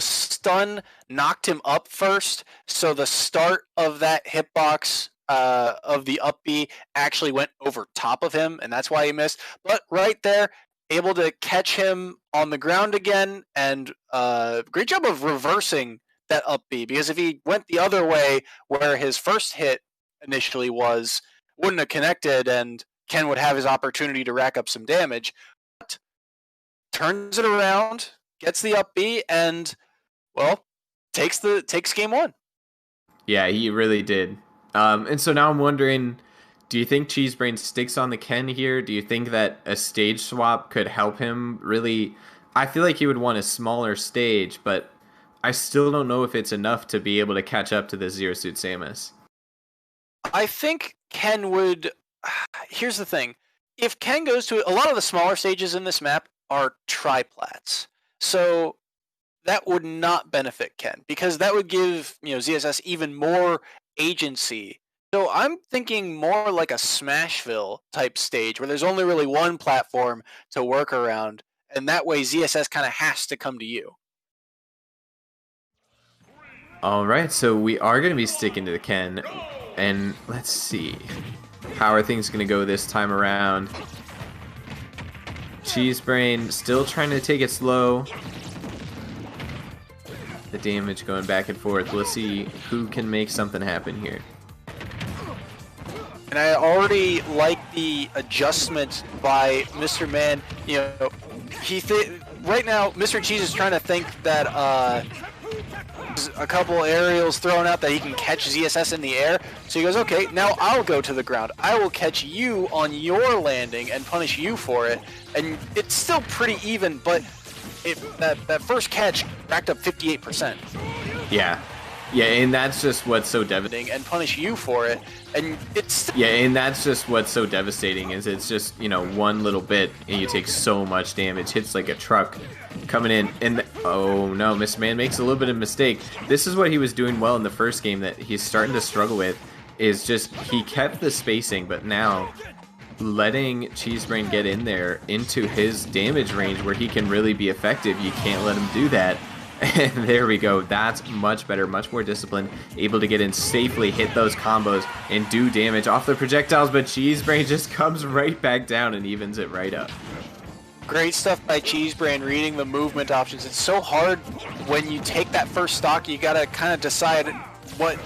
stun knocked him up first, so the start of that hitbox of the up B actually went over top of him, and that's why he missed. But right there, able to catch him on the ground again, and great job of reversing that up B, because if he went the other way where his first hit initially was, wouldn't have connected, and Ken would have his opportunity to rack up some damage. But turns it around, gets the up B, and well, takes game one. Yeah, he really did. And so now I'm wondering, do you think Cheesebrain sticks on the Ken here? Do you think that a stage swap could help him really? I feel like he would want a smaller stage, but I still don't know if it's enough to be able to catch up to the Zero Suit Samus. I think Ken would. Here's the thing: if Ken goes to a lot of the smaller stages in this map are triplats, so that would not benefit Ken because that would give ZSS even more agency. So I'm thinking more like a Smashville type stage where there's only really one platform to work around, and that way ZSS kind of has to come to you. All right, so we are going to be sticking to the Ken, and let's see. How are things going to go this time around? Cheesebrain still trying to take it slow. The damage going back and forth. We'll see who can make something happen here. And I already like the adjustment by Mr. Man. Right now, Mr. Cheese is trying to think that a couple aerials thrown out that he can catch ZSS in the air. So he goes, okay, now I'll go to the ground. I will catch you on your landing and punish you for it. And it's still pretty even, but that first catch racked up 58%. Yeah. Yeah, and that's just what's so devastating. And punish you for it. And it's and that's just what's so devastating is it's just, one little bit and you take so much damage. Hits like a truck coming in and oh no, Mr. Man makes a little bit of mistake. This is what he was doing well in the first game that he's starting to struggle with is just he kept the spacing, but now letting Cheesebrain get in there into his damage range where he can really be effective, you can't let him do that. And there we go. That's much better, much more disciplined, able to get in safely, hit those combos, and do damage off the projectiles, but Cheesebrain just comes right back down and evens it right up. Great stuff by Cheesebrain, reading the movement options. It's so hard when you take that first stock, you gotta kind of decide what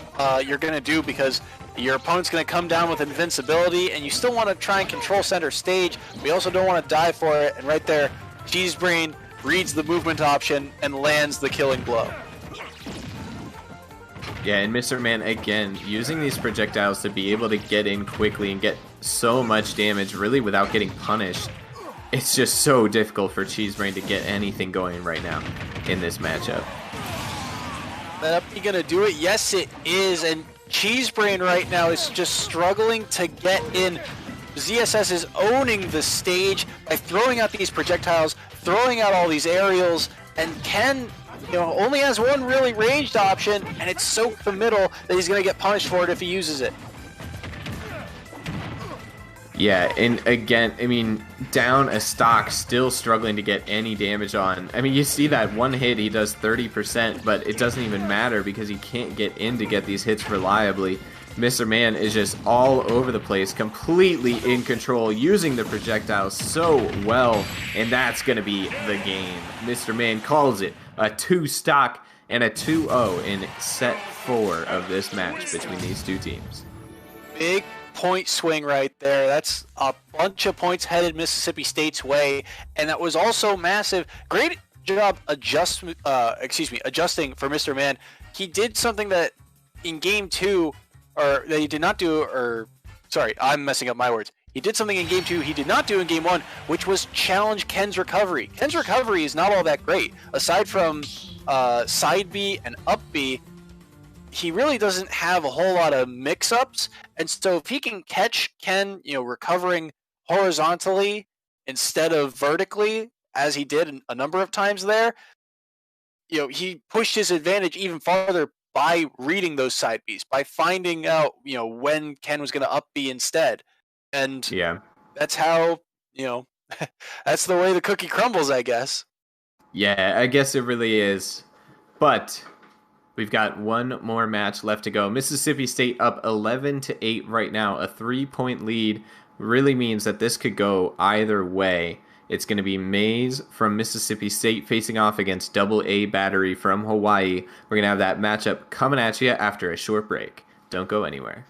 you're gonna do because your opponent's gonna come down with invincibility, and you still want to try and control center stage, but you also don't want to die for it, and right there, Cheesebrain reads the movement option and lands the killing blow. Yeah, and Mr. Man, again, using these projectiles to be able to get in quickly and get so much damage really without getting punished. It's just so difficult for Cheesebrain to get anything going right now in this matchup. That up, you gonna do it? Yes, it is, and Cheesebrain right now is just struggling to get in. ZSS is owning the stage by throwing out these projectiles, throwing out all these aerials, and Ken only has one really ranged option, and it's soaked the middle that he's going to get punished for it if he uses it. Yeah, and again, I mean, down a stock, still struggling to get any damage on. I mean, you see that one hit, he does 30%, but it doesn't even matter because he can't get in to get these hits reliably. Mr. Man is just all over the place, completely in control, using the projectiles so well, and that's going to be the game. Mr. Man calls it a 2-stock and a 2-0 in set 4 of this match between these two teams. Big point swing right there. That's a bunch of points headed Mississippi State's way, and that was also massive. Great job adjusting for Mr. Man. He did something that in game 2, or that he did not do, or sorry, I'm messing up my words. He did something in game 2 he did not do in game 1, which was challenge Ken's recovery. Ken's recovery is not all that great. Aside from side B and up B, he really doesn't have a whole lot of mix-ups, and so if he can catch Ken, recovering horizontally instead of vertically, as he did a number of times there, he pushed his advantage even farther by reading those side Bs, by finding out, when Ken was going to up B instead. And yeah, that's how, that's the way the cookie crumbles, I guess. Yeah, I guess it really is. But we've got one more match left to go. Mississippi State up 11-8 right now. A 3-point lead really means that this could go either way. It's going to be Maze from Mississippi State facing off against Double A Battery from Hawaii. We're going to have that matchup coming at you after a short break. Don't go anywhere.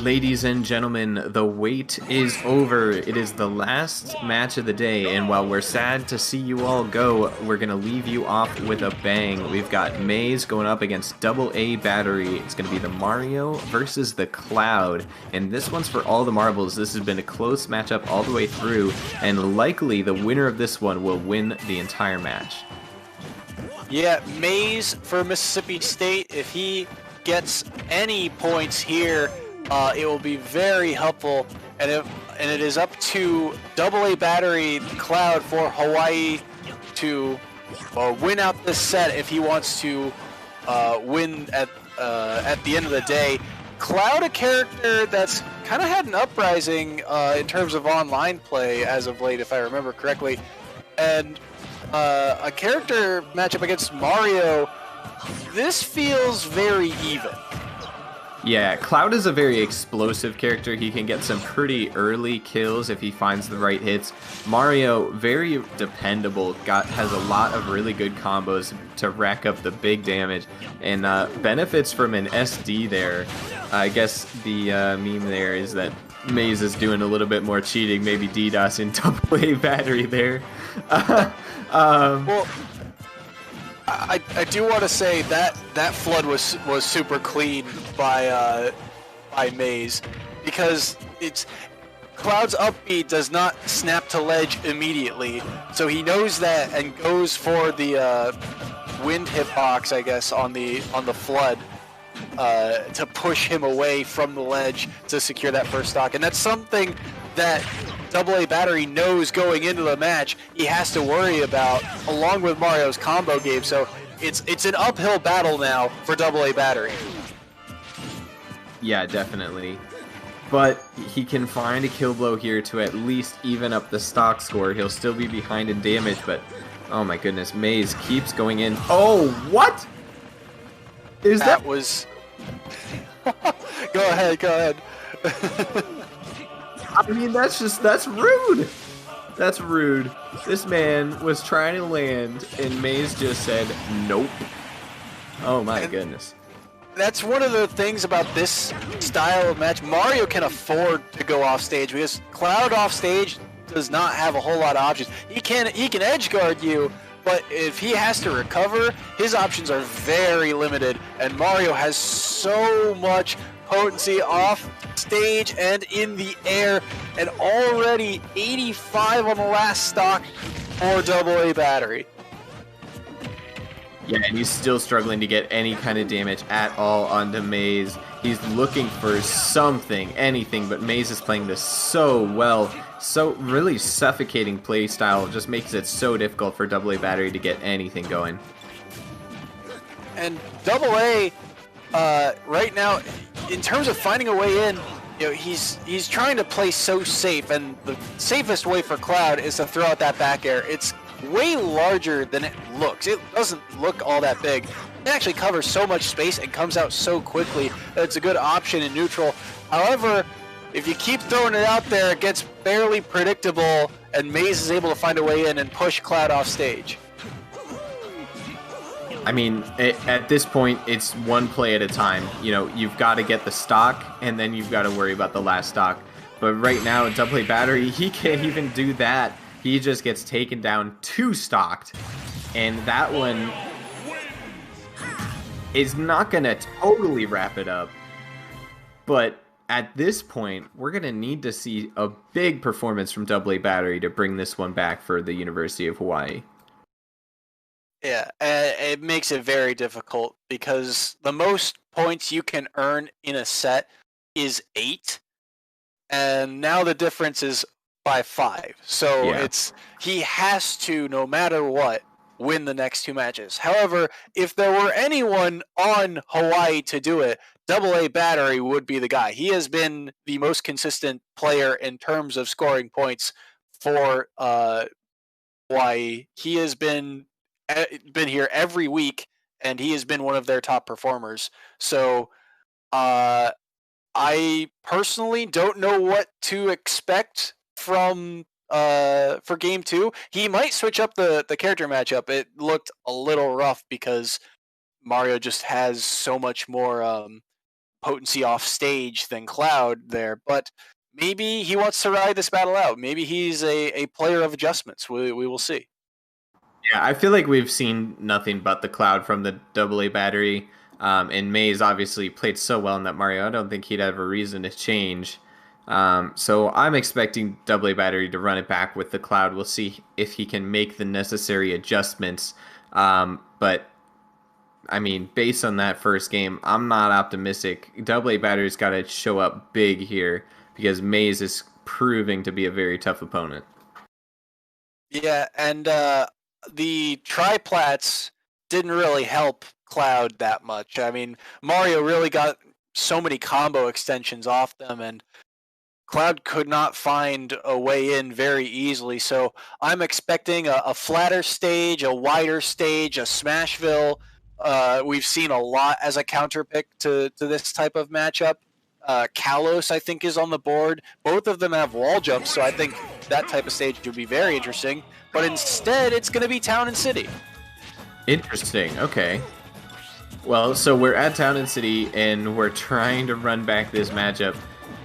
Ladies and gentlemen, the wait is over. It is the last match of the day, and while we're sad to see you all go, we're going to leave you off with a bang. We've got Maze going up against Double A Battery. It's going to be the Mario versus the Cloud, and this one's for all the marbles. This has been a close matchup all the way through, and likely the winner of this one will win the entire match. Yeah, Maze for Mississippi State, if he gets any points here, it will be very helpful, and it is up to Double A Battery Cloud for Hawaii to win out this set if he wants to win at the end of the day. Cloud, a character that's kind of had an uprising in terms of online play as of late, if I remember correctly, and a character matchup against Mario. This feels very even. Yeah, Cloud is a very explosive character. He can get some pretty early kills if he finds the right hits. Mario, very dependable, has a lot of really good combos to rack up the big damage, and benefits from an SD there. I guess the meme there is that Maze is doing a little bit more cheating, maybe DDoS in Double A Battery there. Well, I do want to say that flood was super clean by Maze, because Cloud's up B does not snap to ledge immediately, so he knows that and goes for the wind hitbox, I guess, on the flood to push him away from the ledge to secure that first stock, and that's something that Double A Battery knows going into the match he has to worry about, along with Mario's combo game. So it's an uphill battle now for Double A Battery. Yeah, definitely. But he can find a kill blow here to at least even up the stock score. He'll still be behind in damage, but oh my goodness, Maze keeps going in. Oh, what? That was... Go ahead. I mean, that's rude. That's rude. This man was trying to land, and Maze just said, nope. Oh my goodness. That's one of the things about this style of match. Mario can afford to go off stage, because Cloud off stage does not have a whole lot of options. He can edge guard you, but if he has to recover, his options are very limited, and Mario has so much potency off stage and in the air, and already 85 on the last stock for Double A Battery. Yeah, and he's still struggling to get any kind of damage at all onto Maze. He's looking for something, anything, but Maze is playing this so well. So really suffocating play style just makes it so difficult for Double A Battery to get anything going. And Double A, right now, in terms of finding a way in, you know, he's trying to play so safe, and the safest way for Cloud is to throw out that back air. It's way larger than it looks. It doesn't look all that big. It actually covers so much space and comes out so quickly that it's a good option in neutral. However, if you keep throwing it out there, it gets barely predictable, and Maze is able to find a way in and push Cloud off stage. I mean, at this point, it's one play at a time. You know, you've got to get the stock, and then you've got to worry about the last stock. But right now, Double A Battery, he can't even do that. He just gets taken down 2 stocked, and that one is not going to totally wrap it up. But at this point, we're going to need to see a big performance from Double A Battery to bring this one back for the University of Hawaii. Yeah, it makes it very difficult, because the most points you can earn in a set is 8, and now the difference is by 5. So yeah. He has to, no matter what, win the next 2 matches. However, if there were anyone on Hawaii to do it, Double A Battery would be the guy. He has been the most consistent player in terms of scoring points for Hawaii. He has been here every week, and he has been one of their top performers. So I personally don't know what to expect from for game 2. He might switch up the character matchup. It looked a little rough because Mario just has so much more potency off stage than Cloud there, but maybe he wants to ride this battle out. Maybe he's a player of adjustments. We will see. Yeah, I feel like we've seen nothing but the Cloud from the AA battery. And Maze obviously played so well in that Mario. I don't think he'd have a reason to change. So I'm expecting AA battery to run it back with the Cloud. We'll see if he can make the necessary adjustments. But I mean, based on that first game, I'm not optimistic. AA battery's got to show up big here because Maze is proving to be a very tough opponent. Yeah, and the triplats didn't really help Cloud that much. I mean, Mario really got so many combo extensions off them, and Cloud could not find a way in very easily. So I'm expecting a flatter stage, a wider stage, a Smashville. We've seen a lot as a counter pick to this type of matchup. Kalos, I think, is on the board. Both of them have wall jumps, so I think that type of stage would be very interesting. But instead, it's going to be Town and City. Interesting. Okay. Well, so we're at Town and City, and we're trying to run back this matchup,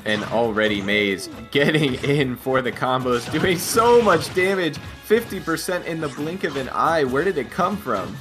and already Maze getting in for the combos, doing so much damage, 50% in the blink of an eye. Where did it come from?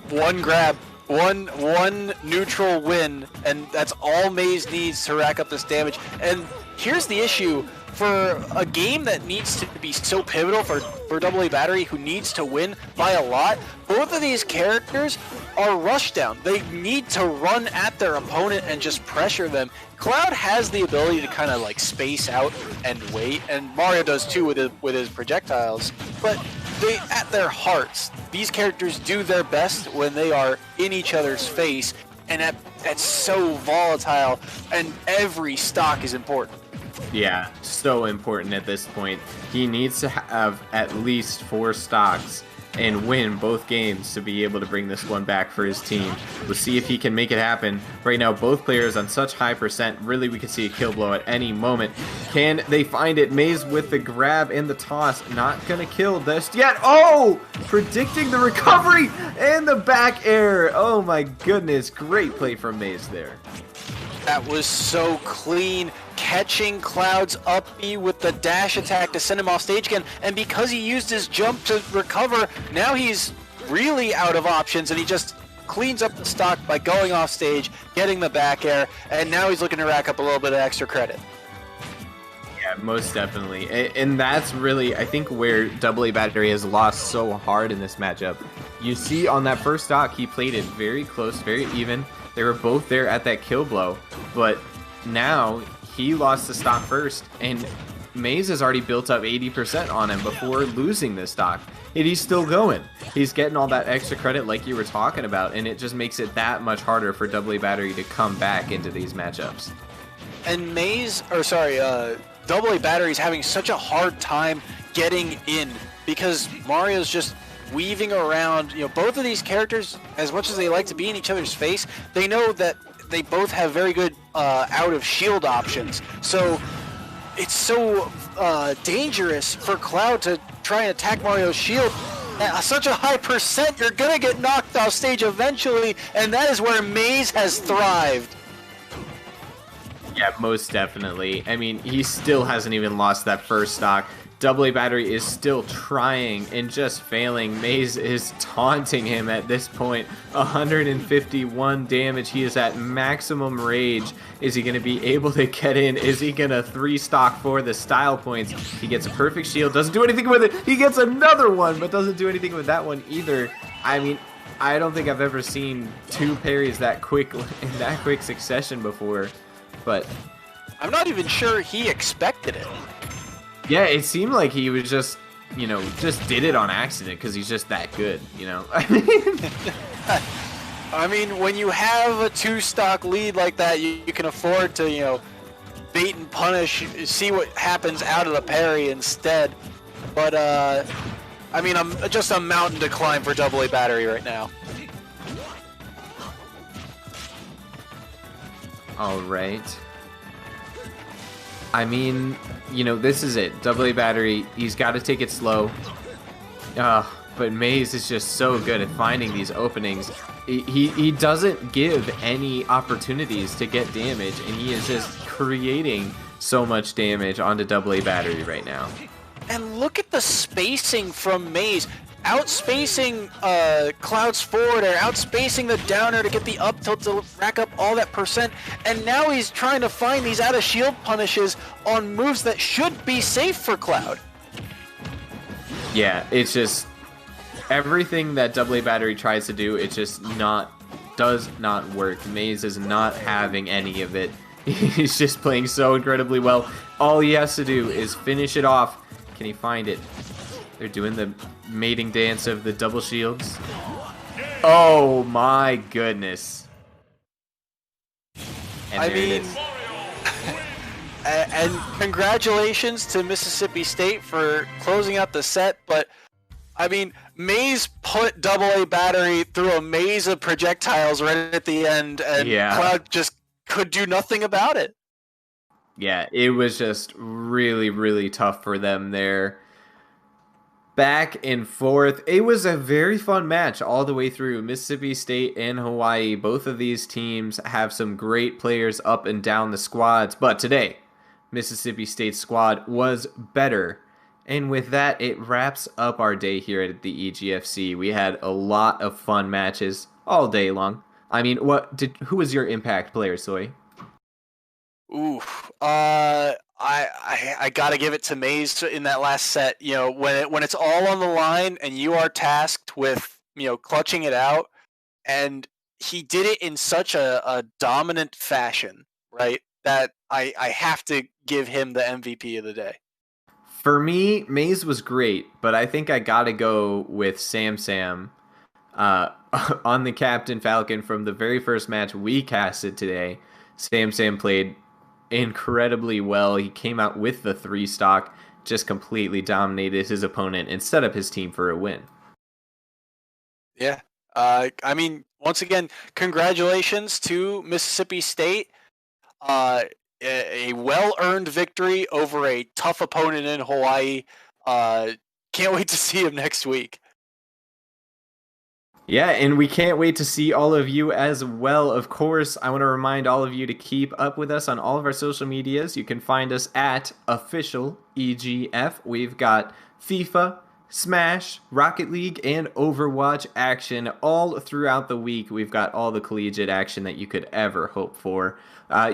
One grab, one neutral win, and that's all Maze needs to rack up this damage. And here's the issue. For a game that needs to be so pivotal for AA Battery, who needs to win by a lot, both of these characters are rushdown. They need to run at their opponent and just pressure them. Cloud has the ability to kind of like space out and wait, and Mario does too with his projectiles, but they, at their hearts, these characters do their best when they are in each other's face, and that's so volatile, and every stock is important. Yeah, so important at this point. He needs to have at least 4 stocks and win both games to be able to bring this one back for his team. We'll see if he can make it happen. Right now, both players on such high percent. Really, we could see a kill blow at any moment. Can they find it? Maze with the grab and the toss. Not going to kill this yet. Oh! Predicting the recovery and the back air. Oh my goodness. Great play from Maze there. That was so clean, catching Cloud's up B with the dash attack to send him off stage again, and because he used his jump to recover, now he's really out of options, and he just cleans up the stock by going off stage, getting the back air, and now he's looking to rack up a little bit of extra credit. Yeah, most definitely. And that's really, I think, where AA Battery has lost so hard in this matchup. You see on that first stock, he played it very close, very even. They were both there at that kill blow, but now he lost the stock first, and Maze has already built up 80% on him before losing this stock, and he's still going. He's getting all that extra credit like you were talking about, and it just makes it that much harder for AA Battery to come back into these matchups. And AA Battery's having such a hard time getting in because Mario's just weaving around. You know, both of these characters, as much as they like to be in each other's face, they know that they both have very good out of shield options. So it's so dangerous for Cloud to try and attack Mario's shield. At such a high percent, you're gonna get knocked off stage eventually, and that is where Maze has thrived. Yeah, most definitely. I mean, he still hasn't even lost that first stock. AA Battery is still trying and just failing. Maze is taunting him at this point. 151 damage. He is at maximum rage. Is he going to be able to get in? Is he going to 3-stock for the style points? He gets a perfect shield. Doesn't do anything with it. He gets another one, but doesn't do anything with that one either. I mean, I don't think I've ever seen 2 parries that quick in that quick succession before. But I'm not even sure he expected it. Yeah, it seemed like he was just, you know, just did it on accident because he's just that good, you know? I mean, when you have a 2-stock lead like that, you can afford to, you know, bait and punish, see what happens out of the parry instead. But, I mean, I'm just a mountain to climb for AA Battery right now. All right. I mean, you know, this is it. AA Battery, he's got to take it slow. but Maze is just so good at finding these openings. He doesn't give any opportunities to get damage, and he is just creating so much damage onto AA battery right now. And look at the spacing from Maze. Outspacing Cloud's forward air, outspacing the downer to get the up tilt to rack up all that percent, and now he's trying to find these out of shield punishes on moves that should be safe for Cloud. Yeah, it's just everything that AA battery tries to do, it just does not work. Maze is not having any of it. He's just playing so incredibly well. All he has to do is finish it off. Can he find it? They're doing the mating dance of the double shields. Oh my goodness. And there it is. And congratulations to Mississippi State for closing out the set, but I mean, Maze put AA battery through a maze of projectiles right at the end, and Cloud just could do nothing about it. Yeah, it was just really, really tough for them there. Back and forth. It was a very fun match all the way through. Mississippi State and Hawaii, both of these teams have some great players up and down the squads. But today, Mississippi State's squad was better. And with that, it wraps up our day here at the EGFC. We had a lot of fun matches all day long. I mean, who was your impact player, Soy? Ooh, I gotta give it to Maze in that last set. You know, when it's all on the line and you are tasked with, you know, clutching it out, and he did it in such a dominant fashion, right? That I have to give him the MVP of the day. For me, Maze was great, but I think I gotta go with Sam on the Captain Falcon from the very first match we casted today. Sam played incredibly well. He came out with the 3 stock, just completely dominated his opponent and set up his team for a win. Yeah. I mean, once again, congratulations to Mississippi State. A well-earned victory over a tough opponent in Hawaii. Can't wait to see him next week. Yeah, and we can't wait to see all of you as well. Of course, I want to remind all of you to keep up with us on all of our social medias. You can find us at official EGF. We've got FIFA, Smash, Rocket League, and Overwatch action all throughout the week. We've got all the collegiate action that you could ever hope for.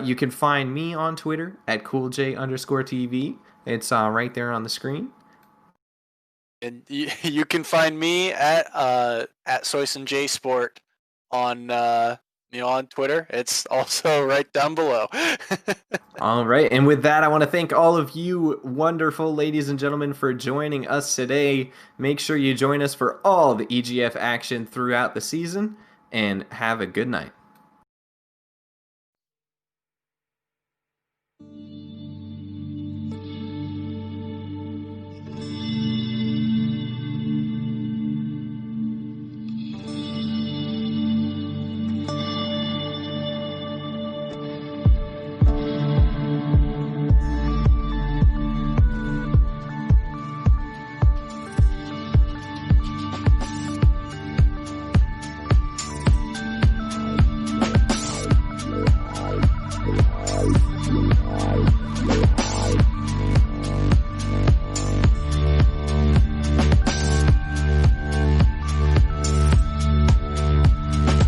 You can find me on Twitter at CoolJ_TV. It's right there on the screen. And you can find me at SoySonJSport on on Twitter. It's also right down below. All right, and with that, I want to thank all of you wonderful ladies and gentlemen for joining us today. Make sure you join us for all the EGF action throughout the season, and have a good night.